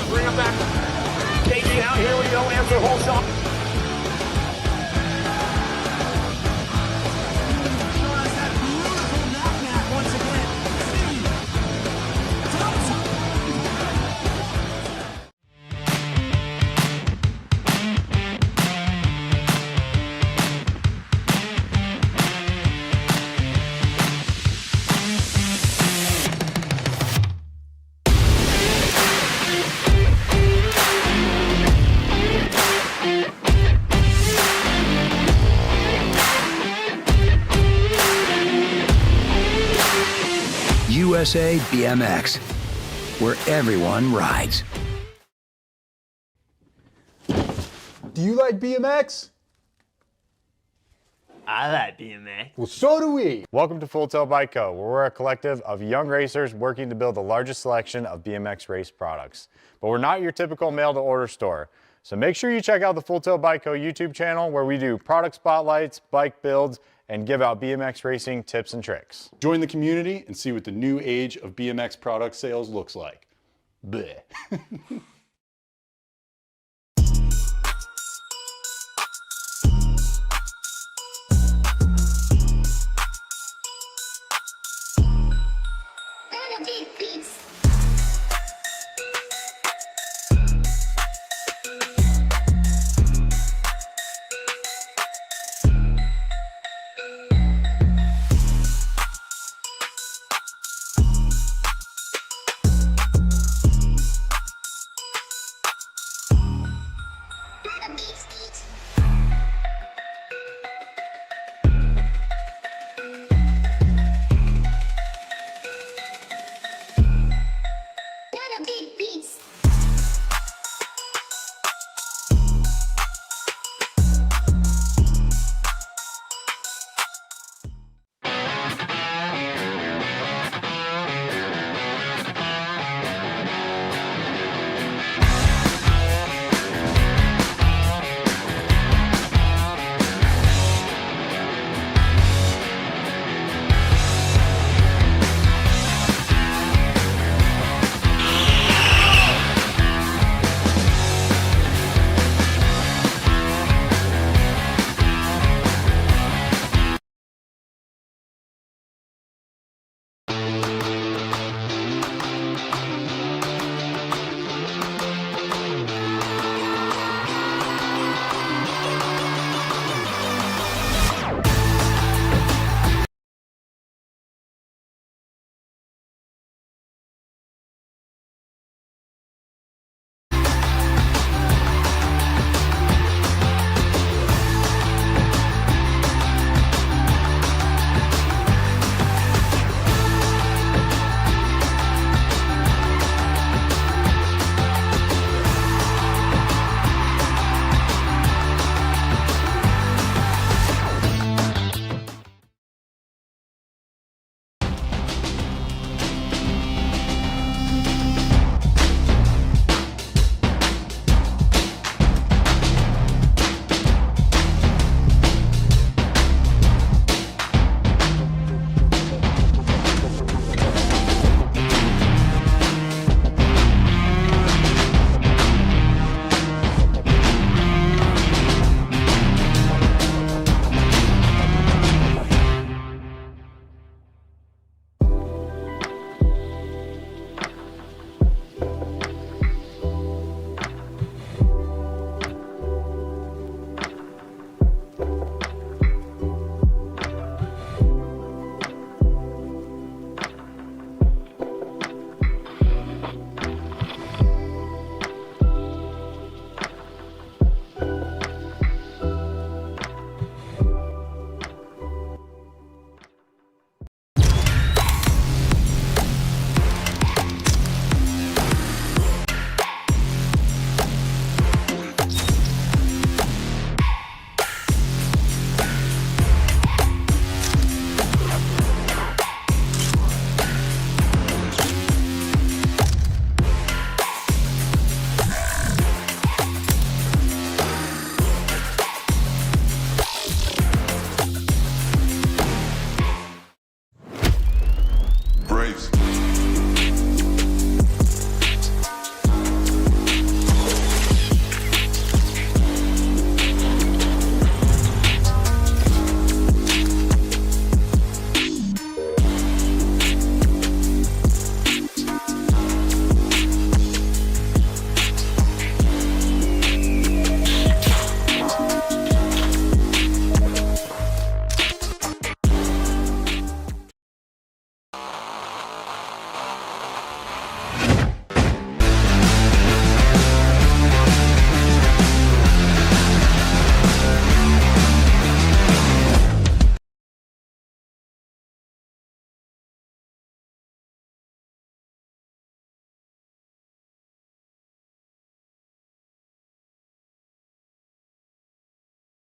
Bring him back. KG out, here we go, answer whole shot. Once again. USA BMX, where everyone rides. Do you like BMX? I like BMX. Well, so do we. Welcome to Full Tilt Bike Co., where we're a collective of young racers working to build the largest selection of BMX race products. But we're not your typical mail-to-order store. So make sure you check out the Full Tilt Bike Co. YouTube channel, where we do product spotlights, bike builds, and give out BMX racing tips and tricks. Join the community and see what the new age of BMX product sales looks like. Bleh.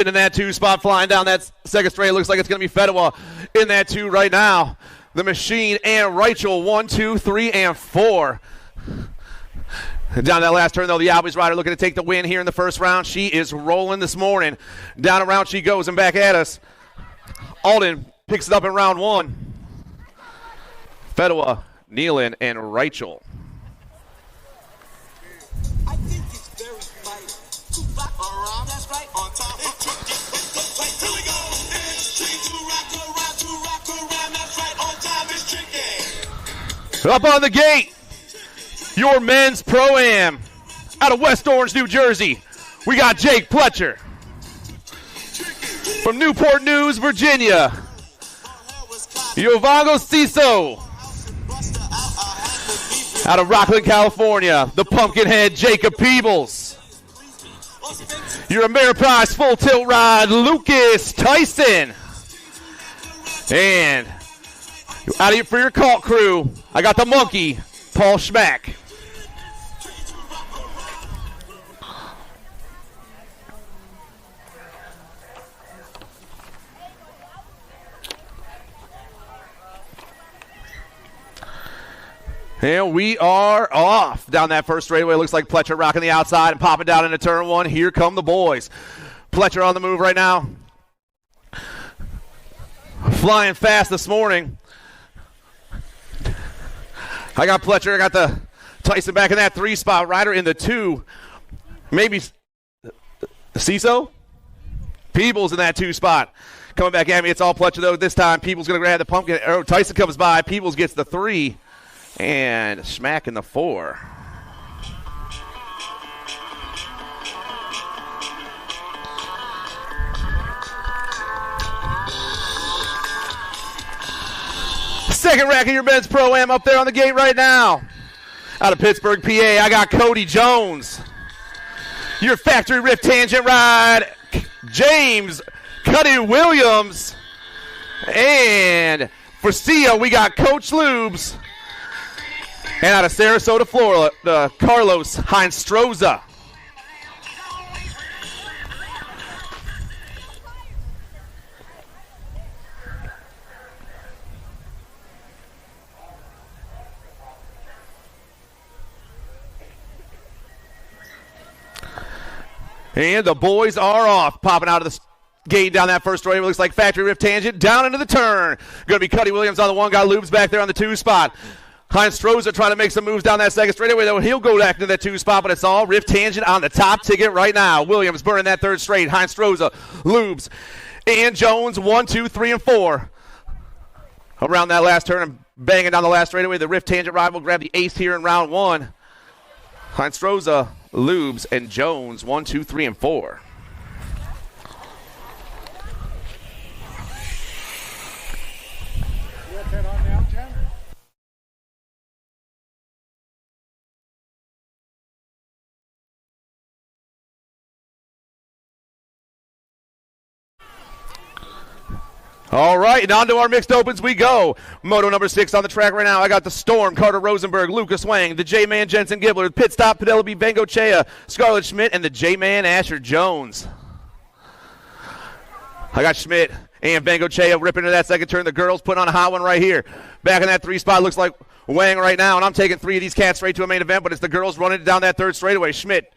in that 2 spot, flying down that second straight. Looks like it's going to be Fedwa in that 2 right now. The Machine and Rachel, 1, 2, 3, and 4. Down that last turn, though, the Albies rider looking to take the win here in the first round. She is rolling this morning. Down around she goes and back at us. Alden picks it up in round 1. Fedwa, Nealon, and Rachel. I think it's very vital to rock around. That's right. On top. Here we go. To rock around. That's right. On time is tricky. Up on the gate, your men's Pro-Am out of West Orange, New Jersey. We got Jake Pletcher. From Newport News, Virginia, Yovango Ciso. Out of Rockland, California, the Pumpkinhead Jacob Peebles. Your Ameriprise full tilt ride, Lucas Tyson. And out of here for your cult crew, I got the monkey, Paul Schmack. And we are off down that first straightaway. Looks like Pletcher rocking the outside and popping down into turn 1. Here come the boys. Pletcher on the move right now. Flying fast this morning. I got Pletcher. I got the Tyson back in that 3 spot. Ryder in the 2. Maybe Ciso? Peebles in that 2 spot. Coming back at me. It's all Pletcher, though. This time, Peebles going to grab the pumpkin. Tyson comes by. Peebles gets the 3. And Schmack in the 4. Second rack of your men's Pro-Am up there on the gate right now. Out of Pittsburgh, PA, I got Cody Jones. Your factory rift tangent ride, James Cuddy Williams. And for Sia, we got Coach Lubes. And out of Sarasota, Florida, Carlos Heinz-Stroza. And the boys are off, popping out of the gate down that first straightaway. Looks like factory rift tangent down into the turn. Going to be Cuddy Williams on the 1. Got Lubes back there on the 2 spot. Heinz-Stroza trying to make some moves down that second straightaway, though. He'll go back to that 2 spot, but it's all rift tangent on the top ticket right now. Williams burning that 3rd straight. Heinz-Stroza, Lubes, and Jones, 1, 2, 3, and 4. Around that last turn and banging down the last straightaway. The rift tangent ride will grab the ace here in round 1. Heinz-Stroza, Lubes, and Jones, 1, 2, 3, and 4. All right, and on to our mixed opens we go. Moto number 6 on the track right now. I got the Storm, Carter Rosenberg, Lucas Wang, the J-Man Jensen Gibbler, Pit Stop, Penelope Bengochea, Scarlett Schmidt, and the J-Man Asher Jones. I got Schmidt and Bengochea ripping into that second turn. The girls putting on a hot one right here. Back in that 3 spot, looks like Wang right now, and I'm taking 3 of these cats straight to a main event, but it's the girls running down that 3rd straightaway. Schmidt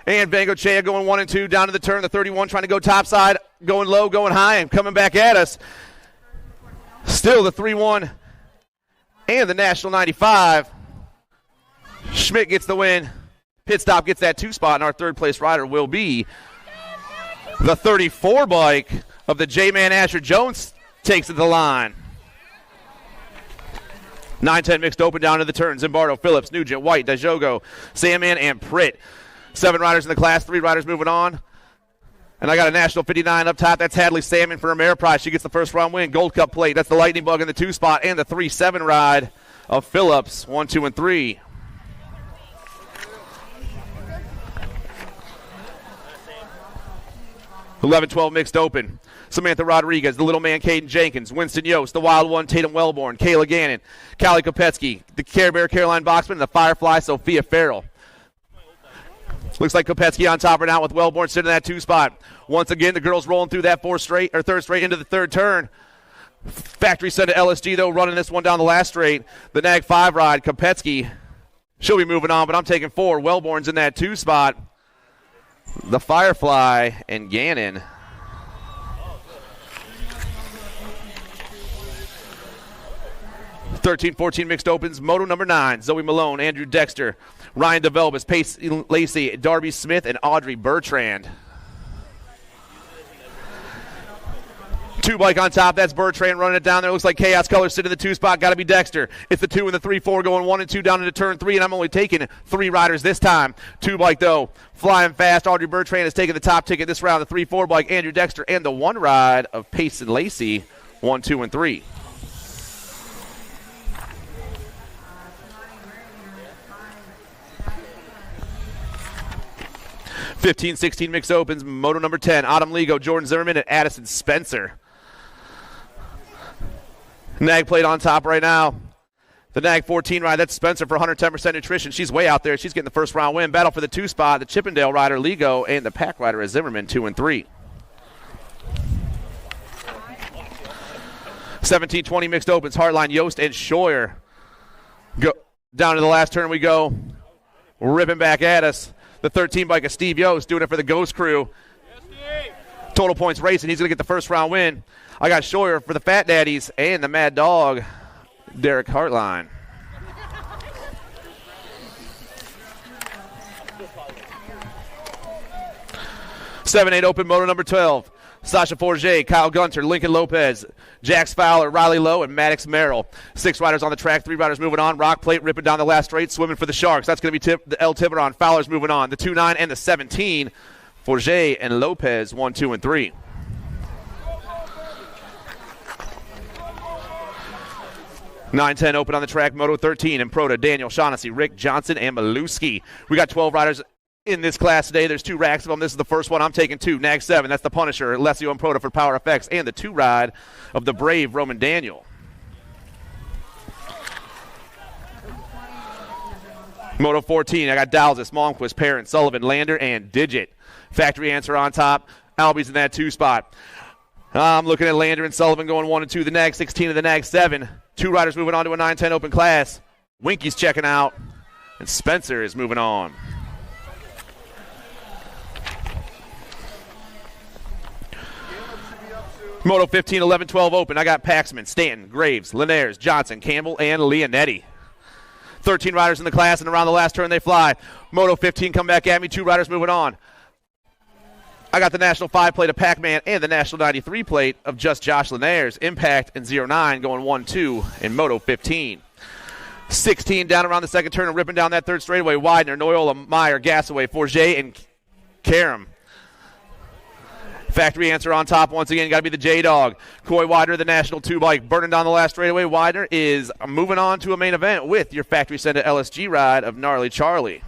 and Bengochea going 1 and 2 down to the turn. The 31 trying to go topside, going low, going high, and coming back at us. Still the 3-1 and the National 95. Schmidt gets the win. Pit Stop gets that 2 spot, and our 3rd place rider will be the 34 bike of the J-Man Asher Jones. Takes it to the line. 9-10 mixed open down to the turn. Zimbardo, Phillips, Nugent, White, Dajogo, Sandman, and Pritt. 7 riders in the class, 3 riders moving on. And I got a National 59 up top. That's Hadley Salmon for Ameriprise. She gets the first round win. Gold Cup plate. That's the Lightning Bug in the 2 spot. And the 3-7 ride of Phillips. 1, 2, and 3. (11-12) mixed open. Samantha Rodriguez, the little man Caden Jenkins, Winston Yost, the wild one Tatum Wellborn, Kayla Gannon, Callie Kopetsky, the Care Bear Caroline Boxman, and the Firefly Sophia Farrell. Looks like Kopetsky on top right now with Wellborn sitting in that 2 spot. Once again, the girls rolling through that third straight into the third turn. Factory set to LSG, though, running this one down the last straight. The Nag 5 ride, Kopetsky. She'll be moving on, but I'm taking 4. Wellborn's in that 2 spot. The Firefly and Gannon. (13-14) mixed opens. Moto number 9. Zoe Malone, Andrew Dexter, Ryan DeVelbus, Pace Lacey, Darby Smith, and Audrey Bertrand. 2 bike on top. That's Bertrand running it down there. Looks like Chaos Colors sitting in the 2 spot. Got to be Dexter. It's the 2 and the 3-4 going 1 and 2 down into turn 3, and I'm only taking 3 riders this time. 2 bike, though, flying fast. Audrey Bertrand is taking the top ticket this round. The 3-4 bike, Andrew Dexter, and the 1 ride of Pace and Lacey, 1, 2, and 3. (15-16) mixed opens. Moto number 10. Autumn Ligo, Jordan Zimmerman, and Addison Spencer. Nag plate on top right now. The Nag 14 ride, that's Spencer for 110% nutrition. She's way out there. She's getting the first round win. Battle for the 2 spot. The Chippendale rider, Ligo, and the pack rider is Zimmerman, 2 and 3. 17-20 mixed opens. Hardline, Yost, and Scheuer. Go down to the last turn we go. Ripping back at us. The 13 bike of Steve Yost doing it for the Ghost Crew. Total points racing. He's going to get the first round win. I got Scheuer for the Fat Daddies and the Mad Dog, Derek Hartline. (7-8) open, moto number 12. Sasha Forget, Kyle Gunter, Lincoln Lopez, Jax Fowler, Riley Lowe, and Maddox Merrill. 6 riders on the track, 3 riders moving on. Rock Plate ripping down the last straight, swimming for the Sharks. That's going to be the El Tiburon. Fowler's moving on. The 2-9 and the 17. Forget and Lopez, 1, 2, and 3. (9-10) open on the track, Moto 13. And Proto, Daniel, Shaughnessy, Rick Johnson, and Maluski. We got 12 riders in this class today. There's 2 racks of them. This is the first one. I'm taking 2. Nag 7, that's the Punisher, Alessio and Proto for Power Effects, and the 2 ride of the Brave Roman Daniel. Moto 14, I got Dowses, Malmquist, Parent, Sullivan, Lander, and Digit. Factory answer on top. Albie's in that 2 spot. I'm looking at Lander and Sullivan going 1 and 2. The Nag 16 and the Nag 7. 2 riders moving on to a 9-10 open class. Winky's checking out, and Spencer is moving on. Moto 15, 11, 12 open. I got Paxman, Stanton, Graves, Linares, Johnson, Campbell, and Leonetti. 13 riders in the class, and around the last turn they fly. Moto 15 come back at me. 2 riders moving on. I got the National 5 plate of Pac-Man and the National 93 plate of just Josh Linares. Impact and 09 going 1-2 in Moto 15. 16 down around the second turn and ripping down that third straightaway. Widener, Noyola, Meyer, Gasaway, Forget, and Karam. Factory answer on top once again. Got to be the J-Dog. Coy Widener, the National 2 bike, burning down the last straightaway. Widener is moving on to a main event with your factory sent to LSG ride of Gnarly Charlie.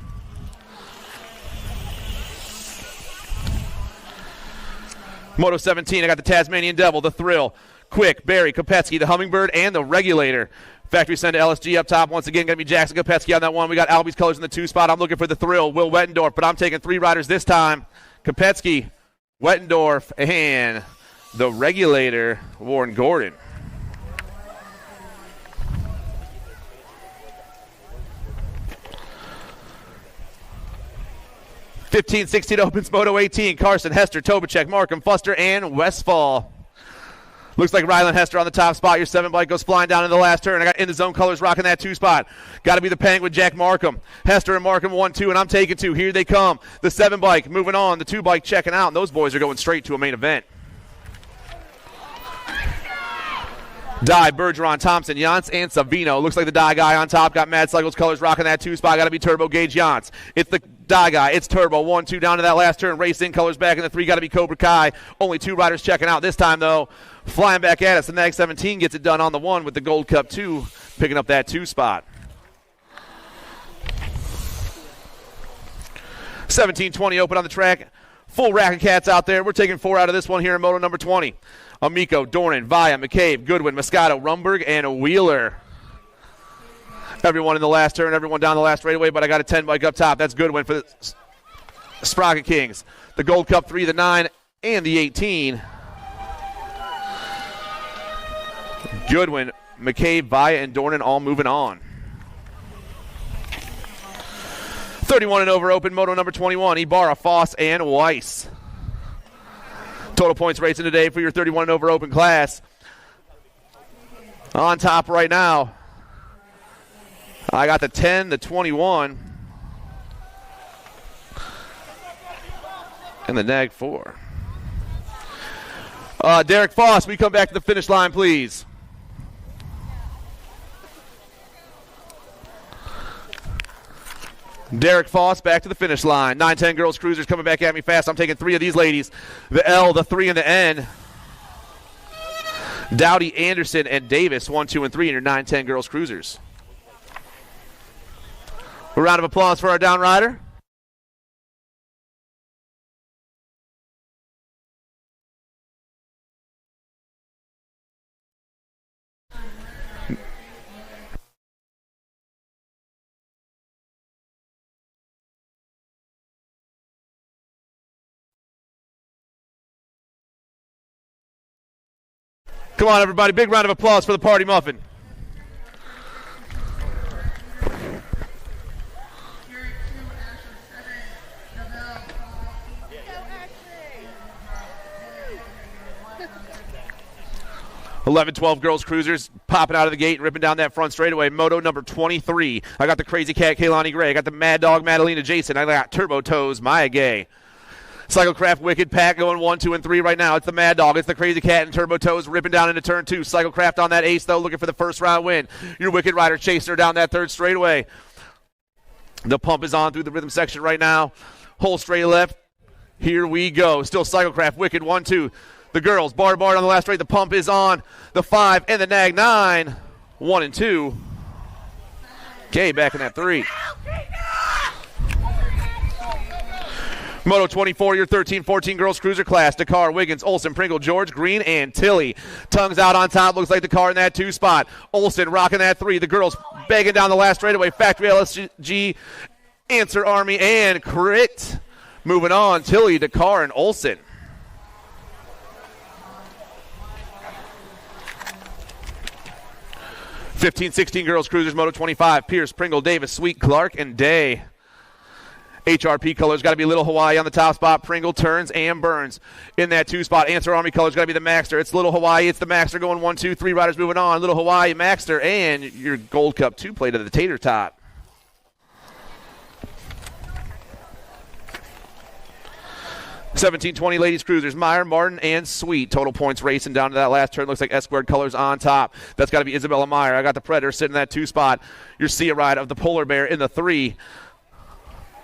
Moto 17, I got the Tasmanian Devil, the Thrill, Quick, Barry, Kopetsky, the Hummingbird, and the Regulator. Factory sent to LSG up top. Once again, going to be Jackson Kopetsky on that one. We got Albie's Colors in the 2 spot. I'm looking for the Thrill, Will Wettendorf, but I'm taking 3 riders this time. Kopetsky, Wettendorf, and the Regulator, Warren Gordon. (15-16) opens Moto 18. Carson, Hester, Tobacek, Markham, Fuster, and Westfall. Looks like Rylan Hester on the top spot. Your 7 bike goes flying down in the last turn. I got In the Zone Colors rocking that 2 spot. Got to be the Penguin, Jack Markham. Hester and Markham 1-2, and I'm taking 2. Here they come. The 7 bike moving on. The 2 bike checking out, and those boys are going straight to a main event. Dye, Bergeron, Thompson, Yance, and Savino. Looks like the Dye guy on top. Got Mad Cycles Colors rocking that 2 spot. Got to be Turbo Gage Yance. It's the Dye guy. It's Turbo. 1-2 down to that last turn. Race in Colors back in the 3. Got to be Cobra Kai. Only 2 riders checking out this time, though. Flying back at us. The Nag 17 gets it done on the 1 with the Gold Cup 2, picking up that 2 spot. 17-20 open on the track. Full rack of cats out there. We're taking 4 out of this one here in Moto number 20. Amico, Dornan, Via, McCabe, Goodwin, Moscato, Rumberg, and Wheeler. Everyone in the last turn, everyone down the last straightaway, but I got a 10 bike up top. That's Goodwin for the Sprocket Kings. The Gold Cup 3, the 9, and the 18. Goodwin, McCabe, Via, and Dornan all moving on. 31 and over open, moto number 21, Ibarra, Foss, and Weiss. Total points racing today for your 31 and over open class. On top right now, I got the 10, the 21, and the nag 4. Derek Foss, we come back to the finish line, please. Derek Foss back to the finish line. 9-10 girls cruisers coming back at me fast. I'm taking 3 of these ladies. The L, the 3, and the N. Dowdy, Anderson, and Davis, 1, 2, and 3 in your 9-10 girls cruisers. A round of applause for our down rider. Come on, everybody. Big round of applause for the Party Muffin. Eleven, 12 girls cruisers popping out of the gate and ripping down that front straightaway. Moto number 23. I got the Crazy Cat, Kaylani Gray. I got the Mad Dog, Madalena Jason. I got Turbo Toes, Maya Gay. Cyclecraft, Wicked, Pack going 1, 2, and 3 right now. It's the Mad Dog. It's the Crazy Cat and Turbo Toes ripping down into turn 2. Cyclecraft on that ace, though, looking for the first round win. Your Wicked Rider chasing her down that third straightaway. The pump is on through the rhythm section right now. Whole straight left. Here we go. Still Cyclecraft, Wicked, 1, 2. The girls, bar on the last straight. The pump is on. The 5 and the nag 9. 1 and 2. Okay, back in that 3. Moto 24, your 13-14 girls cruiser class. Dakar, Wiggins, Olsen, Pringle, George, Green, and Tilly. Tongues out on top. Looks like the car in that 2 spot. Olsen rocking that 3. The girls begging down the last straightaway. Factory LSG, Answer Army, and Crit. Moving on, Tilly, Dakar, and Olsen. (15-16) girls cruisers. Moto 25. Pierce, Pringle, Davis, Sweet, Clark, and Day. HRP colors got to be Little Hawaii on the top spot. Pringle turns and burns in that 2 spot. Answer Army colors got to be the Maxter. It's Little Hawaii. It's the Maxter going 1, 2, 3 riders moving on. Little Hawaii, Maxter, and your Gold Cup 2 plate of the Tater Tot. (17-20) ladies cruisers. Meyer, Martin, and Sweet. Total points racing down to that last turn. Looks like S-squared colors on top. That's got to be Isabella Meyer. I got the Predator sitting in that 2 spot. Your Sia ride of the Polar Bear in the 3.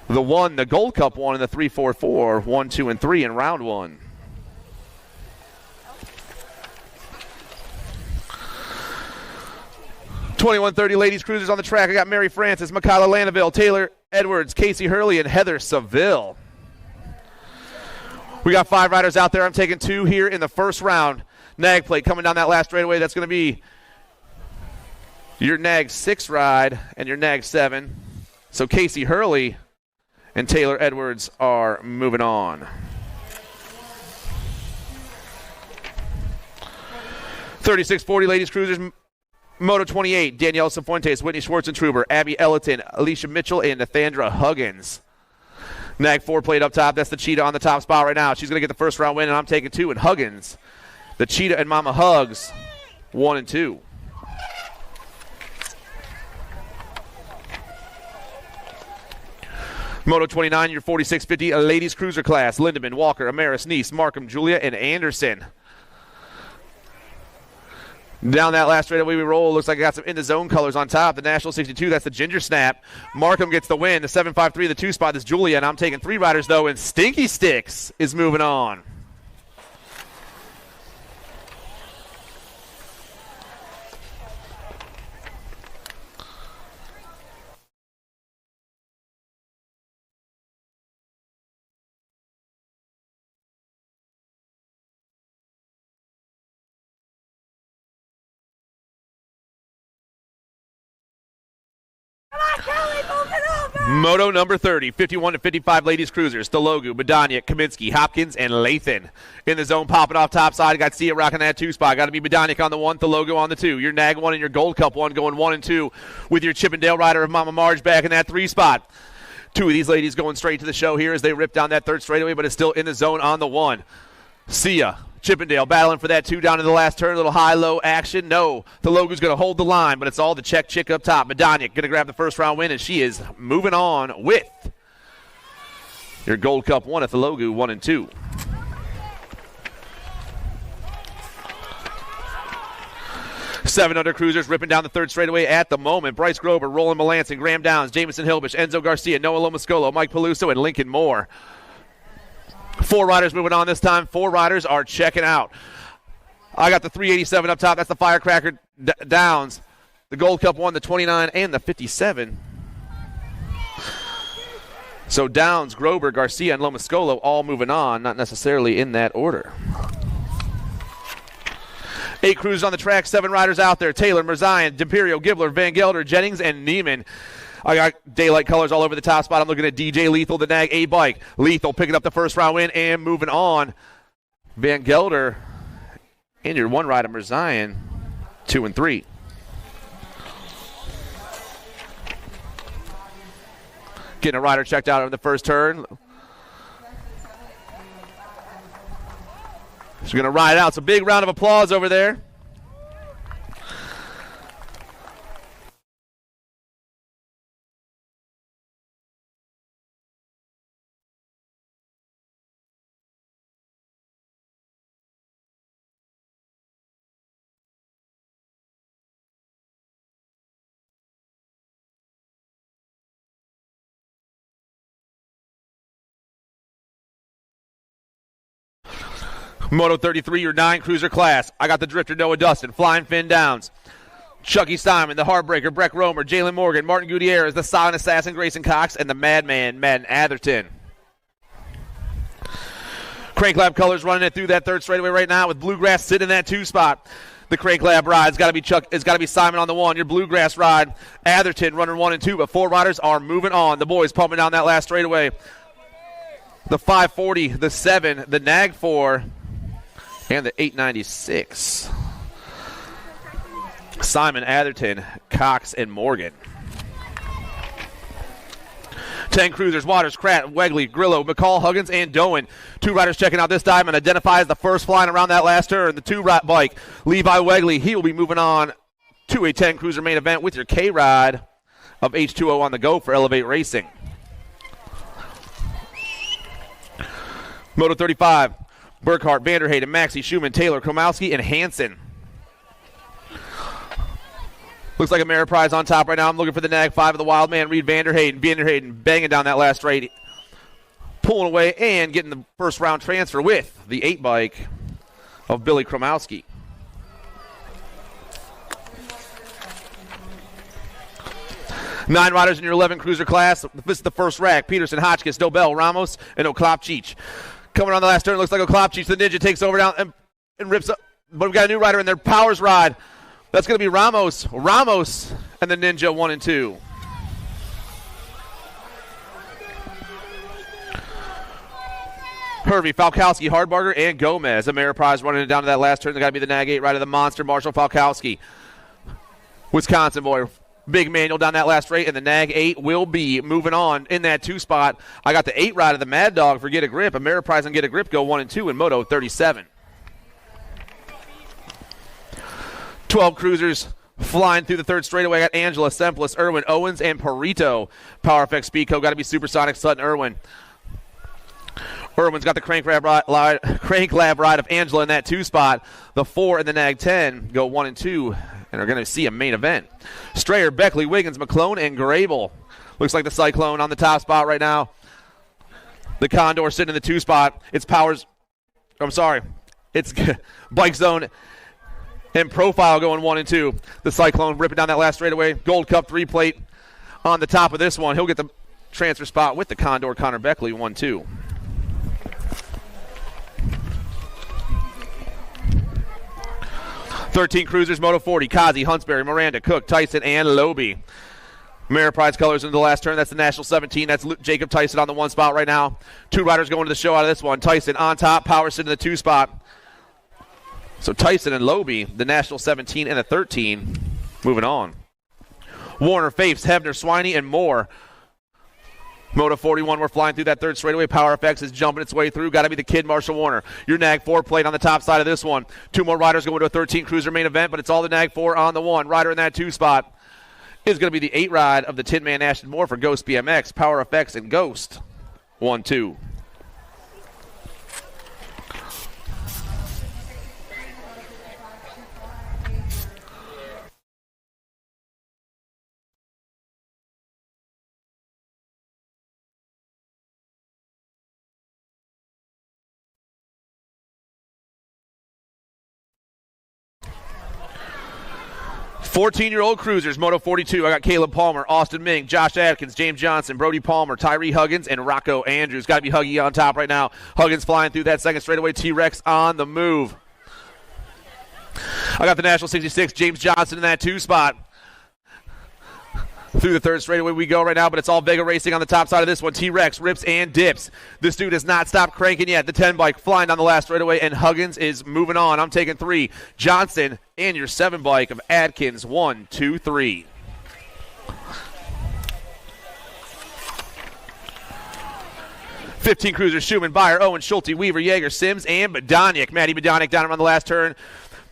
The 1, the Gold Cup 1 in the 3-4-4, 1, 2, and 3 in round 1. (21-30) ladies cruisers on the track. I got Mary Francis, Mikayla Landaville, Taylor Edwards, Casey Hurley, and Heather Seville. We got 5 riders out there. I'm taking 2 here in the first round. Nag plate coming down that last straightaway. That's going to be your Nag 6 ride and your Nag 7. So Casey Hurley and Taylor Edwards are moving on. 36-40 ladies cruisers. Moto 28, Danielle Cifuentes, Whitney Schwartzentruber, Abby Ellerton, Alicia Mitchell, and Nathandra Huggins. Nag 4 plate up top. That's the Cheetah on the top spot right now. She's going to get the first round win, and I'm taking 2. And Huggins, the Cheetah and Mama Hugs, 1 and 2. Moto 29, your 4650 ladies cruiser class. Lindemann, Walker, Amaris, Neese, Markham, Julia, and Anderson. Down that last straightaway we roll. Looks like I got some in the zone colors on top. The National 62, that's the Ginger Snap. Markham gets the win. The 753, the 2 spot is Julia, and I'm taking 3 riders though, and Stinky Sticks is moving on. Moto number 30, 51 to 55 ladies cruisers. Stalogu, Badania, Kaminsky, Hopkins, and Lathan. In the zone, popping off top side. Got Sia rocking that 2 spot. Got to be Badania on the 1, Stalogu on the 2. Your Nag 1 and your Gold Cup 1 going 1 and 2 with your Chippendale rider of Mama Marge back in that 3 spot. 2 of these ladies going straight to the show here as they rip down that 3rd straightaway, but it's still in the zone on the 1. Sia, Chippendale battling for that 2 down in the last turn. A little high-low action. No, the Logu's going to hold the line, but it's all the check chick up top. Madonic going to grab the first round win, and she is moving on with your Gold Cup 1 at the Logu 1 and 2. Seven under cruisers ripping down the 3rd straightaway at the moment. Bryce Grover, Roland Melanson, Graham Downs, Jamison Hilbish, Enzo Garcia, Noah Lomascolo, Mike Peluso, and Lincoln Moore. 4 riders moving on this time. 4 riders are checking out. I got the 387 up top. That's the Firecracker Downs. The Gold Cup 1, the 29, and the 57. So Downs, Grover, Garcia, and Lomascolo all moving on, not necessarily in that order. 8 crews on the track, 7 riders out there. Taylor, Merzion, D'Imperio, Gibbler, Van Gelder, Jennings, and Neiman. I got daylight colors all over the top spot. I'm looking at DJ Lethal, the Nag A bike. Lethal picking up the first round win and moving on. Van Gelder and your 1 rider, Merzion, 2 and 3. Getting a rider checked out in the first turn. She's going to ride out. It's a big round of applause over there. Moto 33, your 9 cruiser class. I got the Drifter, Noah Dustin, Flying Finn Downs, Chucky Simon, the Heartbreaker, Breck Romer, Jalen Morgan, Martin Gutierrez, the Silent Assassin, Grayson Cox, and the Madman, Madden Atherton. Crank Lab colors running it through that 3rd straightaway right now with Bluegrass sitting in that 2 spot. The Crank Lab ride. It's got to be Simon on the 1. Your Bluegrass ride. Atherton running 1 and 2, but 4 riders are moving on. The boys pumping down that last straightaway. The 540, the 7, the Nag 4, and the 896. Simon, Atherton, Cox, and Morgan. 10 cruisers, Waters, Kratt, Wegley, Grillo, McCall, Huggins, and Doan. 2 riders checking out this time and identifies the first flying around that last turn. The 2 bike, Levi Wegley. He will be moving on to a 10 cruiser main event with your K-Ride of H2O on the go for Elevate Racing. Moto 35. Burkhart, Vanderheyden, Maxey, Schumann, Taylor, Komowski, and Hansen. Looks like Ameriprise on top right now. I'm looking for the Nag 5 of the Wild Man, Reed Vanderheyden. Vanderheyden banging down that last straight, pulling away and getting the first round transfer with the 8 bike of Billy Kromowski. Nine riders in your 11 cruiser class. This is the first rack. Peterson, Hotchkiss, Dobell, Ramos, and Oklopchich. Coming on the last turn, looks like Oklopchich. The Ninja takes over down and rips up. But we've got a new rider in there, Powers ride. That's going to be Ramos. Ramos and the Ninja 1 and 2. Hervey, Falkowski, Hardbarger, and Gomez. Ameriprise running it down to that last turn. They got to be the Nag 8 rider, the monster, Marshall Falkowski. Wisconsin boy. Big manual down that last straight, and the Nag 8 will be moving on in that 2 spot. I got the 8 ride of the Mad Dog for Get a Grip. Ameriprise and Get a Grip go 1 and 2 in Moto 37. 12 cruisers flying through the 3rd straightaway. I got Angela, Semplis, Irwin, Owens, and Perito. Power Effects Speedco. Got to be Supersonic, Sutton, Irwin. Irwin's got the Crank Lab ride of Angela in that 2 spot. The 4 and the Nag 10 go 1 and 2. And are going to see a main event. Strayer, Beckley, Wiggins, McClone, and Grable. Looks like the Cyclone on the top spot right now. The Condor sitting in the 2 spot. It's Powers. I'm sorry. It's Bike Zone and Profile going 1 and 2. The Cyclone ripping down that last straightaway. Gold Cup 3 plate on the top of this one. He'll get the transfer spot with the Condor, Connor Beckley, 1-2. 13 cruisers, Moto 40, Kazi, Huntsberry, Miranda, Cook, Tyson, and Loby. Ameriprise colors into the last turn. That's the National 17. That's Jacob Tyson on the 1 spot right now. 2 riders going to the show out of this one. Tyson on top, Powers in the 2 spot. So Tyson and Lobe, the National 17 and the 13, moving on. Warner, Fafes, Hebner, Swiney, and Moore. Moto 41, we're flying through that 3rd straightaway. Power FX is jumping its way through. Got to be the kid, Marshall Warner. Your Nag 4 plate on the top side of this one. 2 more riders going to a 13 cruiser main event, but it's all the Nag 4 on the 1. Rider in that 2 spot is going to be the 8 ride of the Tin Man Ashton Moore for Ghost BMX. Power FX and Ghost. 1-2. Fourteen-year-old cruisers, Moto 42. I got Caleb Palmer, Austin Ming, Josh Atkins, James Johnson, Brody Palmer, Tyree Huggins, and Rocco Andrews. Got to be Huggy on top right now. Huggins flying through that 2nd straightaway. T-Rex on the move. I got the National 66, James Johnson in that 2 spot. Through the 3rd straightaway we go right now, but it's all Vega Racing on the top side of this one. T-Rex rips and dips. This dude has not stopped cranking yet. The 10 bike flying down the last straightaway, and Huggins is moving on. I'm taking 3. Johnson and your 7 bike of Adkins. 1, 2, 3. '15 cruisers, Schumann, Beyer, Owen, Schulte, Weaver, Yeager, Sims, and Badoniak. Matty Badoniak down around the last turn.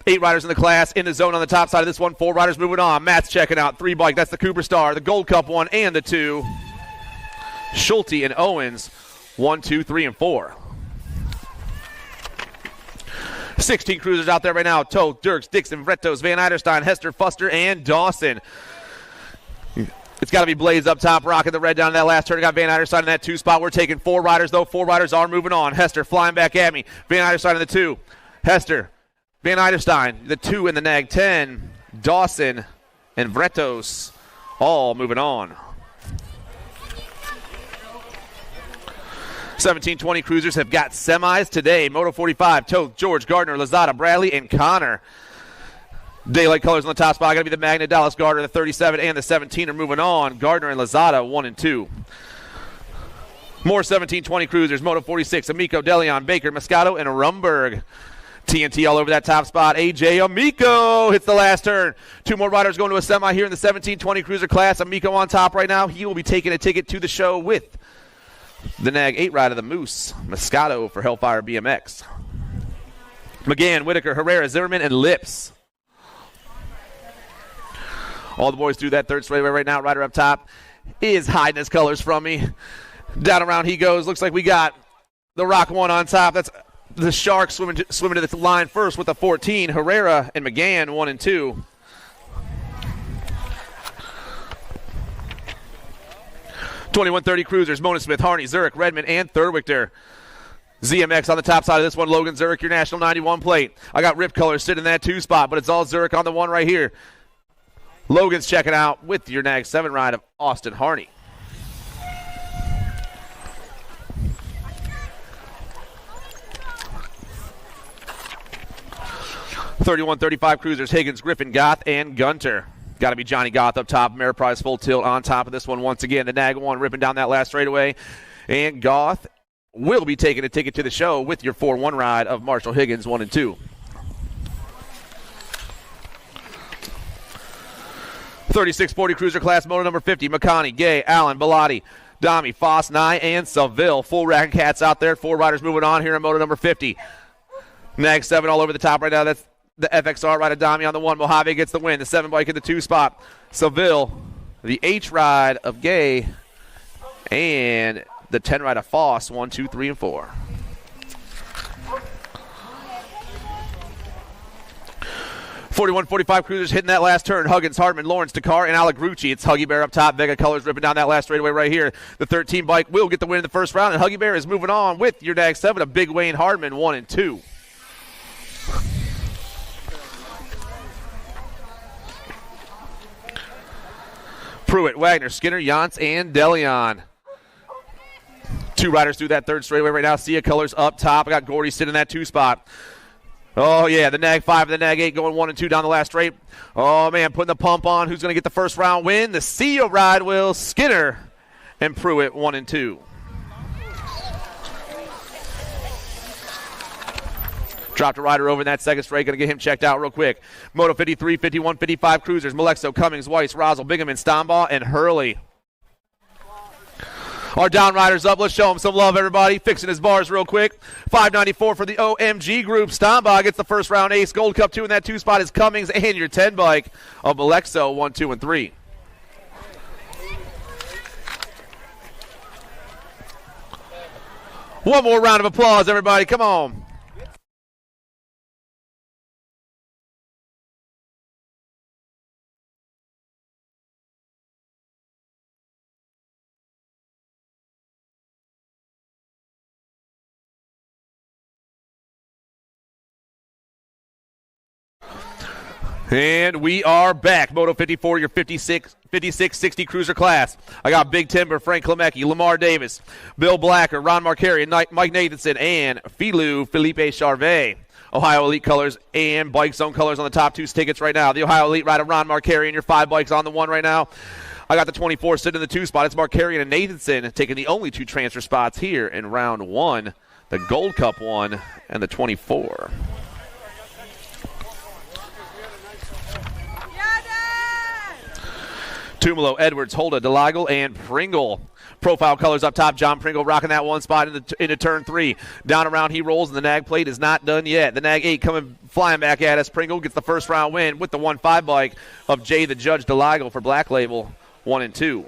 8 riders in the class, in the zone on the top side of this one. 4 riders moving on. Matt's checking out. 3 bike, that's the Cooper Star, the Gold Cup 1 and the 2. Schulte and Owens, 1, 2, 3, and 4. 16 cruisers out there right now. Toth, Dirks, Dixon, Vretos, Van Eiderstein, Hester, Fuster, and Dawson. It's got to be Blaze up top, rocking the red down in that last turn. Got Van Eiderstein in that 2 spot. We're taking 4 riders, though. 4 riders are moving on. Hester flying back at me. Van Eiderstein in the 2. Hester, Van Eiderstein, the 2 in the Nag 10. Dawson and Vretos all moving on. 17-20 cruisers have got semis today. Moto 45, Toth, George, Gardner, Lazada, Bradley, and Connor. Daylight colors on the top spot. Got to be the Magna, Dallas, Gardner, the 37 and the 17 are moving on. Gardner and Lazada, 1 and 2. More 17-20 cruisers. Moto 46, Amico, Deleon, Baker, Moscato, and Rumberg. TNT all over that top spot. AJ Amico hits the last turn. 2 more riders going to a semi here in the 17-20 cruiser class. Amico on top right now. He will be taking a ticket to the show with the Nag 8 ride of the Moose. Moscato for Hellfire BMX. McGann, Whitaker, Herrera, Zimmerman, and Lips. All the boys through that 3rd straightaway right now. Rider up top is hiding his colors from me. Down around he goes. Looks like we got the Rock 1 on top. That's the Sharks swimming to the line first with a 14. Herrera and McGann 1 and 2. '21-30 cruisers. Mona Smith, Harney, Zurich, Redmond, and Thurwichter. ZMX on the top side of this one. Logan Zurich, your National 91 plate. I got Rip Colors sitting in that 2 spot, but it's all Zurich on the 1 right here. Logan's checking out with your Nag 7 ride of Austin Harney. 31-35 cruisers, Higgins, Griffin, Goth, and Gunter. Got to be Johnny Goth up top. Ameriprise full tilt on top of this one once again. The Nag 1 ripping down that last straightaway. And Goth will be taking a ticket to the show with your 4-1 ride of Marshall Higgins 1 and 2. 36-40 cruiser class, moto number 50. McConney, Gay, Allen, Bellotti, Dami, Foss, Nye, and Seville. Full rack of cats out there. 4 riders moving on here in moto number 50. Nag 7 all over the top right now. That's the FXR ride of Dami on the 1. Mojave gets the win. The 7 bike in the 2 spot. Seville, the H ride of Gay, and the 10 ride of Foss. 1, 2, 3, and 4. .45 cruisers hitting that last turn. Huggins, Hardman, Lawrence, Dakar, and Alec Grucci. It's Huggy Bear up top. Vega Colors ripping down that last straightaway right here. The 13 bike will get the win in the first round, and Huggy Bear is moving on with your Nag 7 of Big Wayne Hardman 1 and 2. Pruitt, Wagner, Skinner, Yance, and DeLeon. 2 riders through that 3rd straightaway right now. Sia Colors up top. I got Gordy sitting in that 2 spot. Oh, yeah, the nag 5 and the nag 8 going 1 and 2 down the last straight. Oh, man, putting the pump on. Who's going to get the first round win? The CEO ride will Skinner and Pruitt 1 and 2. Dropped a rider over in that second straight. Going to get him checked out real quick. Moto 53, 51, 55 cruisers. Malexo, Cummings, Weiss, Rosal, Bingaman, Stombaugh, and Hurley. Our down riders up. Let's show them some love, everybody. Fixing his bars real quick. 594 for the OMG group. Stombaugh gets the first round ace. Gold Cup 2 in that 2 spot is Cummings, and your 10 bike of Malexo 1, 2, and 3. One more round of applause, everybody. Come on. And we are back. Moto 54, your 56, 60 cruiser class. I got Big Timber, Frank Klemecki, Lamar Davis, Bill Blacker, Ron Marcari, Mike Nathanson, and Felipe Charvet. Ohio Elite colors and Bike Zone colors on the top 2 tickets right now. The Ohio Elite rider, Ron Marcari, and your 5 bikes on the 1 right now. I got the 24 sitting in the 2 spot. It's Marcari and Nathanson taking the only 2 transfer spots here in round 1. The Gold Cup 1 and the 24. Tumalo, Edwards, Holda, DeLagle, and Pringle. Profile colors up top. John Pringle rocking that 1 spot into turn 3. Down around he rolls, and the nag plate is not done yet. The nag 8 coming flying back at us. Pringle gets the first round win with the 1-5 bike of Jay the Judge DeLagle for Black Label 1 and 2.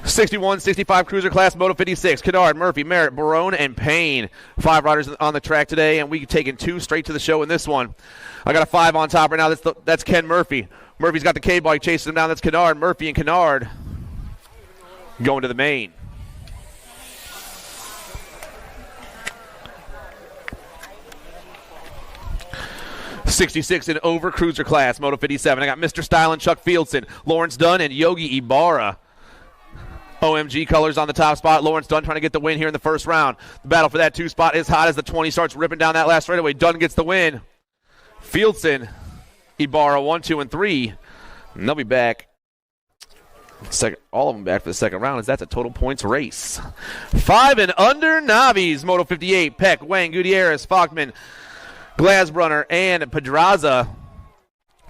'61, '65 cruiser class, Moto 56. Kennard, Murphy, Merritt, Barone, and Payne. 5 riders on the track today, and we've taken 2 straight to the show in this one. I got a 5 on top right now. That's Ken Murphy. Murphy's got the K-bike chasing him down. That's Kennard. Murphy and Kennard going to the main. '66 and over cruiser class, Moto 57. I got Mr. Style and Chuck Fieldson, Lawrence Dunn, and Yogi Ibarra. OMG colors on the top spot. Lawrence Dunn trying to get the win here in the first round. The battle for that 2 spot is hot as the 20 starts ripping down that last straightaway. Dunn gets the win. Fieldson, Ibarra 1, 2, and 3. And they'll be back. All of them back for the second round as that's a total points race. 5 and under Navis. Moto 58. Peck, Wang, Gutierrez, Falkman, Glasbrunner, and Pedraza.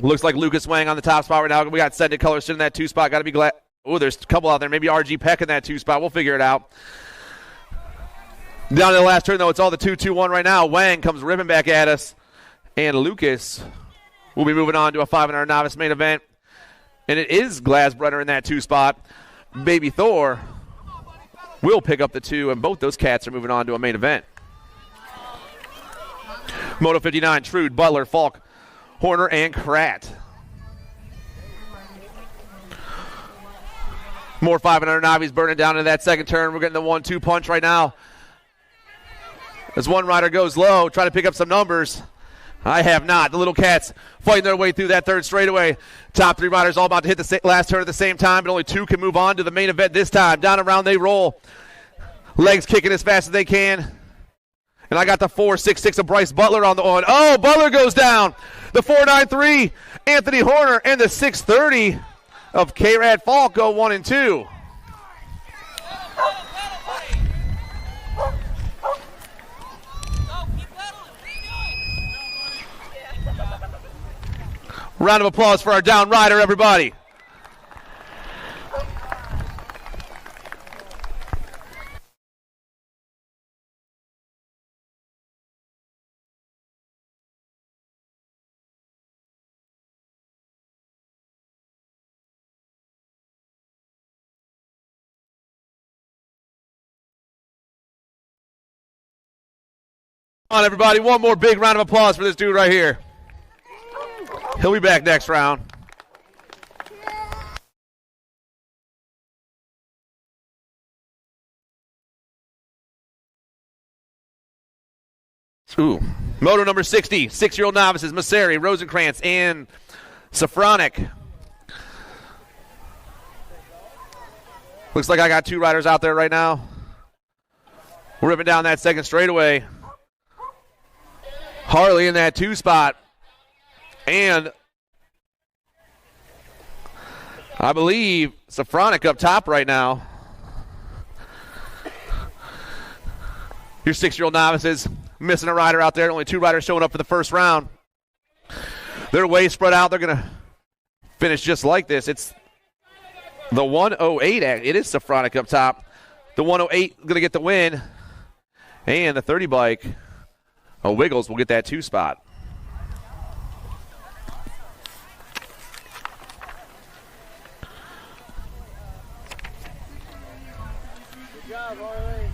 Looks like Lucas Wang on the top spot right now. We got Sendit colors sitting in that 2 spot. Got to be glad. Oh, there's a couple out there. Maybe RG Peck in that 2 spot. We'll figure it out. Down to the last turn, though, it's all the 2-2-1 right now. Wang comes ripping back at us. And Lucas will be moving on to a 500 novice main event. And it is Glasbrunner in that 2 spot. Baby Thor will pick up the 2, and both those cats are moving on to a main event. Moto 59, Trude, Butler, Falk, Horner, and Kratt. More 500 Navis burning down into that second turn. We're getting the 1-2 punch right now. As one rider goes low, try to pick up some numbers. I have not. The little cats fighting their way through that third straightaway. Top 3 riders all about to hit the last turn at the same time, but only 2 can move on to the main event this time. Down around they roll. Legs kicking as fast as they can. And I got the 4.66 of Bryce Butler on the on. Oh, Butler goes down. The 4.93, Anthony Horner, and the 6.30 of K-Rad Falk go 1 and 2. Round of applause for our down rider, everybody. Come on, everybody. One more big round of applause for this dude right here. He'll be back next round. Ooh. Moto number 60, 6-year-old novices, Masseri, Rosenkrantz, and Safronic. Looks like I got 2 riders out there right now. Ripping down that second straightaway. Harley in that 2 spot. And I believe Safronic up top right now. Your 6-year-old novices missing a rider out there. Only 2 riders showing up for the first round. They're way spread out. They're going to finish just like this. It's the 108. It is Safronic up top. The 108 going to get the win. And the 30 bike, Wiggles, will get that 2 spot. Good job, Harley.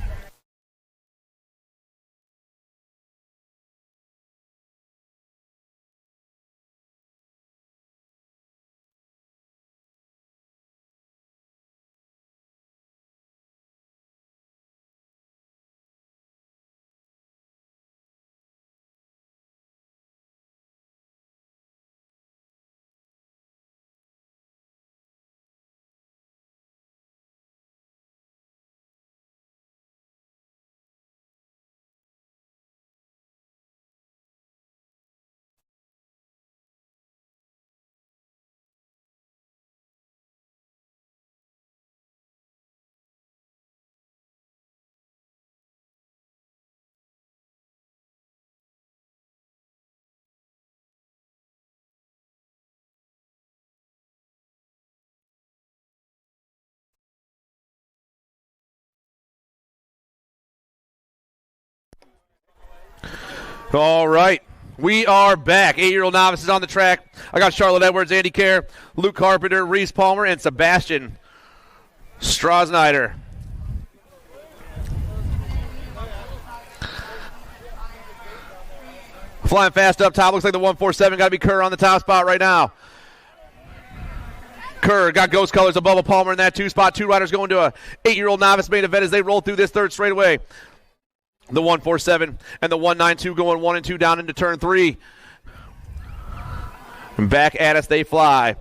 All right. We are back. 8-year-old novices on the track. I got Charlotte Edwards, Andy Kerr, Luke Carpenter, Reese Palmer, and Sebastian Strasnider. Flying fast up top. Looks like the 147 got to be Kerr on the top spot right now. Kerr got ghost colors of Bubba Palmer in that 2 spot. 2 riders going to a 8-year-old novice main event as they roll through this third straightaway. The 147 and the 192 going 1 and 2 down into turn 3. And back at us they fly.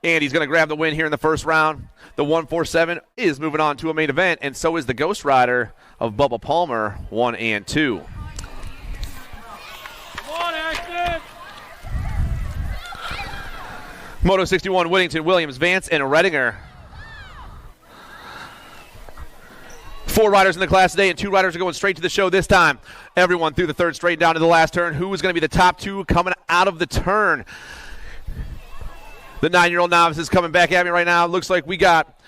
And he's going to grab the win here in the first round. The 147 is moving on to a main event, and so is the Ghost Rider of Bubba Palmer, 1 and 2. Moto 61, Whittington, Williams, Vance, and Redinger. 4 riders in the class today, and 2 riders are going straight to the show this time. Everyone through the third straight down to the last turn. Who is going to be the top 2 coming out of the turn? The 9-year-old novice is coming back at me right now. Looks like we got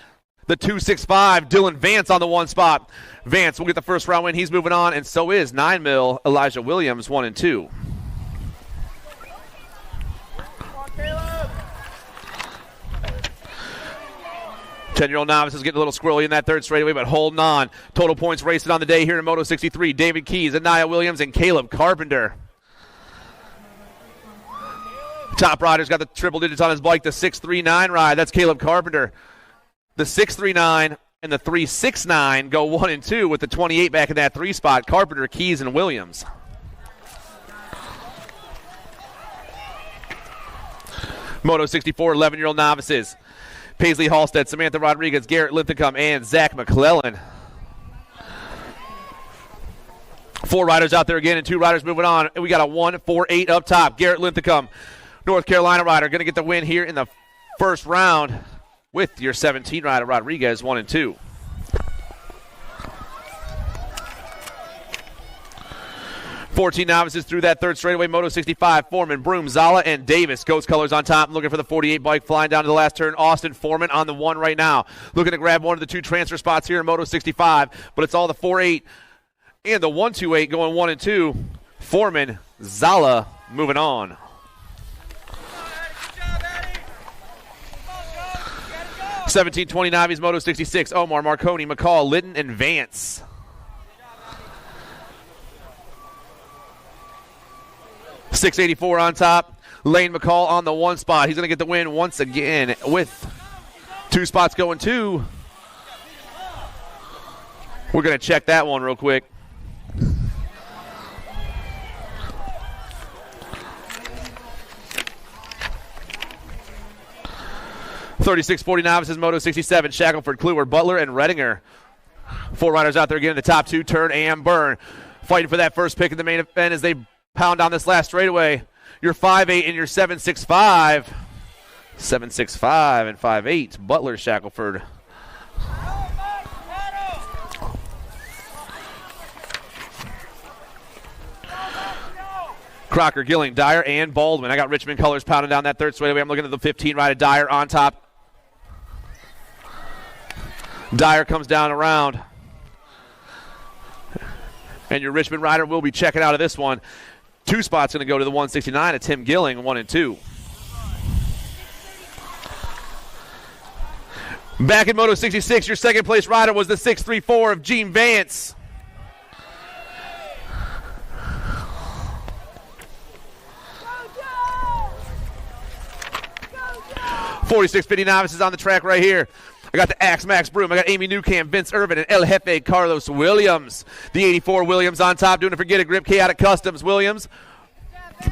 the 265, Dylan Vance on the 1 spot. Vance will get the first round win. He's moving on, and so is 9-mil Elijah Williams, 1 and 2. Caleb. 10-year-old novice is getting a little squirrely in that third straightaway, but holding on. Total points racing on the day here in Moto 63. David Keys, Anaya Williams, and Caleb Carpenter. Top rider's got the triple digits on his bike, the 639 ride. That's Caleb Carpenter. The 639 and the 369 go 1 and 2 with the 28 back in that 3 spot. Carpenter, Keys, and Williams. Moto 64, 11-year-old novices. Paisley Halstead, Samantha Rodriguez, Garrett Linthicum, and Zach McClellan. 4 riders out there again and 2 riders moving on. And we got a 1-4-8 up top. Garrett Linthicum, North Carolina rider, going to get the win here in the first round with your 17 rider Rodriguez, 1 and 2. Fourteen novices through that third straightaway. Moto 65, Foreman, Broom, Zala, and Davis. Ghost colors on top. Looking for the 48 bike flying down to the last turn. Austin Foreman on the 1 right now. Looking to grab one of the 2 transfer spots here in Moto 65. But it's all the 4-8 and the 128 going 1 and 2. Foreman, Zala moving on. 17-20 novice, Moto 66. Omar, Marconi, McCall, Litton, and Vance. .684 on top. Lane McCall on the 1 spot. He's going to get the win once again with 2 spots going 2. We're going to check that one real quick. .3640 novices, Moto 67. Shackelford, Kluwer, Butler, and Redinger. 4 riders out there getting the top 2, Turn and Burn. Fighting for that first pick in the main event as they pound down this last straightaway. Your 5'8" and your 7'6". 7'6" and 5'8". Butler, Shackelford. Crocker, Gilling, Dyer, and Baldwin. I got Richmond colors pounding down that third straightaway. I'm looking at the 15 ride of Dyer on top. Dyer comes down around. And your Richmond rider will be checking out of this one. 2 spots going to go to the 169 of Tim Gilling, 1 and 2. Back in Moto 66, your second place rider was the 6'3" of Gene Vance. 4650 novices on the track right here. I got the Axe Max Broom. I got Amy Newcamp, Vince Irvin, and El Jefe Carlos Williams. The 84 Williams on top, doing it for Get a Grip, Chaotic Customs. Williams,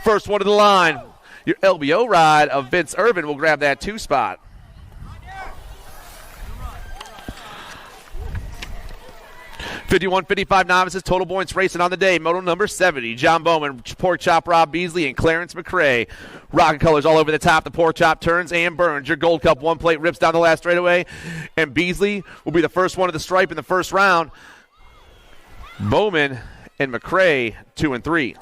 first one to the line. Your LBO ride of Vince Irvin will grab that 2 spot. $51.55 novices, total points racing on the day. Moto number 70, John Bowman, Pork Chop Rob Beasley, and Clarence McCrae. Rocket colors all over the top. The Pork Chop turns and burns. Your Gold Cup 1 plate rips down the last straightaway. And Beasley will be the first one to the stripe in the first round. Bowman and McCrae 2 and 3.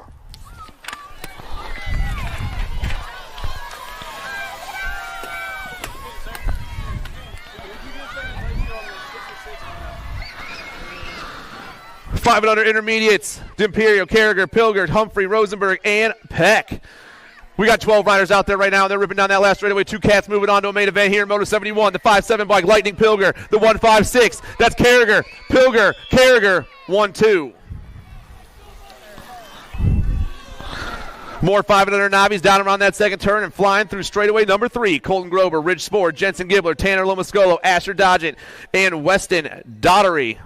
Five and under intermediates, D'Imperio, Carragher, Pilgert, Humphrey, Rosenberg, and Peck. We got 12 riders out there right now. They're ripping down that last straightaway. 2 cats moving on to a main event here in Moto 71. The 5'7" bike, Lightning Pilger. The 156, that's Carragher, Pilger, Carragher, 1-2. More 5 and under nobbies down around that second turn and flying through straightaway number 3. Colton Grover, Ridge Sport, Jensen Gibbler, Tanner Lomascolo, Asher Dodgett, and Weston Daughtery.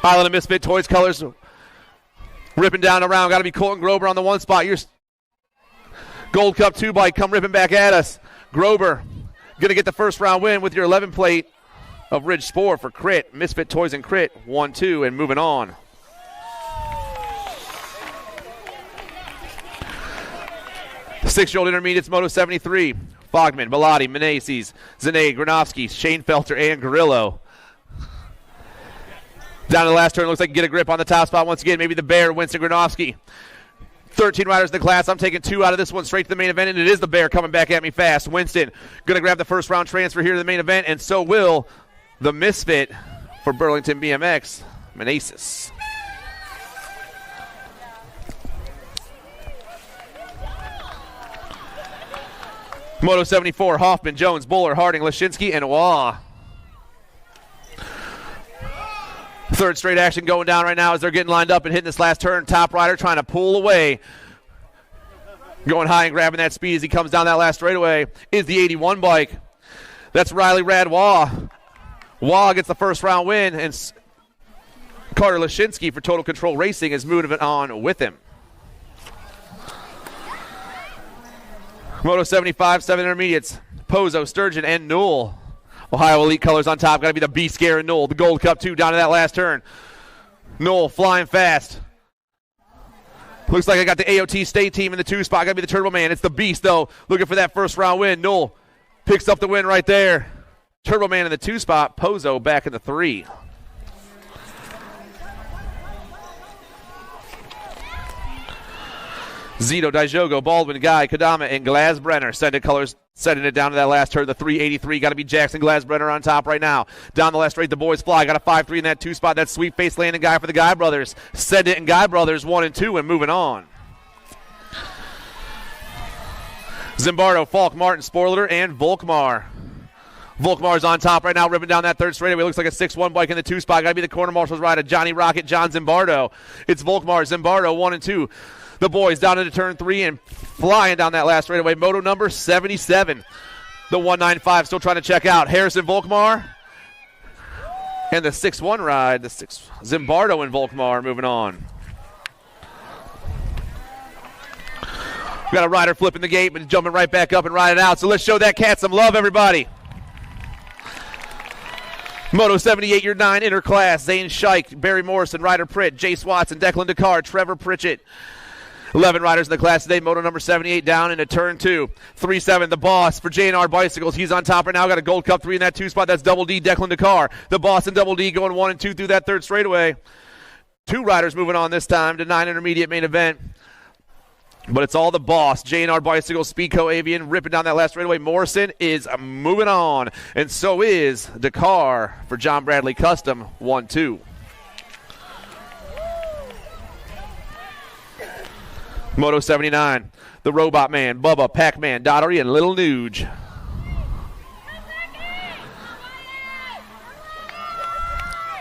Island of Misfit Toys colors ripping down around. Got to be Colton Grover on the 1 spot. Your Gold Cup 2 bike come ripping back at us. Grover going to get the first round win with your 11 plate of Ridge Sport for Crit. Misfit Toys and Crit 1-2 and moving on. Six-year-old intermediates, Moto 73. Fogman, Bellotti, Meneses, Zane, Granovsky, Shane Felter, and Grillo. Down to the last turn, looks like you get a grip on the top spot once again. Maybe the Bear, Winston Granovsky. 13 riders in the class. I'm taking 2 out of this one straight to the main event, and it is the Bear coming back at me fast. Winston going to grab the first round transfer here to the main event, and so will the Misfit for Burlington BMX, Meneses. Moto 74, Hoffman, Jones, Buller, Harding, Lashinsky, and Waugh. Third straight action going down right now as they're getting lined up and hitting this last turn. Top rider trying to pull away. Going high and grabbing that speed as he comes down that last straightaway is the 81 bike. That's Riley Rad Waugh. Waugh gets the first round win, and Carter Lashinsky for Total Control Racing is moving on with him. Moto 75, 7 intermediates. Pozo, Sturgeon, and Newell. Ohio Elite colors on top. Got to be the Beast Scare and Newell. The Gold Cup 2 down to that last turn. Newell flying fast. Looks like I got the AOT State team in the 2 spot. Got to be the Turbo Man. It's the Beast, though, looking for that first round win. Newell picks up the win right there. Turbo Man in the 2 spot. Pozo back in the 3. Zito, Daijogo, Baldwin, Guy, Kadama, and Glasbrenner. Sending it down to that last turn. The 383. Got to be Jackson Glasbrenner on top right now. Down the last straight, the boys fly. Got a 5-3 in that 2 spot. That sweet face landing guy for the Guy brothers. Send it and Guy brothers 1 and 2 and moving on. Zimbardo, Falk, Martin, Spoiler, and Volkmar. Volkmar's on top right now, ripping down that third straightaway. Looks like a 6-1 bike in the 2 spot. Got to be the corner marshal's rider, Johnny Rocket, John Zimbardo. It's Volkmar, Zimbardo 1 and 2. The boys down into turn 3 and flying down that last straightaway. Moto number 77. The 195 still trying to check out. Harrison Volkmar. And the 6-1 ride. Zimbardo and Volkmar moving on. We got a rider flipping the gate but jumping right back up and riding out. So let's show that cat some love, everybody. Moto 78, your 9 interclass. Zane Scheich, Barry Morrison, Ryder Pritt, Jace Watson, Declan Dakar, Trevor Pritchett. 11 riders in the class today. Moto number 78 down into turn 2. 3-7, the boss for J&R Bicycles. He's on top right now. Got a Gold Cup 3 in that 2 spot. That's Double D, Declan Dakar. The boss and Double D going 1 and 2 through that 3rd straightaway. 2 riders moving on this time to 9 intermediate main event. But it's all the boss. J&R Bicycles, Speedco Avian ripping down that last straightaway. Morrison is moving on. And so is Dakar for John Bradley Custom 1-2. Moto 79, the Robot Man, Bubba, Pac-Man, Dottery, and Little Nuge.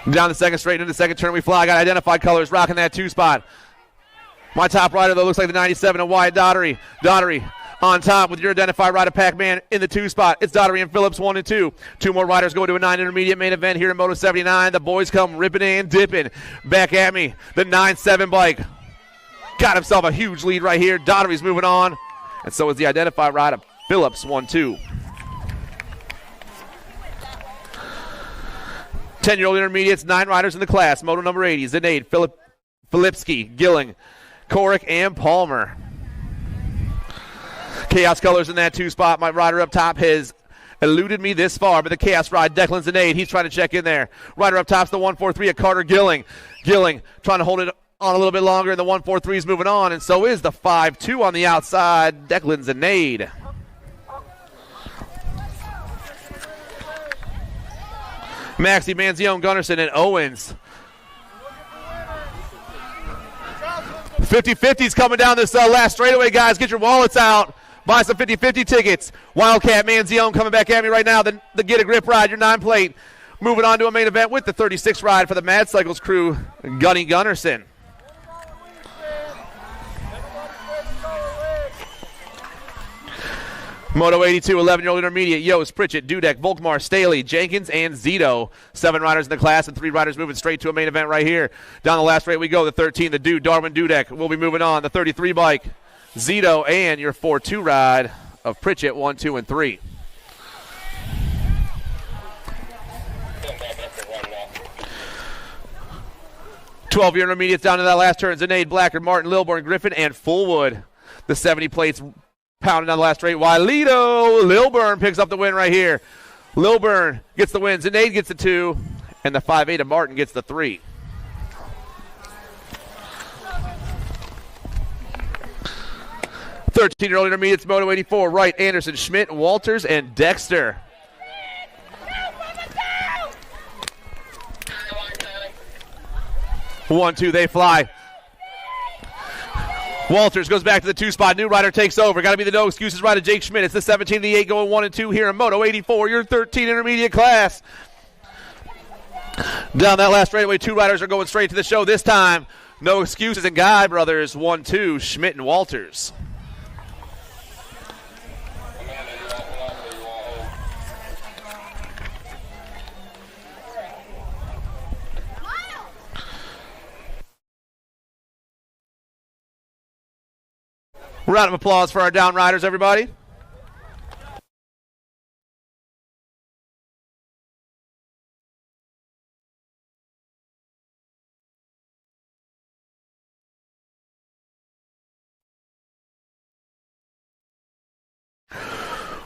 Down the second straight into the second turn we fly. Got identified colors rocking that 2 spot. My top rider, though, looks like the 97 and Wyatt Dottery. Dottery on top with your identified rider, Pac-Man, in the 2 spot. It's Dottery and Phillips 1 and 2. 2 more riders going to a 9 intermediate main event here in Moto 79. The boys come ripping and dipping. Back at me, the 9-7 bike. Got himself a huge lead right here. Dottery's moving on. And so is the identified rider, Phillips 1-2. 10-year-old intermediates, 9 riders in the class. Moto number 80, Zinade, Filipski, Gilling, Korick, and Palmer. Chaos colors in that 2 spot. My rider up top has eluded me this far, but the Chaos ride, Declan Zinade, he's trying to check in there. Rider up top's the 143 at Carter Gilling. Gilling trying to hold it on a little bit longer, and the 143 is moving on, and so is the 5-2 on the outside, Declan Zinade. Maxie, Manzione, Gunnarsson, and Owens. 50-50's coming down this last straightaway, guys. Get your wallets out. Buy some 50-50 tickets. Wildcat, Manzione coming back at me right now. The Get a Grip ride, your 9 plate. Moving on to a main event with the 36 ride for the Mad Cycles crew, Gunny Gunnarsson. Moto 82, 11-year-old intermediate, Yost, Pritchett, Dudek, Volkmar, Staley, Jenkins, and Zito. 7 riders in the class and 3 riders moving straight to a main event right here. Down the last straight we go. The 13, the dude, Darwin Dudek, will be moving on. The 33 bike, Zito, and your 4-2 ride of Pritchett, 1, 2, and 3. Twelve-year intermediates down to that last turn. Zinade, Blackard, Martin, Lilburn, Griffin, and Fullwood. The 70 plates pounding down the last straight. Wilito Lilburn picks up the win right here. Lilburn gets the win. Zinade gets the 2, and the 5-8 of Martin gets the 3. Thirteen-year-old intermediates, Moto 84, Wright, Anderson, Schmidt, Walters, and Dexter. One, two, they fly. Walters goes back to the 2 spot. New rider takes over. Got to be the no excuses rider, Jake Schmidt. It's the 17 the 8 going 1 and 2 here in Moto 84, your 13 intermediate class. Down that last straightaway, 2 riders are going straight to the show this time. No excuses and Guy brothers, 1-2, Schmidt and Walters. Round of applause for our down riders, everybody.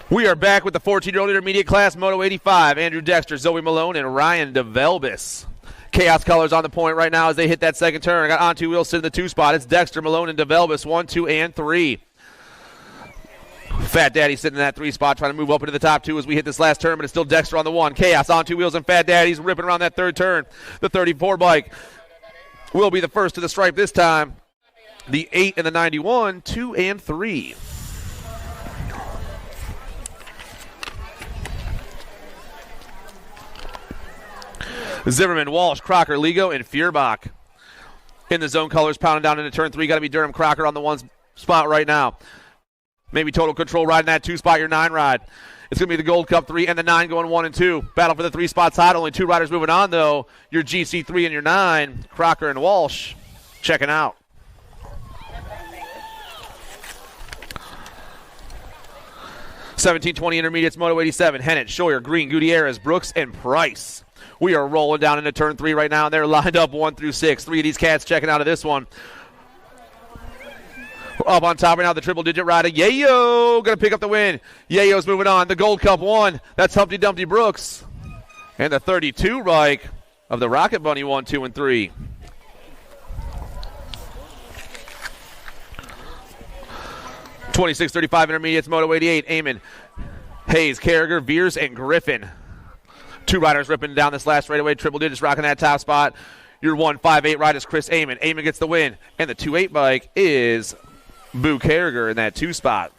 We are back with the 14-year-old intermediate class, Moto 85. Andrew Dexter, Zoe Malone, and Ryan DeVelbis. Chaos colors on the point right now as they hit that second turn. I got On Two Wheels sitting in the 2 spot. It's Dexter, Malone, and DeVelbis, 1, 2, and 3. Fat Daddy sitting in that 3 spot, trying to move up into the top 2 as we hit this last turn, but it's still Dexter on the 1. Chaos, On Two Wheels, and Fat Daddy's ripping around that 3rd turn. The 34 bike will be the first to the stripe this time. The 8 and the 91, 2 and 3. Zimmerman, Walsh, Crocker, Ligo, and Feuerbach. In the zone colors, pounding down into turn 3. Got to be Durham Crocker on the 1 spot right now. Maybe Total Control riding that 2 spot, your 9 ride. It's going to be the Gold Cup 3 and the 9 going 1 and 2. Battle for the 3 spots hot. Only 2 riders moving on, though. Your GC3 and your 9, Crocker and Walsh, checking out. 1720 intermediates, Moto 87. Hennett, Scheuer, Green, Gutierrez, Brooks, and Price. We are rolling down into turn 3 right now, and they're lined up 1 through 6. 3 of these cats checking out of this one. Up on top right now, the triple-digit rider, Yayo, going to pick up the win. Yayo's moving on. The Gold Cup 1. That's Humpty Dumpty Brooks. And the 32 bike of the Rocket Bunny 1, 2, and 3. $26.35 intermediates, Moto 88. Eamon, Hayes, Carragher, Veers, and Griffin. 2 riders ripping down this last straightaway. Triple digits rocking that top spot. Your 158 ride is Chris Eamon. Eamon gets the win. And the 28 bike is Boo Carragher in that 2 spot.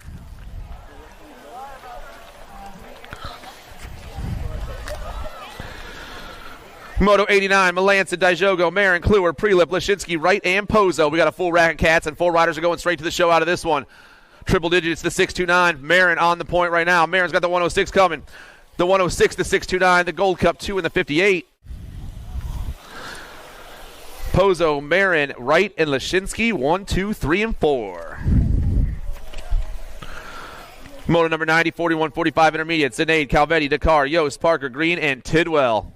Moto 89, Melanson, Dijogo, Marin, Kluwer, Prelip, Lashinsky, Wright, and Pozo. We got a full rack of cats, and 4 riders are going straight to the show out of this one. Triple digits, the 629. Marin on the point right now. Marin's got the 106 coming. The 106, the 629, the Gold Cup 2, and the 58. Pozo, Marin, Wright, and Lashinsky, 1, 2, 3, and 4. Moto number 90, 41, 45 intermediates. Sinead, Calvetti, Dakar, Yost, Parker, Green, and Tidwell.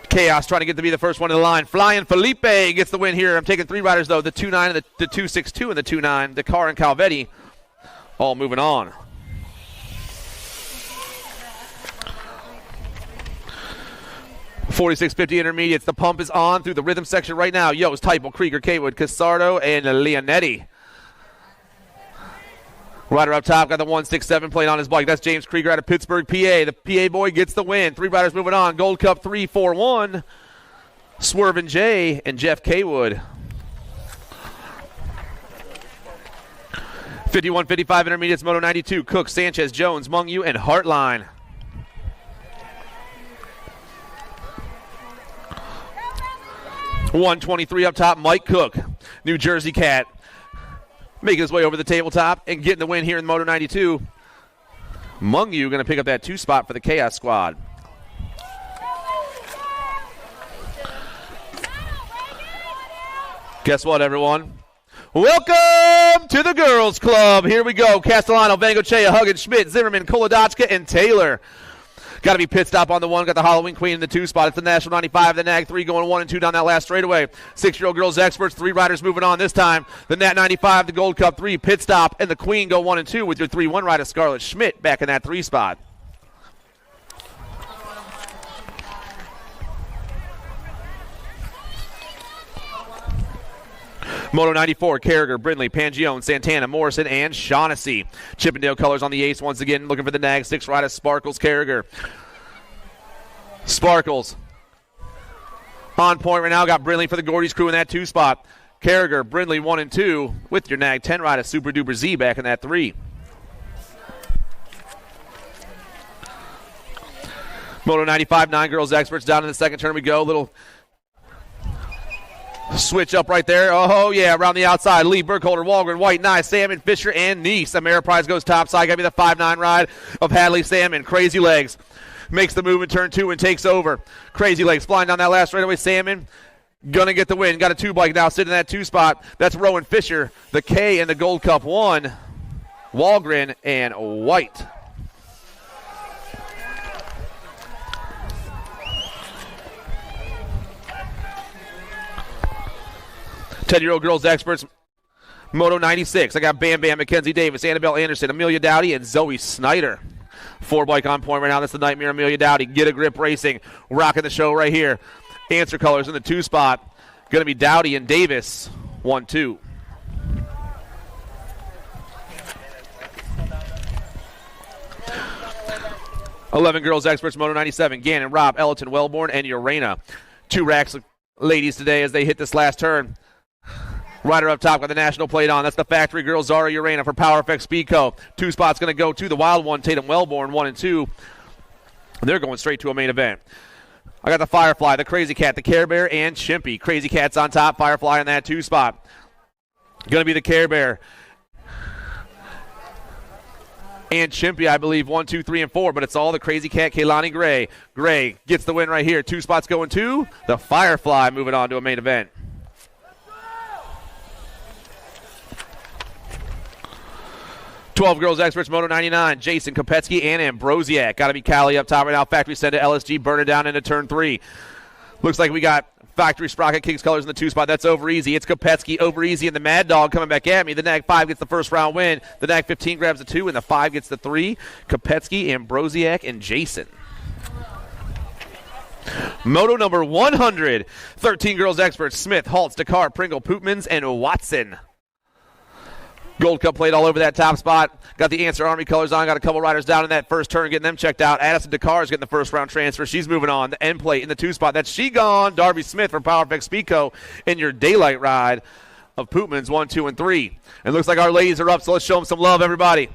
Chaos trying to get to be the first one in the line. Flying Felipe gets the win here. I'm taking 3 riders, though. The 2.9, and the 2.62, and the 2.9. Dakar and Calvetti all moving on. $46.50 intermediates. The pump is on through the rhythm section right now. Yost, Teipel, Krieger, Kaywood, Casardo, and Leonetti. Rider up top got the 167 playing on his bike. That's James Krieger out of Pittsburgh, PA. The PA boy gets the win. 3 riders moving on. Gold Cup 3-4-1. Swervin' J and Jeff Kaywood. 51.55 intermediates, Moto 92. Cook, Sanchez, Jones, Mungyu, and Hartline. $123 up top, Mike Cook, New Jersey cat, making his way over the tabletop and getting the win here in Moto 92. Mungyu going to pick up that 2 spot for the Chaos squad. Guess what, everyone? Welcome to the Girls Club. Here we go. Castellano, Vangochea, Huggins, Schmidt, Zimmerman, Kolodotska, and Taylor. Got to be pit stop on the 1. Got the Halloween Queen in the 2 spot. It's the National 95, the Nag 3 going 1 and 2 down that last straightaway. 6-year-old girls experts, 3 riders moving on this time. The Nat 95, the Gold Cup 3, pit stop, and the Queen go 1 and 2 with your 3-1 rider Scarlett Schmidt back in that 3 spot. Moto 94, Carragher, Brindley, Pangione, Santana, Morrison, and Shaughnessy. Chippendale colors on the ace once again, looking for the Nag 6 rider, Sparkles, Carragher. Sparkles on point right now, got Brindley for the Gordy's crew in that 2 spot. Carragher, Brindley 1 and 2 with your Nag 10 rider, Super Duper Z back in that 3. Moto 95, 9 girls experts down in the second turn we go. Little switch up right there. Oh, yeah, around the outside. Lee, Burkholder, Walgren, White, Nye, Salmon, Fisher, and Neese. Ameriprise goes topside. Got me the 5-9 ride of Hadley, Salmon. Crazy Legs makes the move in turn 2 and takes over. Crazy Legs flying down that last straightaway. Salmon gonna get the win. Got a 2 bike now sitting in that 2 spot. That's Rowan Fisher, the K and the Gold Cup 1. Walgren and White. Ten-year-old girls experts, Moto 96. I got Bam Bam, Mackenzie Davis, Annabelle Anderson, Amelia Dowdy, and Zoe Snyder. 4 bike on point right now. That's the Nightmare Amelia Dowdy. Get a Grip Racing, rocking the show right here. Answer colors in the 2 spot. Going to be Dowdy and Davis, 1-2. $11 girls experts, Moto 97. Gannon, Rob, Ellerton, Wellborn, and Urena. 2 racks of ladies today as they hit this last turn. Rider up top got the national plate on. That's the factory girl, Zara Urena for Power Effect Speedco. 2 spots going to go to the wild one, Tatum Wellborn, 1 and 2. They're going straight to a main event. I got the Firefly, the Crazy Cat, the Care Bear, and Chimpy. Crazy Cat's on top, Firefly in that 2 spot. Going to be the Care Bear and Chimpy, I believe, 1, 2, 3, and 4, but it's all the Crazy Cat, Kaylani Gray. Gray gets the win right here. 2 spots going to the Firefly, moving on to a main event. 12 girls experts, Moto 99, Jason Kopetsky and Ambrosiak. Got to be Callie up top right now. Factory send to LSG, burn it down into turn 3. Looks like we got Factory Sprocket, King's Colors in the 2 spot. That's over easy. It's Kopetsky over easy, and the Mad Dog coming back at me. The Nag 5 gets the first round win. The Nag 15 grabs the 2, and the 5 gets the 3. Kopetsky, Ambrosiak, and Jason. Moto number 100. 13 girls experts, Smith, Haltz, Dakar, Pringle, Pootmans, and Watson. Gold Cup plate all over that top spot. Got the Answer Army colors on. Got a couple riders down in that first turn getting them checked out. Addison Dakar is getting the first round transfer. She's moving on. The end plate in the 2 spot. That's she gone. Darby Smith from PowerFX Pico in your daylight ride of Pootmans 1, 2, and 3. And looks like our ladies are up, so let's show them some love, everybody.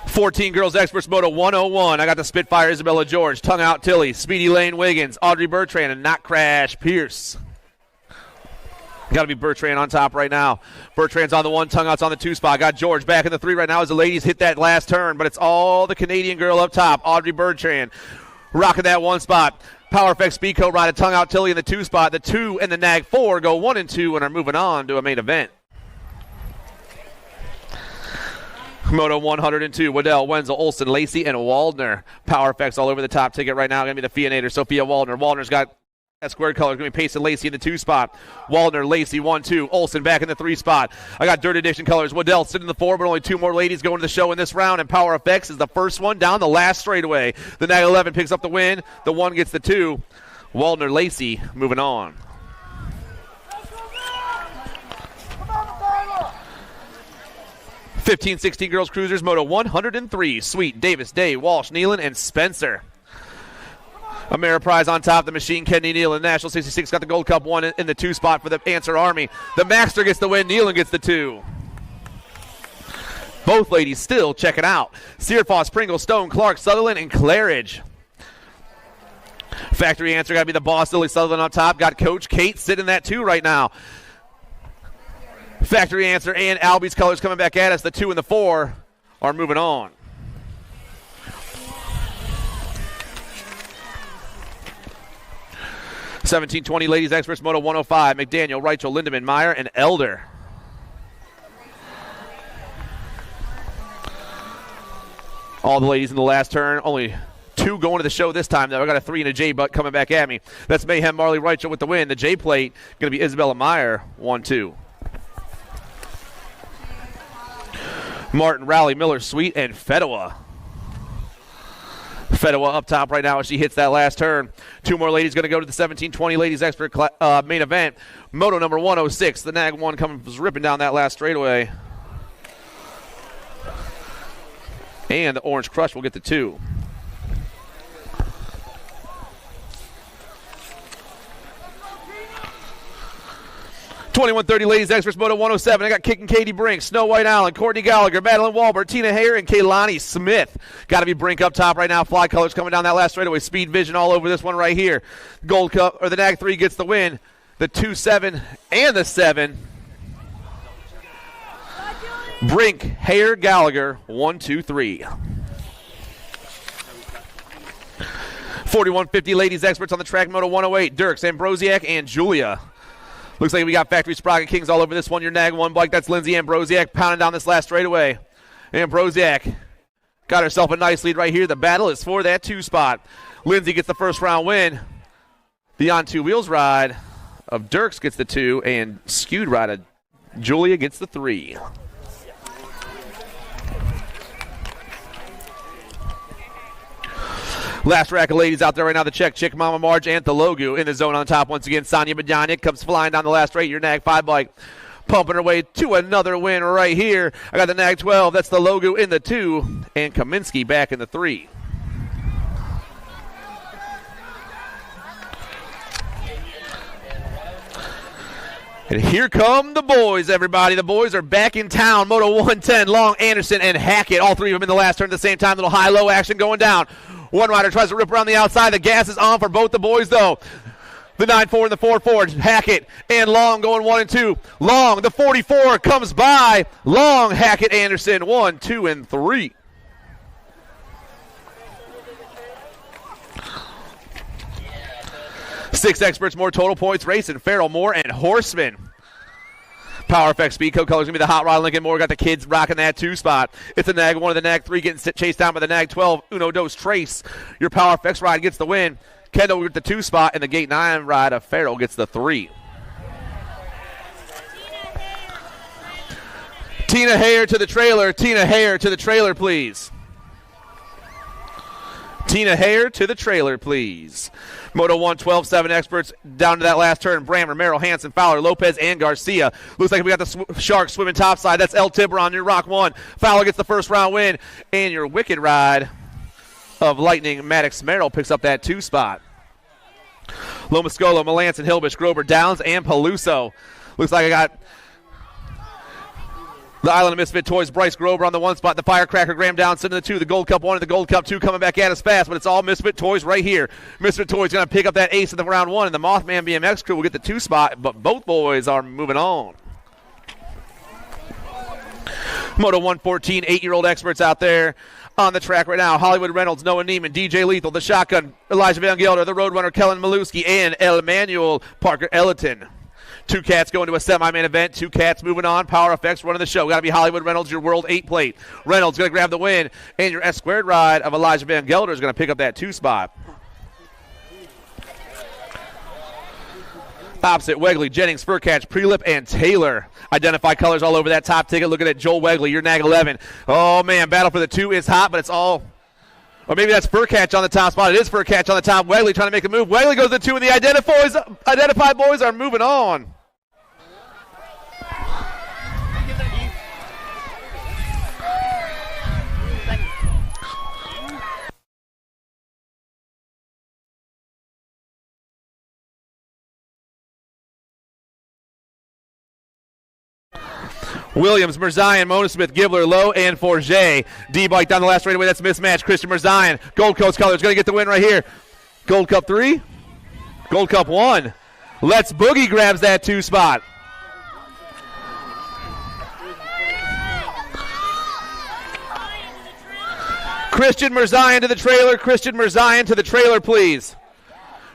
Fourteen girls experts, Moto 101. I got the Spitfire Isabella George, Tongue Out Tilly, Speedy Lane Wiggins, Audrey Bertrand, and Not Crash Pierce. Got to be Bertrand on top right now. Bertrand's on the 1, Tongue Out's on the 2 spot. Got George back in the 3 right now as the ladies hit that last turn, but it's all the Canadian girl up top, Audrey Bertrand, rocking that 1 spot. PowerFX Speedco ride a Tongue Out Tilly in the 2 spot. The 2 and the Nag 4 go 1 and 2 and are moving on to a main event. Moto 102, Waddell, Wenzel, Olsen, Lacey, and Waldner. PowerFX all over the top ticket right now. Going to be the Fianator, Sophia Waldner. Waldner's got that squared color. Going to be Payson Lacey in the 2 spot. Waldner, Lacey, 1, 2. Olsen back in the 3 spot. I got Dirt Edition colors. Waddell sitting in the 4, but only 2 more ladies going to the show in this round. And PowerFX is the first one down the last straightaway. The Nag 11 picks up the win. The 1 gets the 2. Waldner, Lacey moving on. 15-16 girls cruisers, Moto 103. Sweet, Davis, Day, Walsh, Nealon, and Spencer. Ameriprise on top. The Machine, Kenny Nealon. National 66 got the Gold Cup 1 in the 2 spot for the Answer Army. The Maxter gets the win. Nealon gets the 2. Both ladies still checking out. Searfoss, Pringle, Stone, Clark, Sutherland, and Claridge. Factory Answer got to be the boss. Lily Sutherland on top. Got Coach Kate sitting in that 2 right now. Factory Answer and Albie's colors coming back at us. The 2 and the 4 are moving on. (17-20) ladies experts, Moto 105. McDaniel, Reichel, Lindemann, Meyer, and Elder. All the ladies in the last turn. Only 2 going to the show this time, though. I got a 3 and a J butt coming back at me. That's Mayhem, Marley, Reichel with the win. The J plate going to be Isabella Meyer, 1, 2. Martin, Rowley, Miller, Sweet, and Fedowa. Fedowa up top right now as she hits that last turn. 2 more ladies going to go to the 17-20 ladies expert main event. Moto number 106. The Nag 1 was ripping down that last straightaway. And the Orange Crush will get the 2. 21-30 ladies experts, Moto 107. I got Kicking Katie Brink, Snow White Allen, Courtney Gallagher, Madeline Walbert, Tina Hayer, and Kaylani Smith. Got to be Brink up top right now. Fly colors coming down that last straightaway. Speed Vision all over this one right here. Gold Cup, or the Nag 3 gets the win. The 2, 7, and the 7. Brink, Hayer, Gallagher, 1, 2, 3. 41-50 ladies experts on the track, Moto 108. Dirks, Ambrosiak, and Julia. Looks like we got Factory Sprocket Kings all over this one. Your Nag 1 bike. That's Lindsay Ambrosiak pounding down this last straightaway. Ambrosiak got herself a nice lead right here. The battle is for that 2 spot. Lindsay gets the first round win. The on 2 wheels ride of Dirks gets the 2, and skewed ride of Julia gets the 3. Last rack of ladies out there right now. The Chick, Mama Marge, and Thelogu in the zone on top once again. Sonia Badanic comes flying down the last straight. Your Nag 5 bike pumping her way to another win right here. I got the Nag 12. That's Thelogu in the 2, and Kaminsky back in the 3. And here come the boys, everybody. The boys are back in town. Moto 110, Long, Anderson, and Hackett. All 3 of them in the last turn at the same time. Little high-low action going down. One rider tries to rip around the outside. The gas is on for both the boys, though. The 9-4 and the 4-4. Hackett and Long going 1 and 2. Long, the 44 comes by. Long, Hackett, Anderson, 1, 2, and 3. Six experts, more total points. Racing, Farrell, Moore, and Horseman. Power Effects Speedco colors going to be the Hot Rod Lincoln Moore. Got the kids rocking that 2 spot. It's the Nag 1 and the Nag 3 getting chased down by the Nag 12. Uno Dos Trace. Your Power Effects ride gets the win. Kendall with the 2 spot, and the Gate 9 ride of Farrell gets the 3. Tina Hare to the trailer. Tina Hare to the trailer, please. Tina Hare to the trailer, please. Moto 1, 12-7 experts down to that last turn. Brammer, Merrill, Hansen, Fowler, Lopez, and Garcia. Looks like we got the Sharks swimming topside. That's El Tiburon, your Rock 1. Fowler gets the first round win. And your Wicked ride of Lightning, Maddox Merrill picks up that 2 spot. Lomascolo, Melanson, Hilbish, Grover, Downs, and Peluso. Looks like I got the Island of Misfit Toys, Bryce Grover on the 1 spot. The Firecracker, Graham Downs sitting in the 2. The Gold Cup 1 and the Gold Cup 2 coming back at us fast, but it's all Misfit Toys right here. Misfit Toys going to pick up that ace in the round 1, and the Mothman BMX crew will get the 2 spot, but both boys are moving on. Moto 114, 8-year-old experts out there on the track right now. Hollywood Reynolds, Noah Neiman, DJ Lethal, the Shotgun, Elijah Van Gelder, the Roadrunner, Kellen Maluski, and Emmanuel Parker Elliton. 2 cats going to a semi-main event. 2 cats moving on. Power Effects running the show. Got to be Hollywood Reynolds, your World 8 plate. Reynolds going to grab the win. And your S-squared ride of Elijah Van Gelder is going to pick up that 2 spot. Opposite, Wegley, Jennings, Furcatch, Prelip, and Taylor. Identify colors all over that top ticket. Looking at Joel Wegley, your Nag 11. Oh, man, battle for the 2 is hot, but it's all... Or maybe that's Furcatch on the top spot. It is Furcatch on the top. Wegley trying to make a move. Wegley goes to 2, and the identified boys are moving on. Williams, Mirzayan, Mona Smith, Gibbler, Lowe, and Forget. D-Bike down the last straightaway. That's mismatched. Christian Mirzayan, Gold Coast colors, going to get the win right here. Gold Cup 3, Gold Cup 1. Let's Boogie grabs that 2 spot. Christian Mirzayan to the trailer. Christian Mirzayan to the trailer, please.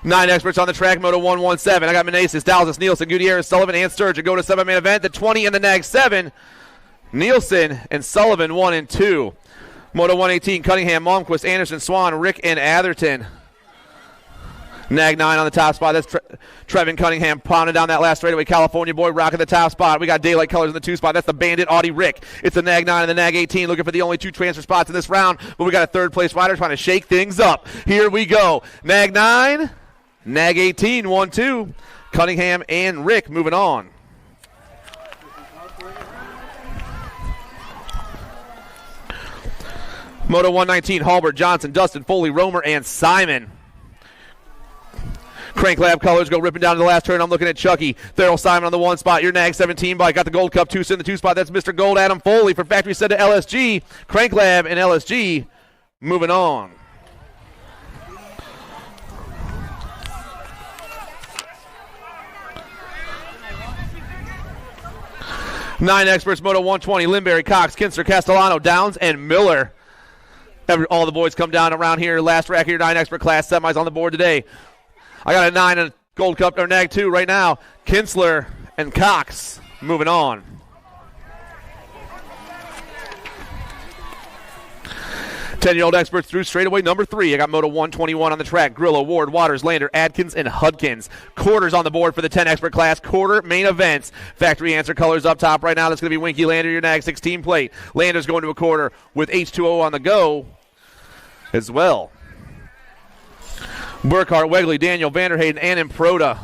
9 experts on the track, Moto 117. I got Meneses, Dallas, Nielsen, Gutierrez, Sullivan, and Sturgeon. Go to 7-man event. The 20 and the Nag 7. Nielsen and Sullivan 1 and 2. Moto 118, Cunningham, Malmquist, Anderson, Swan, Rick, and Atherton. Nag 9 on the top spot. That's Trevin Cunningham pounding down that last straightaway. California boy rocking the top spot. We got daylight colors in the 2 spot. That's the Bandit Audi Rick. It's the Nag 9 and the Nag 18 looking for the only 2 transfer spots in this round. But we got a 3rd place rider trying to shake things up. Here we go. Nag 9. Nag 18, 1-2. Cunningham and Rick moving on. Moto 119, Halbert, Johnson, Dustin, Foley, Romer, and Simon. Crank Lab colors go ripping down to the last turn. I'm looking at Chucky. Theryl Simon on the 1 spot. Your Nag 17 bike. Got the Gold Cup 2 in the 2 spot. That's Mr. Gold, Adam Foley for Factory Set to LSG. Crank Lab and LSG moving on. Nine experts, Moto 120, Limberry, Cox, Kinster, Castellano, Downs, and Miller. All the boys come down around here. Last rack here, 9 expert class semis on the board today. I got a 9 and a Gold Cup, or Nag 2 right now. Kinsler and Cox moving on. Ten-year-old experts through straightaway number 3. I got Moto 121 on the track. Grillo, Ward, Waters, Lander, Adkins, and Hudkins. Quarters on the board for the 10 expert class. Quarter main events. Factory answer colors up top right now. That's going to be Winky Lander, your Nag 16 plate. Lander's going to a quarter with H2O on the go as well. Burkhart, Wegley, Daniel, Vanderhayden, and Improda.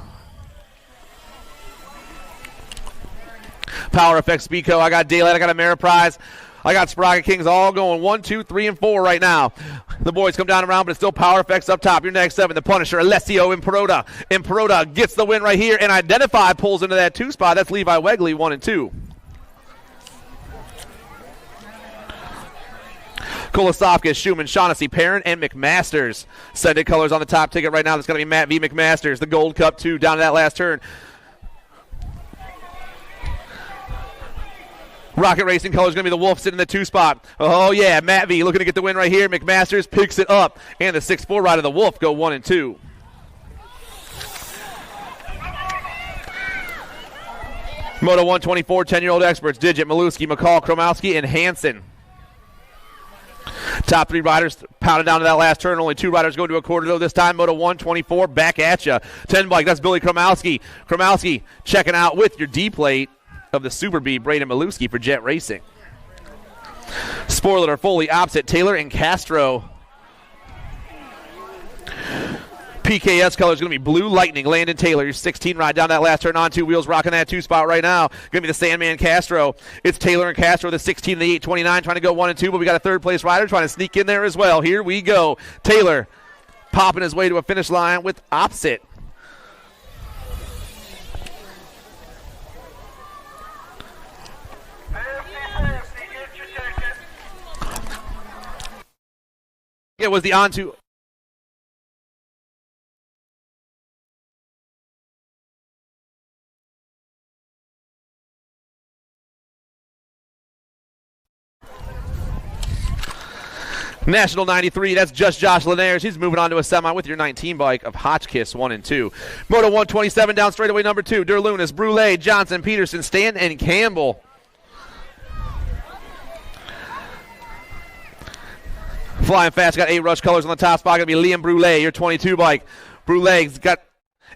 Power Effects Speedco. I got Daylight. I got Ameriprise. I got Sprocket Kings all going 1, 2, 3, and 4 right now. The boys come down around, but it's still Power Effects up top. Your Nag 7, the Punisher, Alessio Imperoda. Imperoda gets the win right here, and Identify pulls into that 2 spot. That's Levi Wegley, 1 and 2. Kolosovka, Schumann, Shaughnessy, Perrin, and McMasters. Sending colors on the top ticket right now. That's going to be Matt V. McMasters. The Gold Cup 2 down to that last turn. Rocket Racing colors going to be the Wolf sitting in the 2 spot. Oh, yeah, Matt V looking to get the win right here. McMasters picks it up. And the 6'4" rider, the Wolf, go 1 and 2. Moto 124, 10-year-old experts, Digit, Maluski, McCall, Kromowski, and Hansen. Top 3 riders pounded down to that last turn. Only 2 riders going to a quarter, though, this time. Moto 124, back at you. 10 bike, that's Billy Kromowski. Kromowski checking out with your D plate of the Super B, Braden Maluski for Jet Racing. Spoiler Foley opposite, Taylor and Castro. PKS color is going to be Blue Lightning. Landon Taylor, your 16 ride down that last turn on 2 wheels, rocking that 2 spot right now. Going to be the Sandman Castro. It's Taylor and Castro, the 16 and the 829, trying to go 1 and 2, but we got a 3rd place rider trying to sneak in there as well. Here we go. Taylor popping his way to a finish line with opposite. It was the on-2. National 93, that's just Josh Linares. He's moving on to a semi with your 19 bike of Hotchkiss 1 and 2. Moto 127 down straightaway number 2. Derlunas, Brule, Johnson, Peterson, Stan, and Campbell. Flying fast, got 8 rush colors on the top spot. Going to be Liam Brule, your 22 bike. Brule's got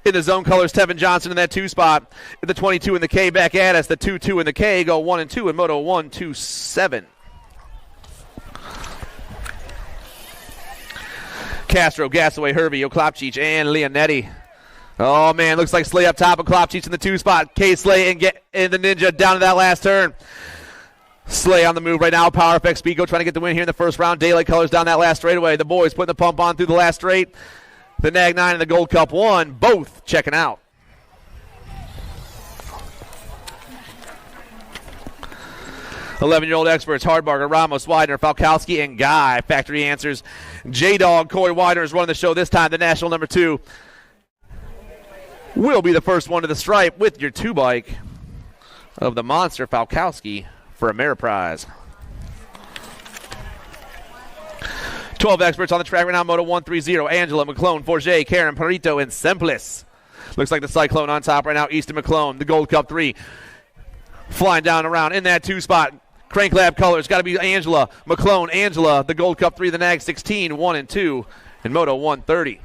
in the zone colors Tevin Johnson in that 2 spot. The 22 in the K back at us. The 2-2 in the K go 1 and 2 in Moto 127. Castro, Gasaway, Hervey, Oklopchich, and Leonetti. Oh, man, looks like Slay up top. Oklopchich in the 2 spot. K Slay and get in the Ninja down to that last turn. Slay on the move right now. Power Effect Speedgo trying to get the win here in the first round. Daylight colors down that last straightaway. The boys putting the pump on through the last straight. The Nag 9 and the Gold Cup 1, both checking out. "11-year-old experts, Hardbarger, Ramos, Widener, Falkowski, and Guy. Factory answers. J-Dog, Coy Widener is running the show this time. The national number 2 will be the first one to the stripe with your 2 bike of the monster Falkowski for Ameriprize. 12 experts on the track right now. Moto 130, Angela, McClone, Forget, Karen, Perito, and Simplis. Looks like the Cyclone on top right now. Easton McClone, the Gold Cup 3. Flying down around in that 2 spot. Crank Lab colors, got to be Angela, McClone, Angela, the Gold Cup 3, the Nag 16, 1 and 2 in Moto 130.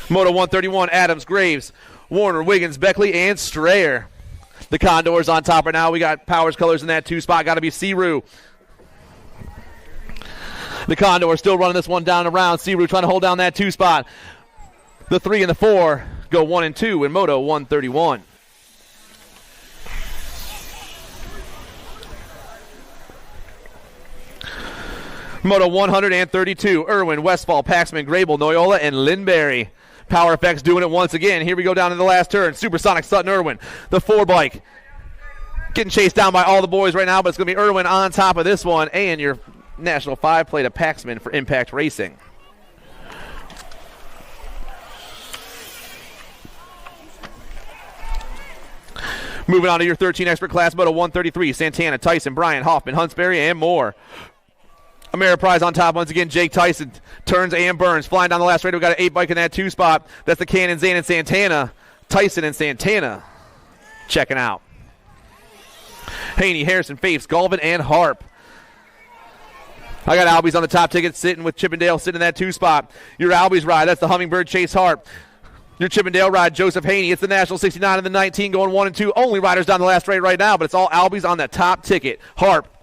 Moto 131, Adams, Graves, Warner, Wiggins, Beckley, and Strayer. The Condors on top right now. We got Powers colors in that 2 spot, got to be Seru. The Condor still running this one down around. Seru trying to hold down that 2 spot. The 3 and the 4 go 1 and 2 in Moto 131. Moto 132, Irwin, Westfall, Paxman, Grable, Noyola, and Lindberry. Power Effects doing it once again. Here we go down to the last turn. Supersonic, Sutton, Irwin. The 4 bike getting chased down by all the boys right now, but it's going to be Irwin on top of this one. And your National 5 plate of Paxman for Impact Racing. Moving on to your 13 expert class, Moto 133, Santana, Tyson, Bryant, Hoffman, Huntsberry, and more. Ameriprize on top once again. Jake Tyson turns and burns. Flying down the last straight. We got an 8 bike in that 2 spot. That's the Cannon, Zane, and Santana. Tyson and Santana checking out. Haney, Harrison, Fafes, Galvin, and Harp. I got Albies on the top ticket sitting with Chippendale sitting in that 2 spot. Your Albies ride, that's the Hummingbird Chase Harp. Your Chippendale ride, Joseph Haney. It's the National 69 and the 19 going 1 and 2. Only riders down the last straight right now, but it's all Albies on the top ticket. Harp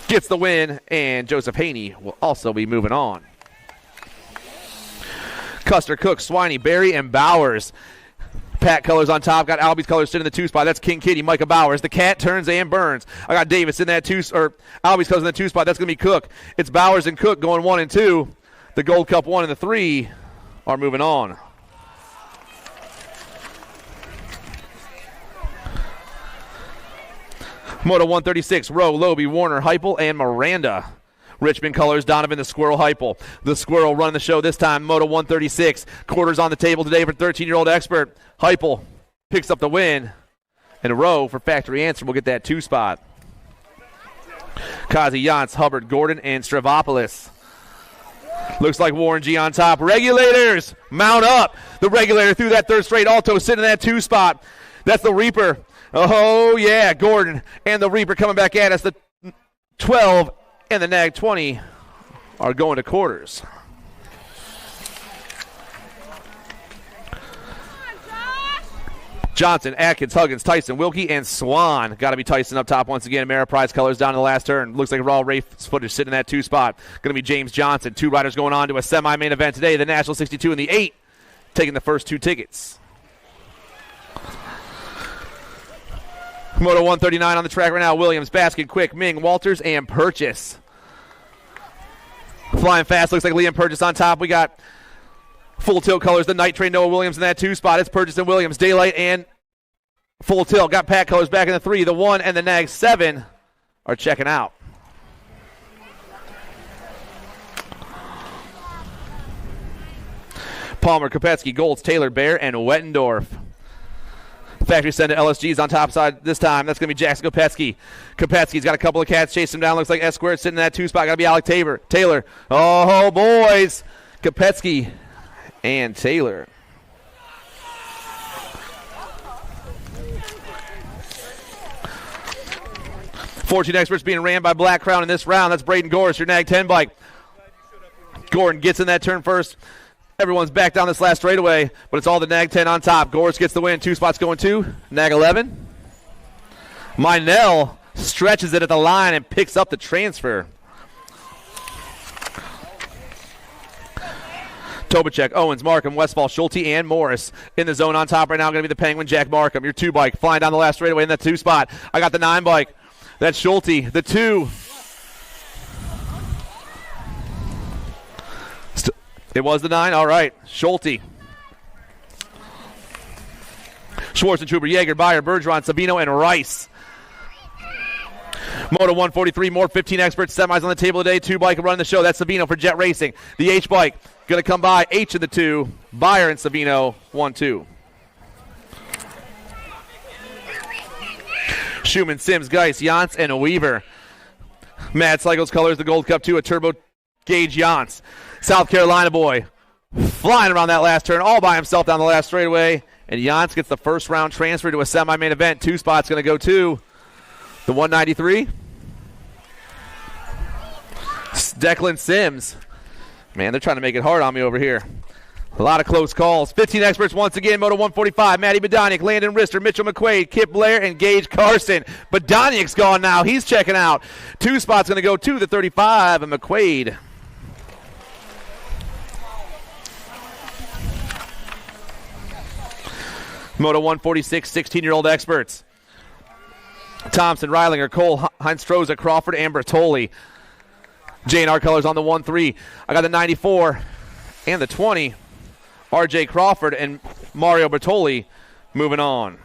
gets the win, and Joseph Haney will also be moving on. Custer, Cook, Swiney, Barry, and Bowers. Pat colors on top. Got Albie's colors sitting in the 2 spot. That's King Kitty, Micah Bowers. The Cat turns and burns. I got Davis in that 2, or Albie's colors in the 2 spot. That's going to be Cook. It's Bowers and Cook going 1 and 2. The Gold Cup 1 and the 3 are moving on. Moto 136, Rowe, Lobe, Warner, Heupel, and Miranda. Richmond colors, Donovan the Squirrel Heupel. The Squirrel running the show this time, Moto 136. Quarters on the table today for 13-year-old expert. Heupel picks up the win. And a Rowe for Factory Answer will get that 2 spot. Kazi, Yance, Hubbard, Gordon, and Stravopoulos. Looks like Warren G on top. Regulators, mount up. The Regulator through that third straight. Alto sitting in that 2 spot. That's the Reaper. Oh, yeah, Gordon and the Reaper coming back at us. The 12 and the Nag 20 are going to quarters. Johnson, Atkins, Huggins, Tyson, Wilkie, and Swan. Got to be Tyson up top once again. Ameriprise colors down in the last turn. Looks like Raw Rafe's footage sitting in that 2 spot. Going to be James Johnson. 2 riders going on to a semi-main event today. The National 62 and the 8 taking the first 2 tickets. Moto 139 on the track right now. Williams, Baskin, Quick, Ming, Walters, and Purchase. Flying fast. Looks like Liam Purchase on top. We got Full Tilt colors. The Night Train, Noah Williams in that 2 spot. It's Purchase and Williams. Daylight and Full Tilt. Got Pat colors back in the 3. The 1 and the Nag 7 are checking out. Palmer, Kopetsky, Golds, Taylor, Bear, and Wettendorf. Factory send to LSG's on top side this time. That's going to be Jackson Kopetsky. Kopetsky's got a couple of cats chasing him down. Looks like S squared sitting in that 2 spot. Got to be Alec Taylor. Oh, boys. Kopetsky and Taylor. Fortune Experts being ran by Black Crown in this round. That's Braden Gorris, your Nag 10 bike. Gordon gets in that turn first. Everyone's back down this last straightaway, but it's all the Nag 10 on top. Gorris gets the win. 2 spots going to Nag 11. Minell stretches it at the line and picks up the transfer. Tobacek, Owens, Markham, Westfall, Schulte, and Morris in the zone on top right now. Going to be the Penguin, Jack Markham. Your 2 bike flying down the last straightaway in that 2 spot. I got the 9 bike. That's Schulte. The 2. It was the 9? All right. Schulte. Schwarzentuber, Yeager, Beyer, Bergeron, Sabino, and Rice. Moto 143, more 15 experts. Semis on the table today. 2 bike running the show. That's Sabino for Jet Racing. The H bike going to come by. H in the 2. Beyer and Sabino, 1-2. Schumann, Sims, Geis, Yance, and Weaver. Mad Cycles colors the Gold Cup 2. A Turbo Gauge Yance. South Carolina boy flying around that last turn all by himself down the last straightaway. And Yance gets the first round transfer to a semi-main event. 2 spots going to go to the 193. Declan Sims. Man, they're trying to make it hard on me over here. A lot of close calls. 15 experts once again. Moto 145. Matty Badoniak, Landon Rister, Mitchell McQuaid, Kip Blair, and Gage Carson. Badoniak's gone now. He's checking out. 2 spots going to go to the 35 and McQuaid. Moto 146, 16-year-old experts. Thompson, Reilinger, Cole, Heinz-Stroza, Crawford, and Bertoli. J&R colors on the 1-3. I got the 94 and the 20. R.J. Crawford and Mario Bertoli moving on.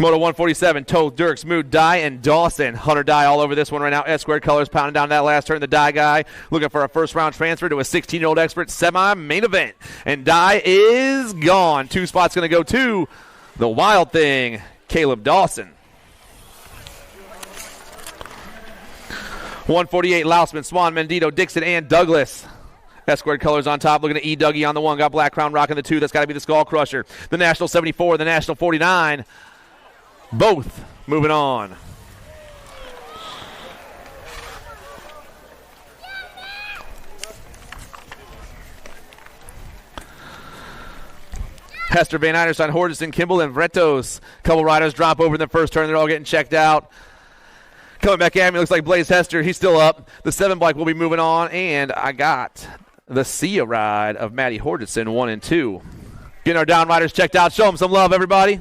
Moto 147, Toth, Dirks, Mood, Dye, and Dawson. Hunter Dye all over this one right now. S-squared colors pounding down that last turn. The Dye guy looking for a first-round transfer to a 16-year-old expert semi-main event. And Dye is gone. 2 spots going to go to the Wild Thing, Caleb Dawson. 148, Lousman, Swan, Mendito, Dixon, and Douglas. S-squared colors on top. Looking at E. Dougie on the 1. Got Black Crown rocking the 2. That's got to be the Skull Crusher. The National 74, the National 49. Both moving on. Hester, Van Einerstein, Hordison, Kimball, and Vretos. Couple riders drop over in the first turn. They're all getting checked out. Coming back at me, looks like Blaze Hester. He's still up. The 7 bike will be moving on, and I got the Sia ride of Matty Hordison, 1 and 2. Getting our down riders checked out. Show them some love, everybody.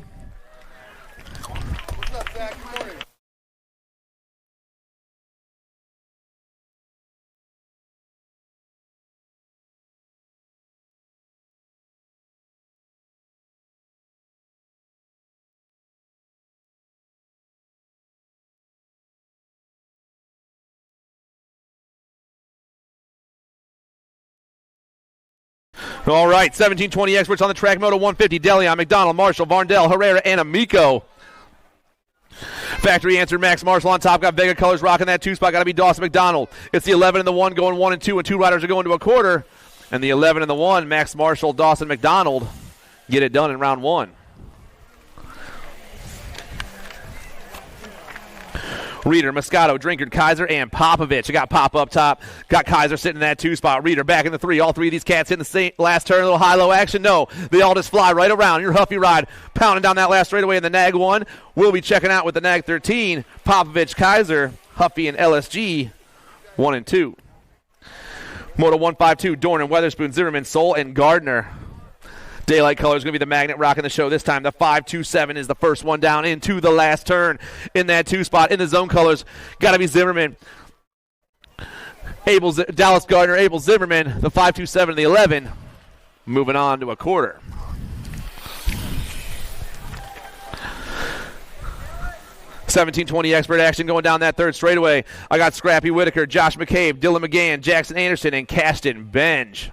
All right, 1720 experts on the track. Moto 150, Deleon, McDonald, Marshall, Varndell, Herrera, and Amico. Factory answer, Max Marshall on top. Got Vega Colors rocking that 2 spot. Got to be Dawson McDonald. It's the 11 and the 1 going 1 and 2, and 2 riders are going to a quarter. And the 11 and the 1, Max Marshall, Dawson McDonald, get it done in round 1. Reeder, Moscato, Drinkard, Kaiser, and Popovich. I got Pop up top. Got Kaiser sitting in that 2 spot. Reeder back in the 3. All 3 of these cats in the same last turn. A little high-low action. No, they all just fly right around. Your Huffy ride pounding down that last straightaway in the Nag 1. We'll be checking out with the Nag 13. Popovich, Kaiser, Huffy, and LSG 1 and 2. Moto 152, Dornan, Weatherspoon, Zimmerman, Soul, and Gardner. Daylight Color is going to be the magnet rocking the show this time. The 527 is the first one down into the last turn in that 2 spot. In the zone colors, got to be Zimmerman. Dallas Gardner, Abel Zimmerman, the 527 and the 11. Moving on to a quarter. $17.20 expert action going down that 3rd straightaway. I got Scrappy Whitaker, Josh McCabe, Dylan McGann, Jackson Anderson, and Caston Benj.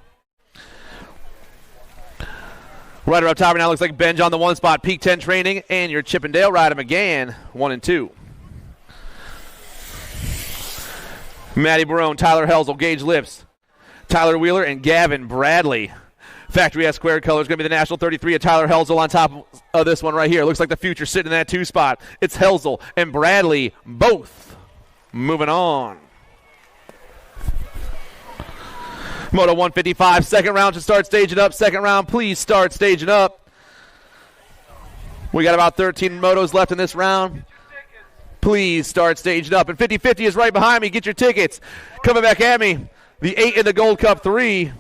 Rider up top right now looks like Benj on the 1 spot. Peak 10 training, and your Chippendale rider McGann 1 and 2. Matty Barone, Tyler Helzel, Gage Lips, Tyler Wheeler, and Gavin Bradley. Factory S squared color is going to be the National 33 of Tyler Helzel on top of this one right here. Looks like the future sitting in that 2 spot. It's Helzel and Bradley both moving on. Moto 155, second round to start staging up. Second round, please start staging up. We got about 13 motos left in this round. Please start staging up. And 50-50 is right behind me. Get your tickets. Coming back at me, the 8 in the Gold Cup 3.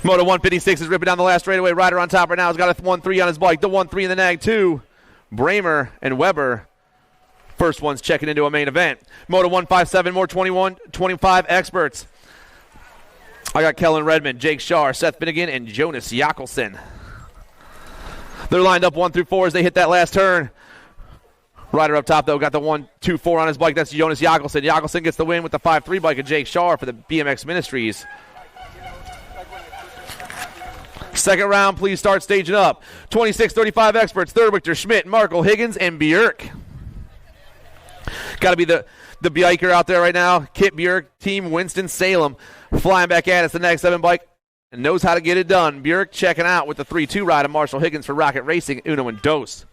Moto 156 is ripping down the last straightaway. Rider on top right now has got a 1-3 on his bike. The 1-3 in the Nag 2. Bramer and Weber. First one's checking into a main event. Moto 157, more 25 experts. I got Kellen Redmond, Jake Shaw, Seth Finnegan, and Jonas Jackelson. They're lined up 1 through 4 as they hit that last turn. Rider up top, though, got the 1-2-4 on his bike. That's Jonas Jackelson. Jackelson gets the win with the 5-3 bike of Jake Shaw for the BMX Ministries. Second round, please start staging up. 26-35 experts, Thurbichter, Schmidt, Markle, Higgins, and Björk. Got to be the Biker out there right now. Kit Björk, Team Winston-Salem, flying back at us. The next 7 bike and knows how to get it done. Björk checking out with the 3-2 ride of Marshall Higgins for Rocket Racing, Uno and Dos.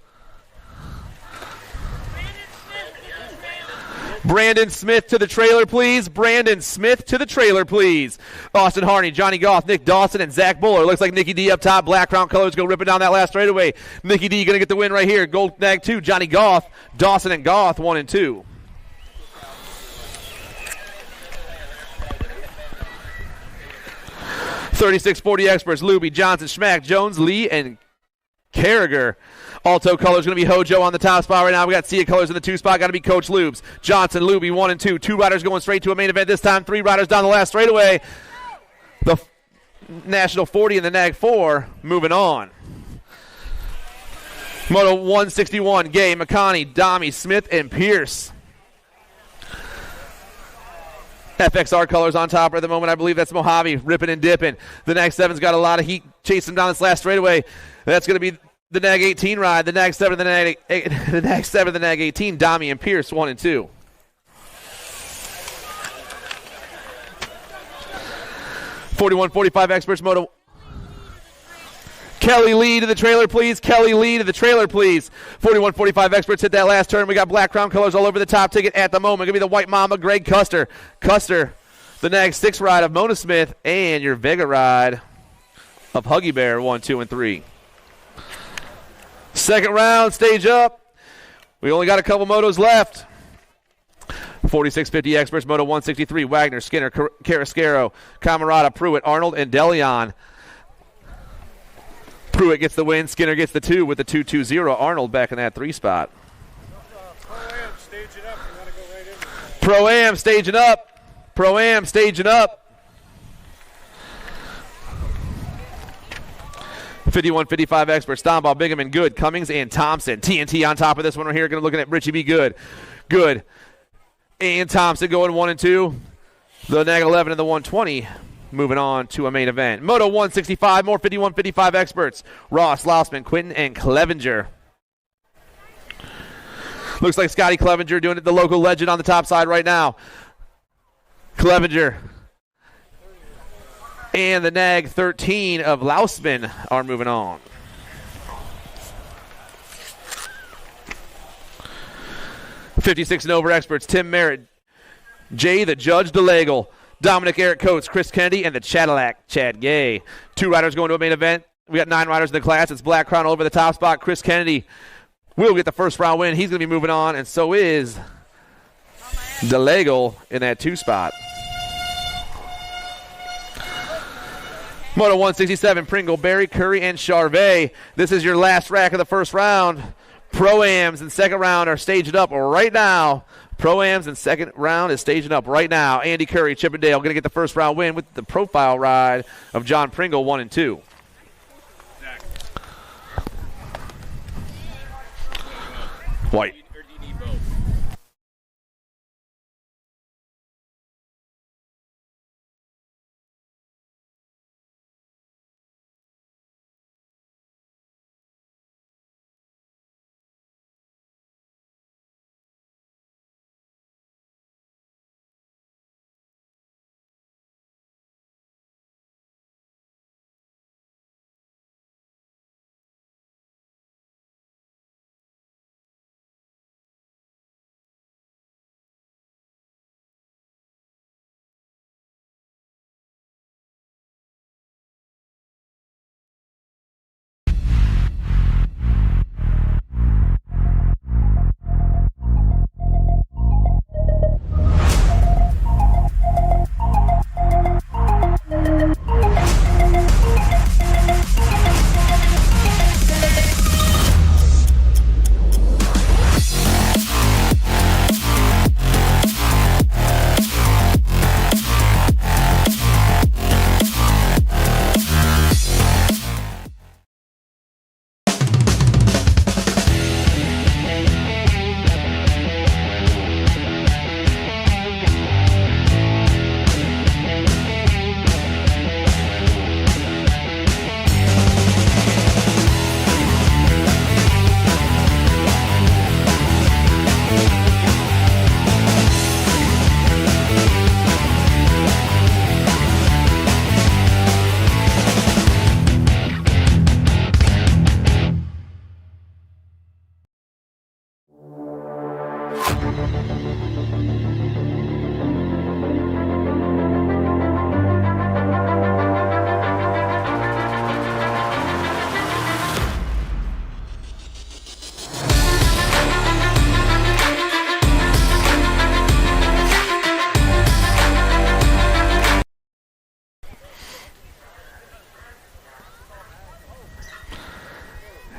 Brandon Smith to the trailer, please. Brandon Smith to the trailer, please. Austin Harney, Johnny Goff, Nick Dawson, and Zach Buller. Looks like Nicky D up top. Black Crown colors go ripping down that last straightaway. Nicky D going to get the win right here. Gold Nag 2, Johnny Goff, Dawson, and Goff 1 and 2. $36.40 experts, Luby, Johnson, Schmack, Jones, Lee, and Carragher. Alto colors going to be Hojo on the top spot right now. We got Sia colors in the 2 spot. Got to be Coach Lubes. Johnson, Luby, 1 and 2. 2 riders going straight to a main event this time. 3 riders down the last straightaway. The National 40 and the Nag 4 moving on. Moto 161, Gay, McConney, Domi, Smith, and Pierce. FXR colors on top at the moment. I believe that's Mojave ripping and dipping. The Nag 7's got a lot of heat chasing him down this last straightaway. That's going to be the Nag 18 ride. The Nag 7, the Nag 7, the Nag 18. Domi and Pierce 1 and 2. $41.45 experts moto. Kelly Lee to the trailer, please. Kelly Lee to the trailer, please. $41.45 experts hit that last turn. We got Black Crown colors all over the top ticket at the moment. Going to be the White Mamba, Greg Custer. Custer, the Nag 6 ride of Mona Smith, and your Vega ride of Huggy Bear 1, 2, and 3. Second round, stage up. We only got a couple motos left. 46.50 experts, moto 163. Wagner, Skinner, Carrasquero, Camarada, Pruitt, Arnold, and DeLeon. Pruitt gets the win. Skinner gets the 2 with the 2-2-0. Arnold back in that 3 spot. Pro-Am staging up. You want to go right in? Pro-Am staging up. Pro-Am staging up. 51-55 experts. Stomball, Bingham, and Good. Cummings and Thompson. TNT on top of this one right here. Going to looking at Richie B. Good. Good. And Thompson going 1 and 2. The Nag 11 and the 120. Moving on to a main event. Moto 165, more 51-55 experts. Ross, Lausman, Quinton, and Clevenger. Looks like Scotty Clevenger doing it, the local legend on the top side right now. Clevenger and the Nag 13 of Lausman are moving on. '56 and over experts. Tim Merritt, Jay the Judge DeLagle, Dominic Eric Coates, Chris Kennedy, and the Cadillac Chad Gay. 2 riders going to a main event. We got 9 riders in the class. It's Black Crown over the top spot. Chris Kennedy will get the first round win. He's going to be moving on, and so is DeLagle in that 2 spot. Moto 167, Pringle, Berry, Curry, and Charvet. This is your last rack of the first round. Pro-Ams and second round are staging up right now. Pro-Ams and second round is staging up right now. Andy Curry, Chippendale, going to get the first round win with the profile ride of John Pringle, 1 and 2. White.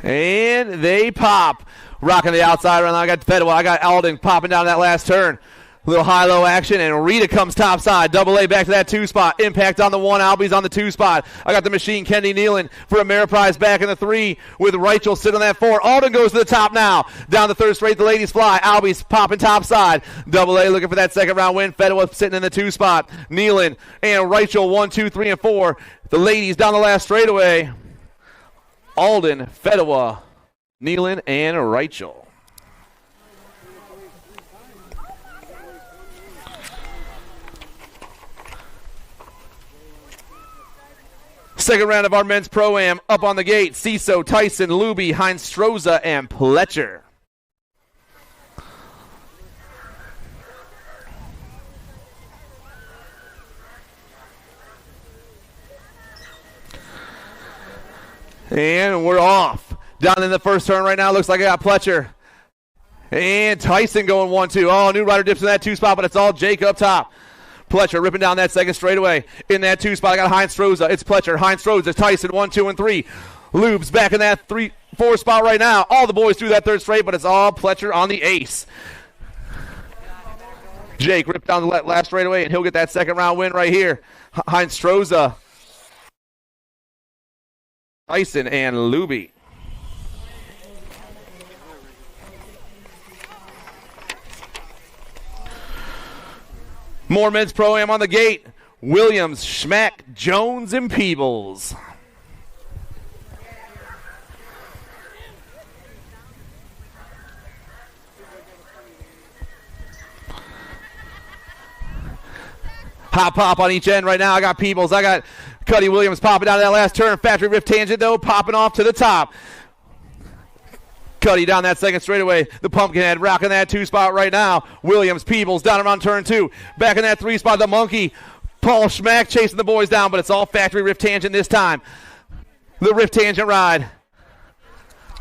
And they pop. Rocking the outside right now. I got Fedwell. I got Alden popping down that last turn. Little high-low action, and Rita comes top side. Double A back to that 2 spot. Impact on the 1. Albie's on the 2 spot. I got the machine, Kennedy Nealon, for Ameriprise back in the 3 with Rachel sitting on that 4. Alden goes to the top now. Down the 3rd straight, the ladies fly. Albie's popping top side. Double A looking for that second round win. Fedwell sitting in the 2 spot. Nealon and Rachel 1, 2, 3, and 4. The ladies down the last straightaway. Alden, Fedwell, Nealon, and Rachel. Second round of our men's Pro-Am. Up on the gate, Ciso, Tyson, Luby, Heinz Stroza, and Pletcher. And we're off. Down in the first turn right now, looks like I got Pletcher. And Tyson going 1-2. Oh, new rider dips in that 2 spot, but it's all Jake up top. Pletcher ripping down that second straightaway. In that 2 spot, I got Heinz Stroza. It's Pletcher. Heinz Stroza. Tyson, 1, 2, and 3. Lube's back in that 3, 4 spot right now. All the boys through that 3rd straight, but it's all Pletcher on the ace. Jake ripped down the last straightaway, and he'll get that second round win right here. Heinz Stroza Tyson and Luby. More men's pro-am on the gate. Williams, Schmack, Jones, and Peebles. Hot pop on each end right now. I got Peebles. I got Cuddy Williams popping out of that last turn. Factory Rift tangent, though, popping off to the top. Cuddy down that second straightaway. The Pumpkinhead rocking that 2 spot right now. Williams, Peebles down around turn 2. Back in that 3 spot, the Monkey. Paul Schmack chasing the boys down, but it's all Factory Rift tangent this time. The Rift tangent ride.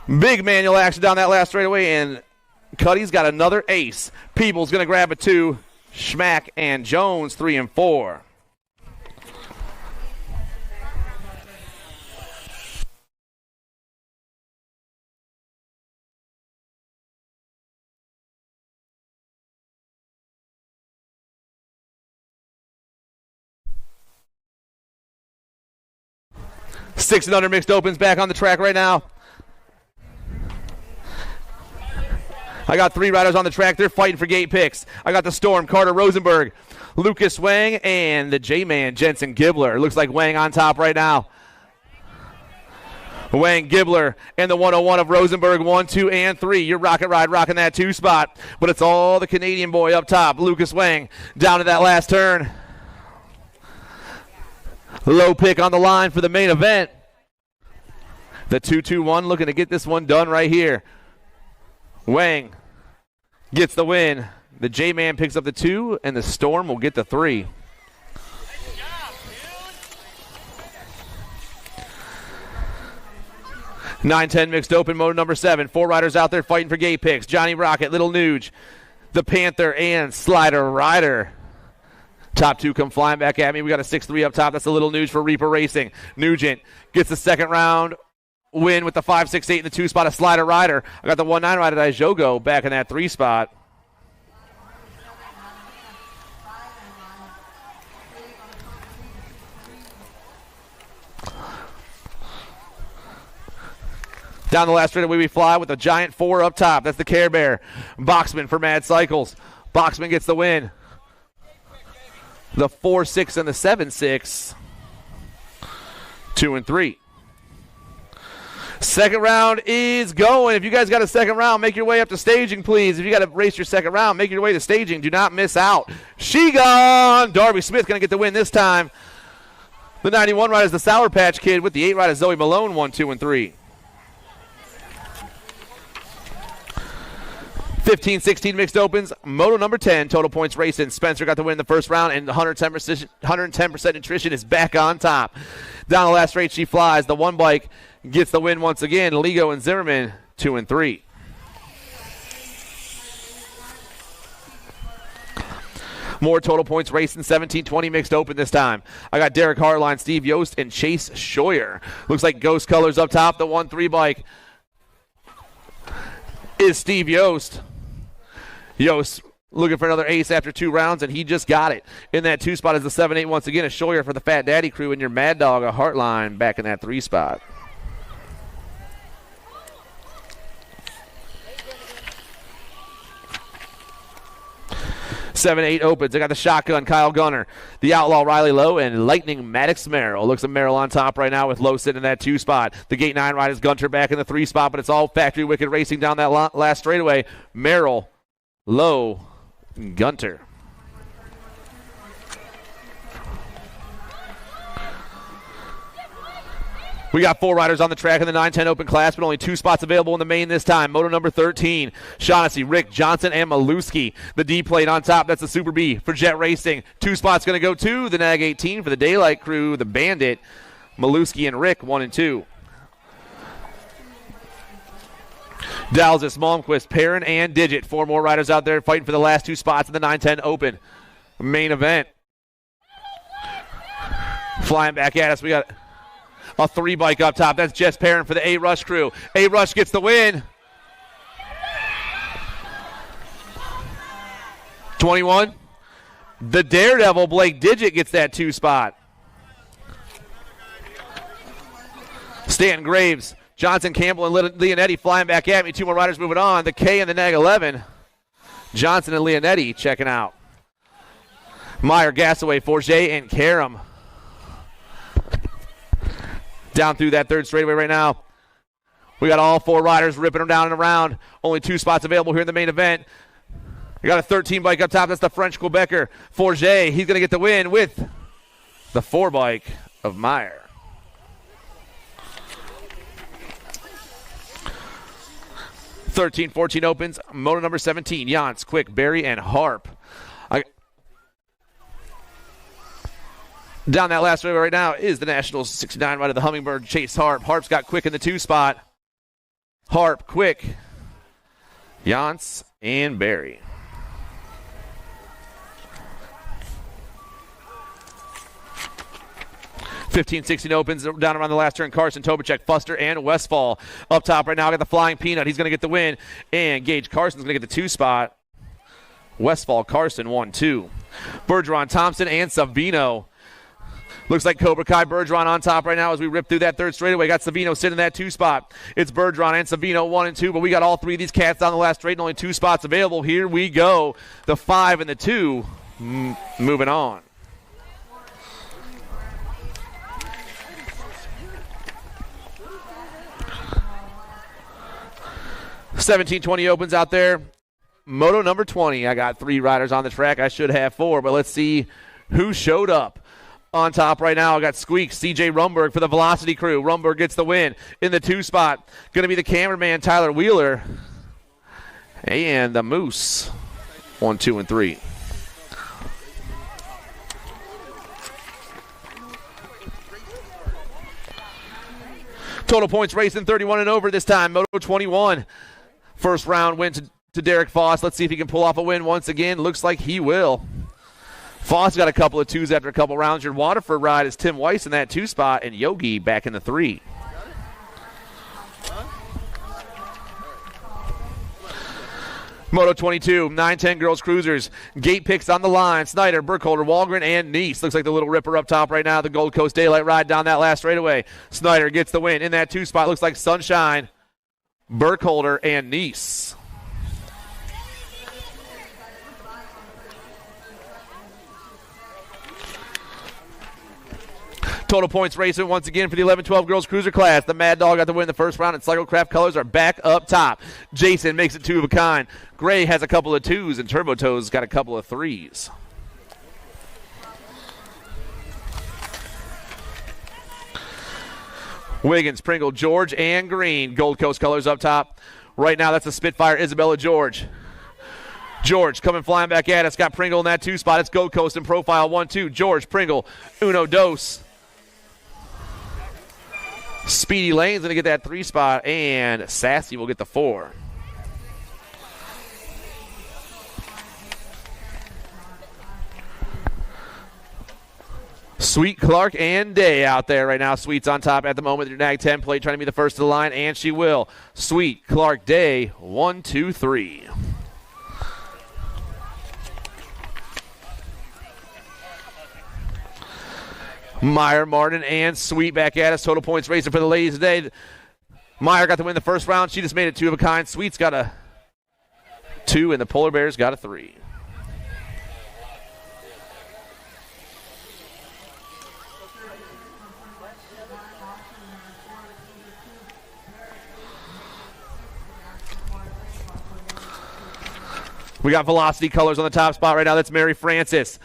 Big manual action down that last straightaway, and Cuddy's got another ace. Peebles going to grab a 2. Schmack and Jones 3 and 4. Six and under mixed opens back on the track right now. I got 3 riders on the track. They're fighting for gate picks. I got the Storm, Carter Rosenberg, Lucas Wang, and the J-Man, Jensen Gibbler. Looks like Wang on top right now. Wang, Gibbler, and the 101 of Rosenberg, 1, 2, and 3. Your Rocket Ride rocking that 2 spot. But it's all the Canadian boy up top, Lucas Wang, down to that last turn. Low pick on the line for the main event. The 2-2-1 looking to get this one done right here. Wang gets the win. The J-Man picks up the 2, and the Storm will get the 3. Nine 10 mixed open moto number 7. 4 riders out there fighting for gate picks. Johnny Rocket, Little Nuge, the Panther, and Slider Rider. Top 2 come flying back at me. We got a 6-3 up top. That's a Little Nuge for Reaper Racing. Nugent gets the second round win with the 5-6-8 in the 2 spot of Slider Rider. I got the 1-9 rider Ijogo back in that 3 spot. Down the last straightaway we fly with a giant 4 up top. That's the Care Bear. Boxman for Mad Cycles. Boxman gets the win. The 4-6 and the 7-6. 2 and 3. Second round is going. If you guys got a second round, make your way up to staging, please. If you got to race your second round, make your way to staging. Do not miss out. She gone. Darby Smith going to get the win this time. The 91 rider is the Sour Patch Kid with the 8 rider Zoe Malone, 1, 2, and 3. 15-16 mixed opens, moto number 10, total points racing. Spencer got the win in the first round, and 110% nutrition is back on top. Down the last straight, she flies. The 1 bike gets the win once again. Ligo and Zimmerman, 2 and 3. More total points racing, 17-20 mixed open this time. I got Derek Harline, Steve Yost, and Chase Scheuer. Looks like Ghost Colors up top. The 1-3 bike is Steve Yost. Yost looking for another ace after 2 rounds, and he just got it. In that 2 spot is the 7-8 once again. A Scheuer for the Fat Daddy crew, and your Mad Dog, a Heartline, back in that 3 spot. Seven, 8 opens. I got the Shotgun, Kyle Gunner, the Outlaw, Riley Lowe, and Lightning, Maddox Merrill. Looks like Merrill on top right now with Lowe sitting in that 2 spot. The Gate 9 ride is Gunter back in the 3 spot, but it's all Factory Wicked racing down that last straightaway. Merrill, Lowe, Gunter. We got 4 riders on the track in the 9-10 open class, but only 2 spots available in the main this time. Moto number 13, Shaughnessy, Rick, Johnson, and Maluski. The D plate on top, that's the Super B for Jet Racing. 2 spots going to go to the Nag 18 for the Daylight crew, the Bandit, Maluski, and Rick, 1 and 2. Dalzis, Malmquist, Perrin, and Digit. 4 more riders out there fighting for the last 2 spots in the 9-10 open. Main event. Flying back at us, we got a 3 bike up top. That's Jess Perrin for the A-Rush crew. A-Rush gets the win. 21. The Daredevil, Blake Digit, gets that 2 spot. Stanton, Graves, Johnson, Campbell, and Leonetti flying back at me. 2 more riders moving on. The K and the Neg 11. Johnson and Leonetti checking out. Meyer, Gasaway, Forget, and Karam. Down through that third straightaway right now. We got all 4 riders ripping them down and around. Only 2 spots available here in the main event. We got a 13 bike up top. That's the French Quebecer, Forget. He's going to get the win with the 4 bike of Meyer. (13-14) opens. Moto number 17. Jans, Quick, Barry, and Harp. Down that last straightaway right now is the Nationals 69 rider, the Hummingbird, Chase Harp. Harp's got Quick in the 2 spot. Harp, Quick, Jans, and Barry. (15-16) opens down around the last turn. Carson, Tobacek, Fuster, and Westfall. Up top right now, I got the Flying Peanut. He's going to get the win. And Gage Carson's going to get the 2 spot. Westfall, Carson, 1-2. Bergeron, Thompson, and Savino. Looks like Cobra Kai Bergeron on top right now as we rip through that third straightaway. Got Savino sitting in that 2 spot. It's Bergeron and Savino 1 and 2, but we got all 3 of these cats down the last straight and only 2 spots available. Here we go. The 5 and the 2 moving on. (17-20) opens out there. Moto number 20. I got 3 riders on the track. I should have 4, but let's see who showed up. On top right now, I got Squeaks, CJ Rumberg for the Velocity crew. Rumberg gets the win in the 2 spot. Going to be the cameraman, Tyler Wheeler. And the Moose, 1, 2, and 3. Total points racing 31 and over this time. Moto 21. First round win to Derek Foss. Let's see if he can pull off a win once again. Looks like he will. Foss got a couple of 2s after a couple rounds. Your Waterford ride is Tim Weiss in that 2 spot and Yogi back in the 3. Moto 22, 9-10 girls cruisers. Gate picks on the line. Snyder, Burkholder, Walgren, and Neese. Looks like the Little Ripper up top right now. The Gold Coast Daylight ride down that last straightaway. Snyder gets the win in that 2 spot. Looks like Sunshine, Burkholder, and Neese. Total points racing once again for the 11-12 girls cruiser class. The Mad Dog got the win in the first round, and Cyclecraft colors are back up top. Jason makes it 2 of a kind. Gray has a couple of 2s, and Turbo Toes got a couple of 3s. Wiggins, Pringle, George, and Green. Gold Coast colors up top. Right now, that's a Spitfire Isabella George. George coming flying back at us. Got Pringle in that 2 spot. It's Gold Coast in profile 1-2. George, Pringle, Uno Dos. Speedy Lane's going to get that 3 spot, and Sassy will get the 4. Sweet, Clark, and Day out there right now. Sweet's on top at the moment with your Nag 10 plate, trying to be the first to the line, and she will. Sweet, Clark, Day, 1, 2, 3. Meyer, Martin, and Sweet back at us. Total points racing for the ladies today. Meyer got to win the first round. She just made it 2 of a kind. Sweet's got a 2, and the Polar Bears got a 3. We got Velocity colors on the top spot right now. That's Mary Francis.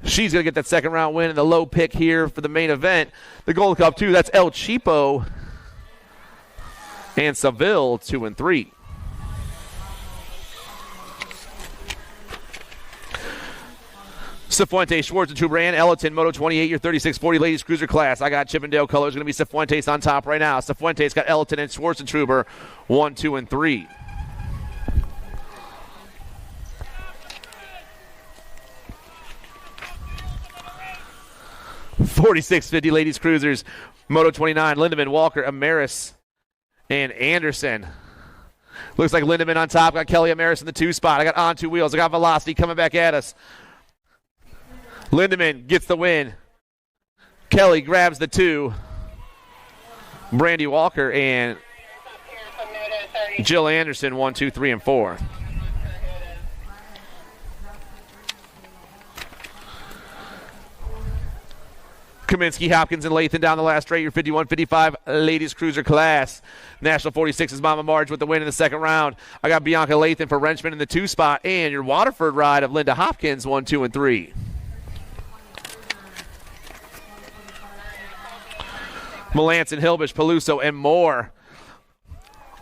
She's going to get that second round win and the low pick here for the main event. The Gold Cup, too. That's El Cheapo and Seville, 2 and 3. Cifuentes, Schwartz, and Tuberan, Ellerton, Moto 28, your 3640 ladies cruiser class. I got Chippendale colors. Going to be Cifuentes on top right now. Cifuentes got Ellerton and Schwartz and Truber, 1, 2, and 3. (4650) ladies cruisers. Moto 29, Lindemann, Walker, Amaris, and Anderson. Looks like Lindemann on top. Got Kelly Amaris in the 2 spot. I got On 2 Wheels. I got Velocity coming back at us. Lindemann gets the win. Kelly grabs the 2. Brandy Walker and Jill Anderson, 1, 2, 3, and 4. Kaminsky, Hopkins, and Lathan down the last straight. Your 51-55 ladies cruiser class. National 46 is Mama Marge with the win in the second round. I got Bianca Lathan for Wrenchman in the 2 spot. And your Waterford ride of Linda Hopkins, 1, 2, and 3. Melanson, Hilbish, Peluso, and Moore.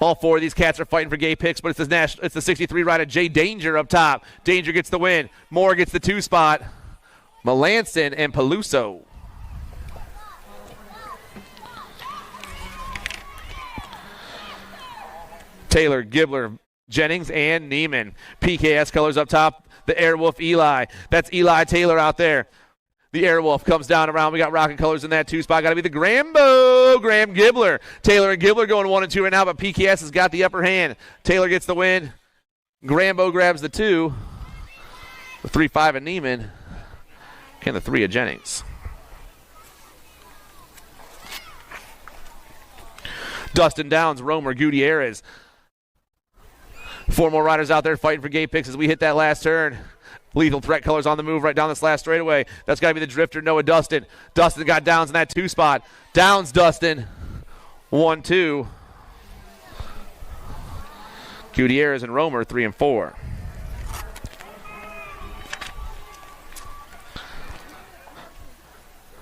All 4 of these cats are fighting for gay picks, but it's the 63 ride of Jay Danger up top. Danger gets the win. Moore gets the 2 spot. Melanson and Peluso. Taylor, Gibbler, Jennings, and Neiman. PKS colors up top. The Airwolf Eli. That's Eli Taylor out there. The Airwolf comes down around. We got rocking colors in that 2 spot. Got to be the Grambo. Graham Gibbler. Taylor and Gibbler going 1 and 2 right now, but PKS has got the upper hand. Taylor gets the win. Grambo grabs the 2. The 3-5 of Neiman. And the 3 of Jennings. Dustin Downs, Romer, Gutierrez. 4 more riders out there fighting for gay picks as we hit that last turn. Lethal Threat colors on the move right down this last straightaway. That's got to be the drifter, Noah Dustin. Dustin got Downs in that 2 spot. Downs, Dustin. 1, 2. Gutierrez and Romer, 3 and 4.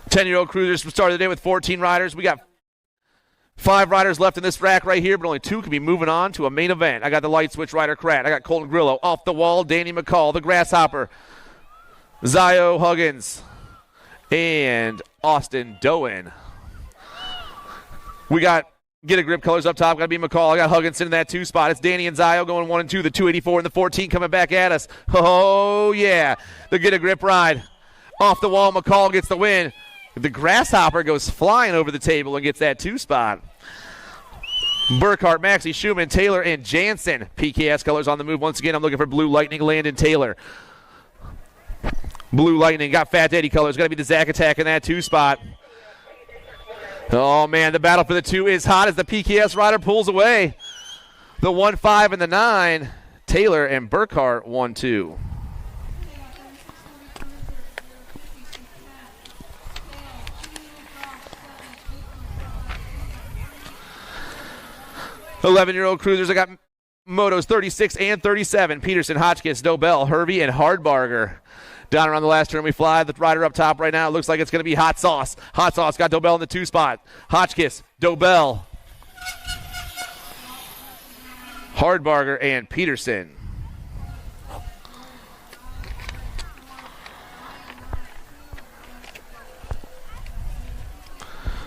Ten-year-old cruisers started the day with 14 riders. We got 5 riders left in this rack right here, but only 2 can be moving on to a main event. I got the light switch rider, Krat. I got Colton Grillo. Off the wall, Danny McCall. The Grasshopper, Zio Huggins, and Austin Doan. We got Get a Grip colors up top. Got to be McCall. I got Huggins in that 2 spot. It's Danny and Zio going 1 and 2. The 284 and the 14 coming back at us. Oh, yeah. The Get a Grip ride. Off the wall, McCall gets the win. The Grasshopper goes flying over the table and gets that 2 spot. Burkhart, Maxey, Schumann, Taylor, and Jansen. PKS colors on the move once again. I'm looking for Blue Lightning, Landon Taylor. Blue Lightning got Fat Daddy colors. Got to be the Zack Attack in that 2 spot. Oh, man, the battle for the 2 is hot as the PKS rider pulls away. The 1, 5, and the 9. Taylor and Burkhart, 1, 2. 11-year-old cruisers. I got motos 36 and 37. Peterson, Hotchkiss, Dobell, Hervey, and Hardbarger. Down around the last turn we fly. The rider up top right now. It looks like it's going to be Hot Sauce. Hot Sauce got Dobell in the 2 spot. Hotchkiss, Dobell, Hardbarger, and Peterson.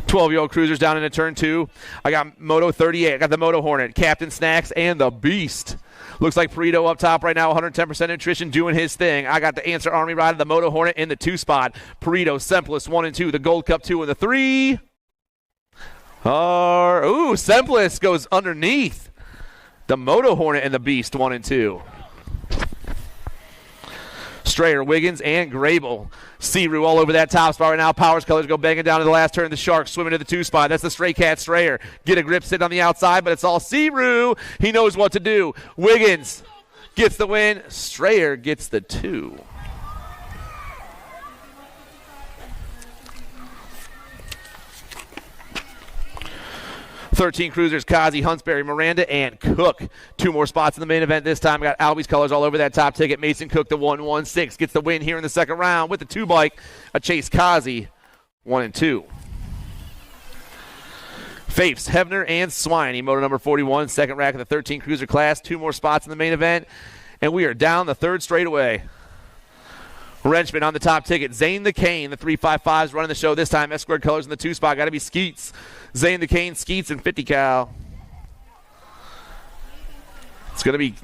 .12-year-old cruisers down into turn 2. I got Moto 38. I got the Moto Hornet, Captain Snacks, and the Beast. Looks like Perito up top right now, 110% nutrition, doing his thing. I got the Answer Army rider, the Moto Hornet in the 2 spot. Perito, Simplest, 1 and 2. The Gold Cup 2 and the 3. Simplest goes underneath. The Moto Hornet and the Beast, 1 and 2. Strayer, Wiggins, and Grable. Searu all over that top spot right now. Powers colors go banging down to the last turn. The Sharks swimming to the 2 spot. That's the Stray Cat Strayer. Get a Grip sitting on the outside, but it's all Searu. He knows what to do. Wiggins gets the win. Strayer gets the 2. .13 cruisers, Kazi, Huntsberry, Miranda, and Cook. 2 more spots in the main event this time. I got Albie's colors all over that top ticket. Mason Cook, the 116, gets the win here in the second round with the 2 bike. A Chase Kazi, 1 and 2. Fapes, Hebner, and Swiney, motor number 41, second rack of the 13 cruiser class. 2 more spots in the main event, and we are down the 3rd straightaway. Wrenchman on the top ticket. Zane the Cane, the 355's running the show this time. S-squared colors in the 2 spot. Got to be Skeets. Zane the Cane, Skeets, and 50 cal. It's going to be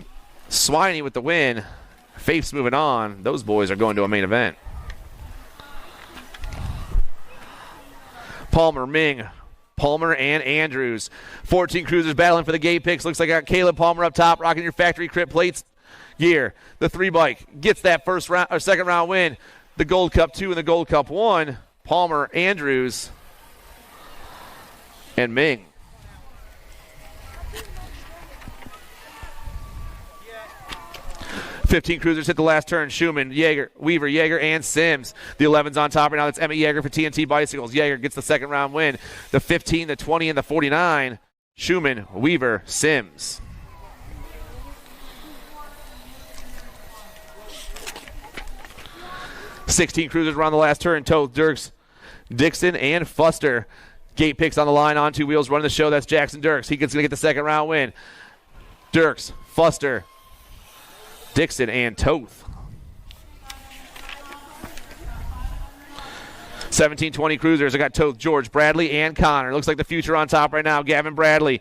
Swiney with the win. Fapes moving on. Those boys are going to a main event. Palmer, Ming, Palmer, and Andrews. 14 cruisers battling for the gate picks. Looks like I got Caleb Palmer up top, rocking your factory crit plates gear. The 3 bike gets that first round or second round win. The Gold Cup 2 and the Gold Cup 1. Palmer, Andrews. and Ming. "15 cruisers hit the last turn. Schumann, Yeager, Weaver, Yeager, and Sims. The 11's on top right now. That's Emmett Yeager for TNT Bicycles. Yeager gets the second round win. The 15, the 20, and the 49. Schumann, Weaver, Sims. "16 cruisers around the last turn. Toth, Dirks, Dixon, and Fuster. Gate picks on the line, on two wheels, running the show. That's Jackson Dirks. He's going to get the second round win. Dirks, Fuster, Dixon, and Toth. 17-20 cruisers. I got Toth, George, Bradley, and Connor. Looks like the future on top right now. Gavin Bradley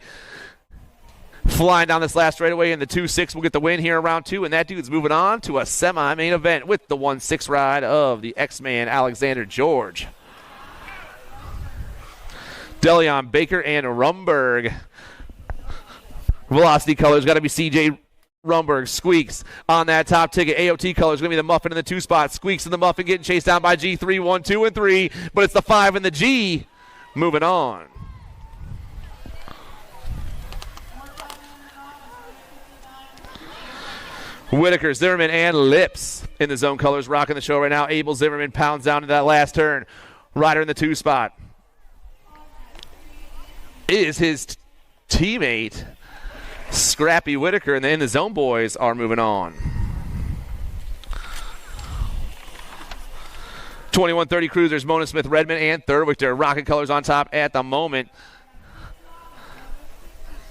flying down this last straightaway, and the 2-6 will get the win here in round 2, and that dude's moving on to a semi-main event with the 1-6 ride of the X-Man Alexander George. DeLeon, Baker, and Rumberg. Velocity colors got to be CJ Rumberg. Squeaks on that top ticket. AOT colors going to be the Muffin in the 2 spot. Squeaks and the Muffin getting chased down by G3, 1, 2, and 3. But it's the 5 and the G moving on. Whitaker, Zimmerman, and Lips in the zone colors rocking the show right now. Abel Zimmerman pounds down to that last turn. Ryder in the 2 spot is his teammate, Scrappy Whitaker, and then the zone boys are moving on. 21-30 cruisers, Mona Smith, Redmond, and Thurwichter. Rocket colors on top at the moment.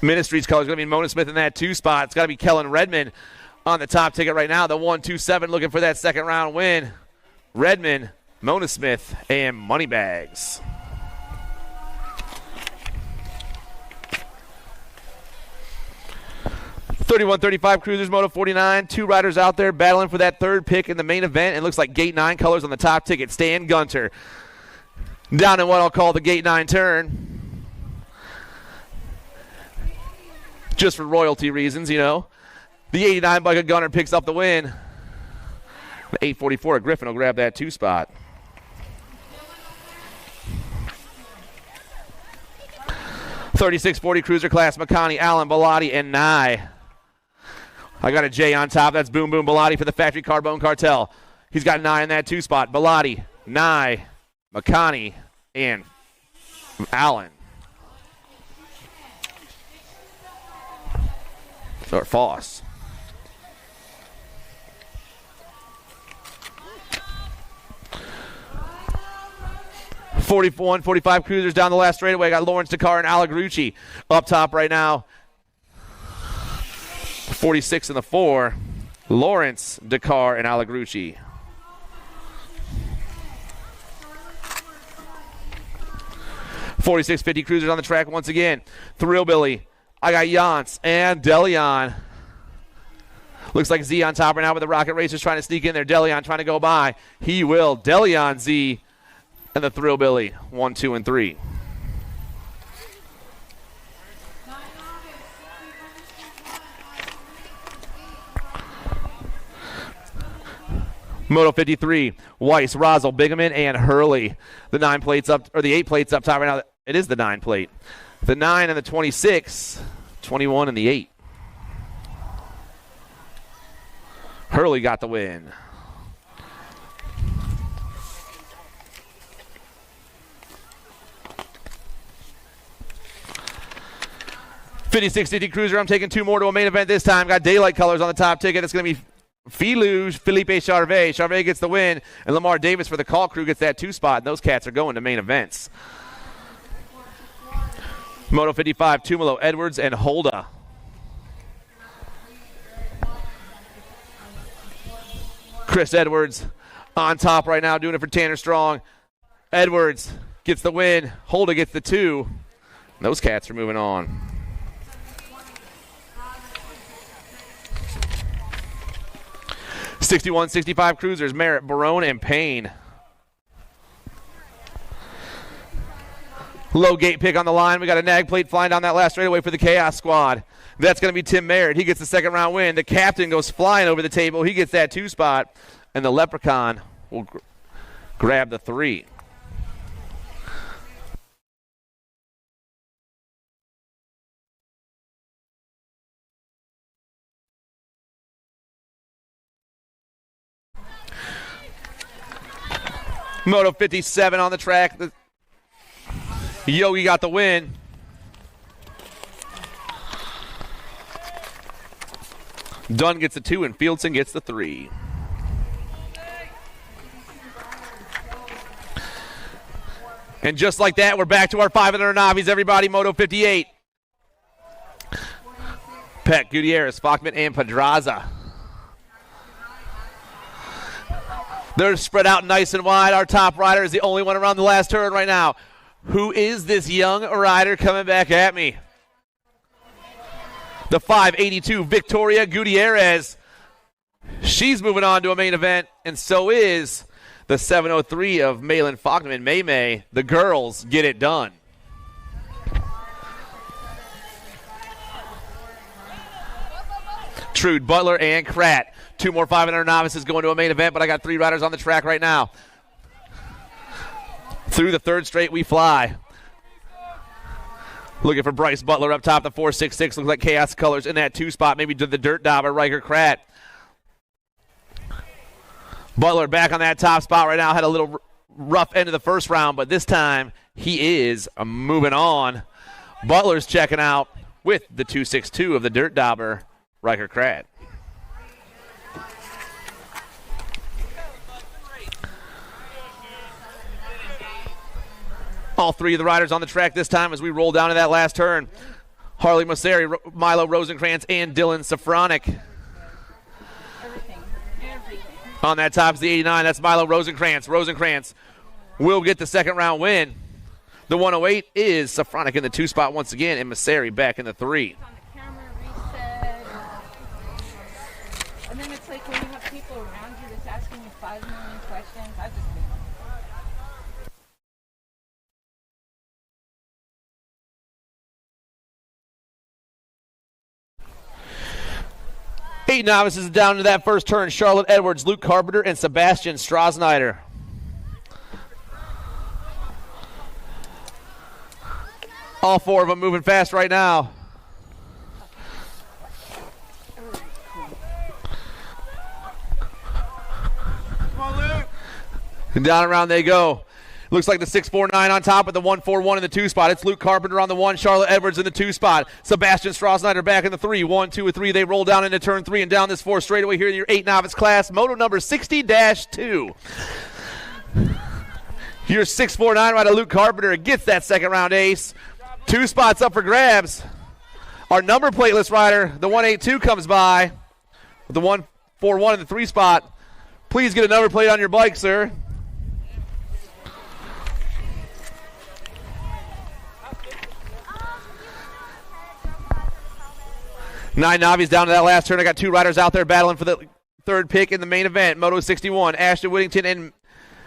Ministries colors going to be Mona Smith in that 2 spot. It's got to be Kellen Redmond on the top ticket right now. The 1-2-7 looking for that second round win. Redmond, Mona Smith, and Moneybags. $31-35 cruisers, Moto 49. 2 riders out there battling for that third pick in the main event. It looks like Gate 9 colors on the top ticket. Stan Gunter down in what I'll call the Gate 9 turn. Just for royalty reasons, you know. The 89 bike of Gunner picks up the win. The 844 of Griffin will grab that 2 spot. $36-40 cruiser class, McConney, Allen, Bellotti, and Nye. I got a J on top. That's Boom Boom Bellotti for the Factory Carbone Cartel. He's got Nye in that 2 spot. Bellotti, Nye, McConney, and Allen. Or Foss. $41-45 cruisers down the last straightaway. I got Lawrence Dakar and Alagrucci up top right now. 46 in the 4. Lawrence Dakar and Alagrucci. $46.50 cruisers on the track once again. Thrillbilly. I got Jans and DeLeon. Looks like Z on top right now with the Rocket Racers trying to sneak in there. DeLeon trying to go by. He will. DeLeon, Z, and the Thrillbilly. 1, 2, and 3. Moto 53, Weiss, Rosel, Bigeman, and Hurley. The 9 plates up, or the 8 plates up top right now. It is the 9 plate. The 9 and the 26, 21 and the 8. Hurley got the win. $56.50 cruiser. I'm taking 2 more to a main event this time. Got daylight colors on the top ticket. It's going to be Felipe Charvet. Charvet gets the win, and Lamar Davis for the call crew gets that 2 spot, and those cats are going to main events. Moto 55, Tumalo, Edwards, and Holda. Chris Edwards on top right now, doing it for Tanner Strong. Edwards gets the win. Holda gets the 2. And those cats are moving on. $61-65 cruisers, Merritt, Barone, and Payne. Low gate pick on the line. We got a nag plate flying down that last straightaway for the Chaos Squad. That's going to be Tim Merritt. He gets the second round win. The captain goes flying over the table. He gets that 2 spot. And the Leprechaun will grab the 3. Moto 57 on the track. Yogi got the win. Dunn gets the 2 and Fieldson gets the 3. And just like that, we're back to our 500 Navis, everybody. Moto 58. Peck, Gutierrez, Fachman, and Pedraza. They're spread out nice and wide. Our top rider is the only one around the last turn right now. Who is this young rider coming back at me? The 582 Victoria Gutierrez. She's moving on to a main event, and so is the 703 of Malin Fachman. May. The girls get it done. Trude, Butler, and Kratt. 2 more 500 novices going to a main event, but I got 3 riders on the track right now. Through the third straight we fly. Looking for Bryce Butler up top, the 466. Looks like Chaos Colors in that 2 spot, maybe to the dirt dauber, Riker Kratt. Butler back on that top spot right now. Had a little rough end of the first round, but this time he is moving on. Butler's checking out with the 262 of the dirt dauber, Riker Kratt. All 3 of the riders on the track this time as we roll down to that last turn. Harley Mosseri, Milo Rosenkrantz, and Dylan Safronic. On that top is the 89. That's Milo Rosenkrantz. Rosenkrantz will get the second round win. The 108 is Safronic in the 2 spot once again, and Mosseri back in the 3. And then it's like when you have people around you that's asking you 5 million questions. I just think. Eight novices down to that first turn. Charlotte Edwards, Luke Carpenter, and Sebastian Strasnider. All 4 of them moving fast right now. And down around they go. Looks like the 649 on top with the 141 in the 2 spot. It's Luke Carpenter on the 1, Charlotte Edwards in the 2 spot. Sebastian Strasnider back in the 3. 1, 2, and 3. They roll down into turn 3 and down this 4 straightaway here in your 8 novice class. Moto number 60-2. Your 649 rider Luke Carpenter gets that second round ace. 2 spots up for grabs. Our number plateless rider, the 182, comes by with the 141 in the 3 spot. Please get a number plate on your bike, sir. Nine Navis down to that last turn. I got 2 riders out there battling for the third pick in the main event. Moto 61, Ashton Whittington and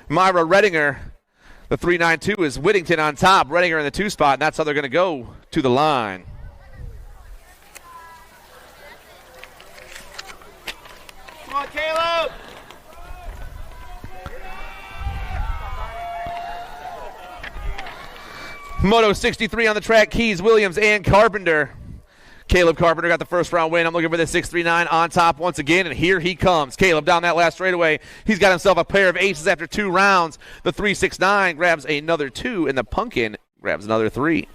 Myra Redinger. The 392 is Whittington on top, Redinger in the 2 spot, and that's how they're going to go to the line. Come on, Caleb! Moto 63 on the track, Keys, Williams, and Carpenter. Caleb Carpenter got the first round win. I'm looking for the 639 on top once again, and here he comes. Caleb down that last straightaway. He's got himself a pair of aces after 2 rounds. The 369 grabs another 2, and the Pumpkin grabs another 3.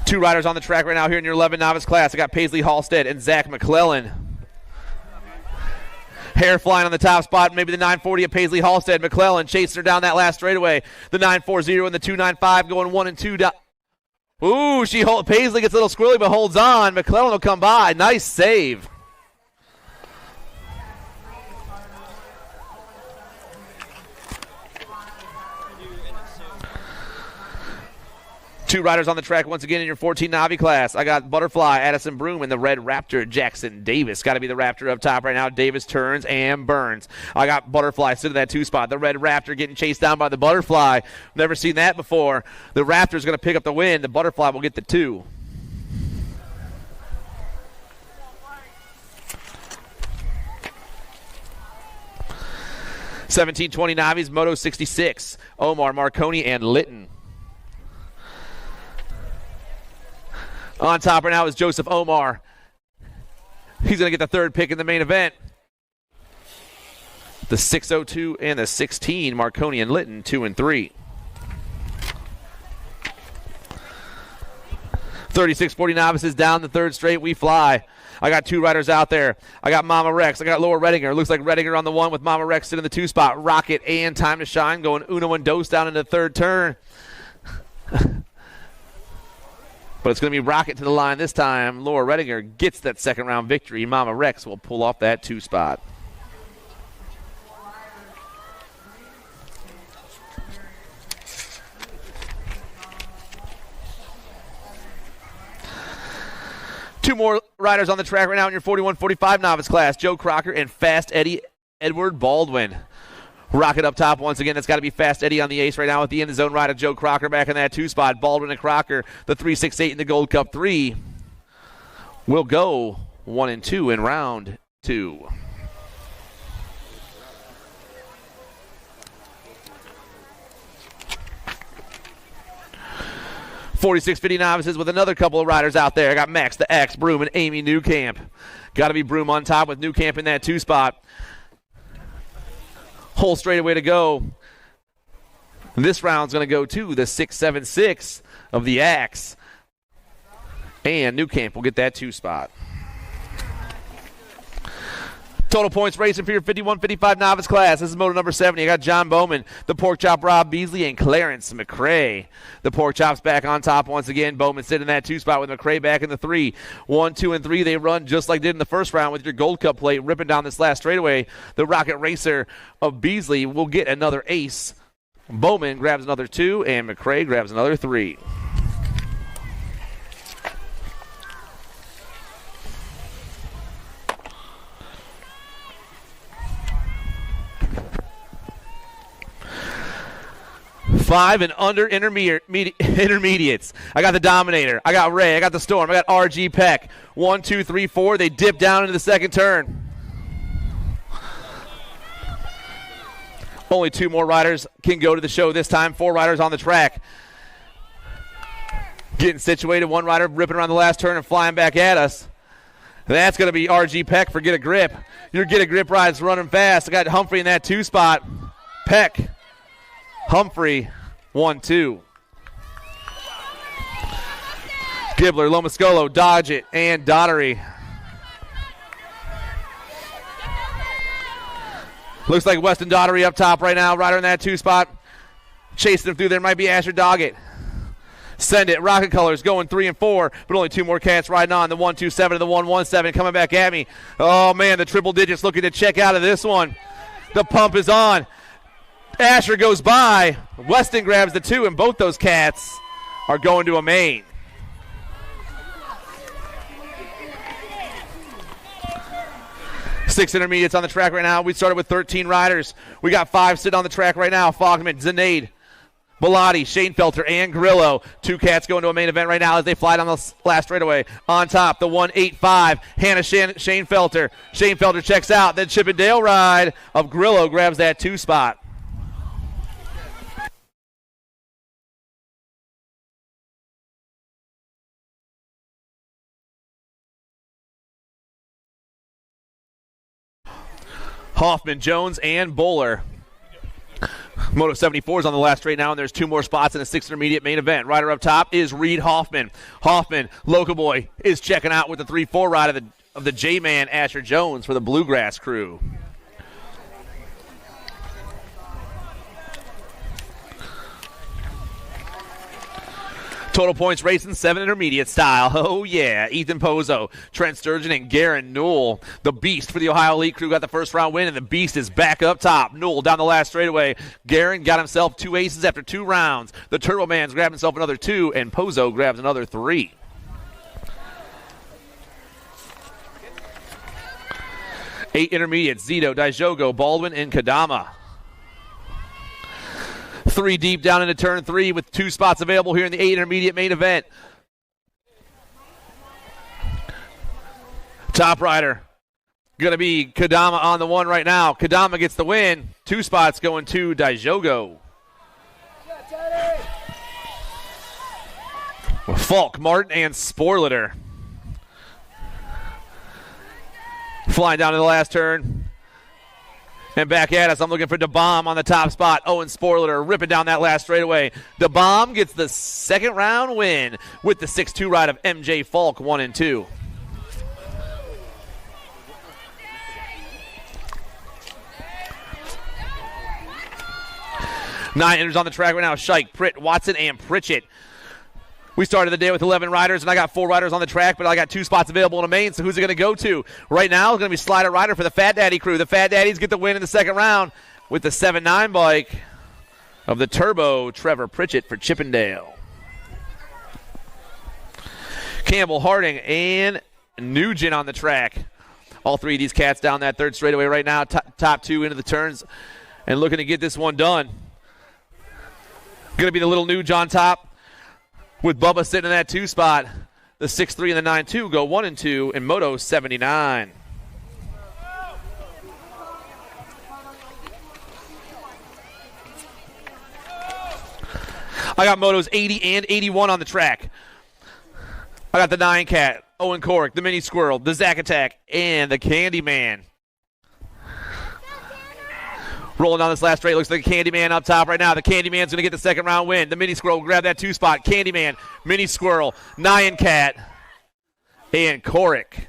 Two riders on the track right now here in your 11 novice class. I got Paisley Halstead and Zach McClellan. Hair flying on the top spot, maybe the 940 of Paisley Halstead. McClellan chasing her down that last straightaway. The 940 and the 295 going 1 and 2 down. Ooh, Paisley gets a little squirrely but holds on. McClellan will come by. Nice save. Two riders on the track once again in your 14 Navi class. I got Butterfly, Addison Broom, and the Red Raptor, Jackson Davis. Got to be the Raptor up top right now. Davis turns and burns. I got Butterfly sitting in that 2 spot. The Red Raptor getting chased down by the Butterfly. Never seen that before. The Raptor's going to pick up the win. The Butterfly will get the 2. $17.20 Navis, Moto 66. Omar, Marconi, and Litton. On top right now is Joseph Omar. He's going to get the third pick in the main event. The 602 and the 16, Marconi and Litton, 2 and 3. 36-40 novices down the third straight. We fly. I got 2 riders out there. I got Mama Rex. I got Lower Redinger. Looks like Redinger on the 1 with Mama Rex sitting in the 2 spot. Rocket and Time to Shine going uno and dos down into the third turn. But it's going to be Rocket to the line this time. Lower Redinger gets that second round victory. Mama Rex will pull off that 2 spot. Two more riders on the track right now in your 41-45 novice class. Joe Crocker and Fast Eddie Edward Baldwin. Rocket up top once again. It's got to be Fast Eddie on the ace right now with the in the zone rider. Joe Crocker back in that 2 spot. Baldwin and Crocker, the 3-6-8 in the Gold Cup 3, will go 1 and 2 in round 2. .46-50 novices with another couple of riders out there. I got Max, the X, Broom, and Amy Newcamp. Got to be Broom on top with Newcamp in that 2 spot. Whole straightaway to go. This round's going to go to the 6-7-6 of the Axe. And Newcamp will get that 2 spot. Total points racing for your 51-55 novice class. This is moto number 70. I got John Bowman, the Pork Chop Rob Beasley, and Clarence McCrae. The Pork Chop's back on top once again. Bowman sitting in that 2 spot with McCrae back in the 3. 1, 2, and 3. They run just like they did in the first round with your Gold Cup plate, ripping down this last straightaway. The Rocket Racer of Beasley will get another ace. Bowman grabs another 2, and McCrae grabs another 3. Five and under intermediates. I got the Dominator. I got Ray. I got the Storm. I got RG Peck. 1, 2, 3, 4. They dip down into the second turn. Only 2 more riders can go to the show this time. 4 riders on the track. Getting situated. 1 rider ripping around the last turn and flying back at us. That's going to be RG Peck for Get a Grip. Your Get a Grip ride's running fast. I got Humphrey in that 2 spot. Peck. Humphrey, 1, 2. Gibbler, Lomascolo, Dodge It, and Daughtery. Looks like Weston Daughtery up top right now. Rider in that 2 spot. Chasing him through there might be Asher Doggett. Send It. Rocket Colors going 3 and 4, but only 2 more cats riding on. The 1-2-7 to the 1-1-7 coming back at me. Oh, man, the triple digits looking to check out of this one. The pump is on. Asher goes by. Weston grabs the 2, and both those cats are going to a main. Six intermediates on the track right now. We started with 13 riders. We got 5 sitting on the track right now. Fogman, Zanade, Bellotti, Shanefelter, and Grillo. 2 cats going to a main event right now as they fly down the last straightaway. On top, the 1-8-5, Hannah Shanefelter. Shanefelter checks out. Then Chippendale ride of Grillo grabs that 2 spot. Hoffman, Jones, and Bowler. Moto 74 is on the last straight now, and there's 2 more spots in a 6 intermediate main event. Rider up top is Reed Hoffman. Hoffman, Loco Boy, is checking out with the 3-4 ride of the J-Man Asher Jones for the Bluegrass crew. Total points racing, 7 intermediate style. Oh, yeah. Ethan Pozo, Trent Sturgeon, and Garen Newell. The Beast for the Ohio Elite crew got the first round win, and the Beast is back up top. Newell down the last straightaway. Garen got himself 2 aces after 2 rounds. The Turbo Man's grabbed himself another 2, and Pozo grabs another 3. Eight intermediates, Zito, Daijogo, Baldwin, and Kadama. 3 deep down into turn 3 with 2 spots available here in the 8 intermediate main event. Top rider going to be Kadama on the 1 right now. Kadama gets the win. 2 spots going to Daijogo. Falk, Martin, and Sporliter. Flying down to the last turn. And back at us, I'm looking for DeBomb on the top spot. Owen Sporler ripping down that last straightaway. DeBomb gets the second round win with the 6-2 ride of MJ Falk, 1 and 2. Nine enters on the track right now. Shike, Pritt, Watson, and Pritchett. We started the day with 11 riders, and I got 4 riders on the track, but I got 2 spots available in the main, so who's it going to go to? Right now, it's going to be Slider Rider for the Fat Daddy crew. The Fat Daddies get the win in the second round with the 7-9 bike of the Turbo Trevor Pritchett for Chippendale. Campbell, Harding, and Nugent on the track. All 3 of these cats down that third straightaway right now, top 2 into the turns, and looking to get this one done. Going to be the little Nuge on top, with Bubba sitting in that 2 spot. The 6-3 and the 9-2 go 1 and 2 in Moto 79. I got Motos 80 and 81 on the track. I got the 9 Cat, Owen Cork, the Mini Squirrel, the Zack Attack, and the Candyman. Rolling down this last straight, looks like Candyman up top right now. The Candyman's going to get the second round win. The Mini Squirrel will grab that 2 spot. Candyman, Mini Squirrel, Nyan Cat, and Korik.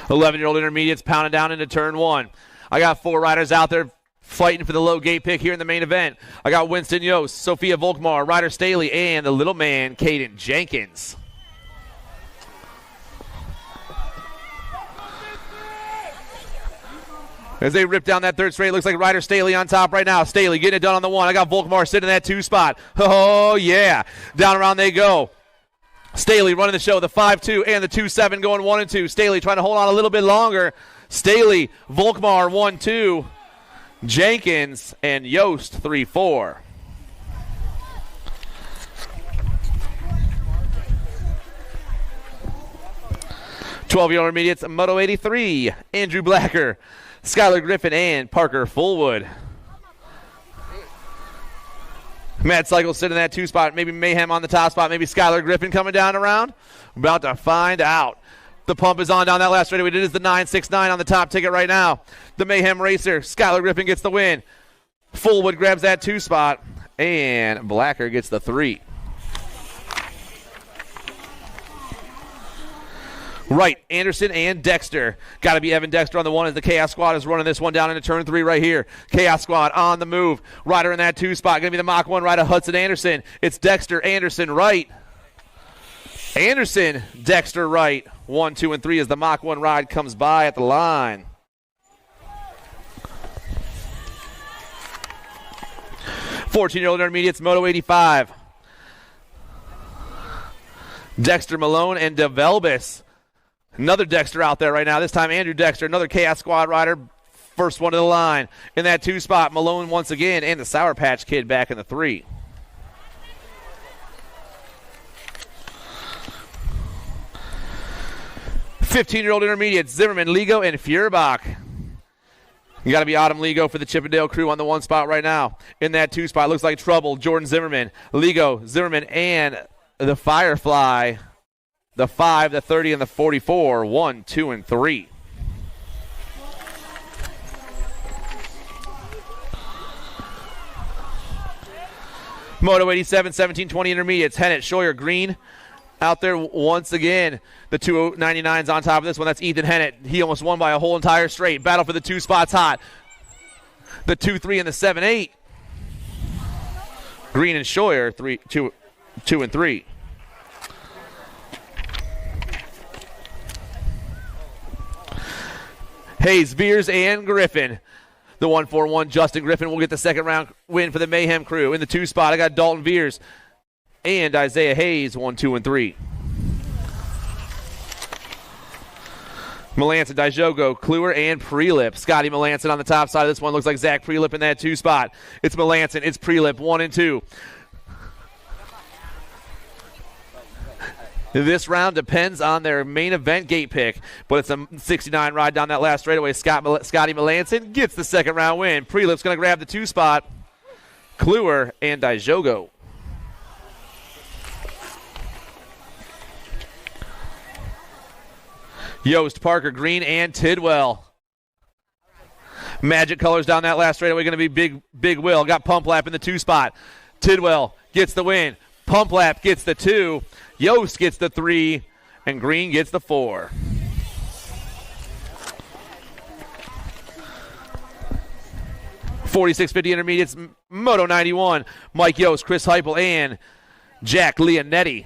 .11-year-old intermediates pounding down into turn 1. I got 4 riders out there fighting for the low gate pick here in the main event. I got Winston Yost, Sophia Volkmar, Ryder Staley, and the little man, Caden Jenkins. As they rip down that third straight, looks like Ryder Staley on top right now. Staley getting it done on the 1. I got Volkmar sitting in that 2 spot. Oh, yeah. Down around they go. Staley running the show, the 5-2 and the 2-7 going 1 and 2. Staley trying to hold on a little bit longer. Staley, Volkmar 1-2. Jenkins and Yost 3-4. .12-year-old intermediates, Moto 83, Andrew Blacker, Skylar Griffin, and Parker Fullwood. Matt Cycle sitting in that 2 spot. Maybe Mayhem on the top spot. Maybe Skylar Griffin coming down around. About to find out. The pump is on down that last straightaway. It is the 969 on the top ticket right now. The Mayhem Racer. Skylar Griffin gets the win. Fullwood grabs that 2 spot. And Blacker gets the 3. Right, Anderson and Dexter. Got to be Evan Dexter on the 1 as the Chaos Squad is running this one down into turn 3 right here. Chaos Squad on the move. Rider in that 2 spot. Going to be the Mach 1 rider, Hudson Anderson. It's Dexter, Anderson, right. Anderson, Dexter, right. 1, 2, and 3 as the Mach 1 ride comes by at the line. .14-year-old intermediates, Moto 85. Dexter Malone and DeVelbis. Another Dexter out there right now. This time Andrew Dexter, another Chaos Squad rider. First one to the line. In that 2 spot, Malone once again, and the Sour Patch Kid back in the 3. .15-year-old intermediates, Zimmerman, Ligo, and Feuerbach. You got to be Autumn Ligo for the Chippendale crew on the 1 spot right now. In that 2 spot, looks like trouble. Jordan Zimmerman, Ligo, Zimmerman, and the Firefly. The 5, the 30, and the 44. 1, 2, and 3. Moto 87, 17-20 intermediates. Hennett, Scheuer, Green out there once again. The 299's on top of this one. That's Ethan Hennett. He almost won by a whole entire straight. Battle for the 2 spots hot. The 2-3 and the 7-8. Green and Scheuer, 2 and 3. Hayes, Veers, and Griffin. The 1-4-1, Justin Griffin will get the second round win for the Mayhem crew. In the 2 spot, I got Dalton Veers and Isaiah Hayes, 1, 2, and 3. Melanson, Dijogo, Kluwer, and Prelip. Scotty Melanson on the top side of this one. Looks like Zach Prelip in that 2 spot. It's Melanson, it's Prelip, 1 and 2. This round depends on their main event gate pick, but it's a 69 ride down that last straightaway. Scotty Melanson gets the second round win. Prelip's going to grab the 2 spot. Kluwer and Dijogo. Yost, Parker, Green, and Tidwell. Magic colors down that last straightaway going to be Big Will. Got Pump Lap in the 2 spot. Tidwell gets the win. Pump Lap gets the 2. Yost gets the 3. And Green gets the 4. .4650 intermediates, Moto 91. Mike Yost, Chris Heupel, and Jack Leonetti.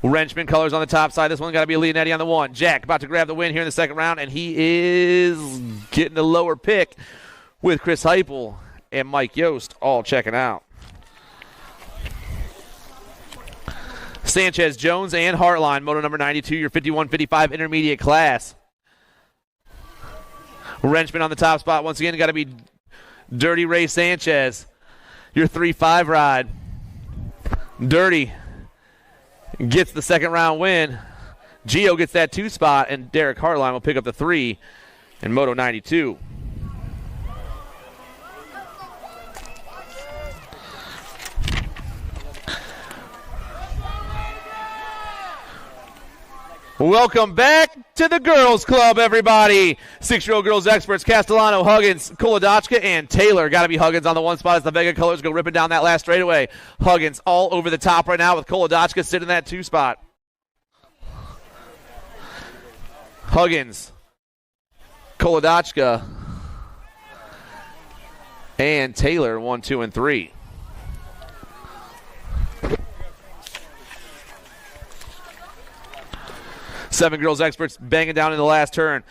Wrenchman colors on the top side. This one got to be Leonetti on the 1. Jack about to grab the win here in the second round, and he is getting the lower pick with Chris Heupel and Mike Yost all checking out. Sanchez, Jones, and Hartline, Moto number 92, your 51-55 intermediate class. Wrenchman on the top spot. Once again, got to be Dirty Ray Sanchez, your 3-5 ride. Dirty gets the second round win. Gio gets that 2 spot, and Derek Hartline will pick up the 3 in Moto 92. Welcome back to the Girls Club, everybody. 6-year-old girls experts, Castellano, Huggins, Kolodachka, and Taylor. Got to be Huggins on the 1 spot as the Vega colors go ripping down that last straightaway. Huggins all over the top right now with Kolodachka sitting in that 2 spot. Huggins, Kolodachka, and Taylor 1, 2, and 3. Seven girls experts banging down in the last turn.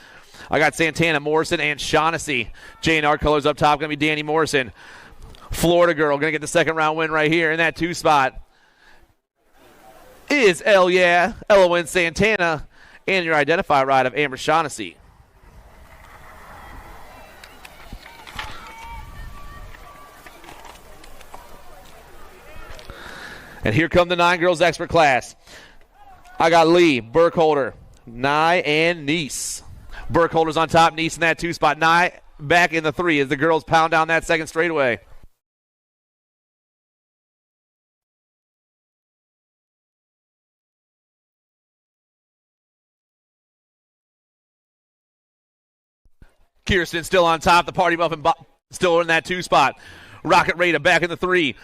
I got Santana, Morrison, and Shaughnessy. J&R colors up top, going to be Danny Morrison. Florida girl going to get the second round win right here in that 2 spot. Is Elowen Santana, and your identify ride of Amber Shaughnessy. And here come the 9 girls expert class. I got Lee, Burkholder, Nye, and Neese. Burkholder's on top, Neese in that 2 spot. Nye back in the 3 as the girls pound down that second straightaway. Kirsten still on top. The Party Muffin still in that 2 spot. Rocket Rada back in the 3.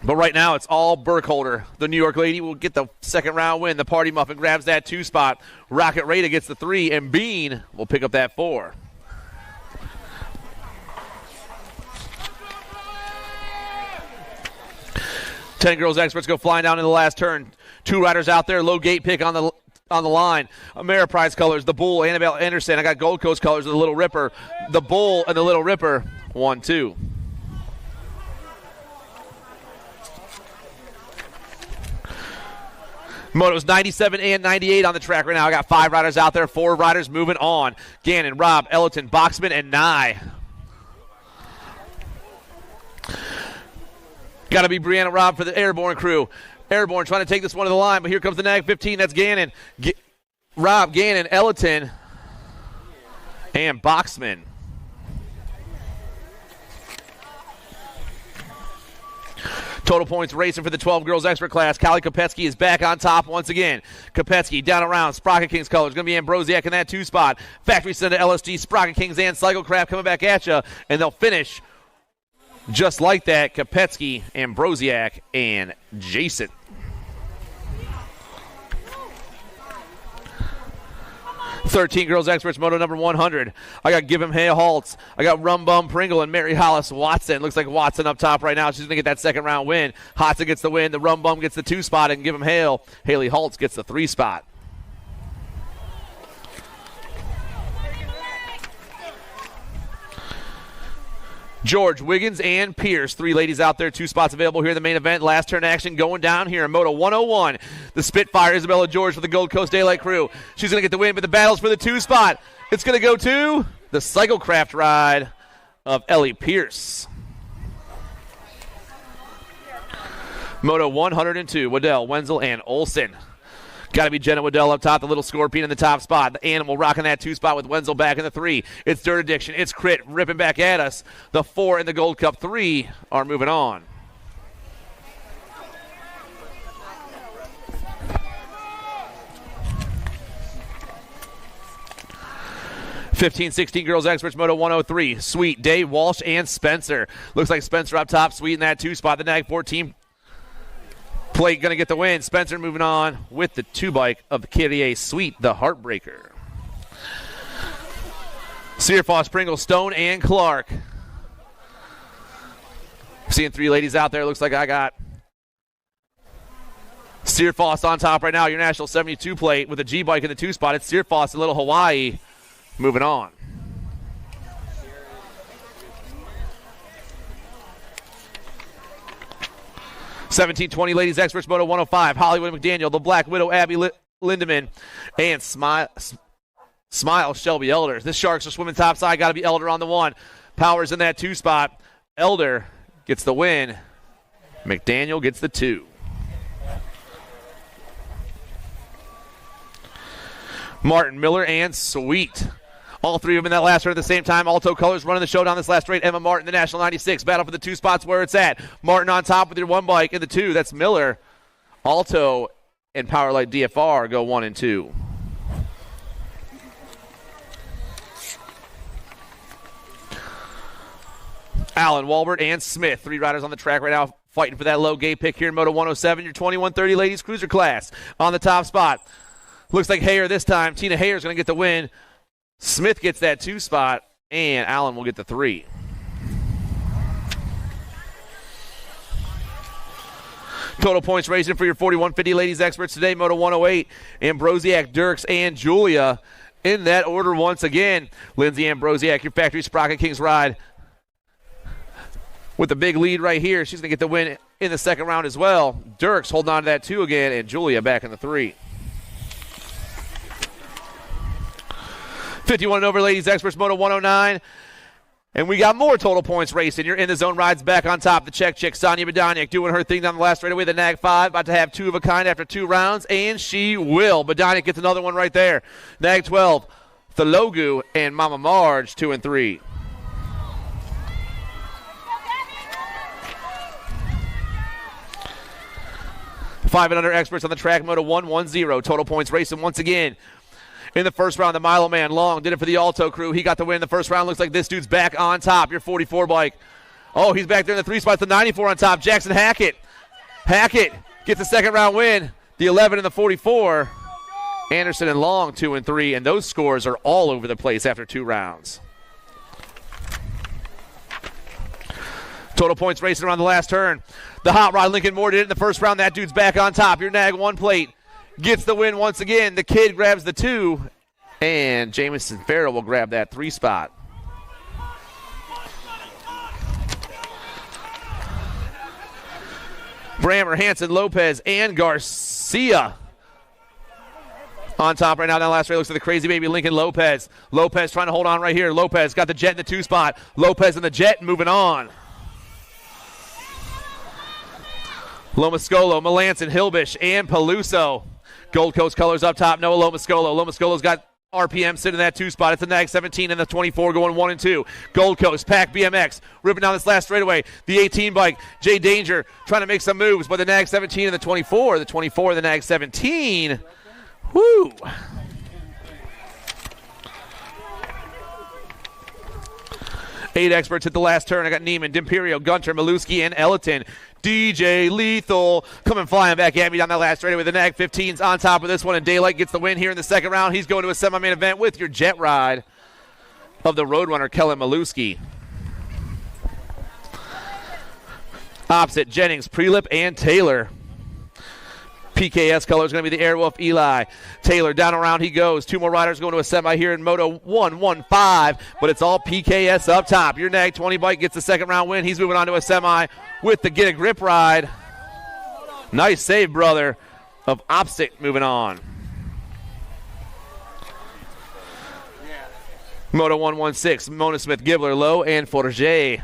But right now, it's all Burkholder. The New York lady will get the second round win. The Party Muffin grabs that 2 spot. Rocket Rada gets the 3, and Bean will pick up that 4. Ten girls experts go flying down in the last turn. 2 riders out there. Low gate pick on the line. Ameriprise colors, the Bull, Annabelle Anderson. I got Gold Coast colors of the Little Ripper. The Bull and the Little Ripper, 1, 2. Motos 97 and 98 on the track right now. I got 5 riders out there, 4 riders moving on. Gannon, Robb, Ellerton, Boxman, and Nye. Got to be Brianna Robb for the Airborne crew. Airborne trying to take this one to the line, but here comes the nag 15. That's Gannon. Robb, Gannon, Ellerton, and Boxman. Total points racing for the 12 girls expert class. Callie Kopetsky is back on top once again. Kopetsky down around. Sprocket Kings colors. Going to be Ambrosiak in that 2 spot. Factory Center LSG, Sprocket Kings, and Cyclecraft coming back at you. And they'll finish just like that. Kopetsky, Ambrosiak, and Jason. "13 girls experts, moto number 100. I got Give Him Hay Haltz. I got Rum Bum Pringle and Mary Hollis Watson. Looks like Watson up top right now. She's going to get that second round win. Hotza gets the win. The Rum Bum gets the 2 spot, and Give Him Hail. Haley Haltz gets the 3 spot. George, Wiggins, and Pierce. 3 ladies out there. 2 spots available here in the main event. Last turn action going down here in Moto 101. The Spitfire, Isabella George for the Gold Coast Daylight crew. She's going to get the win, but the battle's for the 2 spot. It's going to go to the Cyclecraft ride of Ellie Pierce. Moto 102, Waddell, Wenzel, and Olsen. Got to be Jenna Waddell up top, the little scorpion in the top spot. The Animal rocking that 2 spot with Wenzel back in the 3. It's Dirt Addiction. It's Crit ripping back at us. The 4 in the Gold Cup 3 are moving on. (15-16) girls experts moto 103. Sweet, Dave, Walsh, and Spencer. Looks like Spencer up top. Sweet in that 2 spot. The Nag 14 plate going to get the win. Spencer moving on with the 2 bike of the Kyrie Sweet, the Heartbreaker. Searfoss, Pringle, Stone, and Clark. Seeing 3 ladies out there. Looks like I got Searfoss on top right now. Your National 72 plate with a G bike in the 2 spot. It's Searfoss, a little Hawaii. Moving on. (17-20) ladies experts moto 105. Hollywood McDaniel, the Black Widow Abby Lindemann, and Smile Shelby Elder. This Sharks are swimming topside. Got to be Elder on the 1. Powers in that 2 spot. Elder gets the win. McDaniel gets the 2. Martin, Miller, and Sweet. All 3 of them in that last turn at the same time. Alto Colors running the show down this last straight. Emma Martin, the National 96. Battle for the 2 spots where it's at. Martin on top with your 1 bike in the 2. That's Miller. Alto and Powerlight DFR go 1 and 2. Allen, Walbert, and Smith. 3 riders on the track right now fighting for that low gate pick here in Moto 107. Your 2130 ladies cruiser class on the top spot. Looks like Hayer this time. Tina Hayer's going to get the win. Smith gets that 2 spot, and Allen will get the 3. Total points racing for your 4150 ladies experts today. Moto 108, Ambrosiak, Dirks, and Julia in that order once again. Lindsay Ambrosiak, your factory Sprocket Kings ride with the big lead right here. She's going to get the win in the second round as well. Dirks holding on to that 2 again, and Julia back in the 3. 51 and over ladies experts moto 109, and we got more total points racing. Your in the zone rides back on top. The Czech chick Sonia Badaniak doing her thing down the last straightaway. The Nag 5 about to have 2 of a kind after 2 rounds, and she will. Badaniak gets another one right there. Nag 12, Thalogu and Mama Marge 2 and 3. Five and under experts on the track moto 110. Total points racing once again. In the first round, the Milo Man Long did it for the Alto crew. He got the win in the first round. Looks like this dude's back on top. Your 44 bike. Oh, he's back there in the 3 spots. The 94 on top. Jackson Hackett. Hackett gets the second round win. The 11 and the 44. Anderson and Long 2 and 3. And those scores are all over the place after 2 rounds. Total points racing around the last turn. The Hot Rod Lincoln Moore did it in the first round. That dude's back on top. Your Nag 1 plate gets the win once again. The Kid grabs the 2, and Jamison Farrell will grab that 3 spot. Brammer, Hansen, Lopez, and Garcia on top right now. That last race looks like the crazy baby Lincoln Lopez. Lopez trying to hold on right here. Lopez got the Jet in the 2 spot. Lopez and the Jet moving on. Lomascolo, Melanson, Hilbish, and Peluso. Gold Coast colors up top. Noah Lomascolo. Lomascolo's got RPM sitting in that 2 spot. It's the Nag 17 and the 24 going 1 and 2. Gold Coast, Pack BMX, ripping down this last straightaway. The 18 bike, Jay Danger trying to make some moves, but the Nag 17 and the 24. The 24 and the Nag 17. Woo! Eight experts at the last turn. I got Neiman, D'Imperio, Gunter, Maluski, and Elliton. DJ Lethal coming flying back at me down that last straightaway. The Nag 15's on top of this one, and Daylight gets the win here in the second round. He's going to a semi-main event with your jet ride of the Roadrunner, Kellen Maluski. Opposite, Jennings, Prelip, and Taylor. PKS color is going to be the Airwolf Eli. Taylor down around he goes. 2 more riders going to a semi here in Moto 115, but it's all PKS up top. Your Nag 20 bike gets the second round win. He's moving on to a semi with the Get a Grip ride. Nice save, brother, of Opposite moving on. Moto 116, Mona Smith, Gibbler, Lowe, and Forget.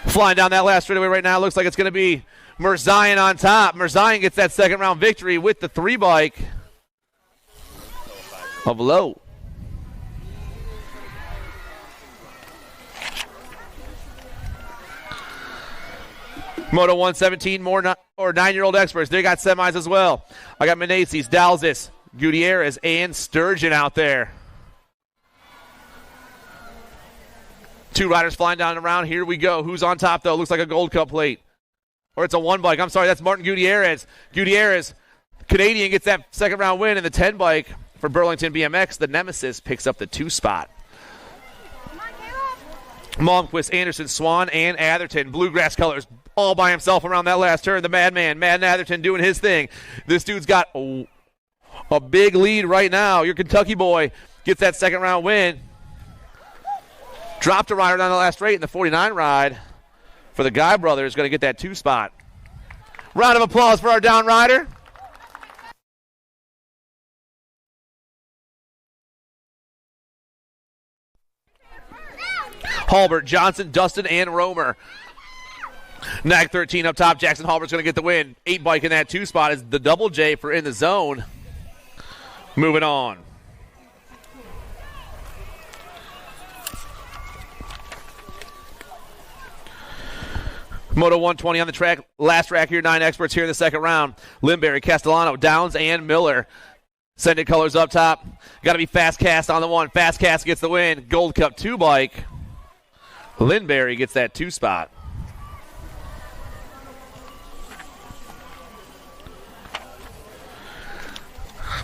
Flying down that last straightaway right now. Looks like it's going to be Mirzayan on top. Mirzayan gets that second round victory with the 3 bike of Low. Moto 117, more 9-year-old experts. They got semis as well. I got Meneses, Dalzis, Gutierrez, and Sturgeon out there. 2 riders flying down and around. Here we go. Who's on top, though? Looks like a Gold Cup plate. Or it's a 1 bike. I'm sorry, that's Martin Gutierrez. Gutierrez, Canadian, gets that second round win in the 10 bike for Burlington BMX. The Nemesis picks up the 2 spot. Malmquist, Anderson, Swan, and Atherton. Bluegrass colors all by himself around that last turn. The Madman, Madden Atherton, doing his thing. This dude's got a big lead right now. Your Kentucky boy gets that second round win. Dropped a rider down the last straight in the 49 ride for the Guy brothers. Going to get that 2 spot. Round of applause for our down rider. Halbert, Johnson, Dustin, and Romer. Nag 13 up top. Jackson Halbert's going to get the win. 8 bike in that 2 spot is the Double J for In the Zone. Moving on. Moto 120 on the track. Last track here, 9 experts here in the second round. Limberry, Castellano, Downs, and Miller. Send it colors up top. Got to be Fast Cast on the 1. Fast Cast gets the win. Gold Cup 2 bike. Lindberry gets that 2 spot.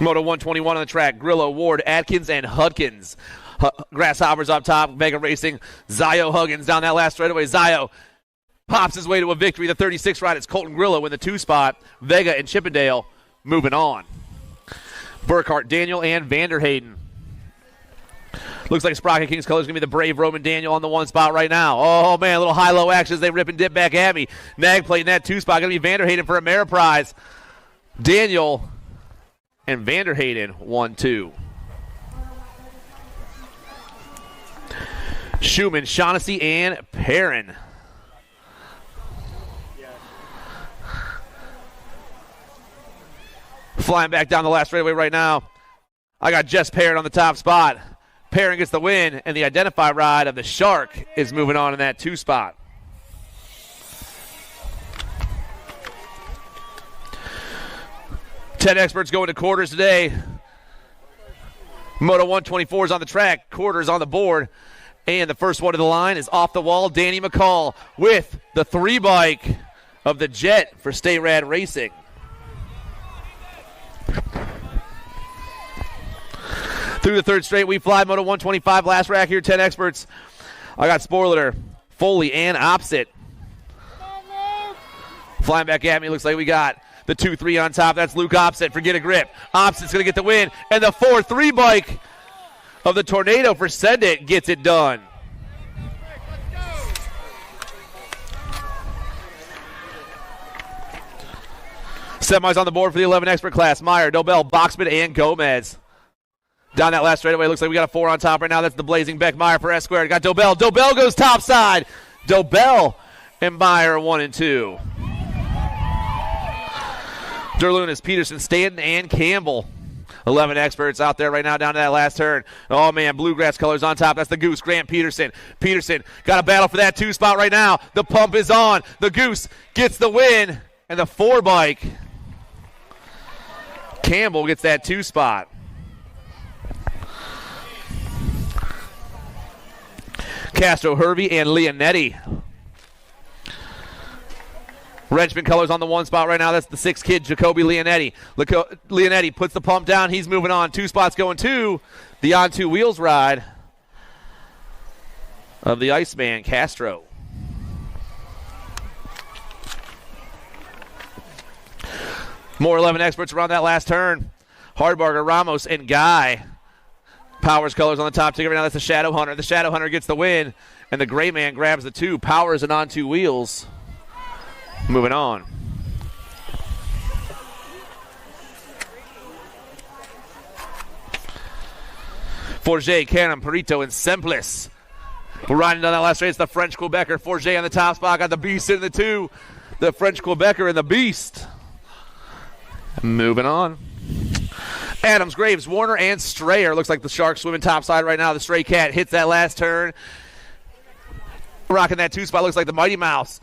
Moto 121 on the track. Grillo, Ward, Atkins, and Hudkins. Grasshoppers up top. Vega Racing. Zio Huggins down that last straightaway. Zio pops his way to a victory. The 36 ride, it's Colton Grillo in the 2 spot. Vega and Chippendale moving on. Burkhart, Daniel, and Vanderhayden. Looks like Sprocket King's colors going to be the brave Roman Daniel on the 1 spot right now. Oh, man, a little high-low action as they rip and dip back at me. Nag plate in that 2 spot. Going to be Vanderhayden for a Ameriprize. Daniel and Vanderhayden 1-2. Schumann, Shaughnessy, and Perrin. Flying back down the last straightaway right now. I got Jess Perrin on the top spot. Perrin gets the win, and the Identify ride of the Shark is moving on in that 2 spot. Ten experts going to quarters today. Moto 124 is on the track. Quarters on the board. And the first one to the line is off the wall, Danny McCall with the 3 bike of the Jet for Stay Rad Racing. Through the 3rd straight, we fly Moto 125. Last rack here, 10 experts. I got Sporler, Foley, and Opposite. Flying back at me, looks like we got the 2-3 on top. That's Luke Opposite for Get a Grip. Opposite's going to get the win. And the 4-3 bike of the Tornado for Send It gets it done. Semis on the board for the 11 expert class. Meyer, Dobell, Boxman, and Gomez. Down that last straightaway, looks like we got a 4 on top right now. That's the Blazing Beck Meyer for S squared. Got Dobell. Dobell goes top side. Dobell and Meyer 1 and 2. Derlunas, Peterson, Stanton, and Campbell. 11 experts out there right now down to that last turn. Oh, man, Bluegrass colors on top. That's the Goose, Grant Peterson. Peterson got a battle for that 2 spot right now. The pump is on. The Goose gets the win. And the 4 bike, Campbell gets that 2 spot. Castro, Hervey, and Leonetti. Wrenchman colors on the 1 spot right now. That's the 6 kid, Jacoby Leonetti. Leonetti puts the pump down. He's moving on. 2 spots going to the on 2 wheels ride of the Iceman, Castro. More 11 experts around that last turn. Hardbarger, Ramos, and Guy. Powers colors on the top ticket right now. That's the Shadow Hunter. The Shadow Hunter gets the win, and the Gray Man grabs the 2. Powers and on 2 wheels. Moving on. Forget, Cannon, Perito, and Semplis. We're riding down that last race. The French Quebecer. Forget on the top spot. Got the Beast in the 2. the French Quebecer and the Beast. Moving on. Adams, Graves, Warner, and Strayer. Looks like the Sharks swimming topside right now. The Stray Cat hits that last turn. Rocking that 2-spot. Looks like the Mighty Mouse.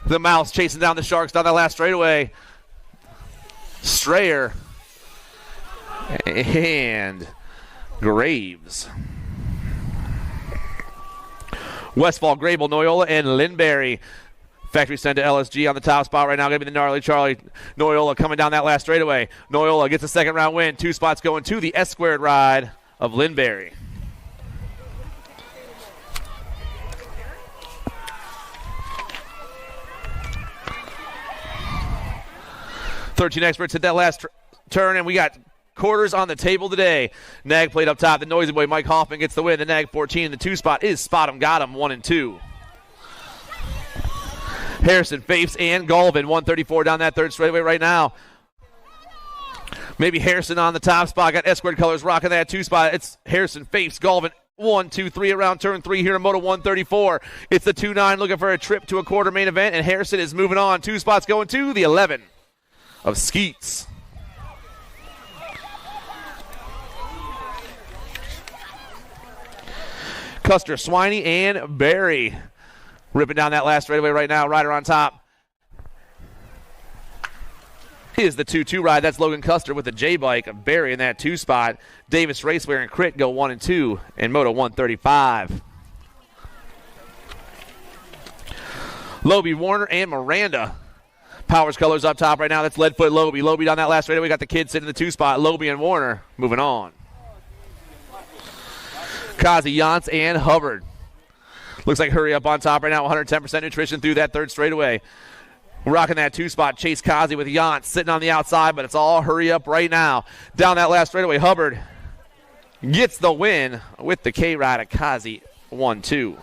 The Mouse chasing down the Sharks down that last straightaway. Strayer and Graves. Westfall, Grable, Noyola, and Lindberry. Factory sent to LSG on the top spot right now. Going to be the Gnarly Charlie. Noyola coming down that last straightaway. Noyola gets a second round win. 2 spots going to the S-squared ride of Lindberry. Thirteen experts hit that last turn, and we got quarters on the table today. Nag played up top. The Noisy Boy Mike Hoffman gets the win. The Nag 14. The 2 spot is Spot 'em Got 'em 1 and 2. Harrison, Fapes, and Galvin. 134 down that third straightaway right now. Maybe Harrison on the top spot. Got Escort colors rocking that 2 spot. It's Harrison, Fapes, Galvin. 1, 2, 3 around turn 3 here in Moto 134. It's the 2-9 looking for a trip to a quarter main event, and Harrison is moving on. 2 spots going to the 11 of Skeets. Custer, Swiney, and Barry ripping down that last straightaway right now. Rider on top is the 2-2 ride. That's Logan Custer with the J-Bike. Barry in that 2 spot. Davis Raceware and Crit go 1 and 2 in Moto 135. Lobe, Warner, and Miranda. Powers colors up top right now. That's Leadfoot, Lobe. Lobe down that last straightaway. We got the kid sitting in the 2 spot. Lobe and Warner moving on. Kazi, Yance, and Hubbard. Looks like Hurry Up on top right now. 110% nutrition through that third straightaway. Rocking that 2 spot. Chase Kazi with Yance sitting on the outside, but it's all Hurry Up right now. Down that last straightaway, Hubbard gets the win with the K-Ride of Kazi 1-2.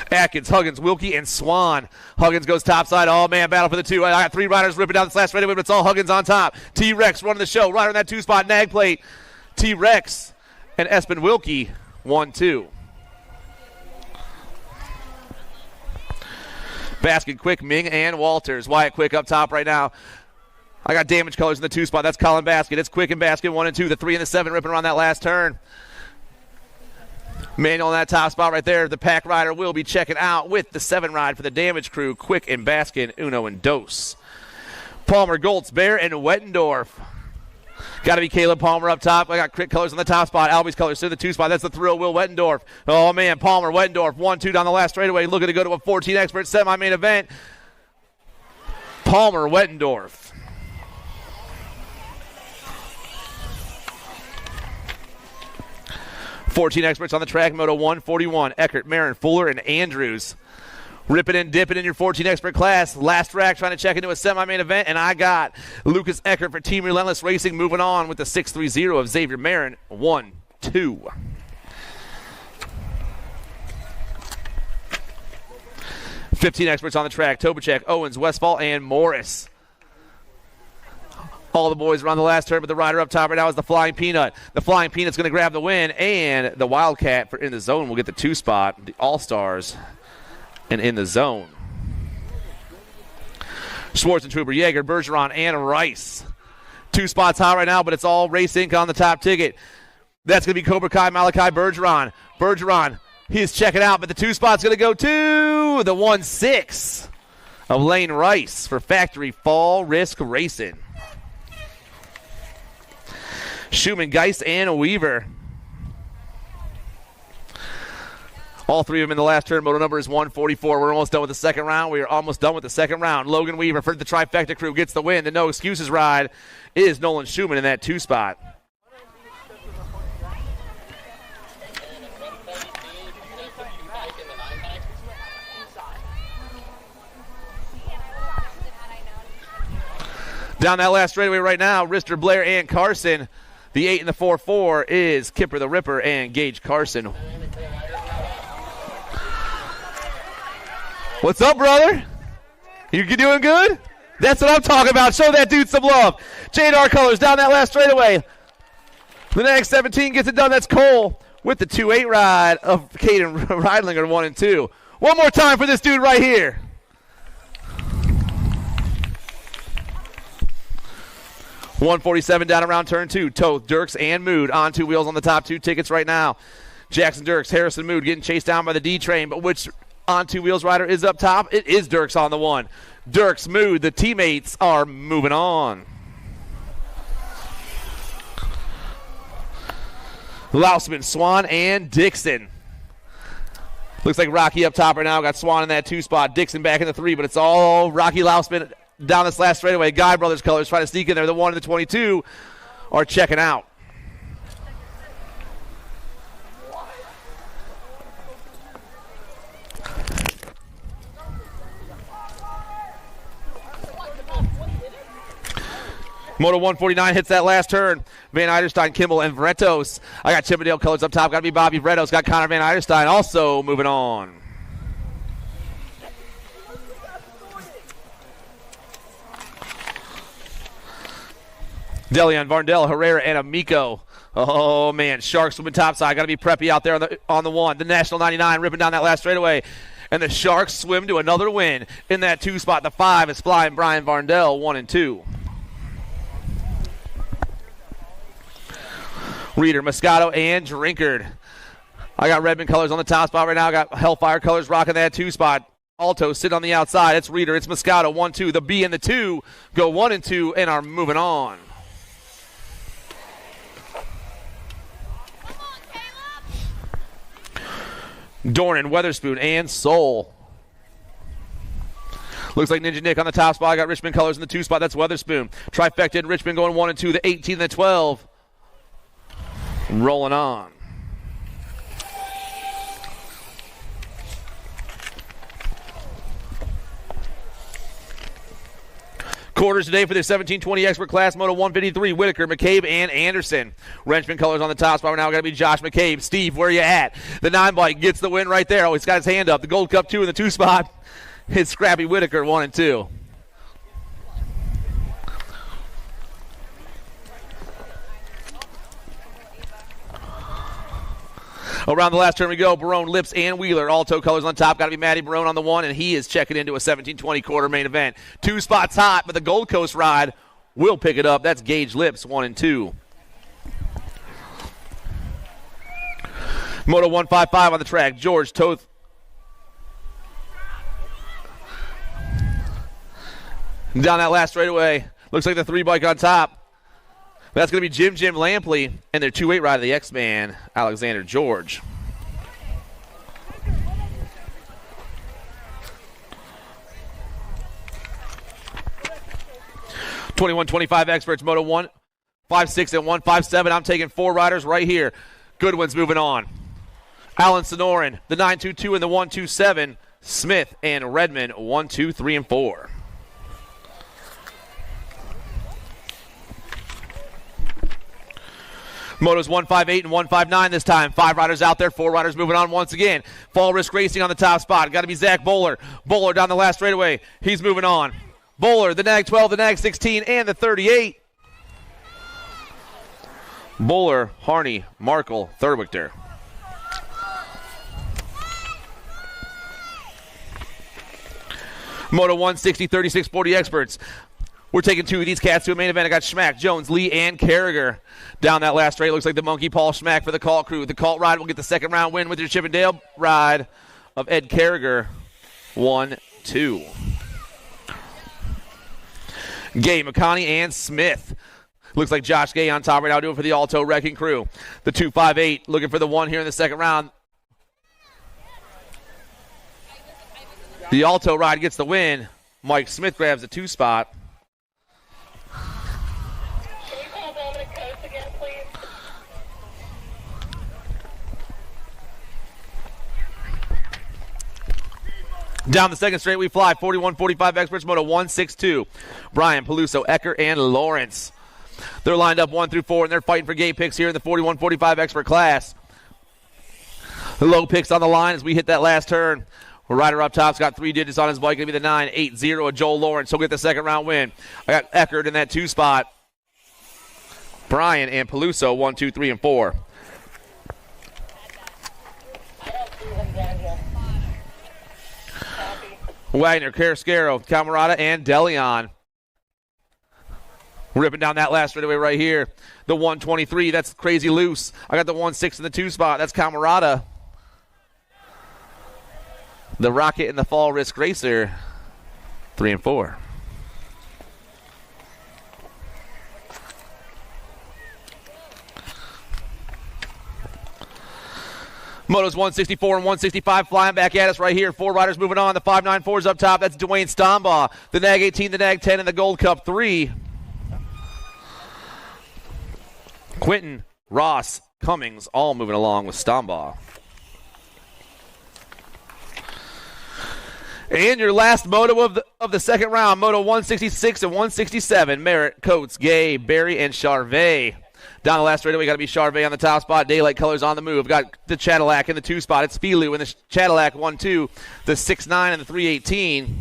Atkins, Huggins, Wilkie, and Swan. Huggins goes topside. Oh, man, battle for the 2. I got 3 riders ripping down this last straightaway, but it's all Huggins on top. T-Rex running the show. Rider in that 2 spot. Nag plate. T-Rex and Espen Wilkie 1-2. Basket, Quick, Ming, and Walters. Wyatt Quick up top right now. I got damage colors in the 2 spot. That's Colin Basket. It's Quick and Basket 1 and 2. The 3 and the 7 ripping around that last turn. Manual on that top spot right there. The pack rider will be checking out with the 7 ride for the damage crew. Quick and Baskin, Uno and Dos. Palmer, Goltz, Bear, and Wettendorf. Got to be Caleb Palmer up top. I got Crit colors on the top spot. Albie's colors to the 2 spot. That's the Thrill Will Wettendorf. Oh, man, Palmer, Wettendorf, 1-2 down the last straightaway. Looking to go to a 14 expert semi-main event. Palmer, Wettendorf. $14 experts on the track, Moto 141. Eckert, Marin, Fuller, and Andrews. Ripping and dipping in your 14 expert class. Last rack trying to check into a semi-main event, and I got Lucas Eckert for Team Relentless Racing moving on with the 630 of Xavier Marin, 1-2. $15 experts on the track, Tobacek, Owens, Westfall, and Morris. All the boys are on the last turn, but the rider up top right now is the Flying Peanut. The Flying Peanut's going to grab the win, and the Wildcat for In the Zone will get the 2 spot. The All-Stars and In the Zone. Schwarzentrooper, Yeager, Bergeron, and Rice. 2 spots hot right now, but it's all Race Inc. on the top ticket. That's going to be Cobra Kai, Malachi Bergeron. Bergeron, he's checking out, but the 2 spot's going to go to the 1-6 of Lane Rice for Factory Fall Risk Racing. Schumann, Geist, and Weaver. All 3 of them in the last turn. Moto number is 144. We're almost done with the second round. We are almost done with the second round. Logan Weaver for the Trifecta crew gets the win. The No Excuses ride is Nolan Schumann in that 2 spot. Down that last straightaway right now, Rister, Blair, and Carson. The 8 and the 4-4 is Kipper the Ripper and Gage Carson. What's up, brother? You doing good? That's what I'm talking about. Show that dude some love. Jadar colors down that last straightaway. The next 17 gets it done. That's Cole with the 2-8 ride of Caden Reidlinger, 1 and 2. One more time for this dude right here. $147 down around turn 2. Toth, Dirks, and Mood on 2 wheels on the top 2 tickets right now. Jackson Dirks, Harrison Mood getting chased down by the D train, but which on 2 wheels rider is up top? It is Dirks on the 1. Dirks, Mood, the teammates are moving on. Lausman, Swan, and Dixon. Looks like Rocky up top right now. Got Swan in that 2 spot. Dixon back in the 3, but it's all Rocky Lausman down this last straightaway. Guy Brothers colors trying to sneak in there. The 1 and the 22 are checking out. Moto 149 hits that last turn. Van Eiderstein, Kimball, and Vretos. I got Chippendale colors up top. Got to be Bobby Vretos. Got Connor Van Eiderstein also moving on. Delion, Varndell, Herrera, and Amico. Oh, man. Sharks swimming topside. Got to be preppy out there on the 1. The National 99 ripping down that last straightaway. And the Sharks swim to another win in that 2 spot. The 5 is flying Brian Varndell, 1 and 2. Reeder, Moscato, and Drinkard. I got Redmond colors on the top spot right now. I got Hellfire colors rocking that 2 spot. Alto sit on the outside. It's Reeder. It's Moscato, 1, 2. The B and the 2 go 1 and 2 and are moving on. Dornan, Weatherspoon, and Soul. Looks like Ninja Nick on the top spot. I got Richmond colors in the 2 spot. That's Weatherspoon. Trifecta and Richmond going 1 and 2. The 18 and the 12. Rolling on. Quarters today for the 1720 Expert Class Moto 153. Whitaker, McCabe, and Anderson. Wrenchman colors on the top spot. Now got to be Josh McCabe. Steve, where you at? The 9 bike gets the win right there. Oh, he's got his hand up. The Gold Cup 2 in the 2 spot. It's Scrappy Whitaker, 1 and 2. Around the last turn we go. Barone, Lips, and Wheeler. Alto colors on top. Got to be Matty Barone on the 1, and he is checking into a 1720 quarter main event. 2 spots hot, but the Gold Coast ride will pick it up. That's Gage Lips, 1 and 2. Moto 155 on the track. George Toth. Down that last straightaway. Looks like the 3 bike on top. That's going to be Jim Lampley and their 2-8 ride of the X-Man, Alexander George. (21-25) Experts, Moto 156 and 157. I'm taking 4 riders right here. Goodwin's moving on. Alan Sonoran, the 922 and the 127. Smith and Redmond, 1, 2, 3, and 4. Motos 158 and 159 this time. 5 riders out there, 4 riders moving on once again. Fall Risk Racing on the top spot. Got to be Zach Bowler. Bowler down the last straightaway. He's moving on. Bowler, the Nag 12, the Nag 16, and the 38. Bowler, Harney, Markle, Thurwichter. Moto 160, 36, 40 Experts. We're taking 2 of these cats to a main event. I got Schmack, Jones, Lee, and Carragher down that last straight. Looks like the Monkey Paul Schmack for the Call crew. The Call ride will get the second round win with your Chippendale ride of Ed Carragher. 1, 2. Gay, McConney, and Smith. Looks like Josh Gay on top right now doing for the Alto Wrecking Crew. The 258 looking for the 1 here in the second round. The Alto ride gets the win. Mike Smith grabs the 2 spot. Down the second straight we fly. 41-45 Experts, Moto 162. Brian, Peluso, Ecker, and Lawrence. They're lined up 1 through 4, and they're fighting for gate picks here in the 41-45 Expert class. The low picks on the line as we hit that last turn. Rider up top's got 3 digits on his bike. Going to be the 980 of Joel Lawrence. He'll get the second round win. I got Eckert in that 2 spot. Brian and Peluso 1, 2, 3, and 4. Wagner, Carrasquero, Camarada, and DeLeon. Ripping down that last straightaway right here. The 123, that's crazy loose. I got the 1-6 in the 2 spot. That's Camarada. The Rocket and the Fall Risk Racer, 3 and 4. Motos 164 and 165 flying back at us right here. 4 riders moving on. The 594's up top. That's Dwayne Stombaugh. The Nag 18, the Nag 10, and the Gold Cup 3. Quentin, Ross, Cummings, all moving along with Stombaugh. And your last moto of the second round, Moto 166 and 167. Merritt, Coates, Gay, Barry, and Charvet. Down the last straightaway, got to be Charvet on the top spot. Daylight Colors on the move. Got the Cadillac in the 2 spot. It's Filou in the Cadillac 1-2. The 6-9 and the 318.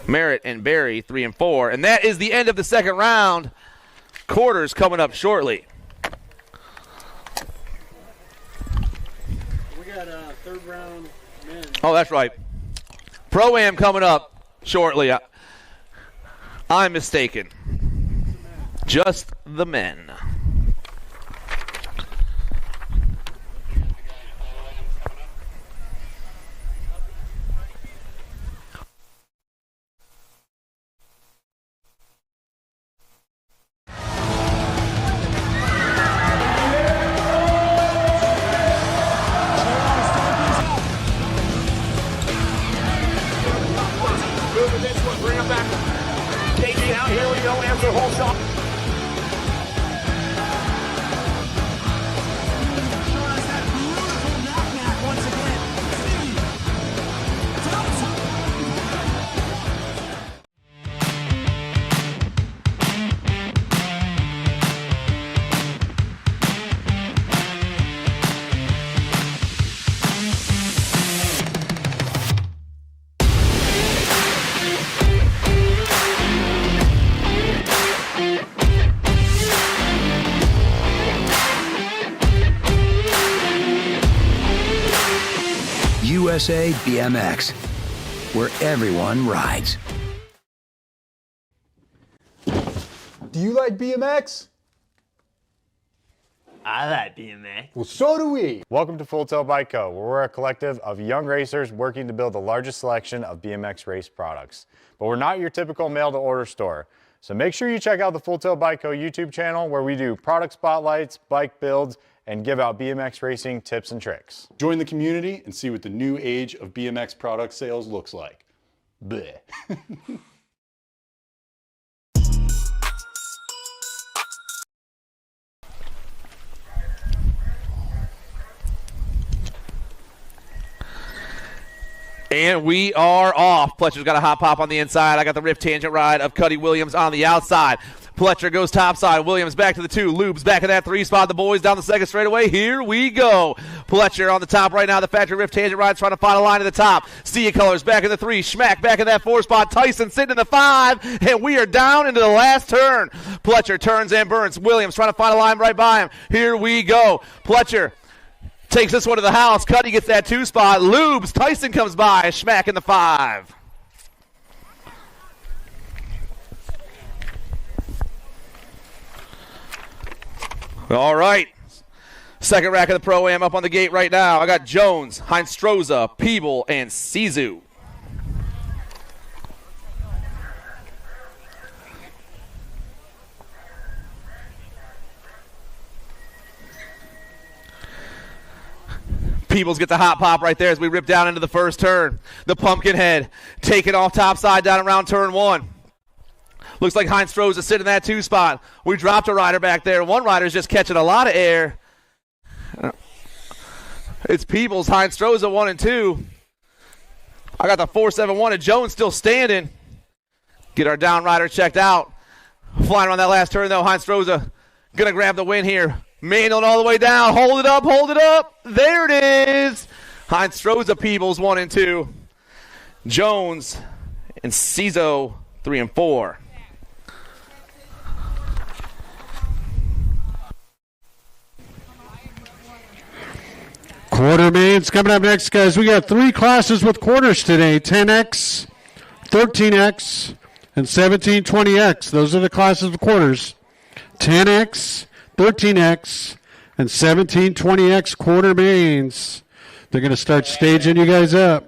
Merritt and Barry, 3 and 4. And that is the end of the second round. Quarters coming up shortly. We got third round men. Oh, that's right. Pro-Am coming up shortly. I'm mistaken. Just the men. Moving this one, bring him back. KG out, here we go, answer whole shot. USA BMX, where everyone rides. Do you like BMX? I like BMX. Well, so do we. Welcome to Full Tilt Bike Co., where we're a collective of young racers working to build the largest selection of BMX race products. But we're not your typical mail-to-order store. So make sure you check out the Full Tilt Bike Co. YouTube channel, where we do product spotlights, bike builds, and give out BMX racing tips and tricks. Join the community and see what the new age of BMX product sales looks like. Bleh. And we are off. Pletcher's got a hot pop on the inside. I got the rift tangent ride of Cuddy Williams on the outside. Pletcher goes topside. Williams back to the 2. Lubes back in that 3 spot. The boys down the second straightaway. Here we go. Pletcher on the top right now. The factory rift tangent ride trying to find a line to the top. Sea Colors back in the 3. Schmack back in that 4 spot. Tyson sitting in the 5. And we are down into the last turn. Pletcher turns and burns. Williams trying to find a line right by him. Here we go. Pletcher takes this one to the house. Cuddy gets that 2 spot. Lubes. Tyson comes by. Schmack in the 5. All right. Second rack of the Pro-Am up on the gate right now. I got Jones, Heinz-Stroza, Peeble, and Sizu. Peebles gets a hot pop right there as we rip down into the first turn. The Pumpkinhead taking off topside down around turn 1. Looks like Heinz-Stroza is sitting in that 2 spot. We dropped a rider back there. One rider's just catching a lot of air. It's Peebles, Heinz-Stroza 1 and 2. I got the 471 and Jones still standing. Get our down rider checked out. Flying around that last turn though. Heinz-Stroza gonna grab the win here. Manual all the way down. Hold it up, hold it up. There it is. Heinz-Stroza, Peebles 1 and 2. Jones and Cizo 3 and 4. Quarter mains coming up next, guys. We got 3 classes with quarters today, 10X, 13X, and 1720X. Those are the classes with quarters. 10X, 13X, and 1720X quarter mains. They're going to start staging you guys up.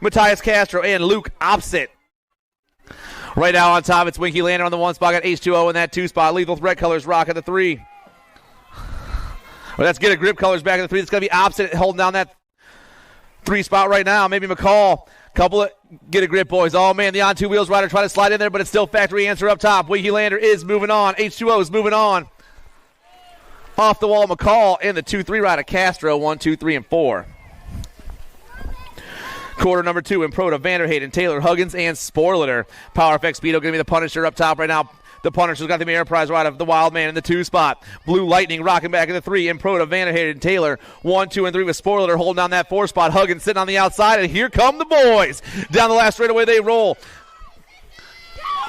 Matthias Castro and Luke Opposite. Right now on top, it's Winky Lander on the 1 spot. Got H2O in that 2 spot. Lethal Threat Colors rock at the 3. Well, let's get a grip colors back at the 3. It's going to be Opposite holding down that 3 spot right now. Maybe McCall. Couple of get a grip, boys. Oh, man, the on 2 wheels rider trying to slide in there, but it's still factory answer up top. Winky Lander is moving on. H2O is moving on. Off the wall, McCall and the 2-3 rider Castro. 1, 2, 3, and 4. Quarter number 2 in Proto, Vanderhayden, Taylor, Huggins, and Sporliter. Power Effect Speedo going to be the Punisher up top right now. The Punisher's got the Enterprise rider, the Wild Man in the 2 spot. Blue Lightning rocking back in the 3 in Proto, Vanderhayden, Taylor. 1, 2, and 3 with Sporliter holding down that 4 spot. Huggins sitting on the outside, and here come the boys. Down the last straightaway they roll.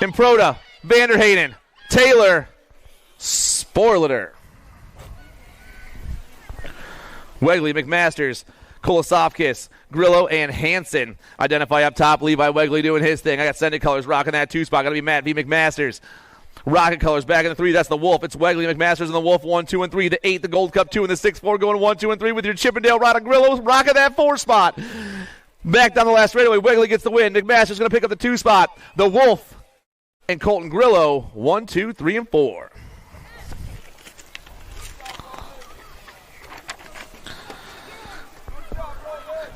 In Proto, Vanderhayden, Taylor, Sporliter. Wegley, McMasters, Kolosovkis, Grillo, and Hansen. Identify up top. Levi Wegley doing his thing. I got Sended Colors rocking that 2 spot. Going to be Matt V. McMasters. Rocket Colors back in the 3. That's the Wolf. It's Wegley, McMasters, and the Wolf. 1, 2, and 3. The 8, the Gold Cup 2, and the 6-4 going 1, 2, and 3 with your Chippendale rider Grillo rocking that 4 spot. Back down the last straightaway. Wegley gets the win. McMasters going to pick up the 2 spot. The Wolf and Colton Grillo. 1, 2, 3, and 4.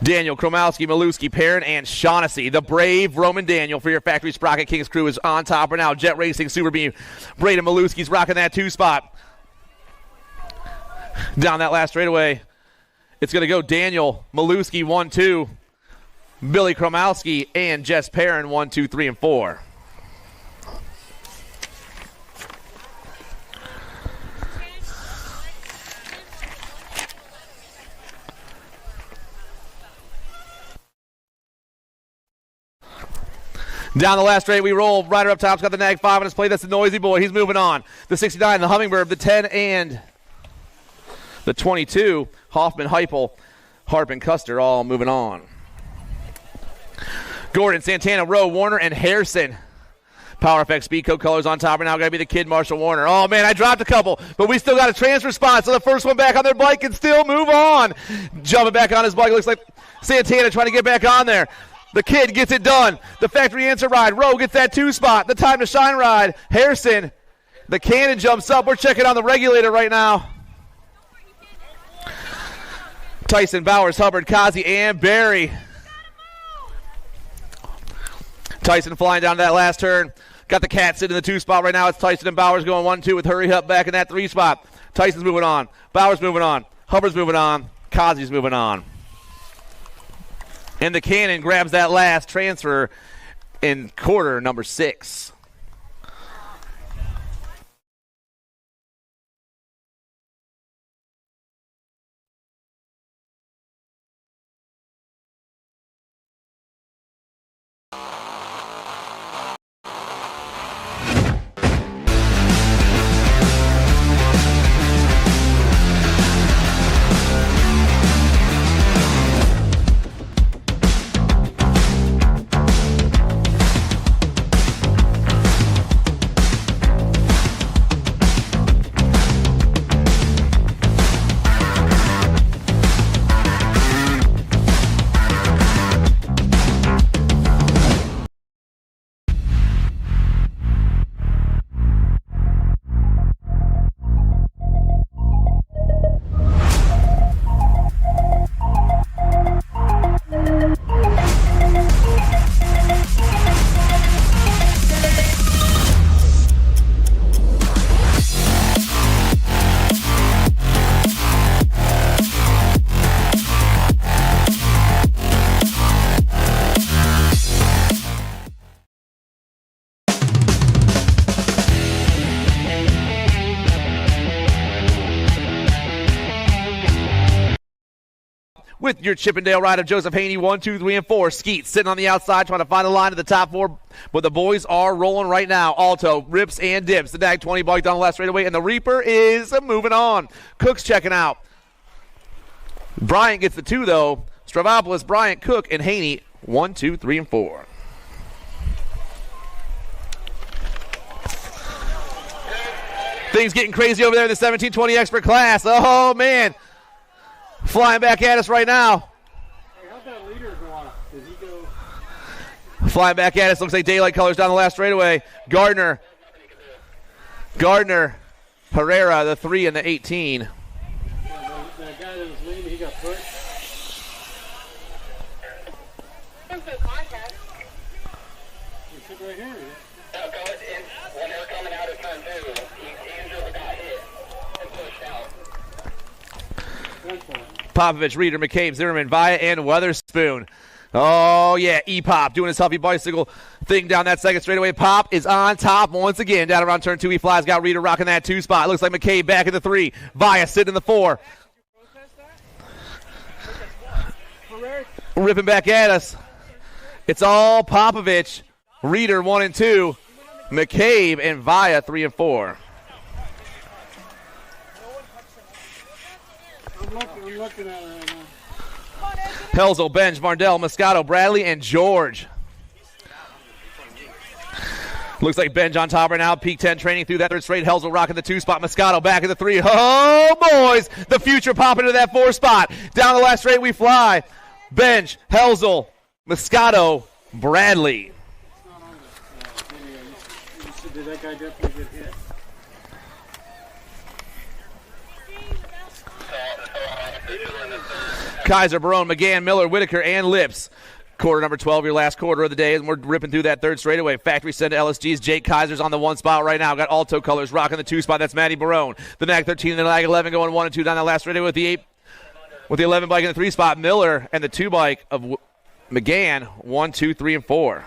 Daniel, Kromowski, Maluski, Perrin, and Shaughnessy. The brave Roman Daniel for your Factory Sprocket Kings crew is on top right now. Jet Racing, Super Beam. Braden Maluski's rocking that 2 spot. Down that last straightaway, it's going to go Daniel, Maluski, 1, 2. Billy Kromowski and Jess Perrin, 1, 2, 3, and 4. Down the last straight we roll. Rider up top's got the nag 5 on his plate. That's the Noisy Boy. He's moving on. The 69, the Hummingbird, the 10, and the 22. Hoffman, Heupel, Harp, and Custer all moving on. Gordon, Santana, Rowe, Warner, and Harrison. Power FX Speedco colors on top. And now got to be the kid, Marshall Warner. Oh, man, I dropped a couple, but we still got a transfer spot, so the first one back on their bike can still move on. Jumping back on his bike. Looks like Santana trying to get back on there. The kid gets it done. The factory answer ride. Rowe gets that 2 spot. The time to shine ride. Harrison, the cannon jumps up. We're checking on the regulator right now. Tyson, Bowers, Hubbard, Kazi, and Barry. Tyson flying down to that last turn. Got the cat sitting in the 2 spot right now. It's Tyson and Bowers going 1-2 with Hurry Up back in that 3 spot. Tyson's moving on. Bowers moving on. Hubbard's moving on. Kazi's moving on. And the cannon grabs that last transfer in quarter number 6. With your Chippendale ride of Joseph Haney, 1, 2, 3, and 4. Skeet sitting on the outside trying to find a line to the top 4, but the boys are rolling right now. Alto, rips and dips. The Dag 20 bike down the last straightaway, and the Reaper is moving on. Cook's checking out. Bryant gets the 2, though. Stravopoulos, Bryant, Cook, and Haney, 1, 2, 3, and 4. Things getting crazy over there in the 1720 expert class. Oh, man. Flying back at us right now. Hey, how'd that leader go off? Did he go? Flying back at us. Looks like daylight colors down the last straightaway. Gardner, Herrera, the 3 and the 18. Yeah, that guy that was leading, he got pushed. You sit right here. When they're coming out of turn 2, Angela got hit and pushed out. Popovich, Reeder, McCabe, Zimmerman, Via, and Weatherspoon. Oh, yeah, E-Pop doing his Huffy bicycle thing down that second straightaway. Pop is on top once again. Down around turn 2, he flies. Got Reeder rocking that 2 spot. Looks like McCabe back in the 3. Via sitting in the 4. Ripping back at us. It's all Popovich. Reeder 1 and 2. McCabe and Via 3 and 4. I'm looking at it right now. Helzel, Benj, Varndell, Moscato, Bradley, and George. Looks like Benj on top right now. Peak 10 training through that 3rd straight. Helzel rocking the 2 spot. Moscato back in the 3. Oh, boys. The future popping into that 4 spot. Down the last straight we fly. Benj, Helzel, Moscato, Bradley. Did that guy definitely get hit? Kaiser, Barone, McGann, Miller, Whitaker, and Lips. Quarter number 12, your last quarter of the day, and we're ripping through that third straightaway. Factory send to LSG's Jake Kaiser's on the 1 spot right now. Got Alto Colors rocking the 2 spot. That's Matty Barone. The NAC 13 and the NAC 11 going 1 and 2 down that last straightaway with the 11 bike in the 3 spot. Miller and the 2 bike of McGann 1, 2, 3, and 4.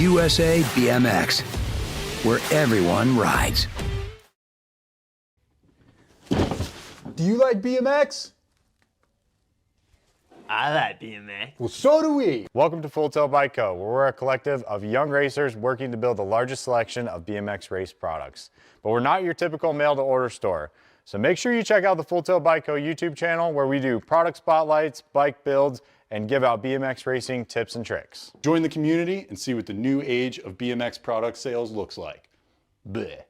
USA BMX, where everyone rides. Do you like BMX? I like BMX. Well, so do we. Welcome to Full Tail Bike Co., where we're a collective of young racers working to build the largest selection of BMX race products. But we're not your typical mail-to-order store. So make sure you check out the Full Tail Bike Co. YouTube channel, where we do product spotlights, bike builds, and give out BMX racing tips and tricks. Join the community and see what the new age of BMX product sales looks like. Bleh.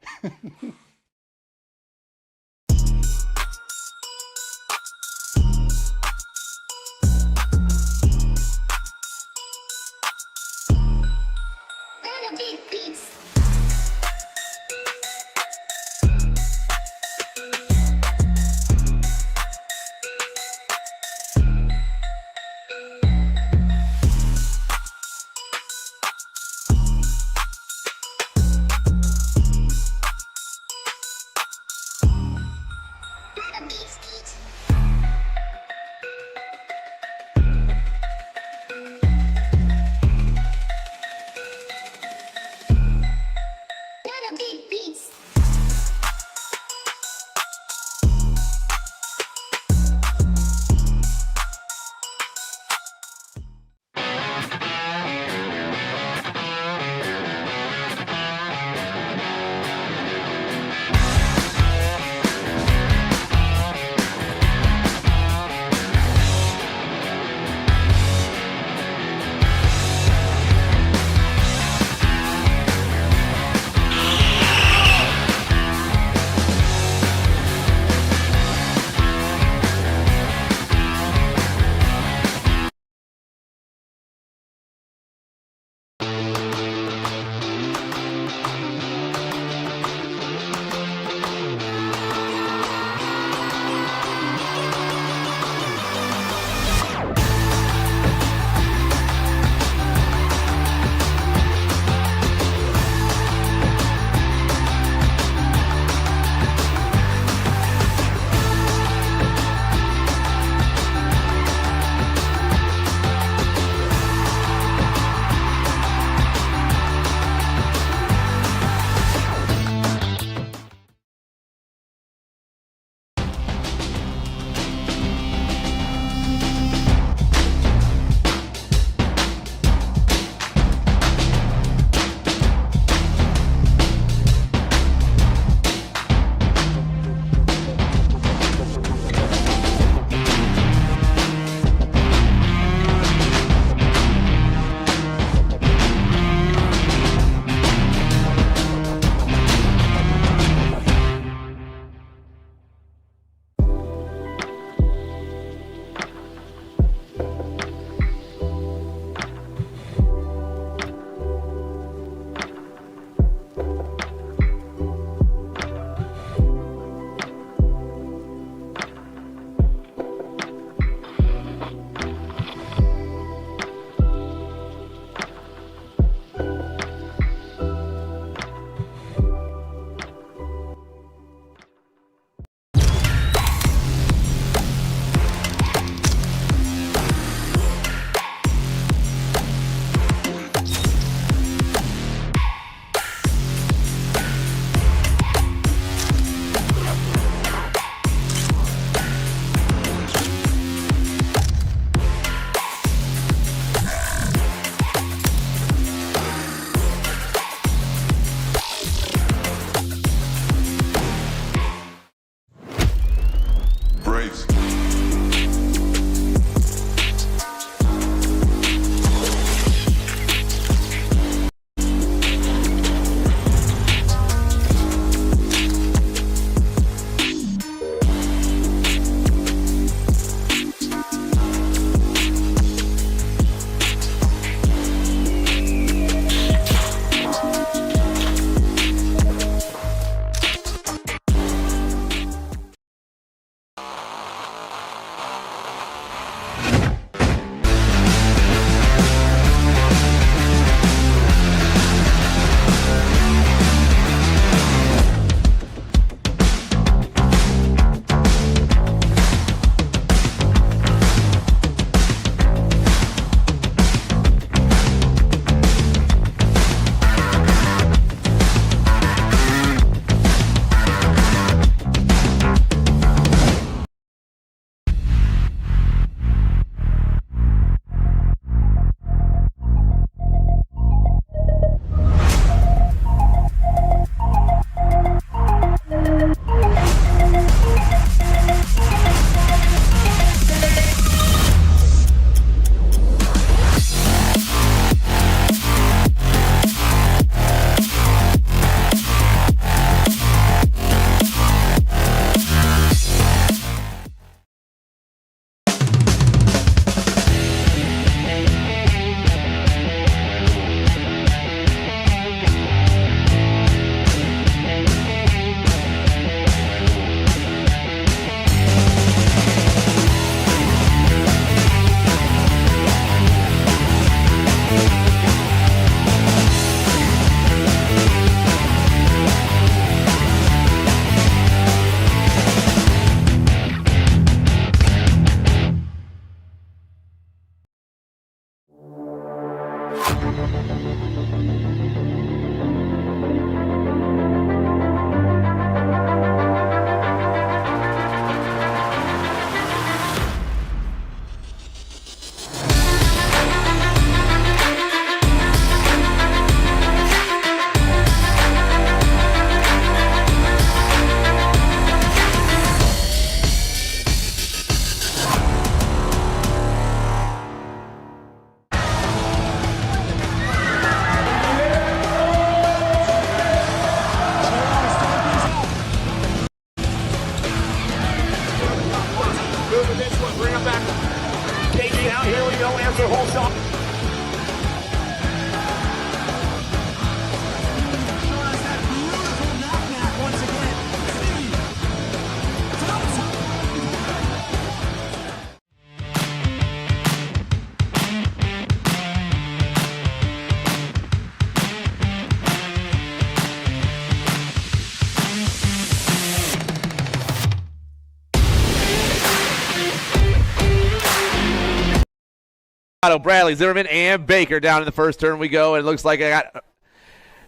Lozado, Bradley, Zimmerman, and Baker down in the first turn we go. And it looks like I got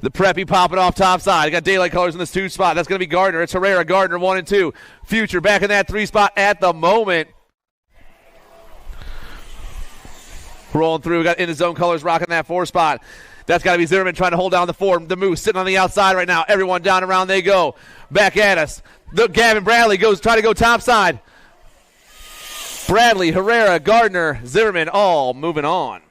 the Preppy popping off top side. I got daylight colors in this 2 spot. That's going to be Gardner. It's Herrera, Gardner, 1 and 2. Future back in that 3 spot at the moment. Rolling through. We got in the zone colors rocking that 4 spot. That's got to be Zimmerman trying to hold down the 4. The Moose sitting on the outside right now. Everyone down around they go. Back at us. Gavin Bradley trying to go top side. Bradley, Herrera, Gardner, Zimmerman all moving on.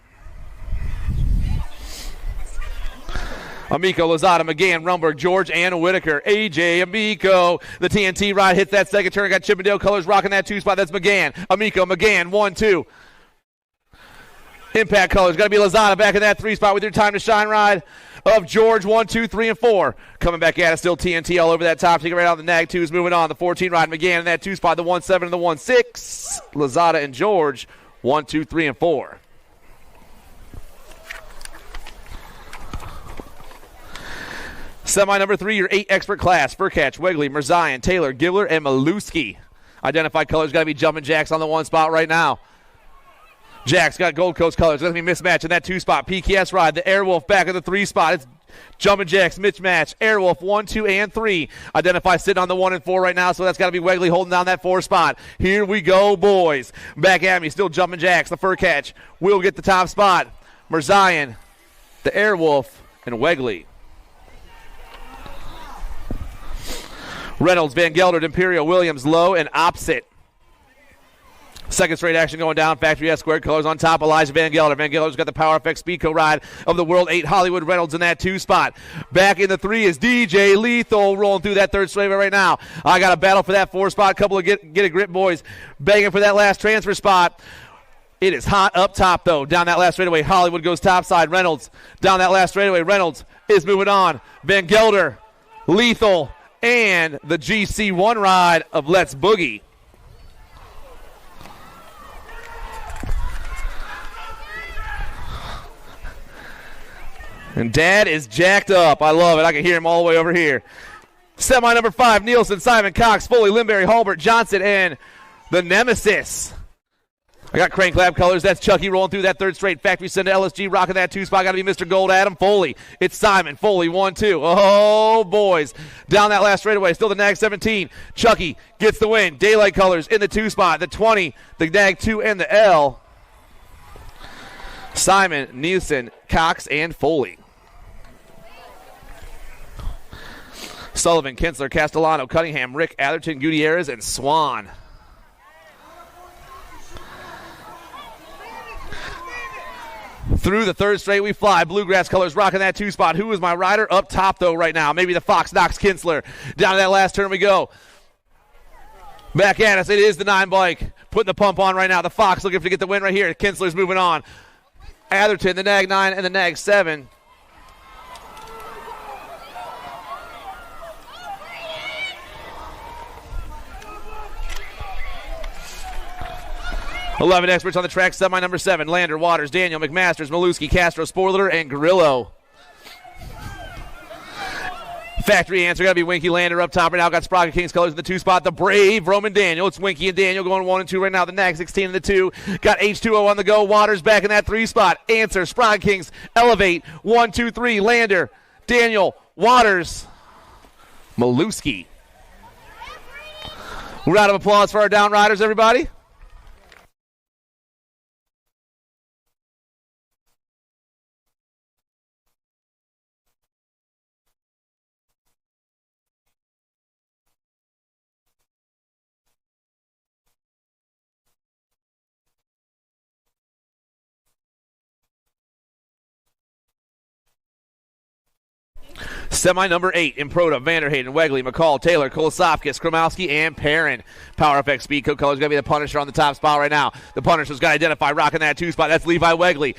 Amico, Lozada, McGann, Rumberg, George, and Whitaker. AJ Amico. The TNT ride hits that second turn. Got Chippendale colors rocking that 2 spot. That's McGann. Amico, McGann, 1, 2. Impact colors. Got to be Lozada back in that 3 spot with your time to shine ride of George, 1, 2, 3, and 4. Coming back at us, still TNT all over that top. Taking right out the nag 2s moving on. The 14 ride, McGann in that 2 spot. The 1, 7, and the 1, 6. Lozada and George, 1, 2, 3, and 4. Semi number 3, your 8 expert class. Furcatch, Wegley, Mirzayan, Taylor, Gibler, and Maluski. Identified colors got to be Jumpin' Jacks on the 1 spot right now. Jack's got Gold Coast colors. Going to be mismatch in that 2 spot. PKS ride. The Airwolf back in the 3 spot. It's Jumpin' Jacks mismatch. Airwolf 1, 2, and 3. Identify sitting on the 1 and 4 right now, so that's got to be Wegley holding down that 4 spot. Here we go, boys. Back at me. Still Jumpin' Jacks. The Furcatch will get the top spot. Mirzayan, the Airwolf, and Wegley. Reynolds, Van Geldert, Imperial, Williams, Low, and Opposite. Second straight action going down. Factory S squared colors on top. Elijah Van Gelder. Van Gelder's got the Power FX Speedco ride of the World 8. Hollywood Reynolds in that 2 spot. Back in the 3 is DJ Lethal rolling through that 3rd straightaway right now. I got a battle for that 4 spot. Couple of get a grip boys banging for that last transfer spot. It is hot up top, though. Down that last straightaway, Hollywood goes topside. Reynolds down that last straightaway. Reynolds is moving on. Van Gelder, Lethal, and the GC1 ride of Let's Boogie. And Dad is jacked up. I love it. I can hear him all the way over here. Semi number 5, Nielsen, Simon, Cox, Foley, Limberry, Halbert, Johnson, and the Nemesis. I got Crank Lab colors. That's Chucky rolling through that 3rd straight. Factory Send to LSG rocking that 2 spot. Got to be Mr. Gold, Adam Foley. It's Simon, Foley, 1, 2. Oh, boys. Down that last straightaway. Still the Nag 17. Chucky gets the win. Daylight colors in the 2 spot. The 20, the Nag 2, and the L. Simon, Nielsen, Cox, and Foley. Sullivan, Kinsler, Castellano, Cunningham, Rick, Atherton, Gutierrez, and Swan. Through the 3rd straight we fly. Bluegrass colors rocking that 2 spot. Who is my rider? Up top, though, right now. Maybe the Fox knocks Kinsler. Down to that last turn we go. Back at us. It is the 9 bike. Putting the pump on right now. The Fox looking to get the win right here. Kinsler's moving on. Atherton, the Nag 9, and the Nag 7. 11 experts on the track. Semi number 7. Lander, Waters, Daniel, McMasters, Maluski, Castro, Spoiler, and Grillo. Factory answer got to be Winky Lander up top right now. Got Sprocket Kings colors in the 2 spot. The Brave, Roman Daniel. It's Winky and Daniel going 1 and 2 right now. The Nag 16 in the 2. Got H2O on the go. Waters back in that 3 spot. Answer, Sprocket Kings, Elevate. 1, 2, 3. Lander, Daniel, Waters, Maluski. Round of applause for our down riders, everybody. Semi number 8, Improda, Vanderhayden, Wegley, McCall, Taylor, Kolosopkis, Kromowski, and Perrin. Power FX Speedco colors going to be the Punisher on the top spot right now. The Punisher's got to identify rocking that 2 spot. That's Levi Wegley.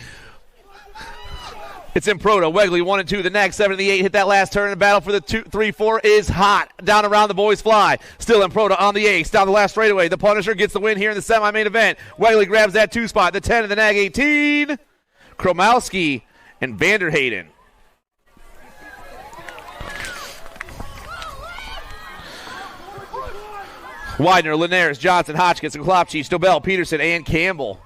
It's Improda, Wegley, 1 and 2. The Nag 7 and the 8 hit that last turn. The battle for the 2, 3, 4 is hot. Down around the boys fly. Still Improda on the ace. Down the last straightaway. The Punisher gets the win here in the semi-main event. Wegley grabs that 2 spot. The 10 and the Nag 18. Kromowski and Vanderhayden. Widener, Linares, Johnson, Hotchkiss, and Klopchi, Stobel, Peterson, and Campbell.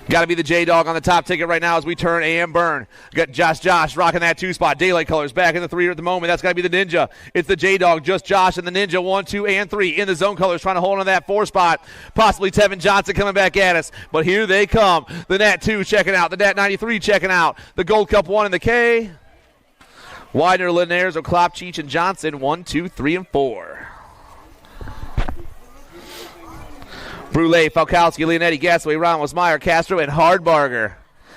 Got to be the J-Dog on the top ticket right now as we turn and burn. Got Josh rocking that 2-spot. Daylight colors back in the 3 at the moment. That's got to be the Ninja. It's the J-Dog, just Josh and the Ninja, 1, 2, and 3 in the zone colors trying to hold on to that 4 spot. Possibly Tevin Johnson coming back at us. But here they come. The Nat 2 checking out. The Nat 93 checking out. The Gold Cup 1 and the K. Widener, Linares, O'Clop, Cheech, and Johnson, 1, 2, 3, and 4. Brule, Falkowski, Leonetti, Gasaway, Ramos, Meyer, Castro, and Hardbarger.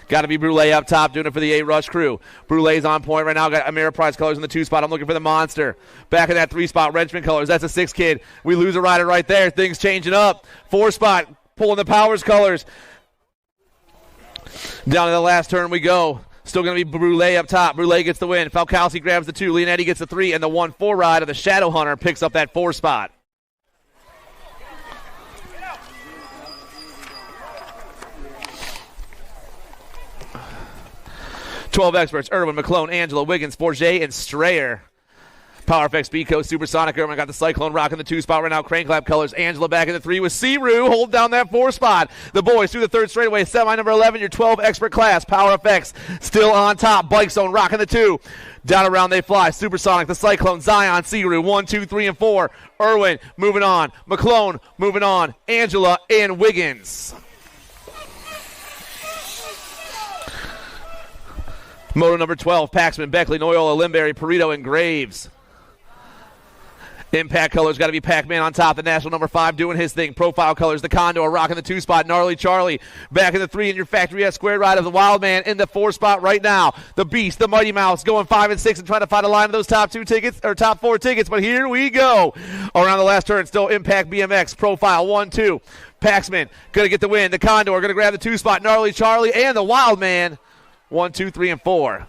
Got to be Brule up top doing it for the A-Rush crew. Brule's on point right now. Got Ameriprise colors in the 2 spot. I'm looking for the Monster. Back in that 3 spot, Wrenchman colors. That's a 6 kid. We lose a rider right there. Things changing up. 4 spot, pulling the Powers colors. Down to the last turn we go. Still going to be Brule up top. Brule gets the win. Falkowski grabs the 2. Leonetti gets the 3. And the 1-4 ride of the Shadow Hunter picks up that 4 spot. Twelve experts, Irwin, McClone, Angela, Wiggins, Forget, and Strayer. Power Effects, Beco, Supersonic. Irwin got the Cyclone rocking the 2 spot right now. Crane Clap colors. Angela back in the 3 with Searu. Hold down that 4 spot. The boys through the 3rd straightaway. Semi number 11, your 12 expert class. Power Effects still on top. Bike Zone rocking the 2. Down around they fly. Supersonic, the Cyclone, Zion, Searu. 1, 2, 3, and 4. Irwin moving on. McClone moving on. Angela and Wiggins. Moto number 12, Paxman, Beckley, Noyola, Limberry, Perito, and Graves. Impact colors got to be Pac-Man on top. The National number 5 doing his thing. Profile colors, the Condor rocking the 2 spot. Gnarly Charlie back in the 3 in your Factory S square ride of the Wild Man in the 4 spot right now. The Beast, the Mighty Mouse going 5 and 6 and trying to find a line of those top 2 tickets or top 4 tickets. But here we go. Around the last turn, still Impact BMX. Profile 1, 2. Paxman going to get the win. The Condor going to grab the 2 spot. Gnarly Charlie and the Wild Man. 1, 2, 3, and 4.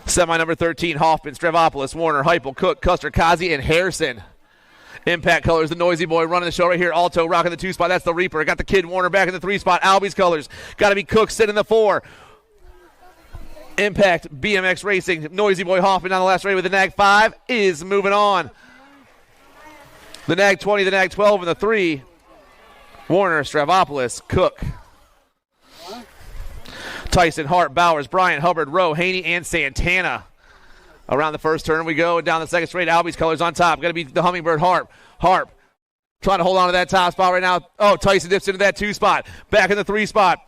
Semi number 13, Hoffman, Stravopolis, Warner, Heupel, Cook, Custer, Kazi, and Harrison. Impact colors, the Noisy Boy running the show right here. Alto rocking the 2 spot. That's the Reaper. Got the Kid Warner back in the 3 spot. Albie's colors. Got to be Cook sitting in the 4. Impact BMX Racing. Noisy Boy Hoffman on the last race with the Nag 5 is moving on. The Nag 20, the Nag 12, and the 3. Warner, Stravopolis, Cook. Tyson, Hart, Bowers, Bryant, Hubbard, Rowe, Haney, and Santana. Around the first turn we go. Down the second straight, Albie's colors on top. Going to be the Hummingbird Harp. Harp trying to hold on to that top spot right now. Oh, Tyson dips into that 2 spot. Back in the 3 spot.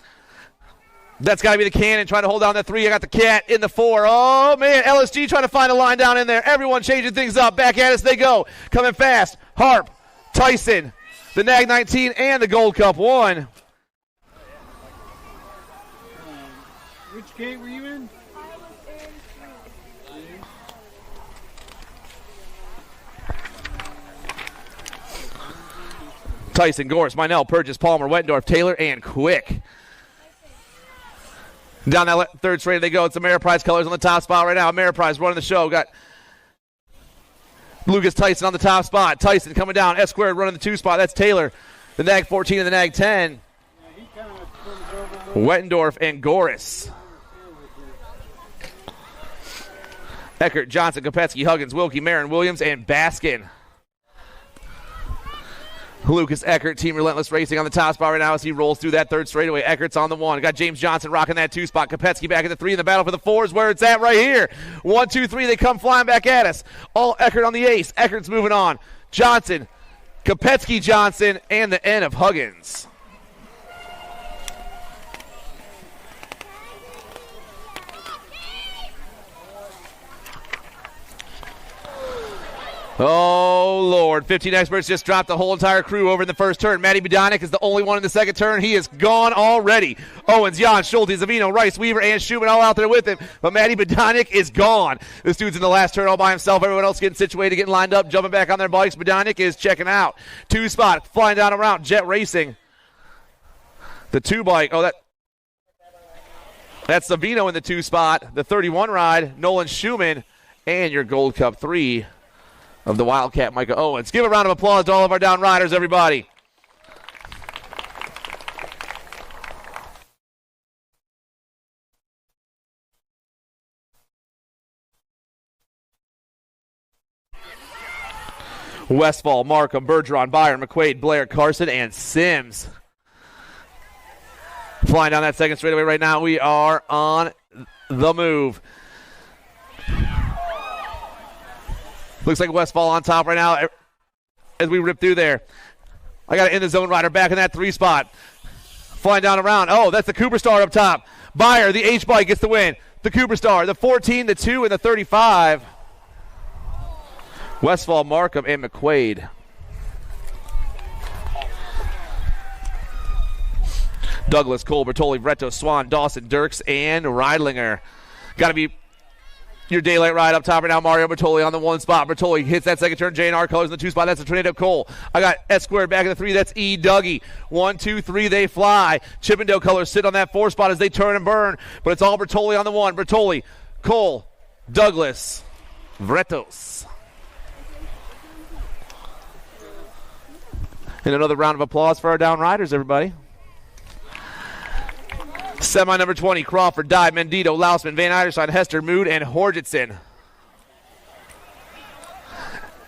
That's got to be the Cannon trying to hold down that 3. I got the Cat in the 4. Oh, man, LSG trying to find a line down in there. Everyone changing things up. Back at us they go. Coming fast. Harp, Tyson, the Nag 19, and the Gold Cup 1. Which gate were you in? Tyson, Gorse, Minell, Purchase, Palmer, Wetendorf, Taylor, and Quick. Down that 3rd straight they go. It's the Ameriprise colors on the top spot right now. Ameriprise running the show. Got Lucas Tyson on the top spot. Tyson coming down. S squared running the 2 spot. That's Taylor. The Nag 14 and the Nag 10. Wetendorf and Goris. Eckert, Johnson, Kopetsky, Huggins, Wilkie, Marin, Williams, and Baskin. Lucas Eckert, Team Relentless Racing on the top spot right now as he rolls through that 3rd straightaway. Eckert's on the 1. Got James Johnson rocking that 2 spot. Kopetsky back in the 3 in the battle for the 4 is where it's at right here. 1, 2, 3, they come flying back at us. All Eckert on the ace. Eckert's moving on. Johnson, Kopetsky, Johnson, and the N of Huggins. Oh, Lord. 15 experts just dropped the whole entire crew over in the first turn. Matty Budonik is the only one in the second turn. He is gone already. Owens, Jan, Schulte, Zavino, Rice, Weaver, and Schumann all out there with him. But Matty Budonik is gone. This dude's in the last turn all by himself. Everyone else getting situated, getting lined up, jumping back on their bikes. Budonik is checking out. 2 spot, flying down around. Jet Racing. The 2 bike. Oh, that's Zavino in the 2 spot. The 31 ride, Nolan Schumann, and your Gold Cup 3 of the Wildcat, Micah Owens. Give a round of applause to all of our down riders, everybody. Westfall, Markham, Bergeron, Byron, McQuaid, Blair, Carson, and Sims. Flying down that second straightaway right now. We are on the move. Looks like Westfall on top right now as we rip through there. I got an in the zone rider back in that 3 spot. Flying down around. Oh, that's the Cooper Star up top. Byer, the H-bike, gets the win. The Cooper Star, the 14, the 2, and the 35. Westfall, Markham, and McQuaid. Douglas, Cole, Bertoli, Vreto, Swan, Dawson, Dirks, and Reidlinger. Got to be your daylight ride up top right now. Mario Bertoli on the 1 spot. Bertoli hits that second turn. J&R colors in the 2 spot. That's a Tornado Cole. I got S squared back in the 3. That's E Dougie. 1, 2, 3, they fly. Chippendale colors sit on that 4 spot as they turn and burn. But it's all Bertoli on the 1. Bertoli, Cole, Douglas, Vretos. And another round of applause for our down riders, everybody. Semi number 20, Crawford, Dye, Mendito, Lausman, Van Eiderstein, Hester, Mood, and Horjitson.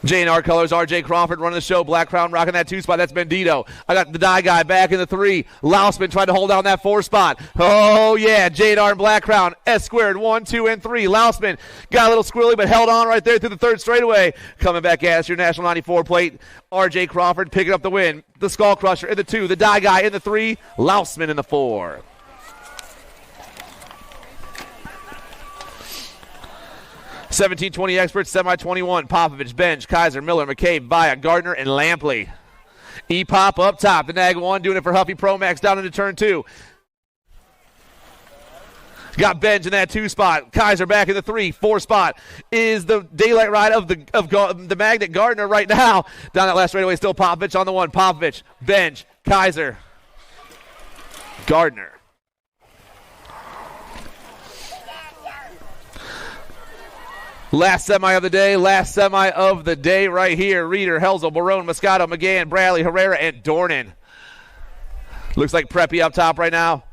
J&R colors, RJ Crawford running the show. Black Crown rocking that 2 spot. That's Mendito. I got the Dye guy back in the 3. Lausman trying to hold down that 4 spot. Oh, yeah. J&R and Black Crown. S squared, 1, 2, and 3. Lausman got a little squirrely, but held on right there through the 3rd straightaway. Coming back at us, your National 94 plate. RJ Crawford picking up the win. The Skull Crusher in the 2. The Dye guy in the 3. Lausman in the 4. 1720 experts, semi 21. Popovich, Benj, Kaiser, Miller, McCabe, Vaya, Gardner, and Lampley. E-Pop up top. The Nag 1 doing it for Huffy Pro Max down into turn 2. Got Benj in that 2 spot. Kaiser back in the 3. 4 spot is the daylight ride of the Magnet Gardner right now. Down that last straightaway, still Popovich on the 1. Popovich, Benj, Kaiser, Gardner. Last semi of the day right here. Reeder, Helzel, Barone, Moscato, McGann, Bradley, Herrera, and Dornan. Looks like Preppy up top right now.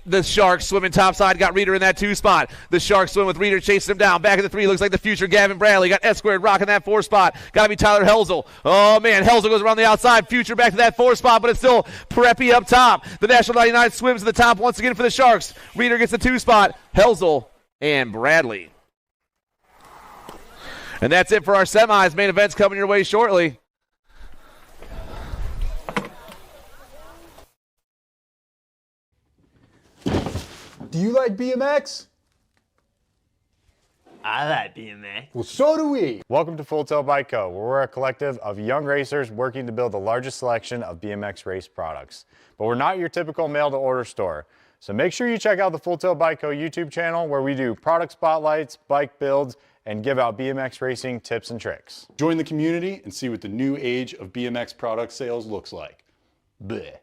The Sharks swimming topside, got Reeder in that 2 spot. The Sharks swim with Reeder chasing him down. Back in the 3, looks like the future Gavin Bradley. Got S squared rocking that 4 spot. Got to be Tyler Helzel. Oh, man, Helzel goes around the outside. Future back to that 4 spot, but it's still Preppy up top. The National 99 swims to the top once again for the Sharks. Reeder gets the 2 spot. Helzel and Bradley. And that's it for our semis. Main event's coming your way shortly. Do you like BMX? I like BMX. Well, so do we. Welcome to Full Tilt Bike Co., where we're a collective of young racers working to build the largest selection of BMX race products. But we're not your typical mail-to-order store. So make sure you check out the Full Tilt Bike Co. YouTube channel, where we do product spotlights, bike builds, and give out BMX racing tips and tricks. Join the community and see what the new age of BMX product sales looks like. Bleh.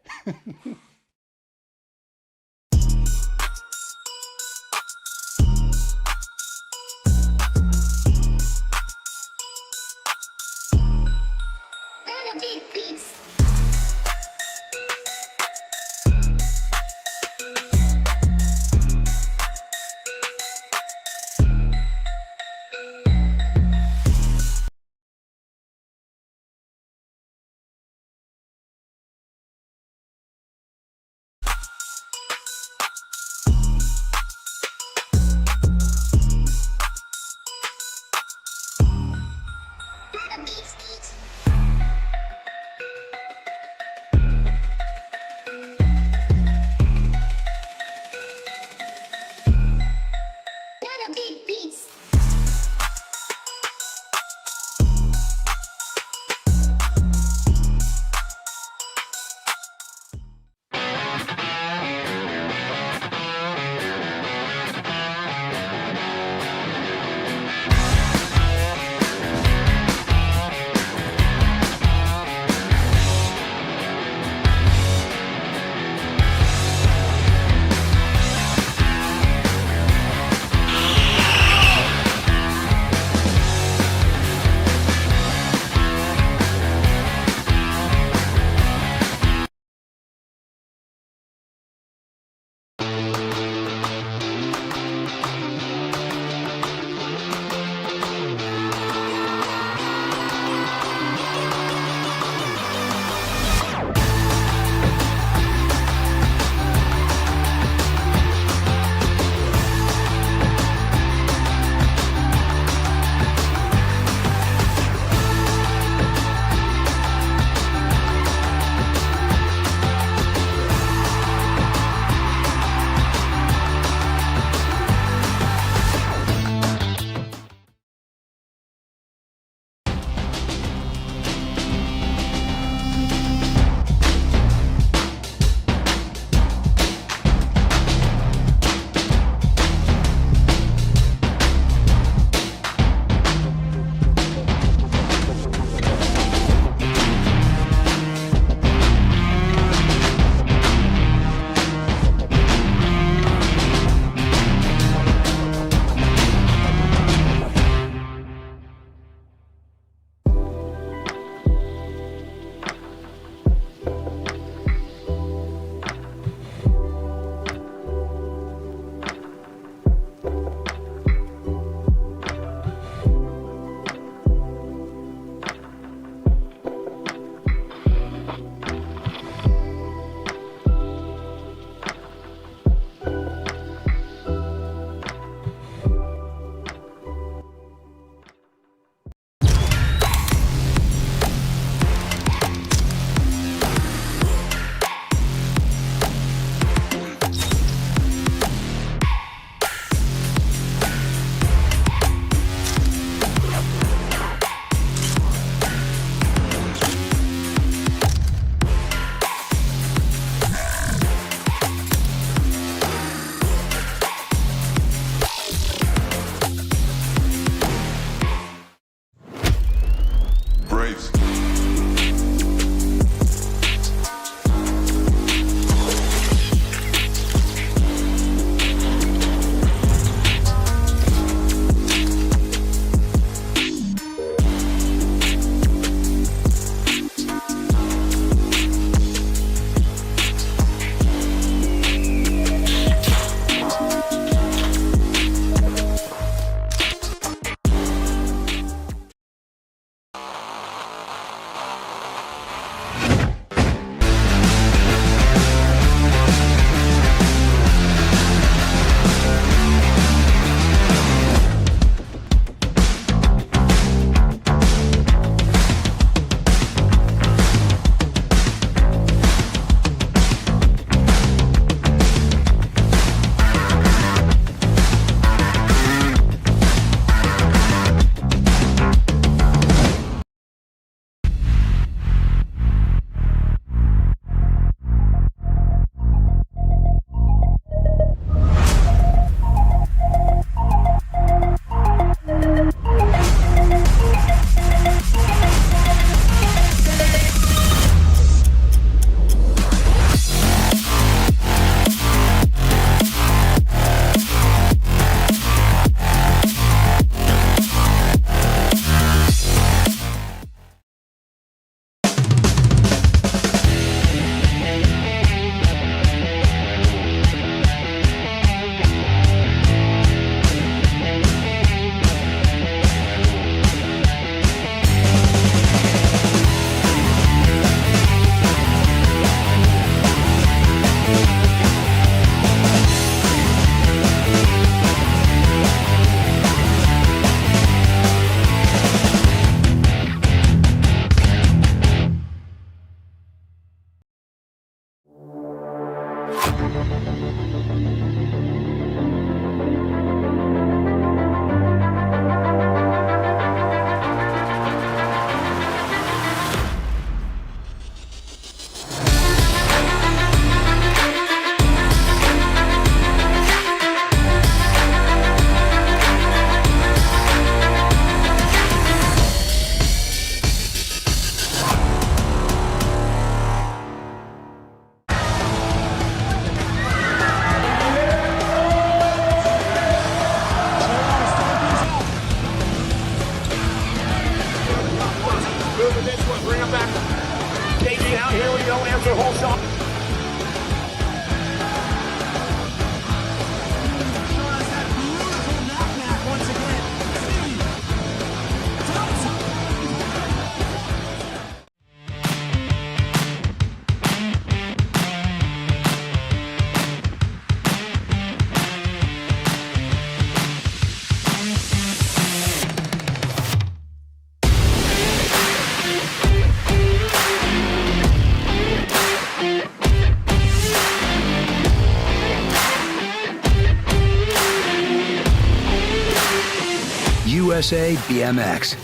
USA BMX,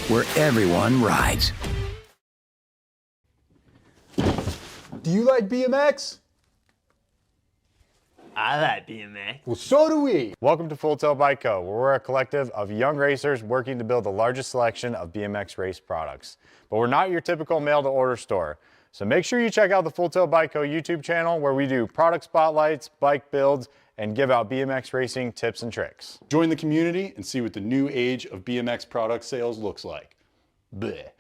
where everyone rides. Do you like BMX? I like BMX. Well, so do we. Welcome to Full Tail Bike Co., where we're a collective of young racers working to build the largest selection of BMX race products. But we're not your typical mail-to-order store. So make sure you check out the Full Tail Bike Co. YouTube channel, where we do product spotlights, bike builds, and give out BMX racing tips and tricks. Join the community and see what the new age of BMX product sales looks like. Bleh.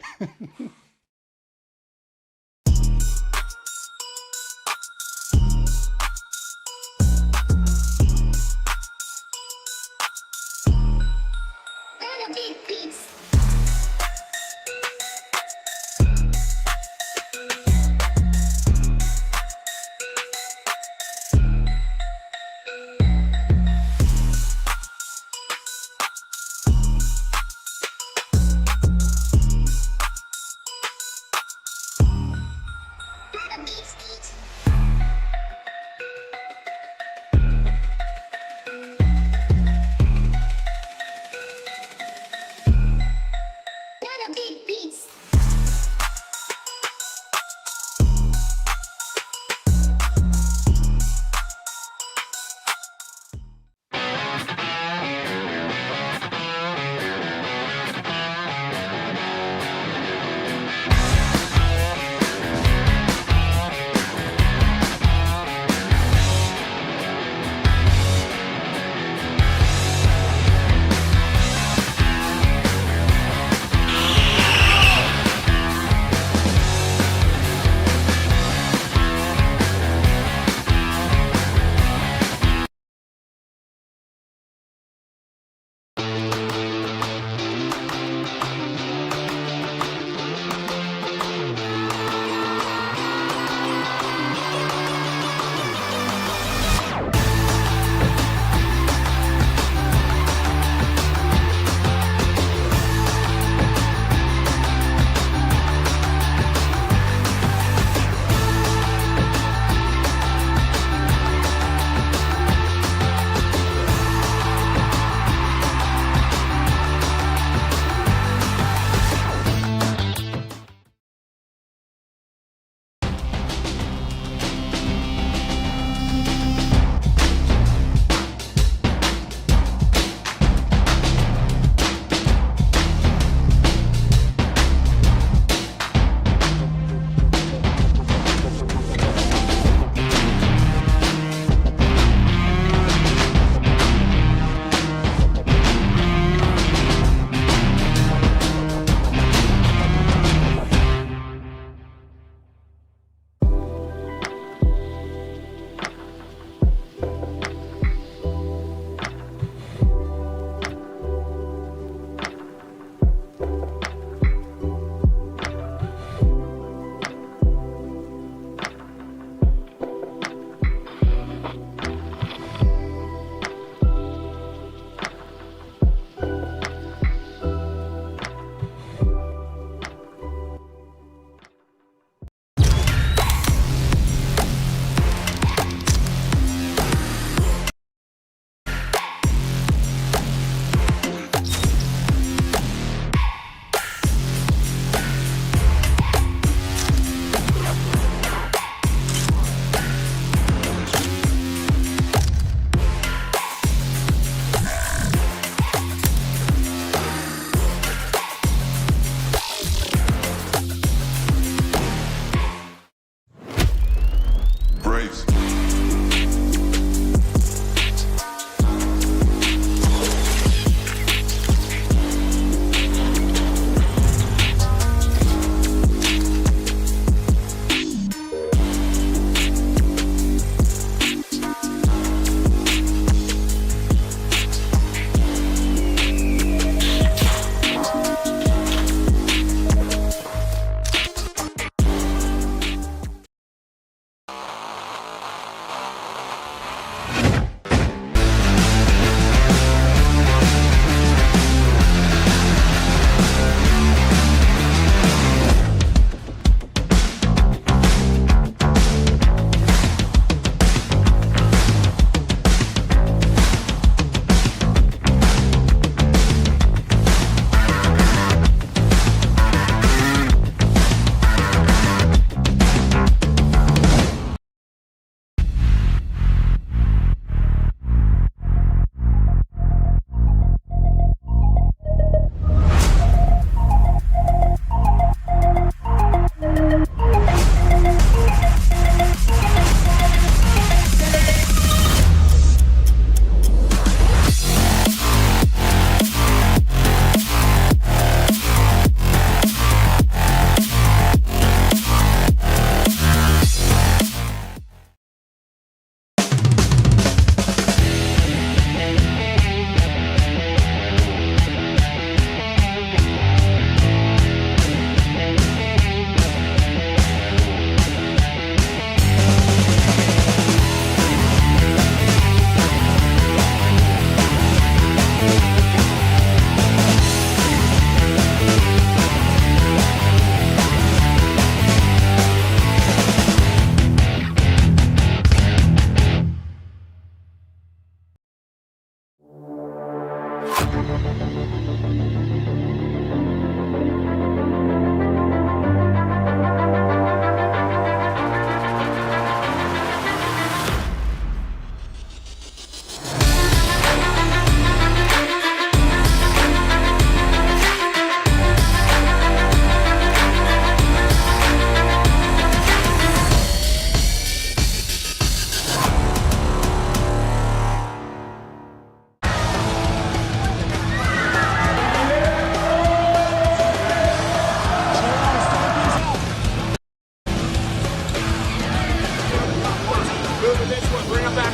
good with this one. Bring him back.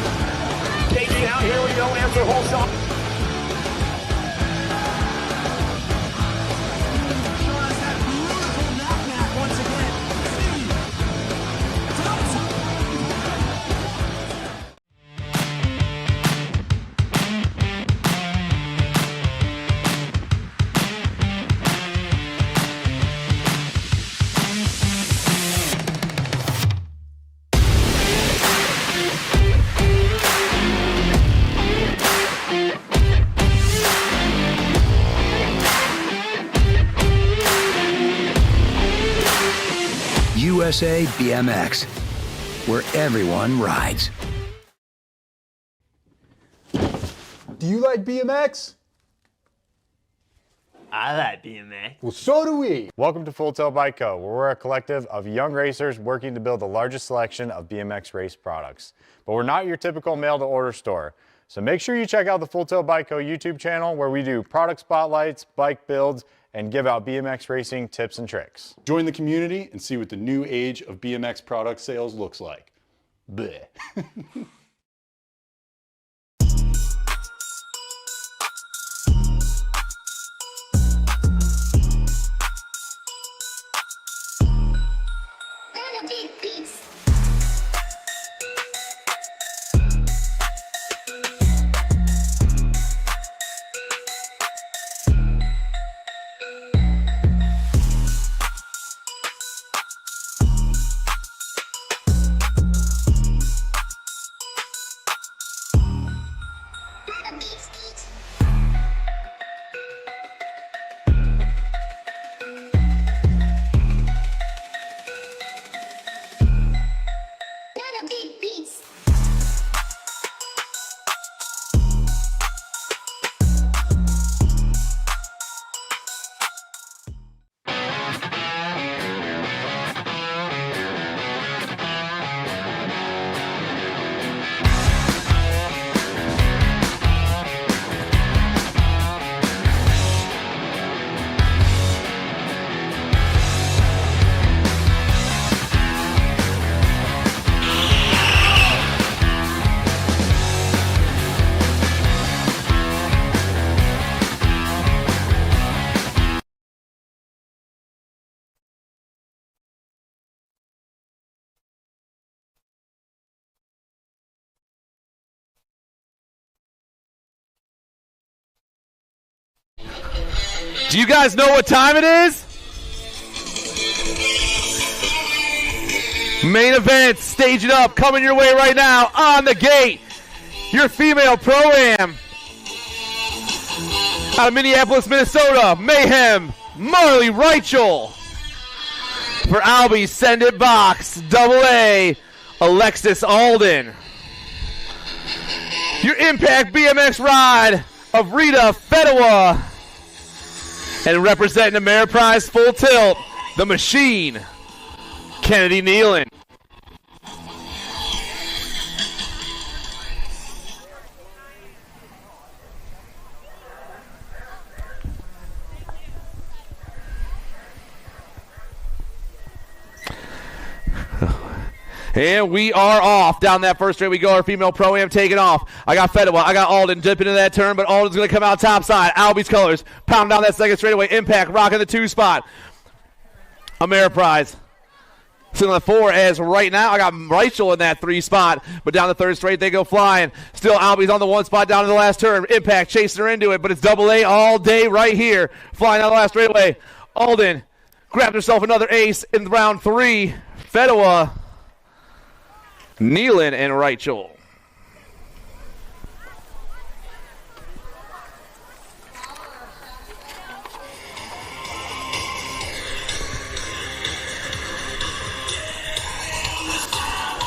KG out. Here we go. Answer whole shot. USA BMX, where everyone rides. Do you like BMX? I like BMX. Well, so do we. Welcome to Full Tilt Bike Co., where we're a collective of young racers working to build the largest selection of BMX race products. But we're not your typical mail-to-order store. So make sure you check out the Full Tilt Bike Co. YouTube channel, where we do product spotlights, bike builds, and give out BMX racing tips and tricks. Join the community and see what the new age of BMX product sales looks like. Bleh. Do you guys know what time it is? Main event, stage it up, coming your way right now, on the gate. Your female Pro-Am out of Minneapolis, Minnesota, Mayhem, Marley Reichel. For Albie, Send It Box, AA, Alexis Alden. Your Impact BMX ride of Rita Fedewa. And representing Ameriprise Full Tilt, the Machine, Kennedy Nealon. And we are off. Down that first straight we go. Our female Pro-Am taking off. I got Fedewa. I got Alden dipping into that turn, but Alden's going to come out top side. Albie's colors. Pound down that second straightaway. Impact rocking the 2 spot. Ameriprise. Sitting on the 4 as right now. I got Reichel in that 3 spot, but down the third straight they go flying. Still Albie's on the 1 spot down to the last turn. Impact chasing her into it, but it's AA all day right here. Flying down the last straightaway. Alden grabbed herself another ace in round 3. Fedewa, Nealon, and Reichel.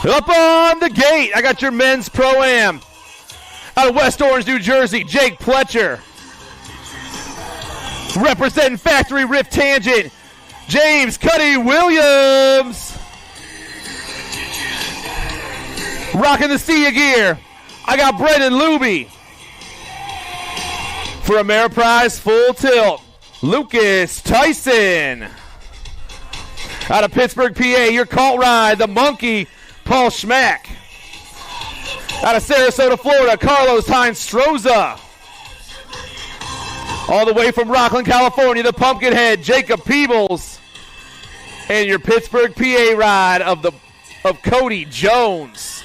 Up on the gate, I got your men's Pro-Am. Out of West Orange, New Jersey, Jake Pletcher. Representing Factory Rift Tangent, James Cuddy Williams. Rocking the Sia gear, I got Brendan Luby. For Ameriprise Full Tilt, Lucas Tyson. Out of Pittsburgh, PA, your cult ride, the Monkey, Paul Schmack. Out of Sarasota, Florida, Carlos Heinz-Stroza. All the way from Rockland, California, the Pumpkinhead, Jacob Peebles. And your Pittsburgh, PA ride of Cody Jones.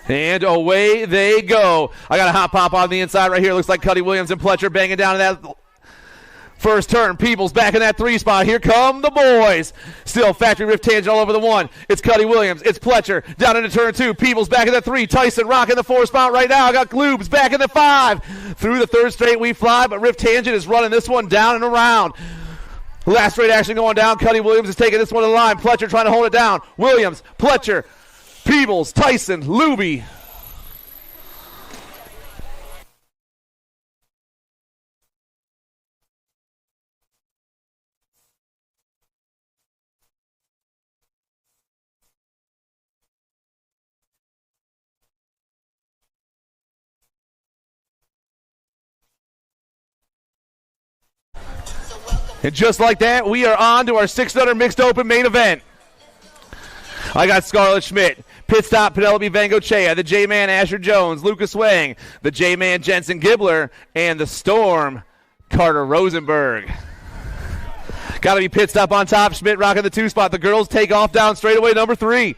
And away they go. I got a hot pop on the inside right here. Looks like Cuddy Williams and Pletcher banging down to that first turn. Peebles back in that 3 spot. Here come the boys. Still factory rift tangent all over the 1. It's Cuddy Williams. It's Pletcher down into turn 2. Peebles back in the 3. Tyson rocking the 4 spot right now. I got Gloobs back in the 5. Through the 3rd straight we fly, but rift tangent is running this one down and around. Last straight action going down. Cuddy Williams is taking this one to the line. Pletcher trying to hold it down. Williams, Pletcher, Peebles, Tyson, Luby. And just like that, we are on to our 600 mixed open main event. I got Scarlett Schmidt, pit stop Penelope Vangochea, the J-Man Asher Jones, Lucas Wang, the J-Man Jensen Gibbler, and the Storm Carter Rosenberg. Got to be pit stop on top. Schmidt rocking the 2 spot. The girls take off down straightaway number 3.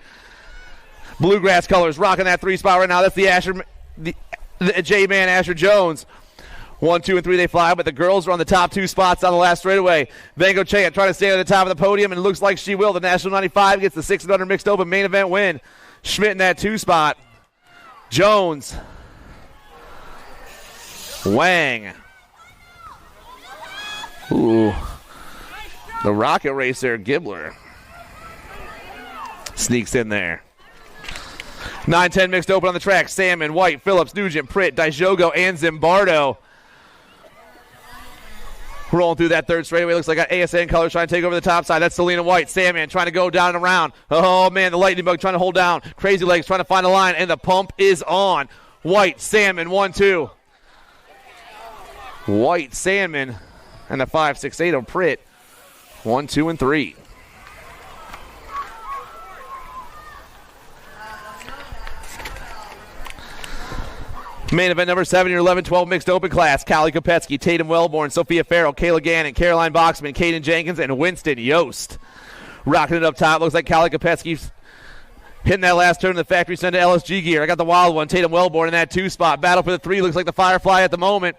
Bluegrass colors rocking that 3 spot right now. That's the J-Man Asher Jones. 1, 2, and 3 they fly, but the girls are on the top 2 spots on the last straightaway. Vangochea trying to stay at the top of the podium, and it looks like she will. The National 95 gets the 600 mixed open main event win. Schmidt in that 2 spot. Jones. Wang. Ooh. The Rocket Racer, Gibbler. Sneaks in there. 9-10 mixed open on the track. Salmon, White, Phillips, Nugent, Pritt, Dijogo, and Zimbardo. Rolling through that 3rd straightaway. Looks like got ASN colors trying to take over the top side. That's Selena White. Sandman trying to go down and around. Oh, man, the Lightning Bug trying to hold down. Crazy Legs trying to find a line, and the pump is on. White, Sandman, 1, 2. White, Sandman, and the 5, 6, 8 of Pritt. 1, 2, and 3. Main event number 7, your 11-12 mixed open class. Callie Kopetsky, Tatum Wellborn, Sophia Farrell, Kayla Gannon, Caroline Boxman, Kaden Jenkins, and Winston Yost. Rocking it up top. Looks like Callie Kopetsky's hitting that last turn in the factory send to LSG gear. I got the wild one, Tatum Wellborn in that 2 spot. Battle for the 3. Looks like the Firefly at the moment.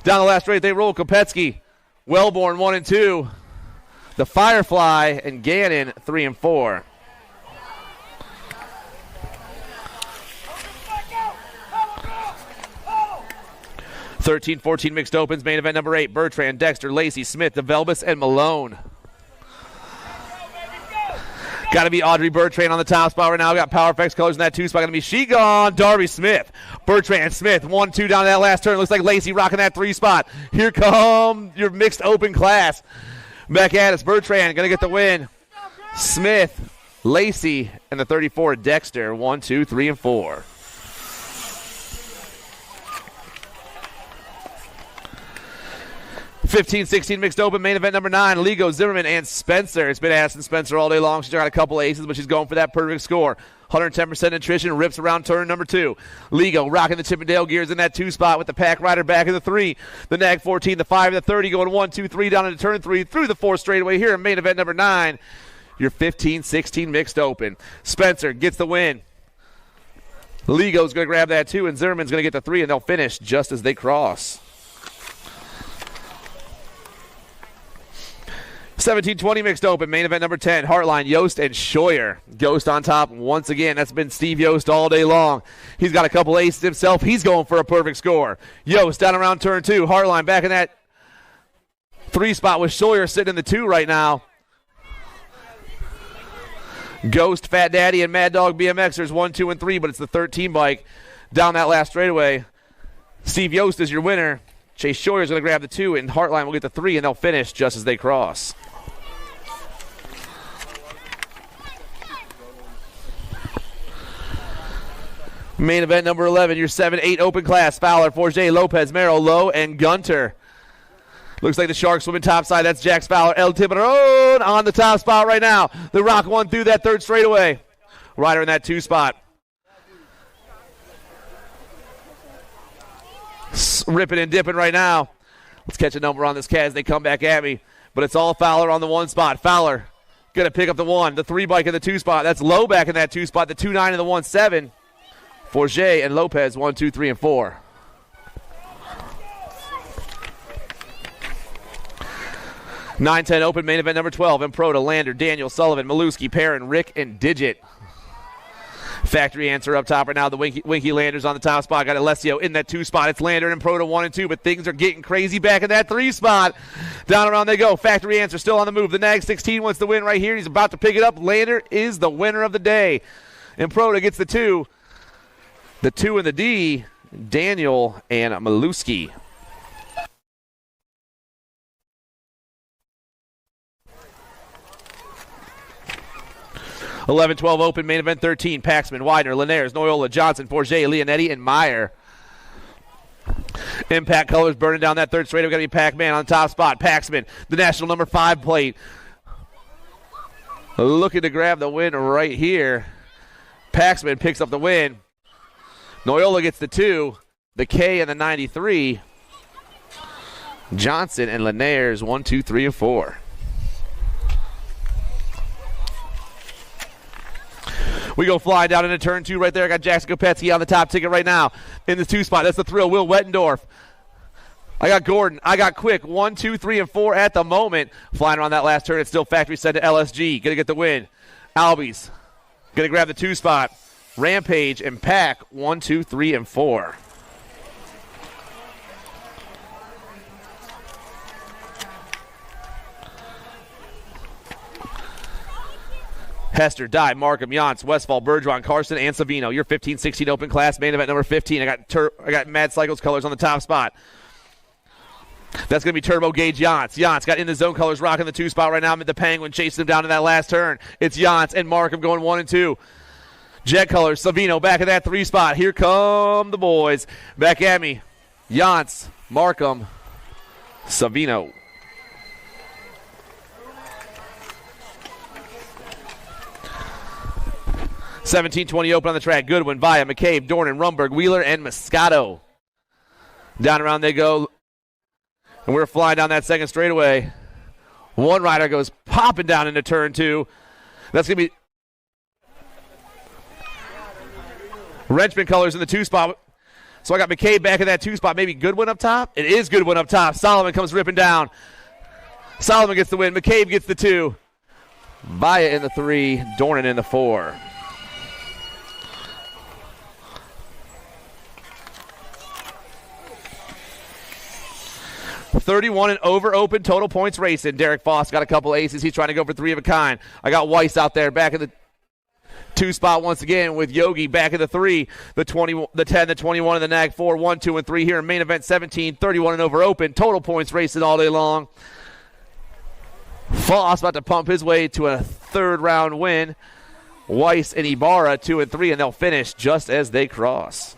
Down the last straight they roll. Kopetsky, Wellborn 1 and 2. The Firefly and Gannon 3 and 4. (13-14) mixed opens. Main event number 8. Bertrand, Dexter, Lacey, Smith, DeVelbus, and Malone. Got to be Audrey Bertrand on the top spot right now. Got Power Effects colors in that 2 spot. Going to be She Gone, Darby Smith. Bertrand, Smith, 1, 2 down to that last turn. Looks like Lacey rocking that 3 spot. Here come your mixed open class. Back at us, Bertrand going to get the win. Smith, Lacey, and the 34, Dexter. 1, 2, 3, and 4. 15-16 mixed open, main event number 9, Ligo, Zimmerman, and Spencer. It's been Addison Spencer all day long. She's got a couple aces, but she's going for that perfect score. 110% attrition, rips around turn number 2. Ligo rocking the Chippendale gears in that 2 spot with the Pack Rider back in the 3. The Nag 14, the 5, and the 30 going 1, 2, 3 down into turn 3 through the 4 straightaway here in main event number 9. Your 15-16 mixed open. Spencer gets the win. Ligo's going to grab that 2, and Zimmerman's going to get the 3, and they'll finish just as they cross. 17-20 mixed open, main event number 10, Heartline, Yost, and Scheuer. Yost on top once again. That's been Steve Yost all day long. He's got a couple aces himself. He's going for a perfect score. Yost down around turn 2. Heartline back in that 3 spot with Scheuer sitting in the 2 right now. Ghost, Fat Daddy, and Mad Dog BMXers 1, 2, and 3, but it's the 13 bike down that last straightaway. Steve Yost is your winner. Chase Scheuer is going to grab the 2, and Heartline will get the 3, and they'll finish just as they cross. Main event number 11, your 7-8 open class. Fowler, Forget, Lopez, Merrill, Lowe, and Gunter. Looks like the Sharks swimming topside. That's Jax Fowler. El Tiburon on the top spot right now. The Rock one through that third straightaway. Ryder in that 2 spot. Ripping and dipping right now. Let's catch a number on this cat as they come back at me. But it's all Fowler on the 1 spot. Fowler going to pick up the 1. The 3 bike in the 2 spot. That's Lowe back in that 2 spot. The 2-9 and the 1-7. Forget and Lopez 1, 2, 3, and 4. (9-10) open main event number 12. Improda, Lander, Daniel, Sullivan, Maluski, Perrin, Rick, and Digit. Factory answer up top right now. The Winky Landers on the top spot. Got Alessio in that 2 spot. It's Lander and Improda 1 and 2, but things are getting crazy back in that 3 spot. Down around they go. Factory answer still on the move. The Nag 16 wants the win right here. He's about to pick it up. Lander is the winner of the day. Improda gets the 2. The 2 and the D, Daniel and Maluski. (11-12) open main event 13. Paxman, Widener, Linares, Noyola, Johnson, Forget, Leonetti, and Meyer. Impact colors burning down that third straight. We're going to be Pac-Man on the top spot. Paxman, the national number 5 plate. Looking to grab the win right here. Paxman picks up the win. Noyola gets the 2. The K and the 93. Johnson and Linares 1, 2, 3, and 4. We go flying down into turn 2 right there. I got Jackson Kopetsky on the top ticket right now in the 2 spot. That's the thrill. Will Wettendorf. I got Gordon. I got Quick. 1, 2, 3, and 4 at the moment. Flying around that last turn. It's still factory set to LSG. Going to get the win. Albies. Going to grab the 2 spot. Rampage and Pack. 1, 2, 3, and 4. Hester, Dye, Markham, Yance, Westfall, Bergeron, Carson, and Savino. Your 15-16 open class main event number 15. I got Mad Cycles colors on the top spot. That's going to be Turbo Gauge Yance. Yance got in the zone colors rocking the 2 spot right now. The Penguin chasing him down to that last turn. It's Yance and Markham going 1 and 2. Jet colors, Savino back in that 3 spot. Here come the boys. Back at me. Yance, Markham, Savino. (17-20) open on the track. Goodwin, Via, McCabe, Dornan, Rumberg, Wheeler, and Moscato. Down around they go. And we're flying down that second straightaway. One rider goes popping down into turn 2. That's going to be Wrenchman colors in the 2 spot. So I got McCabe back in that 2 spot. Maybe Goodwin up top? It is Goodwin up top. Solomon comes ripping down. Solomon gets the win. McCabe gets the 2. Via in the 3. Dornan in the 4. (31 and over open total points racing. Derek Foss got a couple aces. He's trying to go for 3 of a kind. I got Weiss out there back in the 2 spot once again with Yogi back in the 3, the 20, the 10, the 21, and the Nag 4, 1, 2, and 3 here in main event 17. 31 and over open total points racing all day long. Foss about to pump his way to a 3rd round win. Weiss and Ibarra 2 and 3, and they'll finish just as they cross.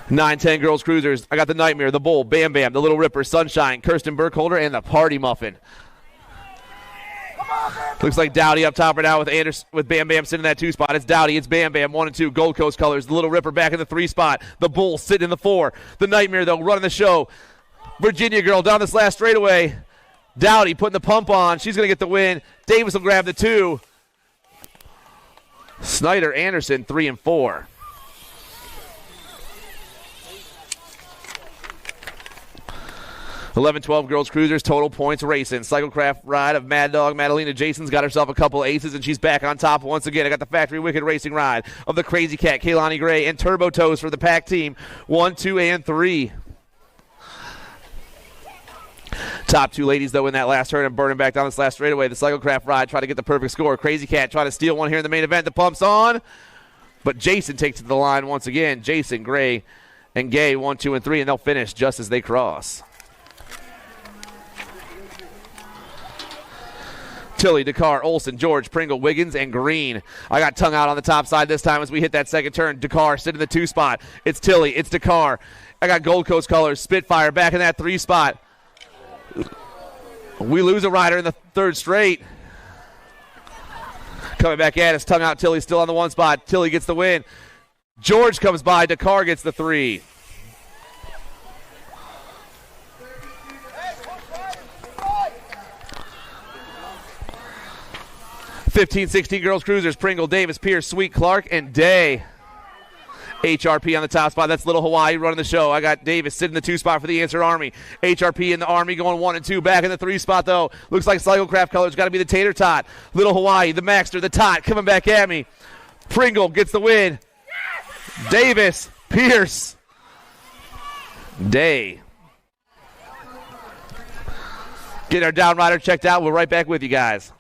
(9-10) girls cruisers. I got the Nightmare, the Bull, Bam Bam, the Little Ripper, Sunshine, Kirsten Burkholder, and the Party Muffin. Looks like Dowdy up top right now with Bam Bam sitting in that 2 spot. It's Dowdy, it's Bam Bam, 1 and 2. Gold Coast colors. The Little Ripper back in the 3 spot. The Bull sitting in the 4. The Nightmare, though, running the show. Virginia girl down this last straightaway. Dowdy putting the pump on. She's going to get the win. Davis will grab the 2. Snyder Anderson, 3 and 4. (11-12) girls cruisers total points racing. Cyclecraft ride of Mad Dog Madalena Jason's got herself a couple aces, and she's back on top once again. I got the Factory Wicked Racing ride of the Crazy Cat, Kaylani Gray, and Turbo Toes for the pack team. 1, 2, and 3. Top 2 ladies, though, in that last turn and burning back down this last straightaway. The Cyclecraft ride trying to get the perfect score. Crazy Cat trying to steal one here in the main event. The pump's on, but Jason takes it to the line once again. Jason, Gray, and Gay 1, 2, and 3, and they'll finish just as they cross. Tilly, Dakar, Olson, George, Pringle, Wiggins, and Green. I got tongue out on the top side this time as we hit that second turn. Dakar sitting in the 2 spot. It's Tilly. It's Dakar. I got Gold Coast colors. Spitfire back in that 3 spot. We lose a rider in the 3rd straight. Coming back at us. Tongue out. Tilly still on the 1 spot. Tilly gets the win. George comes by. Dakar gets the 3. (15-16) girls cruisers. Pringle, Davis, Pierce, Sweet, Clark, and Day. HRP on the top spot. That's Little Hawaii running the show. I got Davis sitting in the 2 spot for the Answer Army. HRP in the Army going 1 and 2. Back in the 3 spot, though. Looks like Cyclecraft colors. Got to be the Tater Tot. Little Hawaii, the Maxter, the Tot coming back at me. Pringle gets the win. Davis, Pierce, Day. Get our down rider checked out. We're right back with you guys.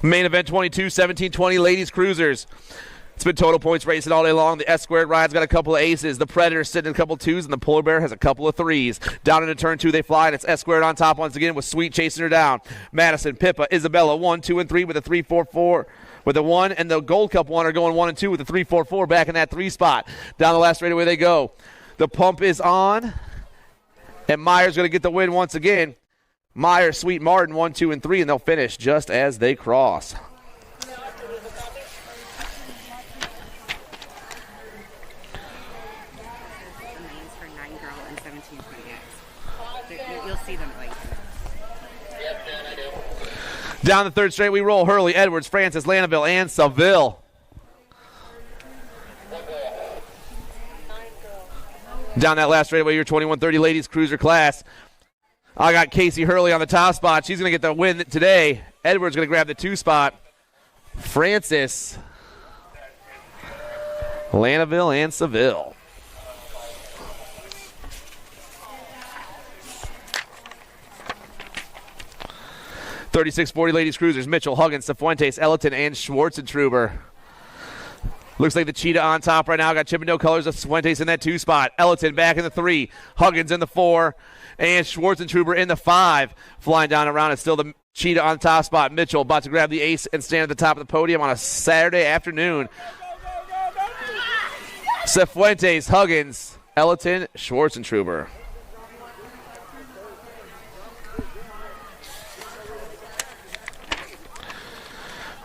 Main event 22, 17-20 ladies cruisers. It's been total points racing all day long. The S-squared ride's got a couple of aces. The Predator's sitting in a couple of 2s, and the Polar Bear has a couple of 3s. Down into turn 2 they fly, and it's S-squared on top once again with Sweet chasing her down. Madison, Pippa, Isabella, 1, 2, and 3 with a 3-4-4. With the 1 and the Gold Cup one are going 1 and 2 with the 3-4-4 back in that 3 spot. Down the last straightaway they go. The pump is on, and Meyer's going to get the win once again. Meyer, Sweet, Martin, 1, 2, and 3, and they'll finish just as they cross. Down the 3rd straight we roll. Hurley, Edwards, Francis, Lanaville, and Seville. Down that last straightaway, your 21-30 ladies cruiser class. I got Casey Hurley on the top spot. She's going to get the win today. Edwards going to grab the 2 spot. Francis, Lanaville, and Seville. (36-40) ladies cruisers. Mitchell, Huggins, Cifuentes, Ellerton, and Schwartzentruber. Looks like the Cheetah on top right now. Got Chippendale colors of Cifuentes in that 2 spot. Ellerton back in the 3. Huggins in the 4. And Schwartzentruber in the 5. Flying down around. It's still the Cheetah on top spot. Mitchell about to grab the ace and stand at the top of the podium on a Saturday afternoon. Cifuentes, Huggins, Ellerton, Schwartzentruber.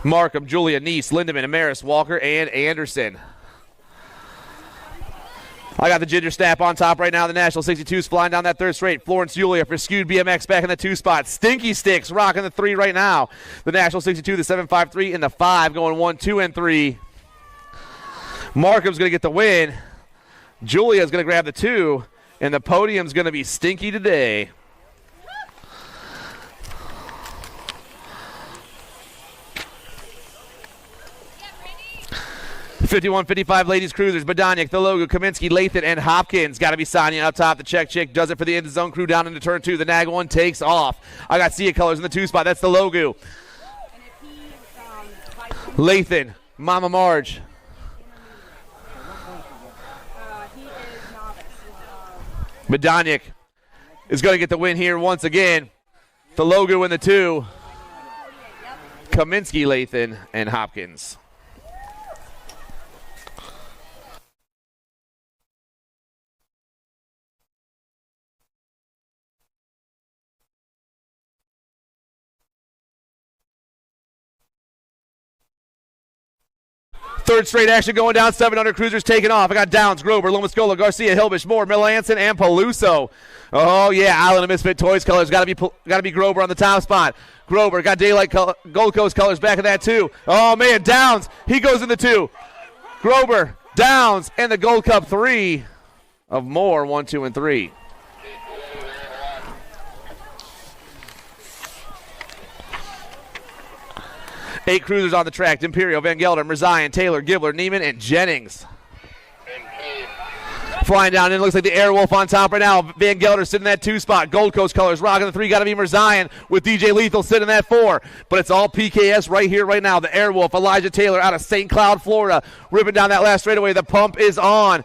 Markham, Julia, Neese, Lindemann, Amaris, Walker, and Anderson. I got the Ginger Snap on top right now. The National 62's flying down that 3rd straight. Florence Julia for Skewed BMX back in the 2 spot. Stinky Sticks rocking the 3 right now. The National 62, the 753, and the 5 going 1, 2, and 3. Markham's going to get the win. Julia's going to grab the 2, and the podium's going to be Stinky today. 51-55 ladies cruisers. Badaniak, the Logo, Kaminsky, Lathan, and Hopkins. Got to be signing up top. The Check Chick does it for the end zone crew down into turn 2. The Nag one takes off. I got Sia colors in the 2 spot. That's the Logo. Lathan, Mama Marge. Badaniak is going to get the win here once again. The Logo in the 2. Kaminsky, Lathan, and Hopkins. Third straight action going down. 700 cruisers taking off. I got Downs, Grover, Lomascola, Garcia, Hilbish, Moore, Millanson, and Peluso. Oh yeah, Island of Misfit Toys colors. Got to be Grover on the top spot. Grover got Daylight Gold Coast colors back in that too. Oh man, Downs, he goes in the 2. Grover, Downs, and the Gold Cup 3 of Moore, 1, 2, and 3. Eight cruisers on the track. Imperial, Van Gelder, Mirzayan, Taylor, Gibler, Neiman, and Jennings. Flying down in, looks like the Airwolf on top right now. Van Gelder sitting in that 2 spot. Gold Coast colors, rocking the 3, got to be Mirzayan with DJ Lethal sitting in that 4. But it's all PKS right here, right now. The Airwolf, Elijah Taylor out of St. Cloud, Florida, ripping down that last straightaway. The pump is on.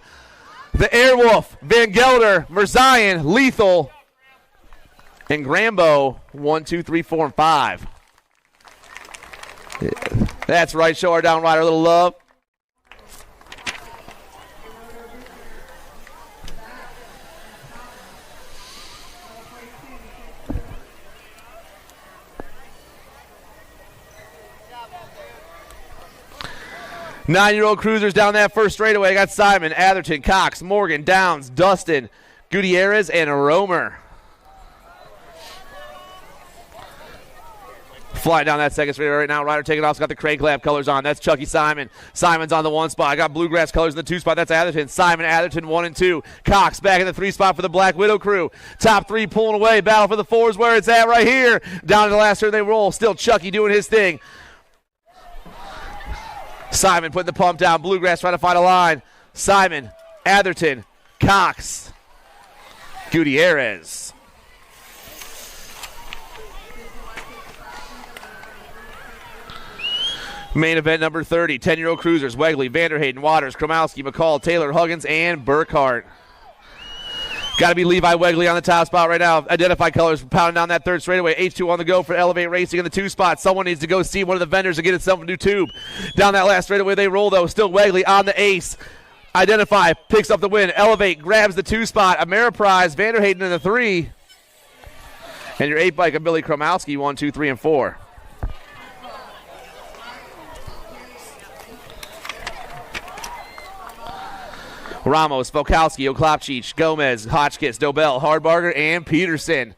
The Airwolf, Van Gelder, Mirzayan, Lethal, and Grambo, 1, 2, 3, 4, and 5. That's right. Show our downrider a little love. Nine-year-old cruisers down that first straightaway. I got Simon, Atherton, Cox, Morgan, Downs, Dustin, Gutierrez, and Romer. Flying down that second straightaway right now. Ryder taking off. He's got the Crank Lab colors on. That's Chucky Simon. Simon's on the 1 spot. I got Bluegrass colors in the 2 spot. That's Atherton. Simon, Atherton, 1 and 2. Cox back in the 3 spot for the Black Widow crew. Top 3 pulling away. Battle for the 4s where it's at right here. Down to the last turn they roll. Still Chucky doing his thing. Simon putting the pump down. Bluegrass trying to find a line. Simon, Atherton, Cox, Gutierrez. Main event number 30, 10-year-old cruisers, Wegley, Vanderhayden, Waters, Kromowski, McCall, Taylor, Huggins, and Burkhart. Got to be Levi Wegley on the top spot right now. Identify colors pounding down that third straightaway. H2 on the go for Elevate Racing in the 2 spot. Someone needs to go see one of the vendors and get itself a new tube. Down that last straightaway they roll, though. Still Wegley on the ace. Identify picks up the win. Elevate grabs the 2 spot. Ameriprise, Vanderhayden in the 3. And your 8 bike of Billy Kromowski, 1, 2, 3, and 4. Ramos, Volkowski, Oklopchich, Gomez, Hotchkiss, Dobell, Hardbarger, and Peterson.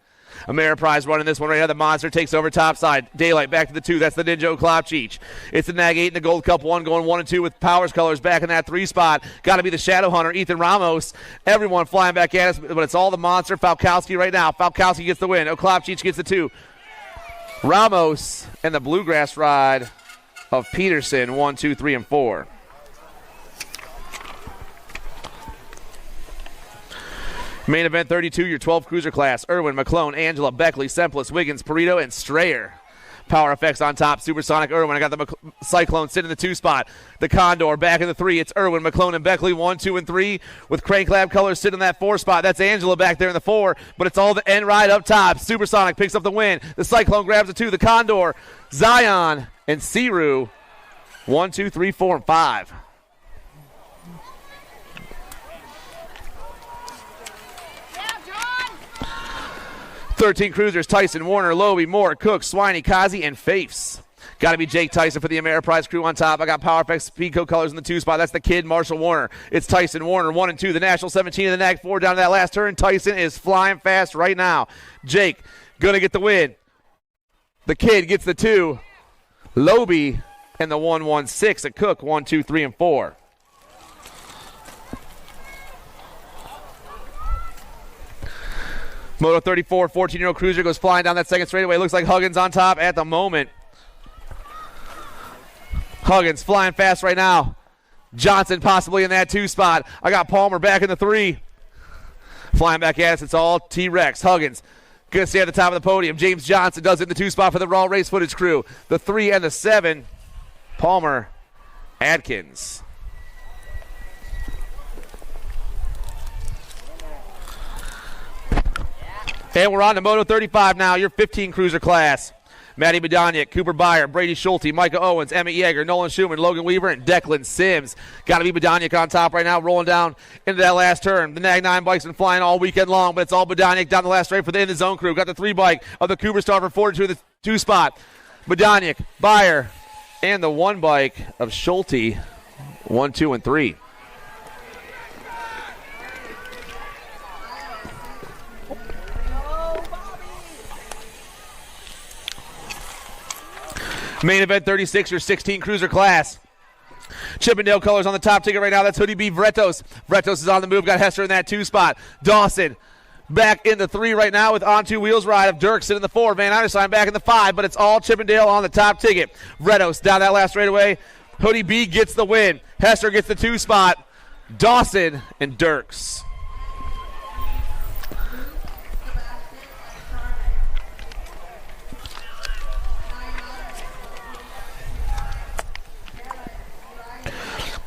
Ameriprise running this one right now. The Monster takes over topside. Daylight back to the 2. That's the Ninja Oklopchich. It's the Nag 8 and the Gold Cup 1 going 1 and 2 with Powers colors back in that 3 spot. Got to be the Shadow Hunter, Ethan Ramos. Everyone flying back at us, but it's all the Monster. Falkowski right now. Falkowski gets the win. Oklopchich gets the 2. Ramos and the Bluegrass ride of Peterson, 1, 2, 3, and 4. Main event 32, your 12 cruiser class. Irwin, McClone, Angela, Beckley, Semplis, Wiggins, Perito, and Strayer. Power effects on top. Supersonic Irwin. I got the Cyclone sitting in the 2 spot. The Condor back in the 3. It's Irwin, McClone, and Beckley 1, 2, and 3 with Crank Lab colors sitting in that 4 spot. That's Angela back there in the 4, but it's all the end ride up top. Supersonic picks up the win. The Cyclone grabs the 2. The Condor, Zion, and Siru 1, 2, 3, 4, and 5. 13 cruisers, Tyson, Warner, Lowy, Moore, Cook, Swiney, Kazi, and Faifs. Got to be Jake Tyson for the Ameriprise crew on top. I got Power Effects Speedco colors in the 2 spot. That's the kid, Marshall Warner. It's Tyson, Warner, 1 and 2. The National 17 and the Nag 4 down to that last turn. Tyson is flying fast right now. Jake going to get the win. The kid gets the 2. Loby and the 1-1-6 at Cook, 1, 2, 3, and 4. Moto 34, 14-year-old cruiser goes flying down that second straightaway. Looks like Huggins on top at the moment. Huggins flying fast right now. Johnson possibly in that 2 spot. I got Palmer back in the 3. Flying back at us, it's all T-Rex. Huggins going to stay at the top of the podium. James Johnson does it in the 2 spot for the Raw Race Footage crew. The 3 and the 7, Palmer, Adkins. And we're on to Moto 35 now, your 15 cruiser class. Matty Badoniak, Cooper Byer, Brady Schulte, Micah Owens, Emmett Yeager, Nolan Schumann, Logan Weaver, and Declan Sims. Got to be Badoniak on top right now, rolling down into that last turn. The Nag 9 bike's been flying all weekend long, but it's all Badoniak down the last straight for the In the Zone crew. Got the 3 bike of the Cooper Star for 42 in the 2 spot. Badoniak, Byer, and the 1 bike of Schulte 1, 2, and 3. Main event 36 or 16 cruiser class. Chippendale colors on the top ticket right now. That's Hoodie B Vretos. Vretos is on the move. Got Hester in that 2 spot. Dawson back in the 3 right now with on 2 wheels ride of Dirks in the 4. Van Eiderstein back in the 5, but it's all Chippendale on the top ticket. Vretos down that last straightaway. Hoodie B gets the win. Hester gets the 2 spot. Dawson and Dirks.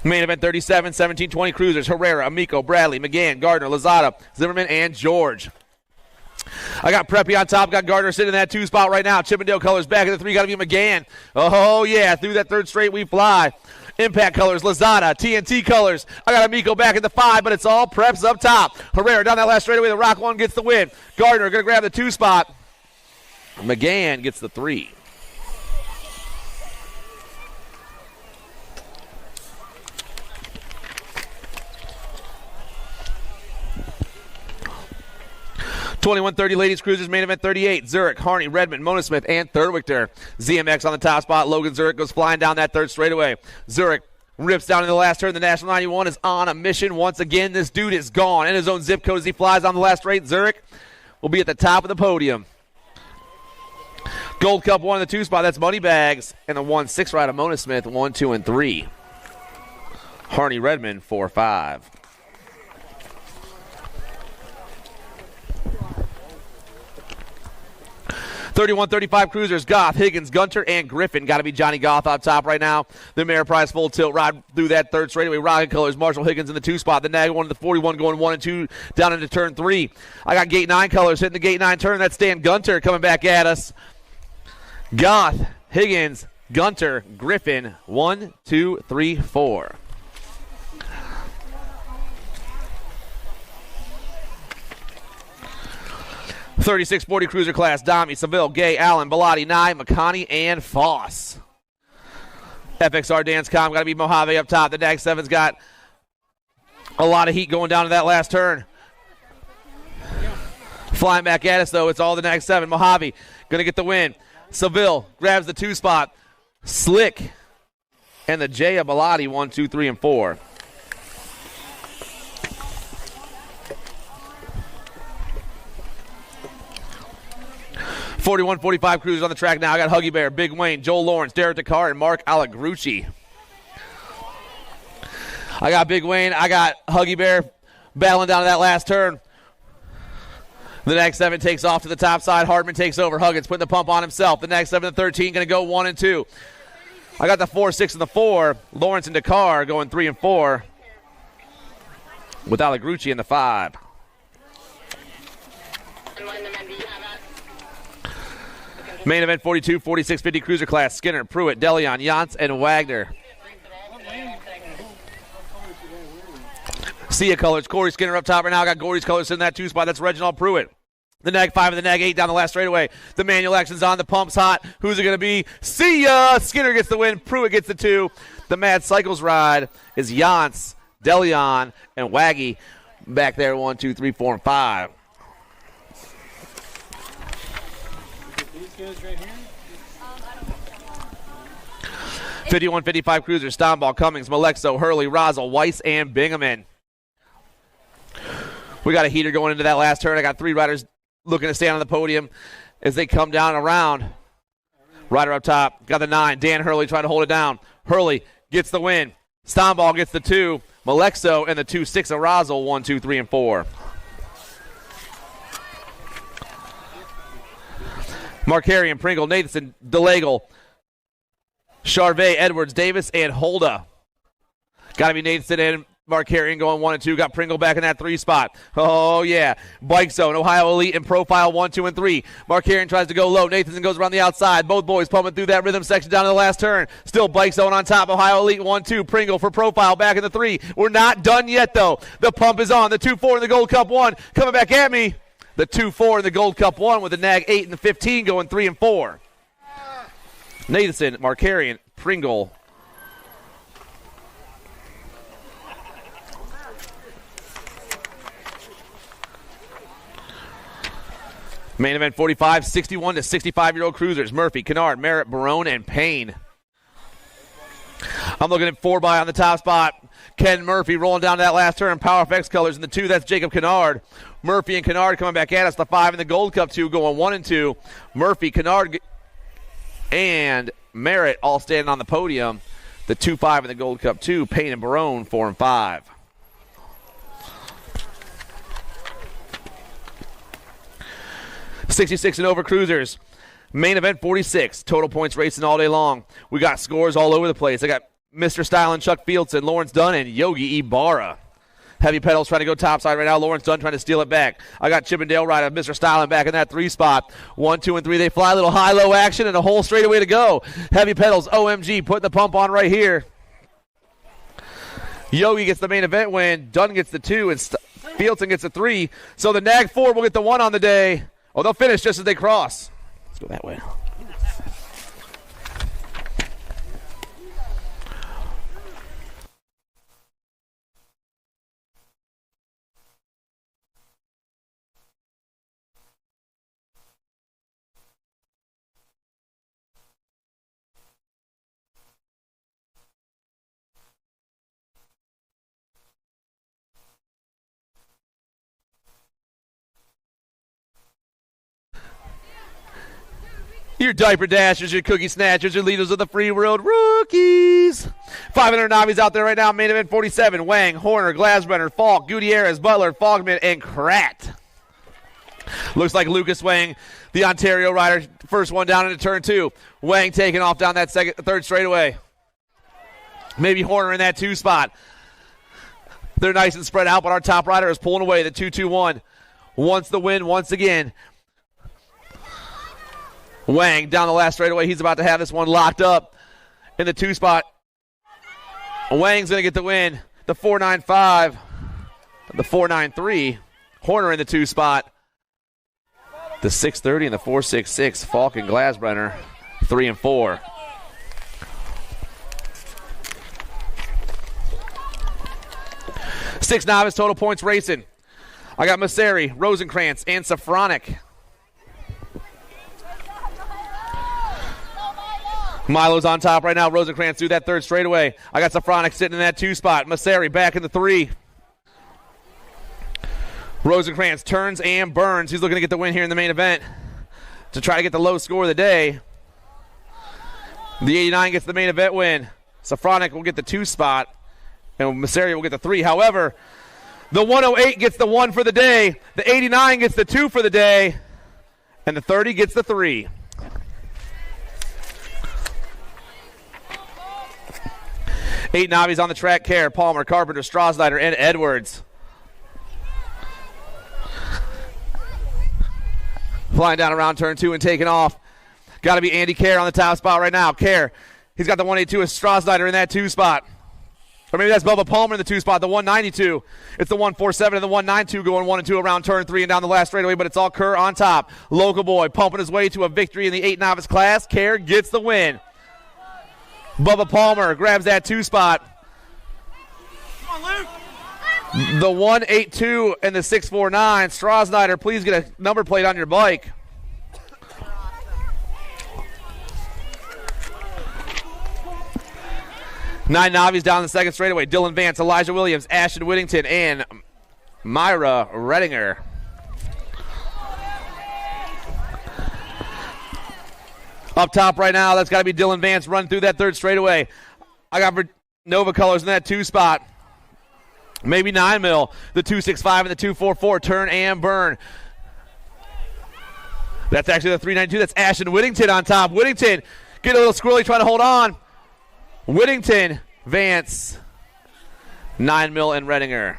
Main event 37, 17, 20 cruisers. Herrera, Amico, Bradley, McGann, Gardner, Lozada, Zimmerman, and George. I got Preppy on top. Got Gardner sitting in that 2 spot right now. Chippendale colors back in the 3. Got to be McGann. Oh, yeah. Through that 3rd straight, we fly. Impact colors, Lozada. TNT colors. I got Amico back in the 5, but it's all Preps up top. Herrera down that last straightaway. The Rock 1 gets the win. Gardner going to grab the 2 spot. McGann gets the 3. $21.30 ladies cruisers, main event 38. Zurich, Harney, Redmond, Mona Smith, and Thurwichter. ZMX on the top spot. Logan Zurich goes flying down that 3rd straightaway. Zurich rips down in the last turn. The National 91 is on a mission once again. This dude is gone in his own zip code as he flies on the last straight. Zurich will be at the top of the podium. Gold Cup 1 in the 2 spot. That's Moneybags. And the 1-6 ride of Mona Smith, 1, 2, and 3. Harney, Redmond, 4, 5. $31.35 cruisers. Goff, Higgins, Gunter, and Griffin. Got to be Johnny Goff out top right now. The Ameriprise full tilt ride through that 3rd straightaway. Rocket colors. Marshall Higgins in the 2 spot. The Nag 1 to the 41 going 1 and 2 down into turn 3. I got gate 9 colors hitting the gate 9 turn. That's Stan Gunter coming back at us. Goff, Higgins, Gunter, Griffin. 1, 2, 3, 4. $36.40 cruiser class. Dami, Seville, Gay, Allen, Bellotti, Nye, McConney, and Foss. FXR Dancecom got to be Mojave up top. The DAG 7's got a lot of heat going down to that last turn. Flying back at us, though. It's all the DAG 7. Mojave going to get the win. Seville grabs the 2 spot. Slick and the J of Bellotti, 1, 2, 3, and 4. $41.45 cruisers on the track now. I got Huggy Bear, Big Wayne, Joel Lawrence, Derek Dakar, and Mark Alagrucci. I got Big Wayne. I got Huggy Bear battling down to that last turn. The next 7 takes off to the top side. Hardman takes over. Huggins putting the pump on himself. The next 7 and 13 going to go 1 and 2. I got the 4, 6, and the 4. Lawrence and Dakar going 3 and 4. With Alagrucci in the 5. Main event 42, 46, 50 cruiser class. Skinner, Pruitt, Deleon, Yance, and Wagner. Sia colors. Corey Skinner up top right now. I got Gordy's colors in that 2 spot. That's Reginald Pruitt. The nag 5 and the nag 8 down the last straightaway. The manual action's on. The pump's hot. Who's it going to be? Sia! Skinner gets the win. Pruitt gets the 2. The Mad Cycles ride is Yance, Deleon, and Waggy back there. 1, 2, 3, 4, and 5. Right here. 51-55 cruisers. Stomball, Cummings, Malexo, Hurley, Rosal, Weiss, and Bingaman. We got a heater going into that last turn. I got 3 riders looking to stand on the podium as they come down around. Rider up top. Got the 9. Dan Hurley trying to hold it down. Hurley gets the win. Stomball gets the 2. Malexo and the 2-6 of Rosal. 1, 2, 3, and 4. Markarian, Pringle, Nathan, DeLagle, Charvet, Edwards, Davis, and Holda. Got to be Nathan and Markarian going 1 and 2. Got Pringle back in that 3 spot. Oh, yeah. Bike Zone, Ohio Elite, and Profile 1, 2, and 3. Markarian tries to go low. Nathanson goes around the outside. Both boys pumping through that rhythm section down to the last turn. Still Bike Zone on top. Ohio Elite 1, 2. Pringle for Profile back in the 3. We're not done yet, though. The pump is on. The 2-4 in the Gold Cup 1 coming back at me. The 2-4 in the Gold Cup 1 with the nag 8 and the 15 going 3 and 4. Nathan, Markarian, Pringle. Main event 45, 61 to 65-year-old cruisers. Murphy, Kennard, Merritt, Barone, and Payne. I'm looking at 4x on the top spot. Ken Murphy rolling down to that last turn. Power FX colors in the 2. That's Jacob Kennard. Murphy and Kennard coming back at us. The 5 in the Gold Cup 2 going 1 and 2. Murphy, Kennard, and Merritt all standing on the podium. The 2-5 in the Gold Cup 2. Payne and Barone 4 and 5. '66 and over cruisers. Main event 46. Total points racing all day long. We got scores all over the place. I got Mr. Stylin, Chuck Fieldson, Lawrence Dunn, and Yogi Ibarra. Heavy pedals trying to go topside right now. Lawrence Dunn trying to steal it back. I got Chippendale Rider, Mr. Stylin back in that 3 spot. 1, 2, and 3. They fly a little high-low action and a whole straightaway to go. Heavy pedals, OMG, putting the pump on right here. Yogi gets the main event win. Dunn gets the 2, and Fieldson gets the 3. So the Nag 4 will get the 1 on the day. Oh, they'll finish just as they cross. Let's go that way. Your diaper dashers, your cookie snatchers, your leaders of the free world rookies. 500 Navis out there right now. Main event 47. Wang, Horner, Glasbrenner, Falk, Gutierrez, Butler, Fogman, and Krat. Looks like Lucas Wang, the Ontario rider, first one down into turn 2. Wang taking off down that third straightaway. Maybe Horner in that 2 spot. They're nice and spread out, but our top rider is pulling away. The 2-2-1 wants the win once again. Wang down the last straightaway. He's about to have this one locked up in the 2 spot. Wang's going to get the win. The 4.95, the 4.93. Horner in the 2 spot. The 6.30 and the 4.66. Falk and Glasbrenner 3 and 4. Six novice total points racing. I got Masseri, Rosenkrantz, and Safronic. Milo's on top right now. Rosenkrantz through that 3rd straightaway. I got Safronic sitting in that 2 spot. Masseri back in the 3. Rosenkrantz turns and burns. He's looking to get the win here in the main event to try to get the low score of the day. The 89 gets the main event win. Safronic will get the 2 spot, and Masseri will get the 3. However, the 108 gets the 1 for the day. The 89 gets the 2 for the day, and the 30 gets the 3. Eight Navis on the track. Kerr, Palmer, Carpenter, Strasnider, and Edwards. Flying down around turn 2 and taking off. Got to be Andy Kerr on the top spot right now. Kerr, he's got the 182 with Strasnider in that 2 spot. Or maybe that's Bubba Palmer in the 2 spot, the 192. It's the 147 and the 192 going 1 and 2 around turn 3 and down the last straightaway, but it's all Kerr on top. Local boy pumping his way to a victory in the 8 novice class. Kerr gets the win. Bubba Palmer grabs that 2 spot. Come on, Luke. The 182 and the 649. Strasnider, please get a number plate on your bike. Nine Navis down the 2nd straightaway. Dylan Vance, Elijah Williams, Ashton Whittington, and Myra Redinger. Up top right now, that's got to be Dylan Vance running through that 3rd straightaway. I got Nova colors in that 2 spot. Maybe 9 mil. The 265 and the 244 turn and burn. That's actually the 392. That's Ashton Whittington on top. Whittington get a little squirrely trying to hold on. Whittington, Vance, 9 mil, and Redinger.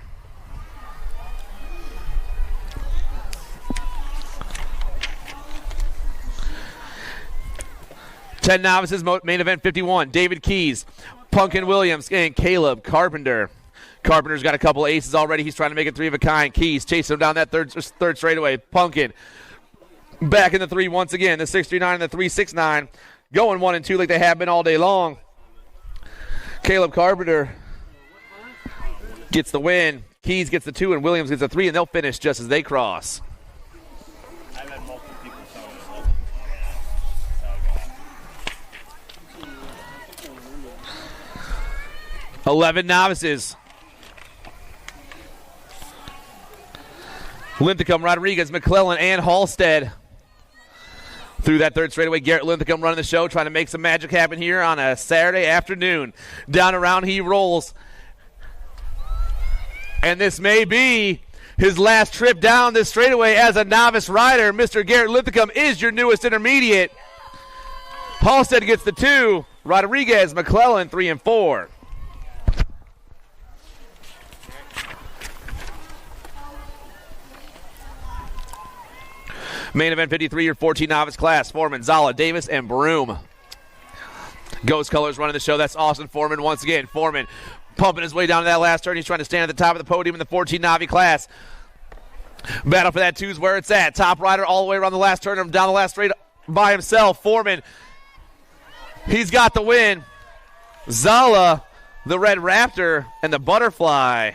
Ten novices, main event 51. David Keys, Punkin Williams, and Caleb Carpenter. Carpenter's got a couple aces already. He's trying to make it 3 of a kind. Keys chasing him down that third straightaway. Punkin back in the 3 once again. The 639 and the 369 going 1 and 2 like they have been all day long. Caleb Carpenter gets the win. Keys gets the 2 and Williams gets the 3, and they'll finish just as they cross. I've had multiple 11 novices. Linthicum, Rodriguez, McClellan, and Halstead. Through that third straightaway, Garrett Linthicum running the show, trying to make some magic happen here on a Saturday afternoon. Down around he rolls. And this may be his last trip down this straightaway as a novice rider. Mr. Garrett Linthicum is your newest intermediate. Halstead gets the 2. Rodriguez, McClellan, 3 and 4. Main event 53, your 14 novice class. Foreman, Zala, Davis, and Broom. Ghost Colors running the show. That's Austin Foreman once again. Foreman pumping his way down to that last turn. He's trying to stand at the top of the podium in the 14 Navi class. Battle for that 2's where it's at. Top rider all the way around the last turn, down the last straight by himself. Foreman, he's got the win. Zala, the Red Raptor, and the Butterfly.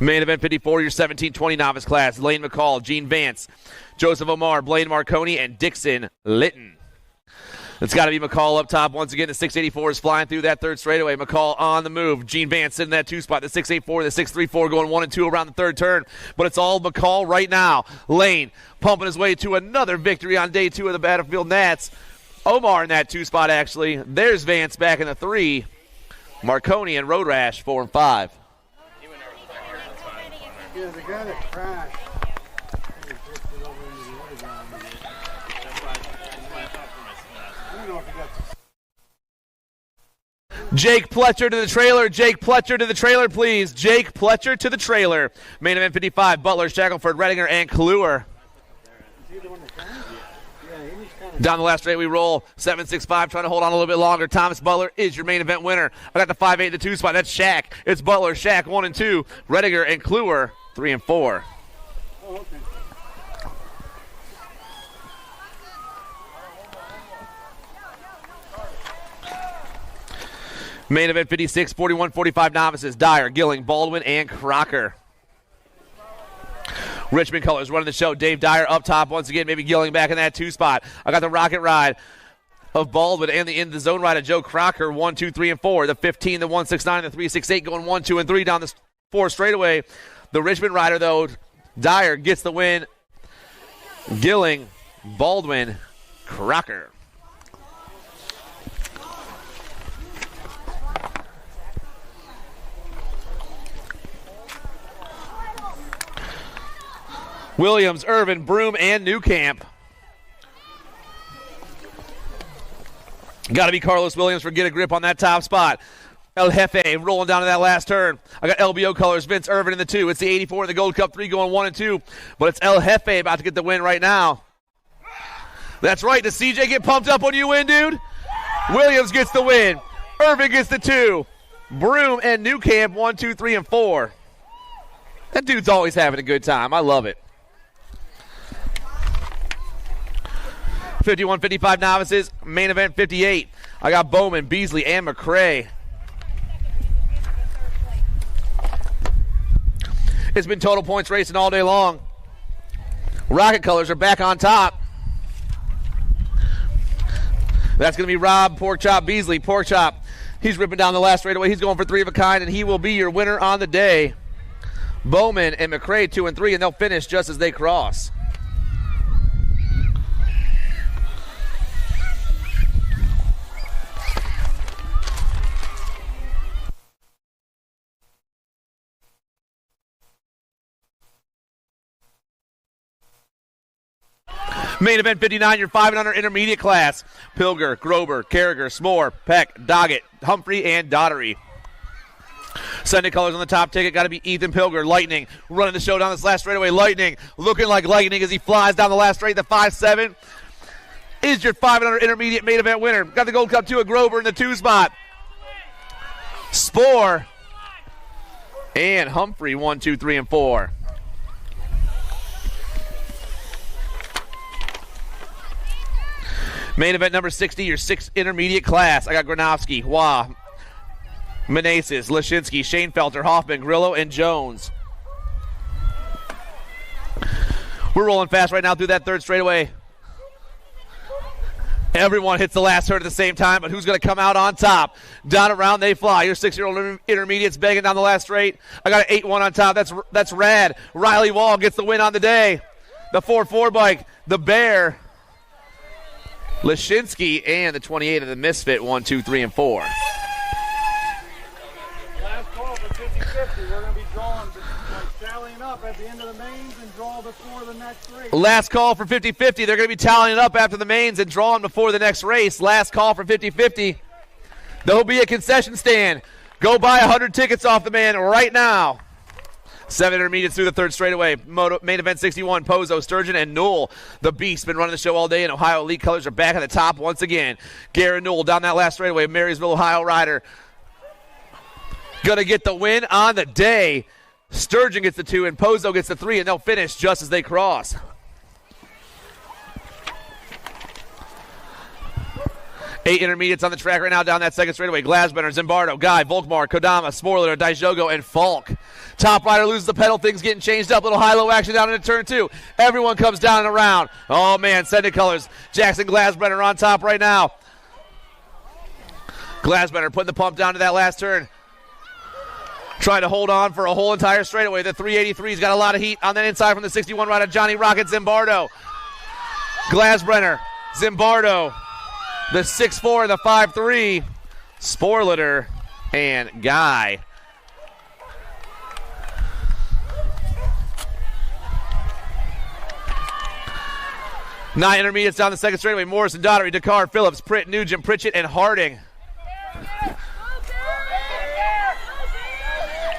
Main event 54, your 17-20 novice class. Lane McCall, Gene Vance, Joseph Omar, Blaine Marconi, and Dixon Litton. It's got to be McCall up top. Once again, the 684 is flying through that third straightaway. McCall on the move. Gene Vance sitting in that 2 spot. The 684, the 634 going 1 and 2 around the third turn. But it's all McCall right now. Lane pumping his way to another victory on day 2 of the Battlefield Nats. Omar in that 2 spot, actually. There's Vance back in the 3. Marconi and Road Rash 4 and 5. Yeah, the guy that crashed. Jake Pletcher to the trailer. Jake Pletcher to the trailer, please. Jake Pletcher to the trailer. Main event 55, Butler, Shackelford, Redinger, and Kluwer. Down the last straight we roll. 7-6-5, trying to hold on a little bit longer. Thomas Butler is your main event winner. I got the 5-8, the 2 spot. That's Shaq. It's Butler, Shaq, 1 and 2. Redinger and Kluwer, 3 and 4. Oh, okay. Main event 56, 41-45 novices. Dyer, Gilling, Baldwin, and Crocker. Richmond Colors running the show. Dave Dyer up top once again. Maybe Gilling back in that 2 spot. I got the rocket ride of Baldwin and the in the zone ride of Joe Crocker. 1, 2, 3, and 4. The 15, the 169, the 368 going 1, 2, and 3 down the 4 straightaway. The Richmond rider, though, Dyer gets the win. Gilling, Baldwin, Crocker. Williams, Irvin, Broom, and Newcamp. Got to be Carlos Williams for get a grip on that top spot. El Jefe rolling down to that last turn. I got LBO colors, Vince Irvin in the 2. It's the 84 in the Gold Cup 3 going 1 and 2. But it's El Jefe about to get the win right now. That's right. Does CJ get pumped up when you win, dude? Williams gets the win. Irvin gets the 2. Broom and Newcamp 1, 2, 3, and 4. That dude's always having a good time. I love it. 51-55 novices, main event 58. I got Bowman, Beasley, and McCrae. It's been total points racing all day long. Rocket Colors are back on top. That's going to be Rob Porkchop Beasley. Porkchop, he's ripping down the last straightaway. He's going for 3 of a kind, and he will be your winner on the day. Bowman and McCrae 2 and 3, and they'll finish just as they cross. Main event 59, your 5 and under intermediate class. Pilger, Grober, Carragher, Smore, Peck, Doggett, Humphrey, and Daughtery. Sunday colors on the top ticket. Got to be Ethan Pilger. Lightning running the show down this last straightaway. Lightning looking like lightning as he flies down the last straight. The 5-7 is your 5 and under intermediate main event winner. Got the Gold Cup 2 of Grover in the 2 spot. Spore and Humphrey 1, 2, 3, and 4. Main event number 60, your 6th intermediate class. I got Granovsky, Wah, Meneses, Lashinsky, Shanefelter, Hoffman, Grillo, and Jones. We're rolling fast right now through that third straightaway. Everyone hits the last turn at the same time, but who's going to come out on top? Down around they fly. Your 6-year-old intermediates begging down the last straight. I got an 8-1 on top. That's rad. Riley Wall gets the win on the day. The 4-4 bike, the Bear, Lashinsky, and the 28 of the Misfit, 1, 2, 3, and 4. Last call for 50-50. We're going to be drawing, tallying up at the end of the mains and draw before the next race. Last call for 50-50. They're going to be tallying up after the mains and drawing before the next race. Last call for 50-50. There'll be a concession stand. Go buy 100 tickets off the man right now. 7 intermediates through the third straightaway. Main event 61, Pozo, Sturgeon, and Newell. The Beast been running the show all day, and Ohio Elite colors are back at the top once again. Garrett Newell down that last straightaway. Marysville, Ohio rider. Gonna get the win on the day. Sturgeon gets the 2, and Pozo gets the 3, and they'll finish just as they cross. Eight intermediates on the track right now down that second straightaway. Glasbender, Zimbardo, Guy, Volkmar, Kodama, Sporler, Daijogo, and Falk. Top rider loses the pedal. Things getting changed up. Little high-low action down into turn 2. Everyone comes down and around. Oh, man, Sending colors. Jackson Glasbender on top right now. Glasbender putting the pump down to that last turn. Trying to hold on for a whole entire straightaway. The 383's got a lot of heat on the inside from the 61 rider, Johnny Rocket Zimbardo. Glasbrenner, Zimbardo, the 6'4", the 5'3", Sporliter, and Guy. Nine intermediates down the second straightaway. Morrison, Daughtery, Dakar, Phillips, Pritt, Nugent, Pritchett, and Harding.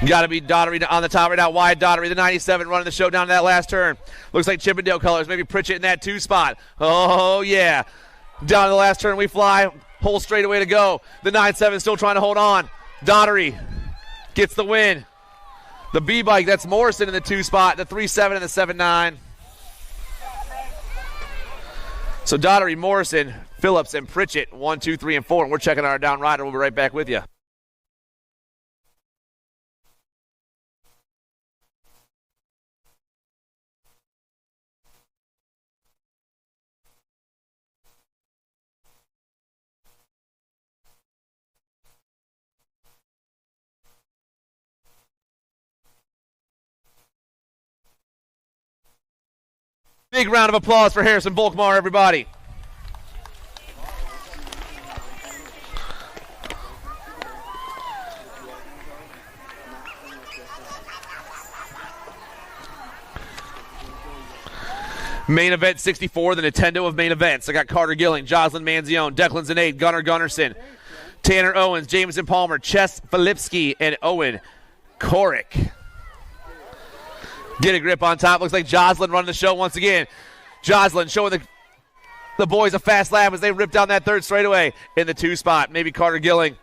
Got to be Daughtery on the top right now. Wide Daughtery, the 97, running the show down to that last turn. Looks like Chippendale colors. Maybe Pritchett in that 2 spot. Oh, yeah. Down to the last turn we fly. Whole straightaway to go. The 9-7 still trying to hold on. Daughtery gets the win. The B-bike, that's Morrison in the 2 spot. The 3-7 and the 7-9. So Daughtery, Morrison, Phillips, and Pritchett, 1, 2, 3, and 4. And we're checking our down rider. We'll be right back with you. Big round of applause for Harrison Volkmar, everybody. Main event 64, the Nintendo of main events. I got Carter Gilling, Jocelyn Manzione, Declan Zinade, Gunnar Gunnarsson, Tanner Owens, Jameson Palmer, Ches Filipski, and Owen Korick. Get a grip on top. Looks like Jocelyn running the show once again. Jocelyn showing the boys a fast lap as they rip down that third straightaway in the 2 spot. Maybe Carter Gilling.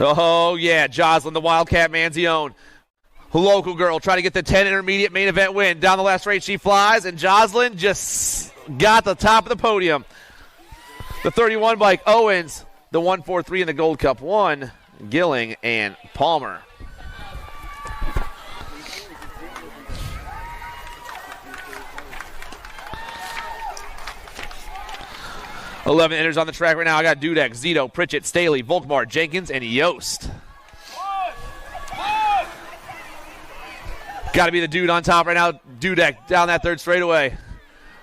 Oh, yeah. Jocelyn, the Wildcat Manzione. Local girl trying to get the 10 intermediate main event win. Down the last straight she flies, and Jocelyn just got the top of the podium. The 31 bike, Owens. The 143 in the Gold Cup 1, Gilling and Palmer. Eleven enters on the track right now. I got Dudek, Zito, Pritchett, Staley, Volkmar, Jenkins, and Yost. Got to be the dude on top right now. Dudek down that third straightaway.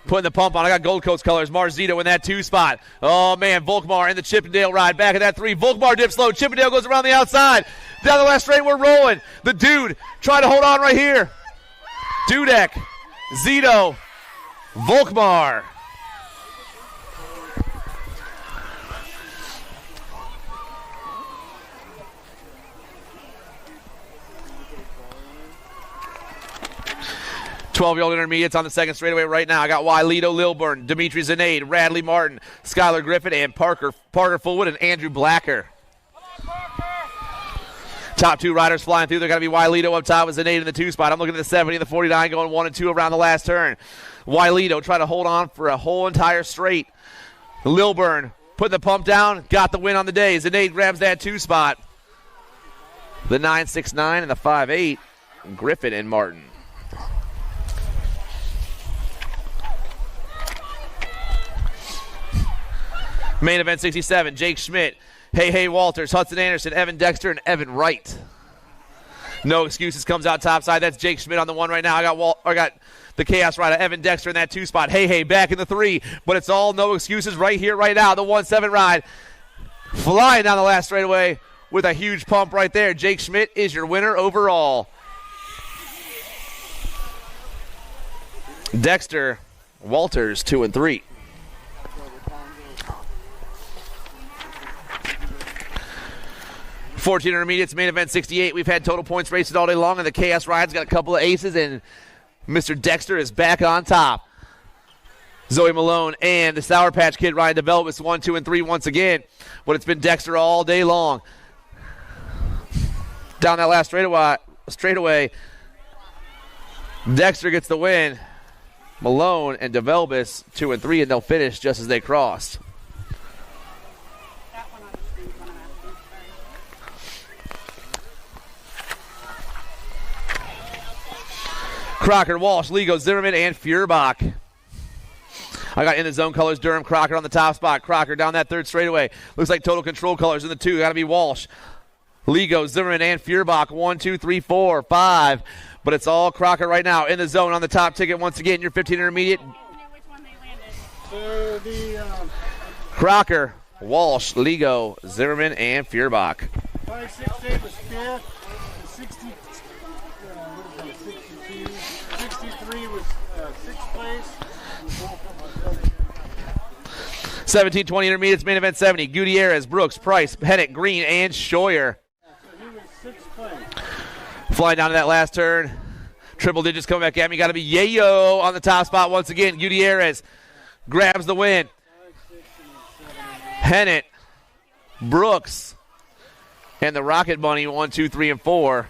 Putting the pump on. I got Gold Coast colors. Marzito in that 2 spot. Oh, man. Volkmar in the Chippendale ride. Back at that 3. Volkmar dips low. Chippendale goes around the outside. Down the last straight. We're rolling. The dude trying to hold on right here. Dudek, Zito, Volkmar. Twelve-year-old intermediates on the second straightaway right now. I got Lito Lilburn, Dimitri Zinade, Radley Martin, Skylar Griffin, and Parker Fullwood, and Andrew Blacker. Top 2 riders flying through. They're going to be Lito up top with Zinade in the 2 spot. I'm looking at the 70 and the 49 going 1 and 2 around the last turn. Lito trying to hold on for a whole entire straight. Lilburn putting the pump down, got the win on the day. Zinade grabs that 2 spot. The 9.69 and the 5.8, Griffin and Martin. Main event 67, Jake Schmidt, Hey Walters, Hudson Anderson, Evan Dexter, and Evan Wright. No excuses comes out topside. That's Jake Schmidt on the one right now. I got the Chaos Rider, Evan Dexter in that 2 spot. Hey back in the 3, but it's all no excuses right here, right now. The 1-7 ride flying down the last straightaway with a huge pump right there. Jake Schmidt is your winner overall. Dexter, Walters, 2 and 3. $14 intermediates, main event 68. We've had total points races all day long, and the Chaos Ride's got a couple of aces, and Mr. Dexter is back on top. Zoe Malone and the Sour Patch Kid Ryan develops 1, 2, and 3 once again, but it's been Dexter all day long. Down that last straightaway, Dexter gets the win. Malone and DeVelbis 2 and 3, and they'll finish just as they crossed. Crocker, Walsh, Ligo, Zimmerman, and Feuerbach. I got in the zone colors, Durham, Crocker on the top spot. Crocker down that 3rd straightaway. Looks like total control colors in the 2. Got to be Walsh, Ligo, Zimmerman, and Feuerbach. 1, 2, 3, 4, 5. But it's all Crocker right now in the zone on the top ticket once again. Your 15 intermediate. Crocker, Walsh, Ligo, Zimmerman, and Feuerbach. 568 was 5th. 63 was 6th place. 17-20 intermediates, main event 70. Gutierrez, Brooks, Price, Hennick, Green, and Scheuer. So he was 6th place. Flying down to that last turn. Triple digits coming back at me. Got to be Yayo on the top spot once again. Gutierrez grabs the win. Hennick, Brooks, and the Rocket Bunny 1, 2, 3, and 4.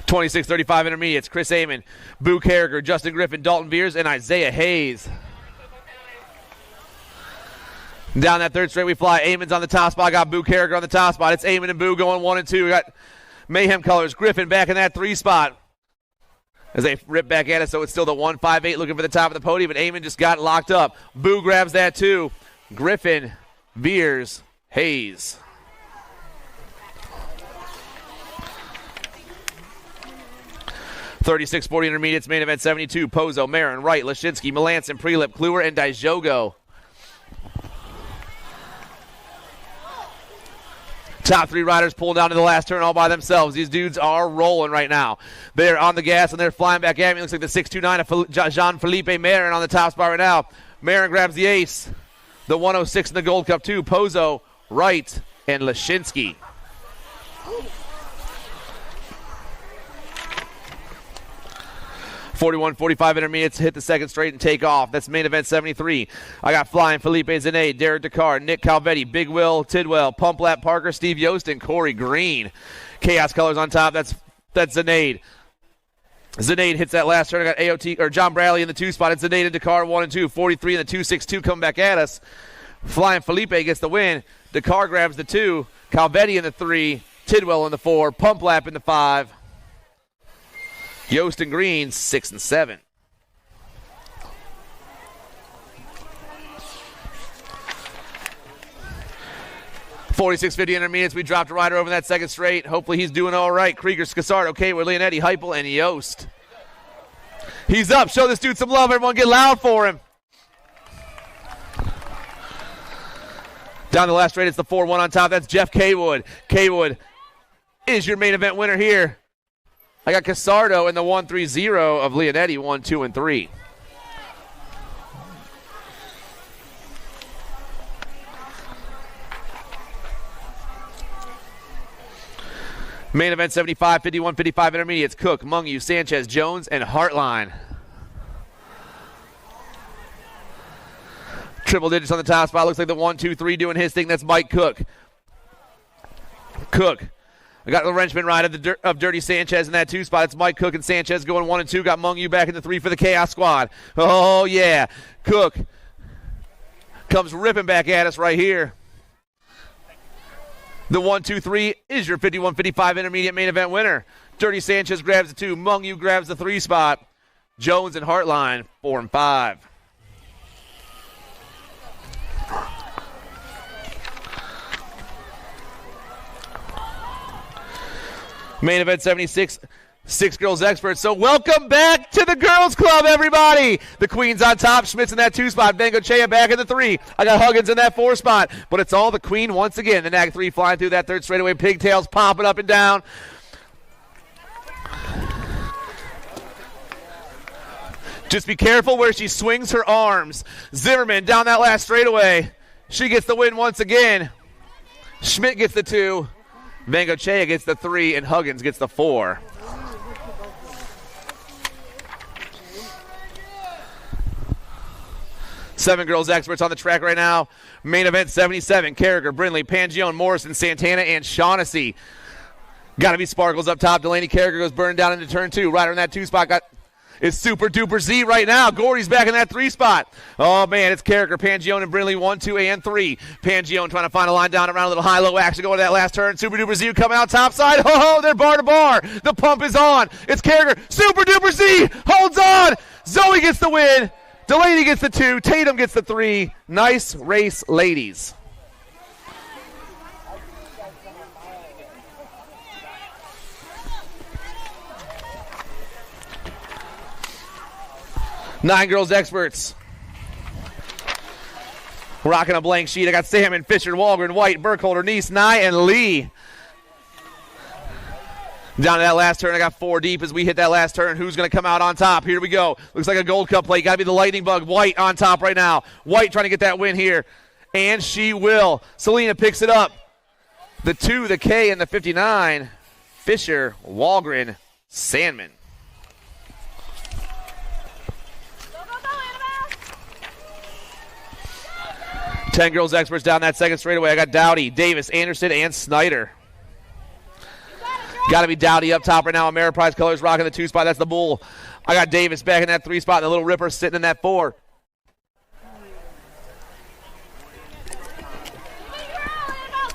$26.35 intermediates. Chris Amon, Boo Carriger, Justin Griffin, Dalton Veers, and Isaiah Hayes. Down that 3rd straight we fly. Amon's on the top spot. Got Boo Carriger on the top spot. It's Amon and Boo going 1 and 2. We got Mayhem colors. Griffin back in that 3 spot. As they rip back at us, so it's still the 1-5-8 looking for the top of the podium, but Amon just got locked up. Boo grabs that 2. Griffin, Veers, Hayes. $36.40 intermediates, main event 72. Pozo, Marin, Wright, Lashinsky, Melanson, Prelip, Kluwer, and Dijogo. Top 3 riders pulling down to the last turn all by themselves. These dudes are rolling right now. They're on the gas, and they're flying back at me. Looks like the 629 of Jean-Philippe Marin on the top spot right now. Marin grabs the ace. The 106 in the Gold Cup, too. Pozo, Wright, and Lashinsky. $41.45 intermediates hit the 2nd straight and take off. That's main event 73. I got flying Felipe Zane, Derek Dakar, Nick Calvetti, Big Will, Tidwell, Pump Lap Parker, Steve Yost, and Corey Green. Chaos colors on top. That's Zane. Zane hits that last turn. I got AOT or John Bradley in the 2 spot. It's Zane and Dakar 1 and 2. 43 in the 262 come back at us. Flying Felipe gets the win. Dakar grabs the 2. Calvetti in the 3. Tidwell in the 4. Pump Lap in the 5. Yost and Green, 6 and 7. $46.50 intermediates. We dropped a rider over that 2nd straight. Hopefully he's doing all right. Krieger, Scassard, okay with Leonetti, Heupel, and Yost. He's up. Show this dude some love. Everyone get loud for him. Down the last straight, it's the 4-1 on top. That's Jeff Kaywood. Kaywood is your main event winner here. I got Casardo in the 1-3-0 of Leonetti, 1, 2, and 3. Main event 75, 51, 55 intermediates. Cook, Mungu, Sanchez, Jones, and Hartline. Triple digits on the top spot. Looks like the 1-2-3 doing his thing. That's Mike Cook. Cook. I got the wrenchman ride of Dirty Sanchez in that 2 spot. It's Mike Cook and Sanchez going 1 and 2. Got Mungu back in the 3 for the Chaos Squad. Oh, yeah. Cook comes ripping back at us right here. The 1-2-3 is your 51-55 intermediate main event winner. Dirty Sanchez grabs the 2. Mungu grabs the 3 spot. Jones and Hartline, 4 and 5. Main event 76, 6 girls experts. So welcome back to the girls club, everybody. The Queen's on top. Schmidt's in that 2 spot. Bengochea back in the 3. I got Huggins in that 4 spot. But it's all the Queen once again. The nag 3 flying through that 3rd straightaway. Pigtails popping up and down. Just be careful where she swings her arms. Zimmerman down that last straightaway. She gets the win once again. Schmidt gets the 2. Bengochea gets the 3, and Huggins gets the 4. Seven girls experts on the track right now. Main event 77, Carragher, Brindley, Pangione, Morrison, Santana, and Shaughnessy. Got to be Sparkles up top. Delaney Carragher goes burning down into turn 2. Rider in that 2 spot is Super Duper Z right now. Gordy's back in that 3 spot. Oh, man, it's Carragher, Pangione, and Brindley, 1, 2, and 3. Pangione trying to find a line down around a little high-low action going to that last turn. Super Duper Z coming out top side. Oh, they're bar to bar. The pump is on. It's Carragher. Super Duper Z holds on. Zoe gets the win. Delaney gets the 2. Tatum gets the 3. Nice race, ladies. Nine girls experts. Rocking a blank sheet. I got Salmon, Fisher, Walgren, White, Burkholder, Neese, Nye, and Lee. Down to that last turn, I got 4 deep as we hit that last turn. Who's going to come out on top? Here we go. Looks like a Gold Cup plate. Got to be the Lightning Bug. White on top right now. White trying to get that win here. And she will. Selena picks it up. The 2, the K, and the 59. Fisher, Walgren, Sandman. 10 girls experts down that 2nd straightaway. I got Dowdy, Davis, Anderson, and Snyder. Got to be Dowdy up top right now. Ameriprise colors rocking the 2 spot. That's the Bull. I got Davis back in that 3 spot. And the Little Ripper sitting in that 4.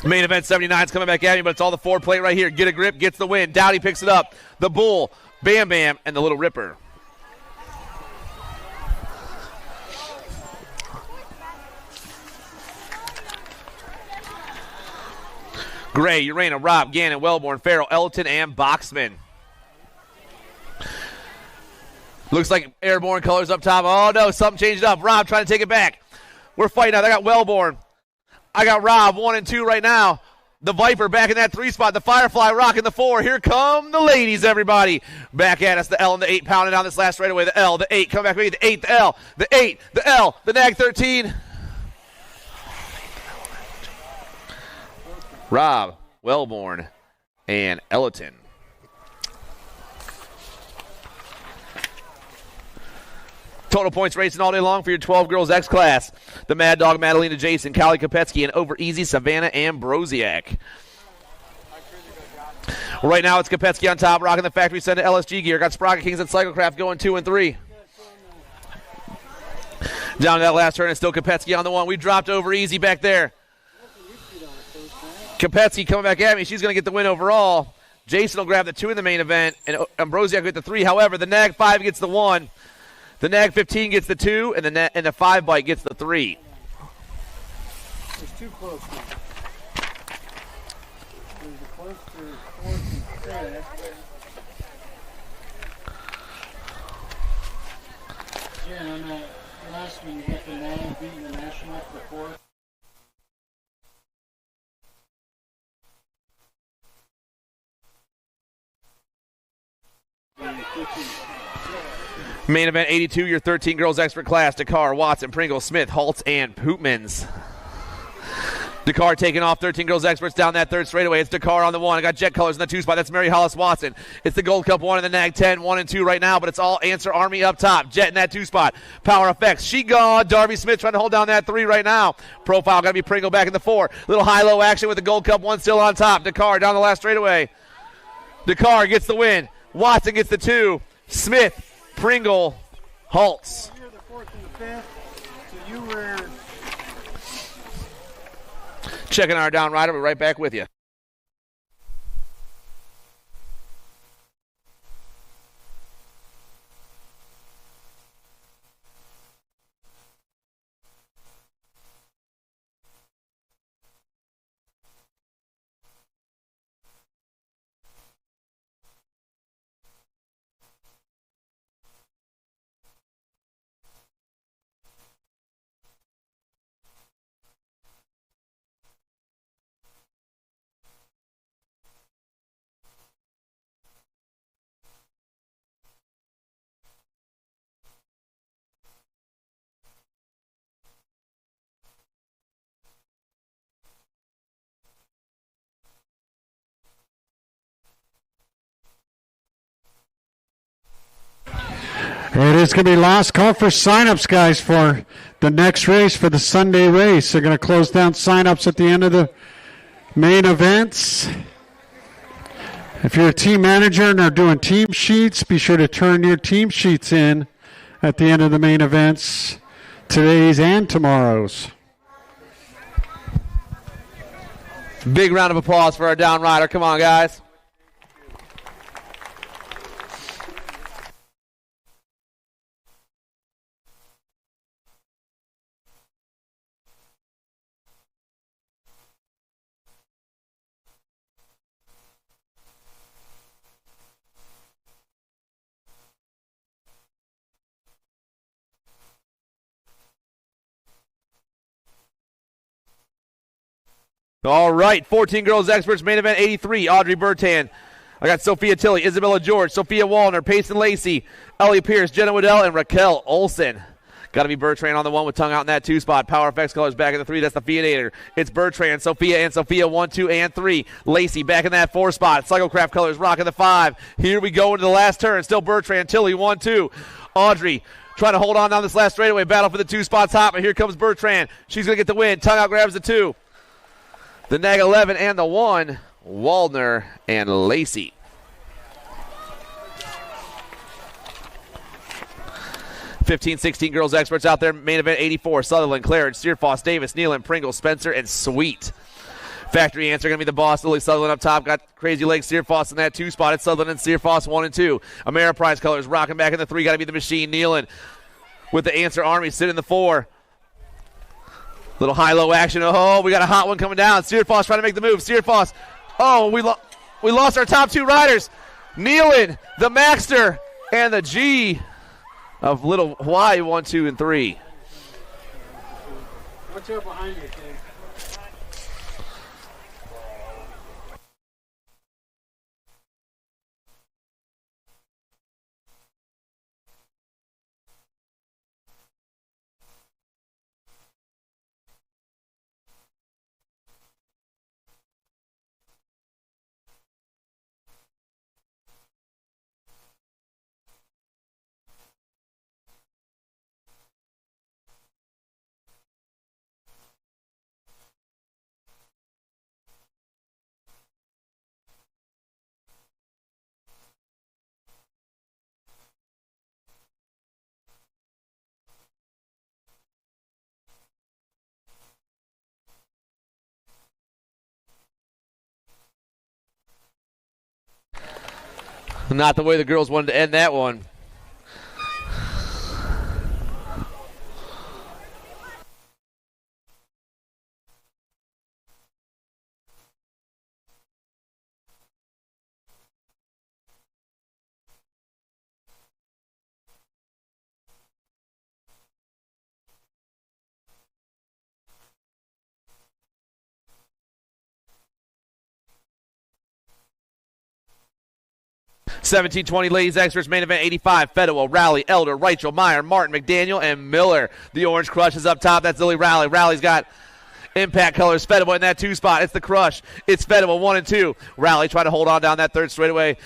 Main event 79 is coming back at me, but it's all the 4 plate right here. Get a grip, gets the win. Dowdy picks it up. The Bull, Bam Bam, and the Little Ripper. Gray, Urena, Robb, Gannon, Wellborn, Farrell, Elton, and Boxman. Looks like Airborne colors up top. Oh, no, something changed up. Robb trying to take it back. We're fighting out. I got Wellborn. I got Robb, 1 and 2 right now. The Viper back in that 3 spot. The Firefly rocking the 4. Here come the ladies, everybody. Back at us. The L and the 8 pounding down this last straightaway. The L, the 8, come back with me. The 8, the L, the 8, the L, the Nag 13. Robb, Wellborn, and Ellerton. Total points racing all day long for your 12 girls X class. The Mad Dog, Madalena Jason, Callie Kopetsky, and Over Easy, Savannah Ambrosiak. Right now it's Kopetsky on top, rocking the factory set of LSG gear. Got Sprocket Kings and Cyclecraft going 2 and 3. Down to that last turn, it's still Kopetsky on the 1. We dropped Over Easy back there. Kopetsky coming back at me. She's going to get the win overall. Jason will grab the 2 in the main event, and Ambrosiak get the 3. However, the Nag 5 gets the 1. The Nag 15 gets the 2, and the 5 bike gets the 3. It's too close now. There's a close to 4th and 5th. Yeah, on that last one, you got the Nag beating the National for 4th. Main event 82, your 13 girls expert class. Dakar, Watson, Pringle, Smith, Holtz, and Pootmans. Dakar taking off 13 girls experts down that 3rd straightaway. It's Dakar on the 1. I got Jet Colors in the 2 spot. That's Mary Hollis Watson. It's the Gold Cup 1 and the Nag 10, 1 and 2 right now, but it's all Answer Army up top. Jet in that 2 spot. Power Effects. She gone. Darby Smith trying to hold down that 3 right now. Profile got to be Pringle back in the 4. Little high-low action with the Gold Cup 1 still on top. Dakar down the last straightaway. Dakar gets the win. Watson gets the 2. Smith, Pringle, Holtz. You're the 4th and the 5th, so you were... Checking our down rider. We're right back with you. is going to be last call for signups, guys, for the next race, for the Sunday race. They're going to close down signups at the end of the main events. If you're a team manager and are doing team sheets, be sure to turn your team sheets in at the end of the main events, today's and tomorrow's. Big round of applause for our down rider. Come on, guys. All right, 14 girls experts, main event 83, Audrey Bertan. I got Sophia Tilley, Isabella George, Sophia Wallner, Payson Lacey, Ellie Pierce, Jenna Waddell, and Raquel Olsen. Got to be Bertrand on the one with tongue out in that 2 spot. Power FX colors back in the 3. That's the Fianator. It's Bertrand, Sophia, and Sophia 1, 2, and 3. Lacey back in that 4 spot. Cyclecraft colors rocking the 5. Here we go into the last turn. Still Bertrand, Tilley 1, 2. Audrey trying to hold on down this last straightaway. Battle for the 2 spots hop. And here comes Bertrand. She's going to get the win. Tongue out grabs the 2. The nag 11 and the 1, Waldner and Lacey. (15-16) girls experts out there. Main event 84, Sutherland, Clarence, Searfoss, Davis, Nealon, Pringle, Spencer, and Sweet. Factory answer going to be the boss. Lily Sutherland up top. Got Crazy Legs, Searfoss in that 2 spot. It's Sutherland and Searfoss 1 and 2. Ameriprise colors rocking back in the 3. Got to be the machine. Nealon with the answer Army sitting in the 4. Little high-low action. Oh, we got a hot one coming down. Searfoss trying to make the move. Searfoss. Oh, we lost our top 2 riders. Nealon, the Maxter, and the G of Little Hawaii 1, 2, and 3. Watch out behind you, King. Not the way the girls wanted to end that one. (17-20) ladies experts, main event 85, Fedewell, Rowley, Elder, Reichel, Meyer, Martin, McDaniel, and Miller. The Orange Crush is up top. That's Lily Rowley. Rowley's got impact colors. Fedewell in that 2 spot. It's the Crush. It's Fedewell 1 and 2. Rowley trying to hold on down that 3rd straightaway.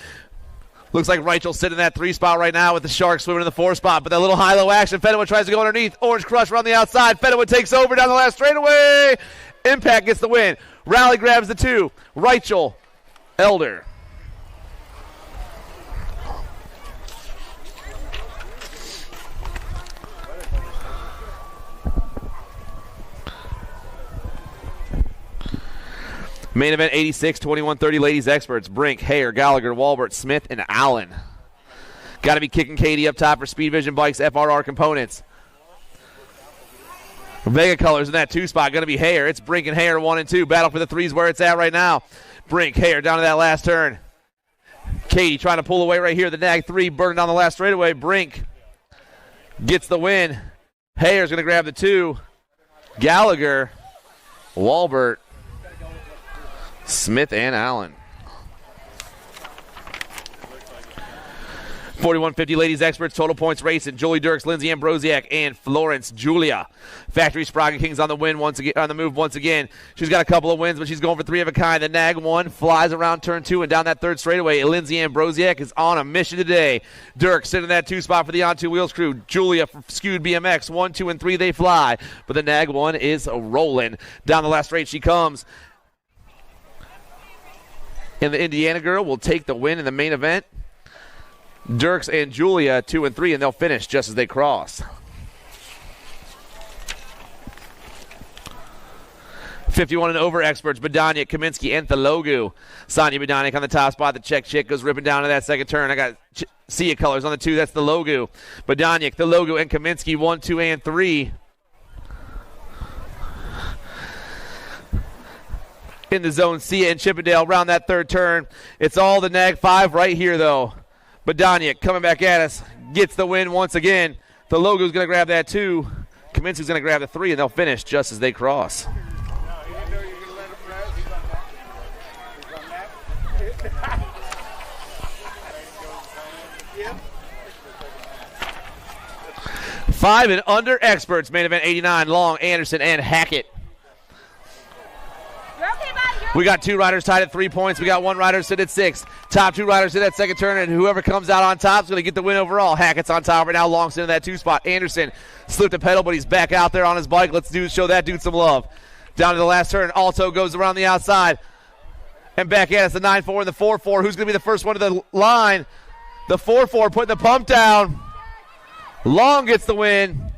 Looks like Reichel sitting in that 3 spot right now with the Sharks swimming in the 4 spot. But that little high-low action. Fedewell tries to go underneath. Orange Crush around the outside. Fedewell takes over down the last straightaway. Impact gets the win. Rowley grabs the 2. Reichel, Elder. Main event 86, 21-30 ladies experts. Brink, Hayer, Gallagher, Walbert, Smith, and Allen. Got to be kicking Katie up top for Speed Vision Bikes, FRR components. Vega colors in that 2 spot. Going to be Hayer. It's Brink and Hayer 1 and 2. Battle for the 3s where it's at right now. Brink, Hayer down to that last turn. Katie trying to pull away right here. The nag 3 burning down the last straightaway. Brink gets the win. Hayer's going to grab the 2. Gallagher, Walbert, Smith, and Allen. 4150 ladies experts, total points racing. Julie Dirks, Lindsay Ambrosiak, and Florence Julia. Factory Sprocket Kings on the win once again, on the move once again. She's got a couple of wins, but she's going for 3 of a kind. The nag 1 flies around turn 2 and down that third straightaway. Lindsay Ambrosiak is on a mission today. Dirks sitting in that 2 spot for the On 2 Wheels crew. Julia for Skewed BMX, 1, 2, and 3 they fly, but the nag 1 is rolling. Down the last straight she comes. And the Indiana girl will take the win in the main event. Dirks and Julia 2 and 3, and they'll finish just as they cross. 51 and over experts, Badania, Kaminsky, and Thelogu. Sonia Badania on the top spot. The Czech chick goes ripping down to that second turn. I got Sia colors on the 2. That's Thelogu. Badania, Thelogu, and Kaminsky 1, 2, and 3. In the zone, Sia and Chippendale around that third turn. It's all the nag 5 right here, though. Badania coming back at us, gets the win once again. The logo's going to grab that 2. Kaminsky's going to grab the 3, and they'll finish just as they cross. Five and under experts, main event 89, Long, Anderson, and Hackett. We got 2 riders tied at 3 points. We got 1 rider sit at 6. Top 2 riders sit that second turn, and whoever comes out on top is going to get the win overall. Hackett's on top right now. Long sitting in that 2 spot. Anderson slipped a pedal, but he's back out there on his bike. Let's show that dude some love. Down to the last turn. Alto goes around the outside. And back at us, the 9-4 and the 4-4. Who's going to be the first one to the line? The 4-4 putting the pump down. Long gets the win.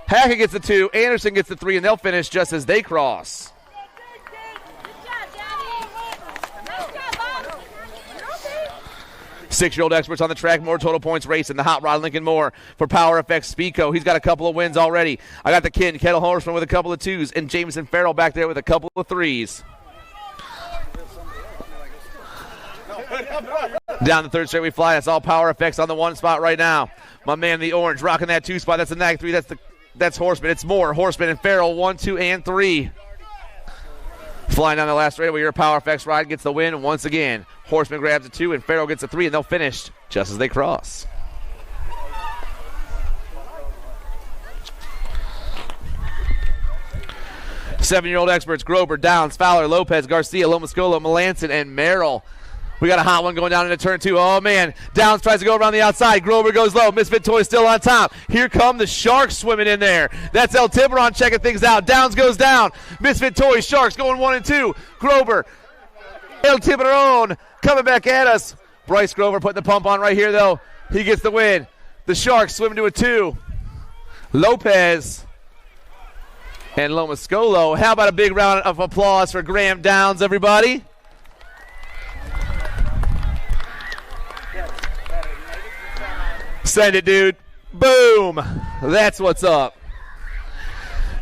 Hackett gets the 2. Anderson gets the 3, and they'll finish just as they cross. 6-year-old experts on the track, more total points racing. The Hot Rod Lincoln Moore for Power FX Spico. He's got a couple of wins already. I got the kid, Kettle Horseman, with a couple of 2s, and Jameson Farrell back there with a couple of 3s. Down the third straight we fly. That's all Power FX on the 1 spot right now. My man, the orange, rocking that 2 spot. That's the nag 3. That's Horseman. It's Moore, Horseman, and Farrell, 1, 2, and 3. Flying down the last straightaway, your Power FX ride gets the win once again. Horseman grabs a 2, and Farrell gets a 3, and they'll finish just as they cross. Seven-year-old experts, Grover, Downs, Fowler, Lopez, Garcia, Lomascolo, Melanson, and Merrill. We got a hot one going down into turn 2. Oh, man. Downs tries to go around the outside. Grover goes low. Misfit Toy still on top. Here come the Sharks swimming in there. That's El Tiburon checking things out. Downs goes down. Misfit Toy, Sharks going 1 and 2. Grover, El Tiburon coming back at us. Bryce Grover putting the pump on right here, though. He gets the win. The Sharks swimming to a 2. Lopez and Lomascolo. How about a big round of applause for Graham Downs, everybody? Send it, dude. Boom. That's what's up.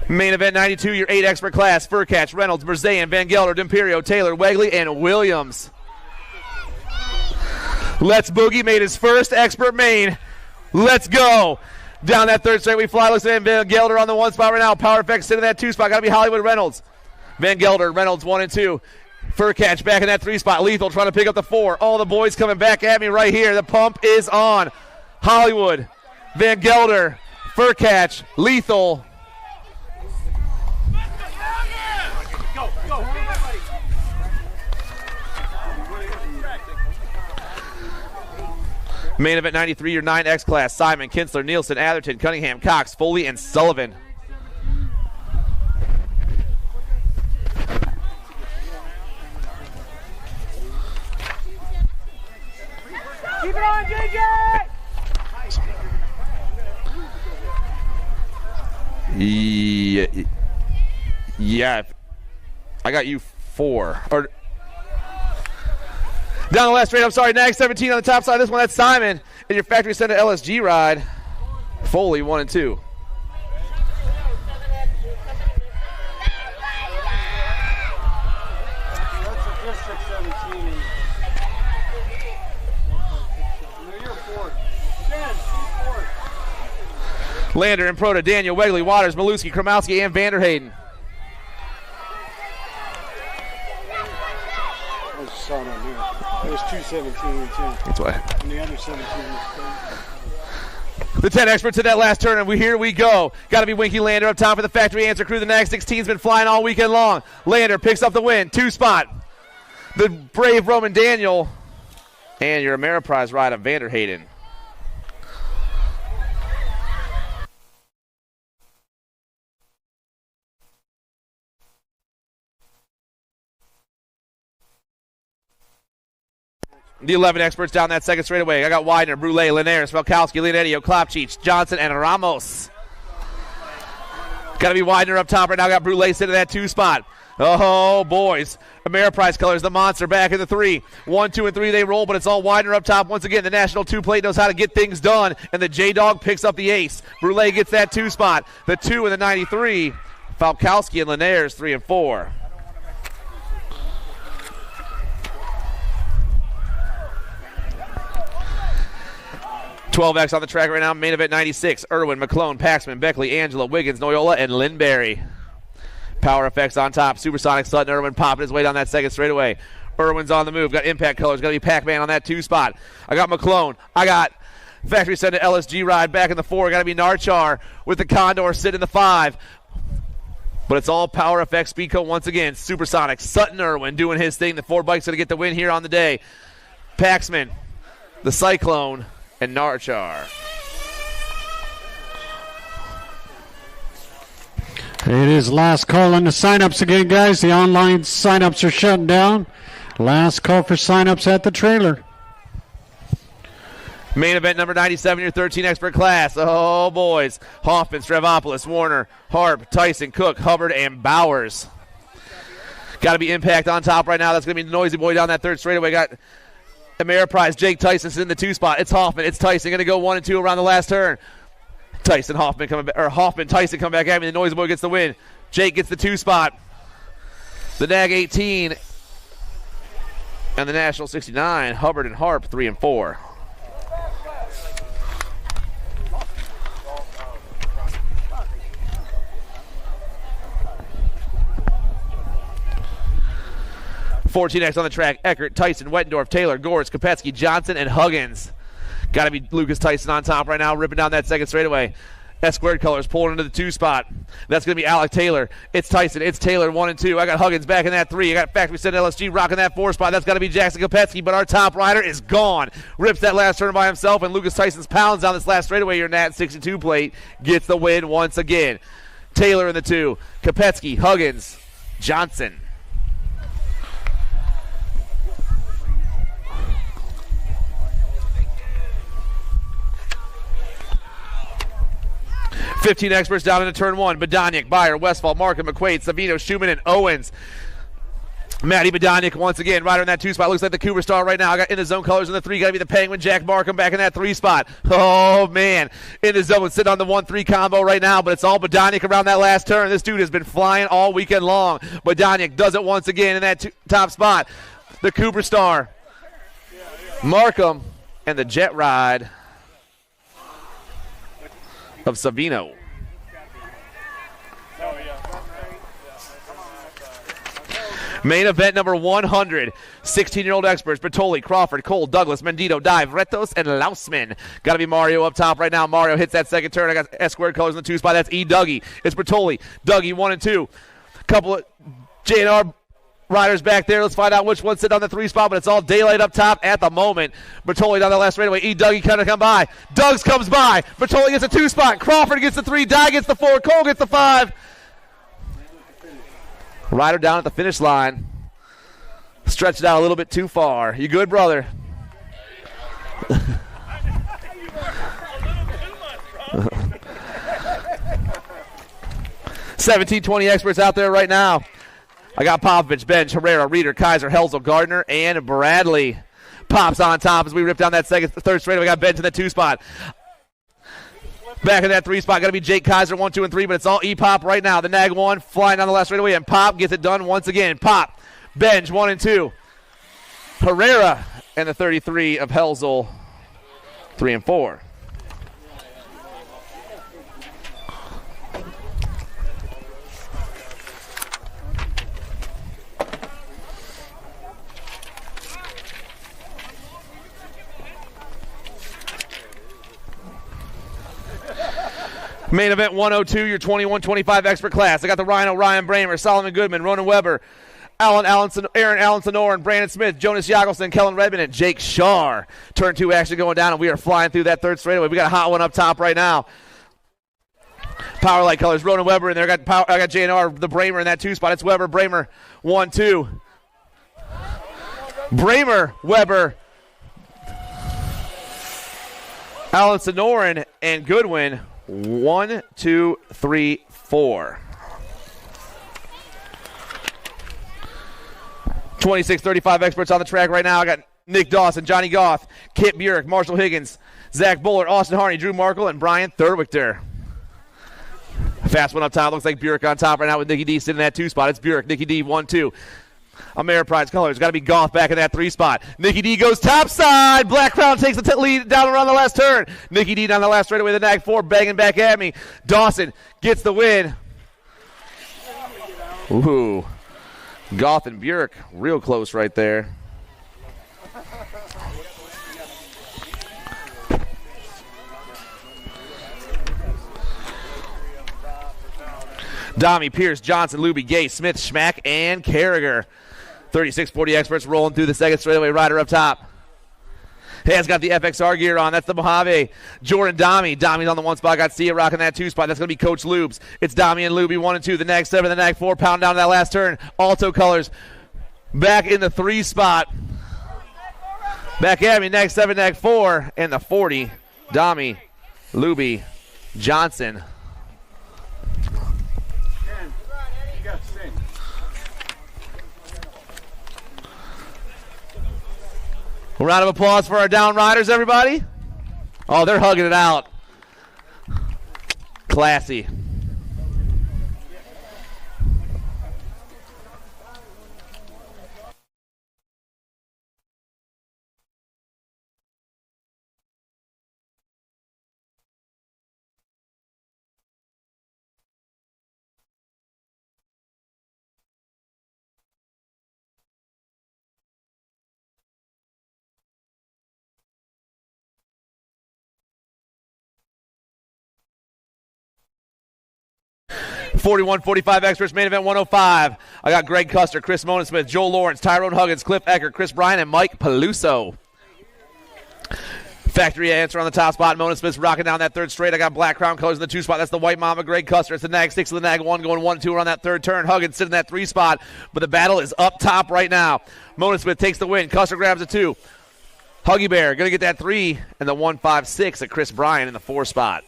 Main event 92, your 8 expert class. Furcatch, Reynolds, Merzayan, Van Gelder, D'Imperio, Taylor, Wegley, and Williams. Let's Boogie made his first expert main. Let's go. Down that third straight we fly. Looks at Van Gelder on the 1 spot right now. Power Effects sitting in that 2 spot. Got to be Hollywood Reynolds. Van Gelder, Reynolds 1 and 2. Furcatch back in that 3 spot. Lethal trying to pick up the 4. All the boys coming back at me right here. The pump is on. Hollywood, Van Gelder, Furcatch, Lethal. Main event 93, your 9X class. Simon, Kinsler, Nielsen, Atherton, Cunningham, Cox, Foley, and Sullivan. Keep it on, JJ! Yeah, I got you 4. Or down the last straight, I'm sorry, nag 17 on the top side. This one, that's Simon. And your factory center LSG ride, Foley 1 and 2. Lander and Prota, Daniel, Wegley, Waters, Maluski, Kromowski, and Vanderhayden. I just saw it on there. There's 217 too. That's why. And the other 17 is The 10 experts in that last turn, and here we go. Got to be Winky Lander up top for the factory answer crew. The Nag 16's been flying all weekend long. Lander picks up the win. 2-spot. The brave Roman Daniel. And your Ameriprise ride of Vanderhayden. The 11 experts down that second straightaway. I got Widener, Brule, Linares, Smelkowski, Leonetti, Klopchich, Johnson, and Ramos. Got to be Widener up top right now. Got Brule sitting in that 2-spot. Oh, boys. Ameriprise colors, the monster back in the 3. 1, 2, and 3 they roll, but it's all Widener up top. Once again, the National 2 plate knows how to get things done, and the J-Dog picks up the ace. Brule gets that 2-spot. The 2 and the 93. Falkowski and Linares, 3 and 4. $12X on the track right now. Main event 96. Irwin, McClone, Paxman, Beckley, Angela, Wiggins, Noyola, and Lindberry. Power effects on top. Supersonic, Sutton, Irwin popping his way down that second straightaway. Irwin's on the move. Got impact colors. Got to be Pac-Man on that 2-spot. I got McClone. I got Factory Send LSG ride back in the 4. Got to be Narchar with the Condor sitting in the 5. But it's all Power effects. Speedco once again. Supersonic, Sutton, Irwin doing his thing. The 4 bike's going to get the win here on the day. Paxman, the Cyclone, and Narchar. It is last call on the signups again, guys. The online signups are shutting down. Last call for signups at the trailer. Main event number 97, your 13 expert class. Oh, boys. Hoffman, Stravopoulos, Warner, Harp, Tyson, Cook, Hubbard, and Bowers. Got to be Impact on top right now. That's going to be Noisy Boy down that third straightaway. Got Ameriprise, Jake Tyson's in the 2-spot. It's Hoffman. It's Tyson. Going to go 1 and 2 around the last turn. Tyson, Hoffman coming back, or Hoffman, Tyson coming back at me. The Noisy Boy gets the win. Jake gets the 2-spot. The Nag 18 and the National 69. Hubbard and Harp 3 and 4. $14X on the track. Eckert, Tyson, Wettendorf, Taylor, Gores, Kopetsky, Johnson, and Huggins. Got to be Lucas Tyson on top right now, ripping down that second straightaway. S-squared colors pulling into the 2-spot. That's going to be Alec Taylor. It's Tyson. It's Taylor, 1 and 2. I got Huggins back in that 3. I got Factory Send LSG rocking that 4-spot. That's got to be Jackson Kopetsky, but our top rider is gone. Rips that last turn by himself, and Lucas Tyson's pounds on this last straightaway. Your Nat 62 plate gets the win once again. Taylor in the 2. Kopetsky, Huggins, Johnson. $15 experts down into turn 1. Badoniak, Byer, Westfall, Markham, McQuaid, Savino, Schumann, and Owens. Matty Badoniak once again, rider in that 2-spot. Looks like the Cooper Star right now. I got in the zone colors in the 3. Got to be the Penguin, Jack Markham back in that 3-spot. Oh, man. In the zone, sitting on the 1-3 combo right now, but it's all Badoniak around that last turn. This dude has been flying all weekend long. Badoniak does it once again in that top spot. The Cooper Star, Markham, and the jet ride of Savino. Main event number 100. 16-year-old experts, Bertoli, Crawford, Cole, Douglas, Mendito, Dive, Retos, and Lausman. Got to be Mario up top right now. Mario hits that second turn. I got S-squared colors in the 2-spot. That's E. Dougie. It's Bertoli. Dougie, 1 and 2. Couple of J&R riders back there. Let's find out which one's sitting on the 3-spot, but it's all daylight up top at the moment. Bertoli down the last straightaway. E. Dougie kind of come by. Duggs comes by. Bertoli gets a 2-spot. Crawford gets the 3. Dye gets the 4. Cole gets the 5. Rider down at the finish line. Stretched it out a little bit too far. You good, brother? 17-20 experts out there right now. I got Popovich, Bench, Herrera, Reeder, Kaiser, Helzel, Gardner, and Bradley. Pops on top as we rip down that third straight. We got Bench in the 2-spot. Back in that 3-spot, got to be Jake Kaiser, 1, 2, and 3, but it's all E-Pop right now. The Nag 1 flying down the last straightaway, and Pop gets it done once again. Pop, Benj, 1 and 2. Herrera and the 33 of Helzel, 3 and 4. Main event 102, your 21-25 expert class. I got the Rhino, Ryan Bramer, Solomon Goodman, Ronan Weber, Aaron Allenson, Brandon Smith, Jonas Yagelson, Kellen Redmond, and Jake Shar. Turn 2 action going down, and we are flying through that third straightaway. We got a hot one up top right now. Power light colors, Ronan Weber in there. I got JNR, the Bramer in that 2 spot. It's Weber, Bramer, 1-2. Bramer, Weber, Allenson, Noren, and Goodwin. 1, 2, 3, 4. 26-35 experts on the track right now. I got Nick Dawson, Johnny Goff, Kit Burek, Marshall Higgins, Zach Bullard, Austin Harney, Drew Markle, and Brian Thurwichter. Fast one up top. Looks like Burek on top right now with Nicky D sitting in that 2 spot. It's Burek, Nicky D, 1-2. Ameriprise colors. Got to be Goff back in that 3 spot. Nicky D goes topside. Black Crown takes the lead down around the last turn. Nicky D down the last straightaway. The nag 4 banging back at me. Dawson gets the win. Ooh. Goff and Burek real close right there. Dommy, Pierce, Johnson, Luby, Gay, Smith, Schmack, and Carragher. 36-40 experts rolling through the second straightaway. Rider up top. Has got the FXR gear on. That's the Mojave. Jordan Dommy. Dommy's on the 1 spot. Got Sia rocking that 2 spot. That's going to be Coach Lubes. It's Dommy and Luby 1 and 2. The nag 7, the nag 4. Pound down to that last turn. Alto colors. Back in the 3 spot. Back at me. Nag 7, nag 4. And the 40. Dommy, Luby, Johnson. A round of applause for our down riders, everybody. Oh, they're hugging it out. Classy. .41-45 experts, main event 105. I got Greg Custer, Chris Monensmith, Joel Lawrence, Tyrone Huggins, Cliff Ecker, Chris Bryan, and Mike Peluso. Factory answer on the top spot. Monensmith's rocking down that third straight. I got Black Crown colors in the 2 spot. That's the White Mama, Greg Custer. It's the nag 6 to the nag 1, going 1-2 around that third turn. Huggins sitting in that 3 spot, but the battle is up top right now. Monensmith takes the win. Custer grabs a 2. Huggy Bear going to get that 3, and the 1-5-6 at Chris Bryan in the 4 spot.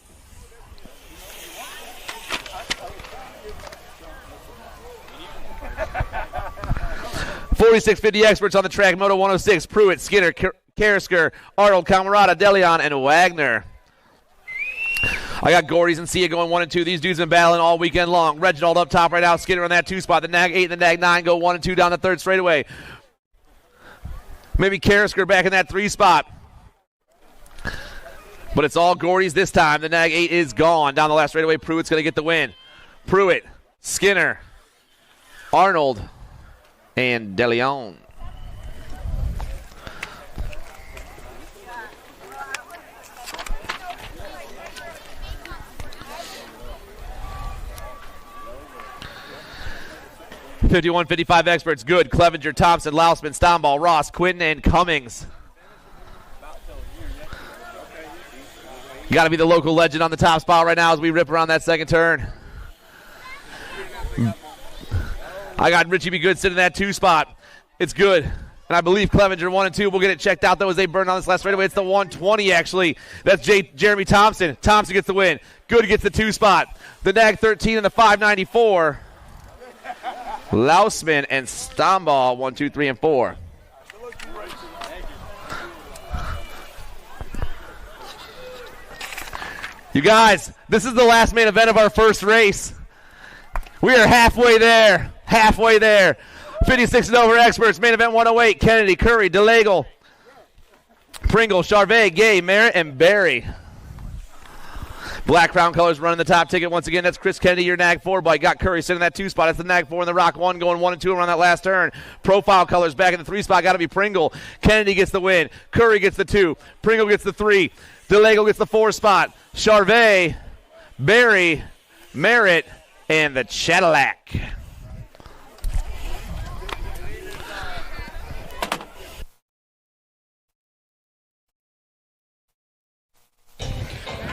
.46-50 experts on the track. Moto 106, Pruitt, Skinner, Karisker, Arnold, Camarada, Deleon, and Wagner. I got Gordy's and Sia going 1 and 2. These dudes been battling all weekend long. Reginald up top right now. Skinner on that 2 spot. The nag 8 and the nag 9 go 1 and 2 down the third straightaway. Maybe Karisker back in that 3 spot. But it's all Gordy's this time. The nag 8 is gone. Down the last straightaway, Pruitt's going to get the win. Pruitt, Skinner, Arnold, and DeLeon. .51-55 experts. Good, Clevenger, Thompson, Lausman, Stomball, Ross, Quinton, and Cummings. Got to be the local legend on the top spot right now as we rip around that second turn. I got Richie B. Good sitting in that 2 spot. It's Good. And I believe Clevenger 1 and 2. We'll get it checked out, though, as they burn on this last straightaway. It's the 120, actually. That's Jeremy Thompson. Thompson gets the win. Good gets the 2 spot. The nag 13 and the 594. Lausman and Stomball, 1, 2, 3, and 4. You guys, this is the last main event of our first race. We are halfway there. Halfway there. 56 and over experts. Main event 108. Kennedy, Curry, DeLagle, Pringle, Charvet, Gay, Merritt, and Barry. Black Crown colors running the top ticket once again. That's Chris Kennedy, your nag 4 bike. Got Curry sitting in that 2 spot. That's the nag 4 in the Rock 1 going 1 and 2 around that last turn. Profile colors back in the 3 spot. Got to be Pringle. Kennedy gets the win. Curry gets the 2. Pringle gets the 3. DeLagle gets the 4 spot. Charvet, Barry, Merritt, and the Cadillac.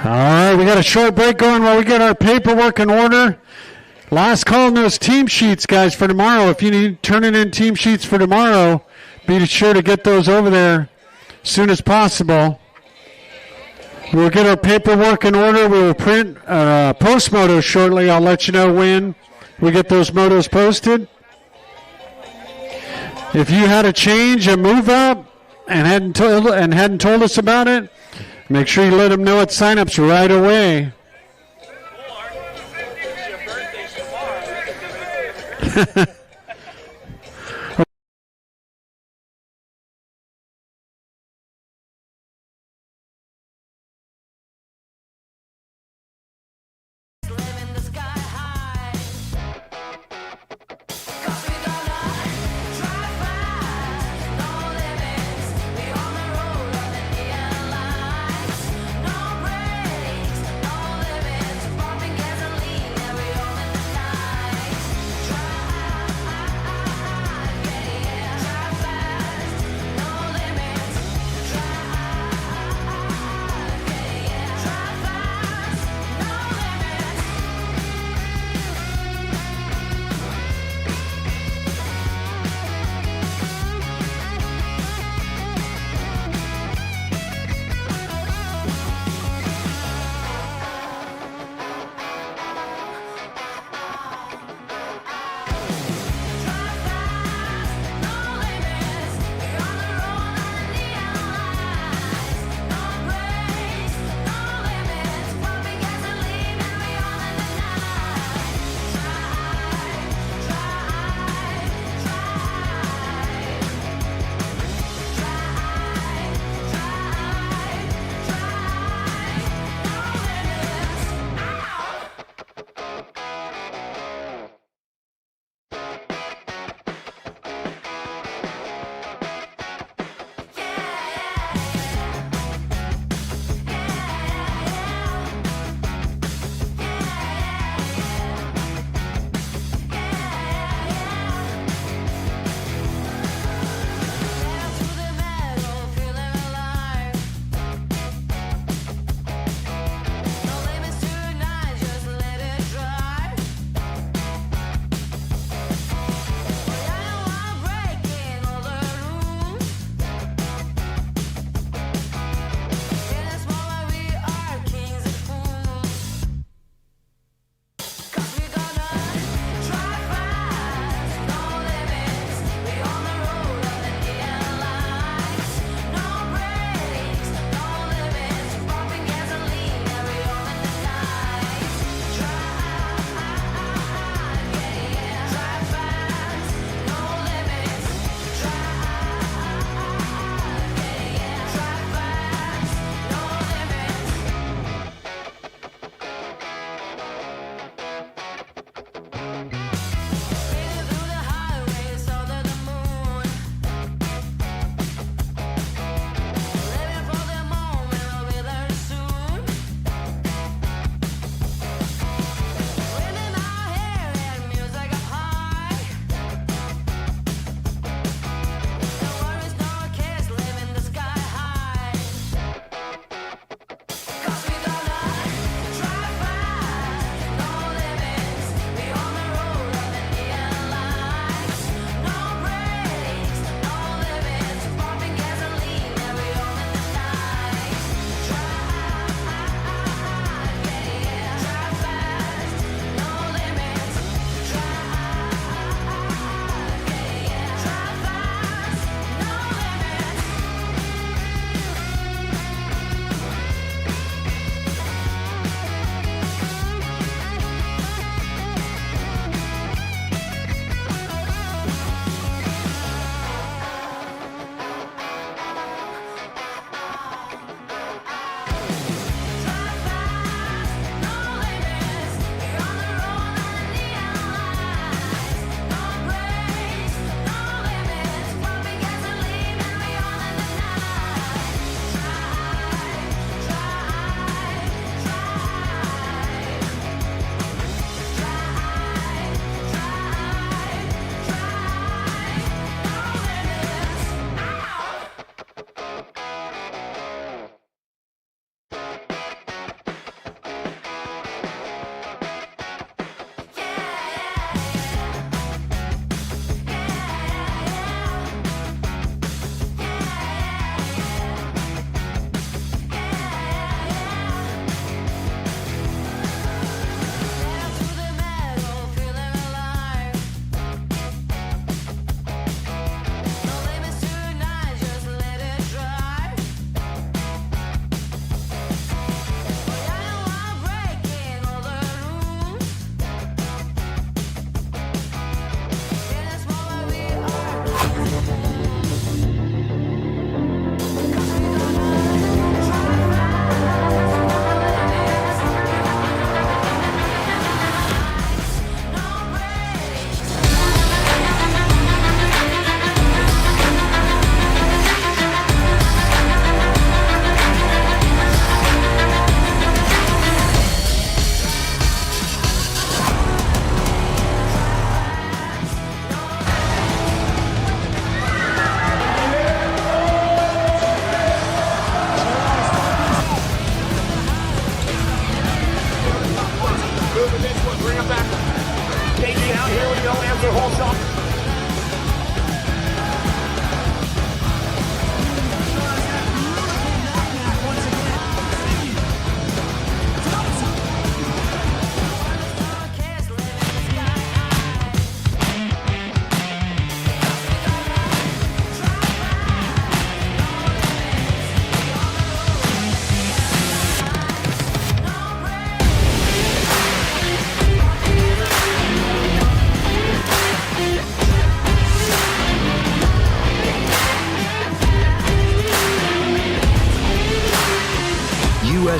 All right, we got a short break going while we get our paperwork in order. Last call on those team sheets, guys, for tomorrow. If you need turning in team sheets for tomorrow, be sure to get those over there as soon as possible. We'll get our paperwork in order. We will print post motos shortly. I'll let you know when we get those motos posted. If you had a change, a move up, and hadn't told us about it, make sure you let them know at signups right away.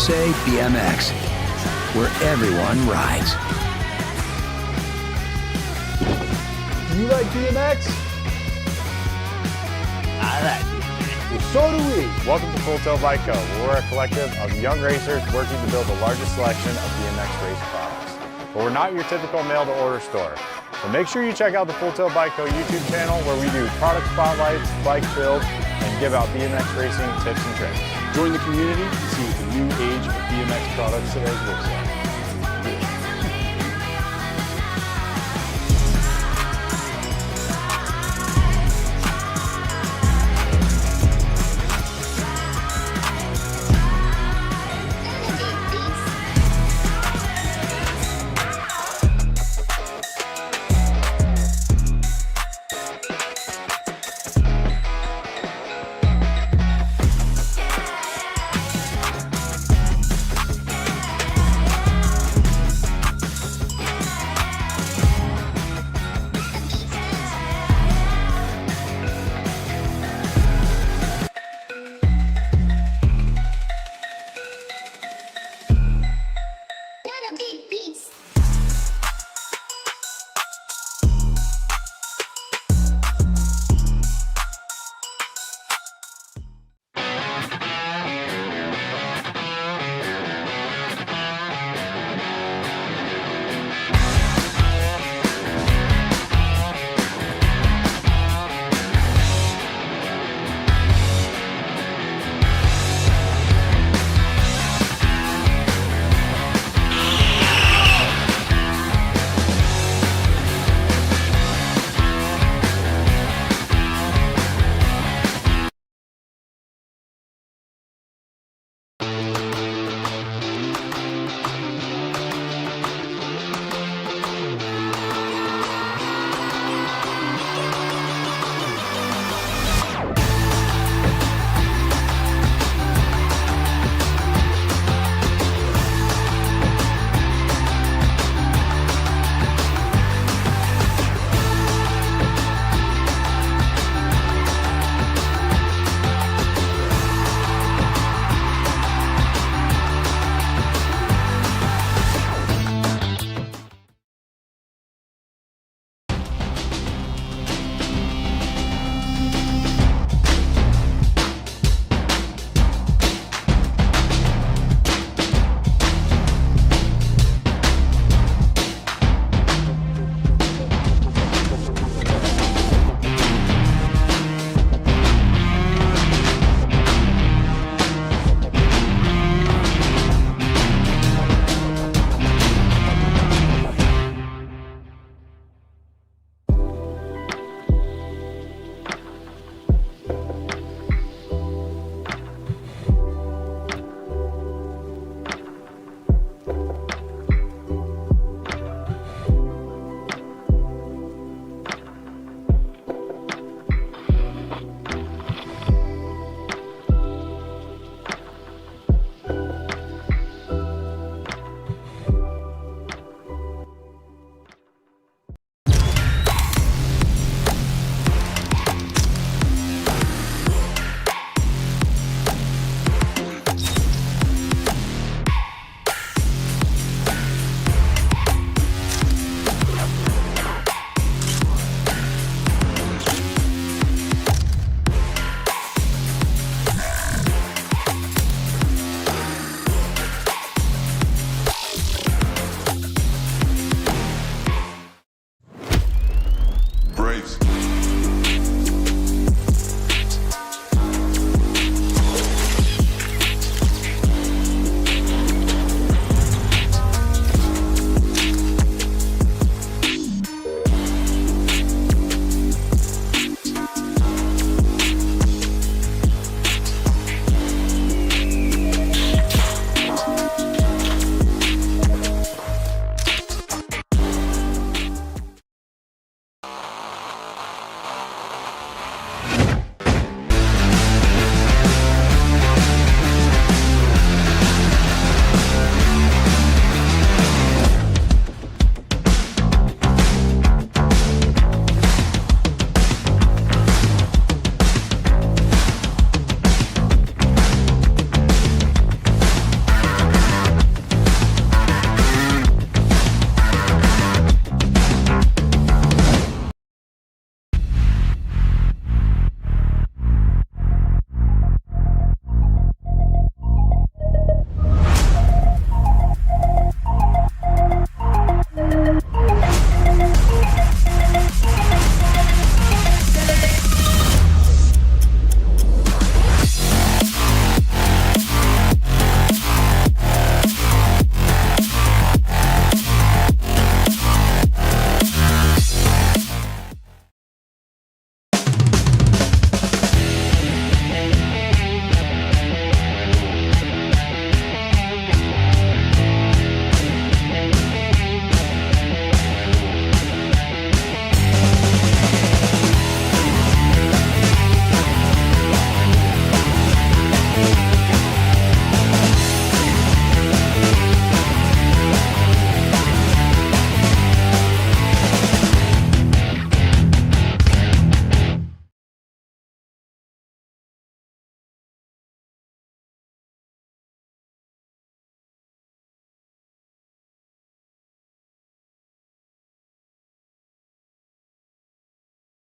USA BMX, where everyone rides. Do you like BMX? I like it. So do we. Welcome to Full Tilt Bike Co., where we're a collective of young racers working to build the largest selection of BMX race products. But we're not your typical mail-to-order store. So make sure you check out the Full Tilt Bike Co. YouTube channel, where we do product spotlights, bike builds, and give out BMX racing tips and tricks. Join the community and see what the new age of BMX product sales looks like.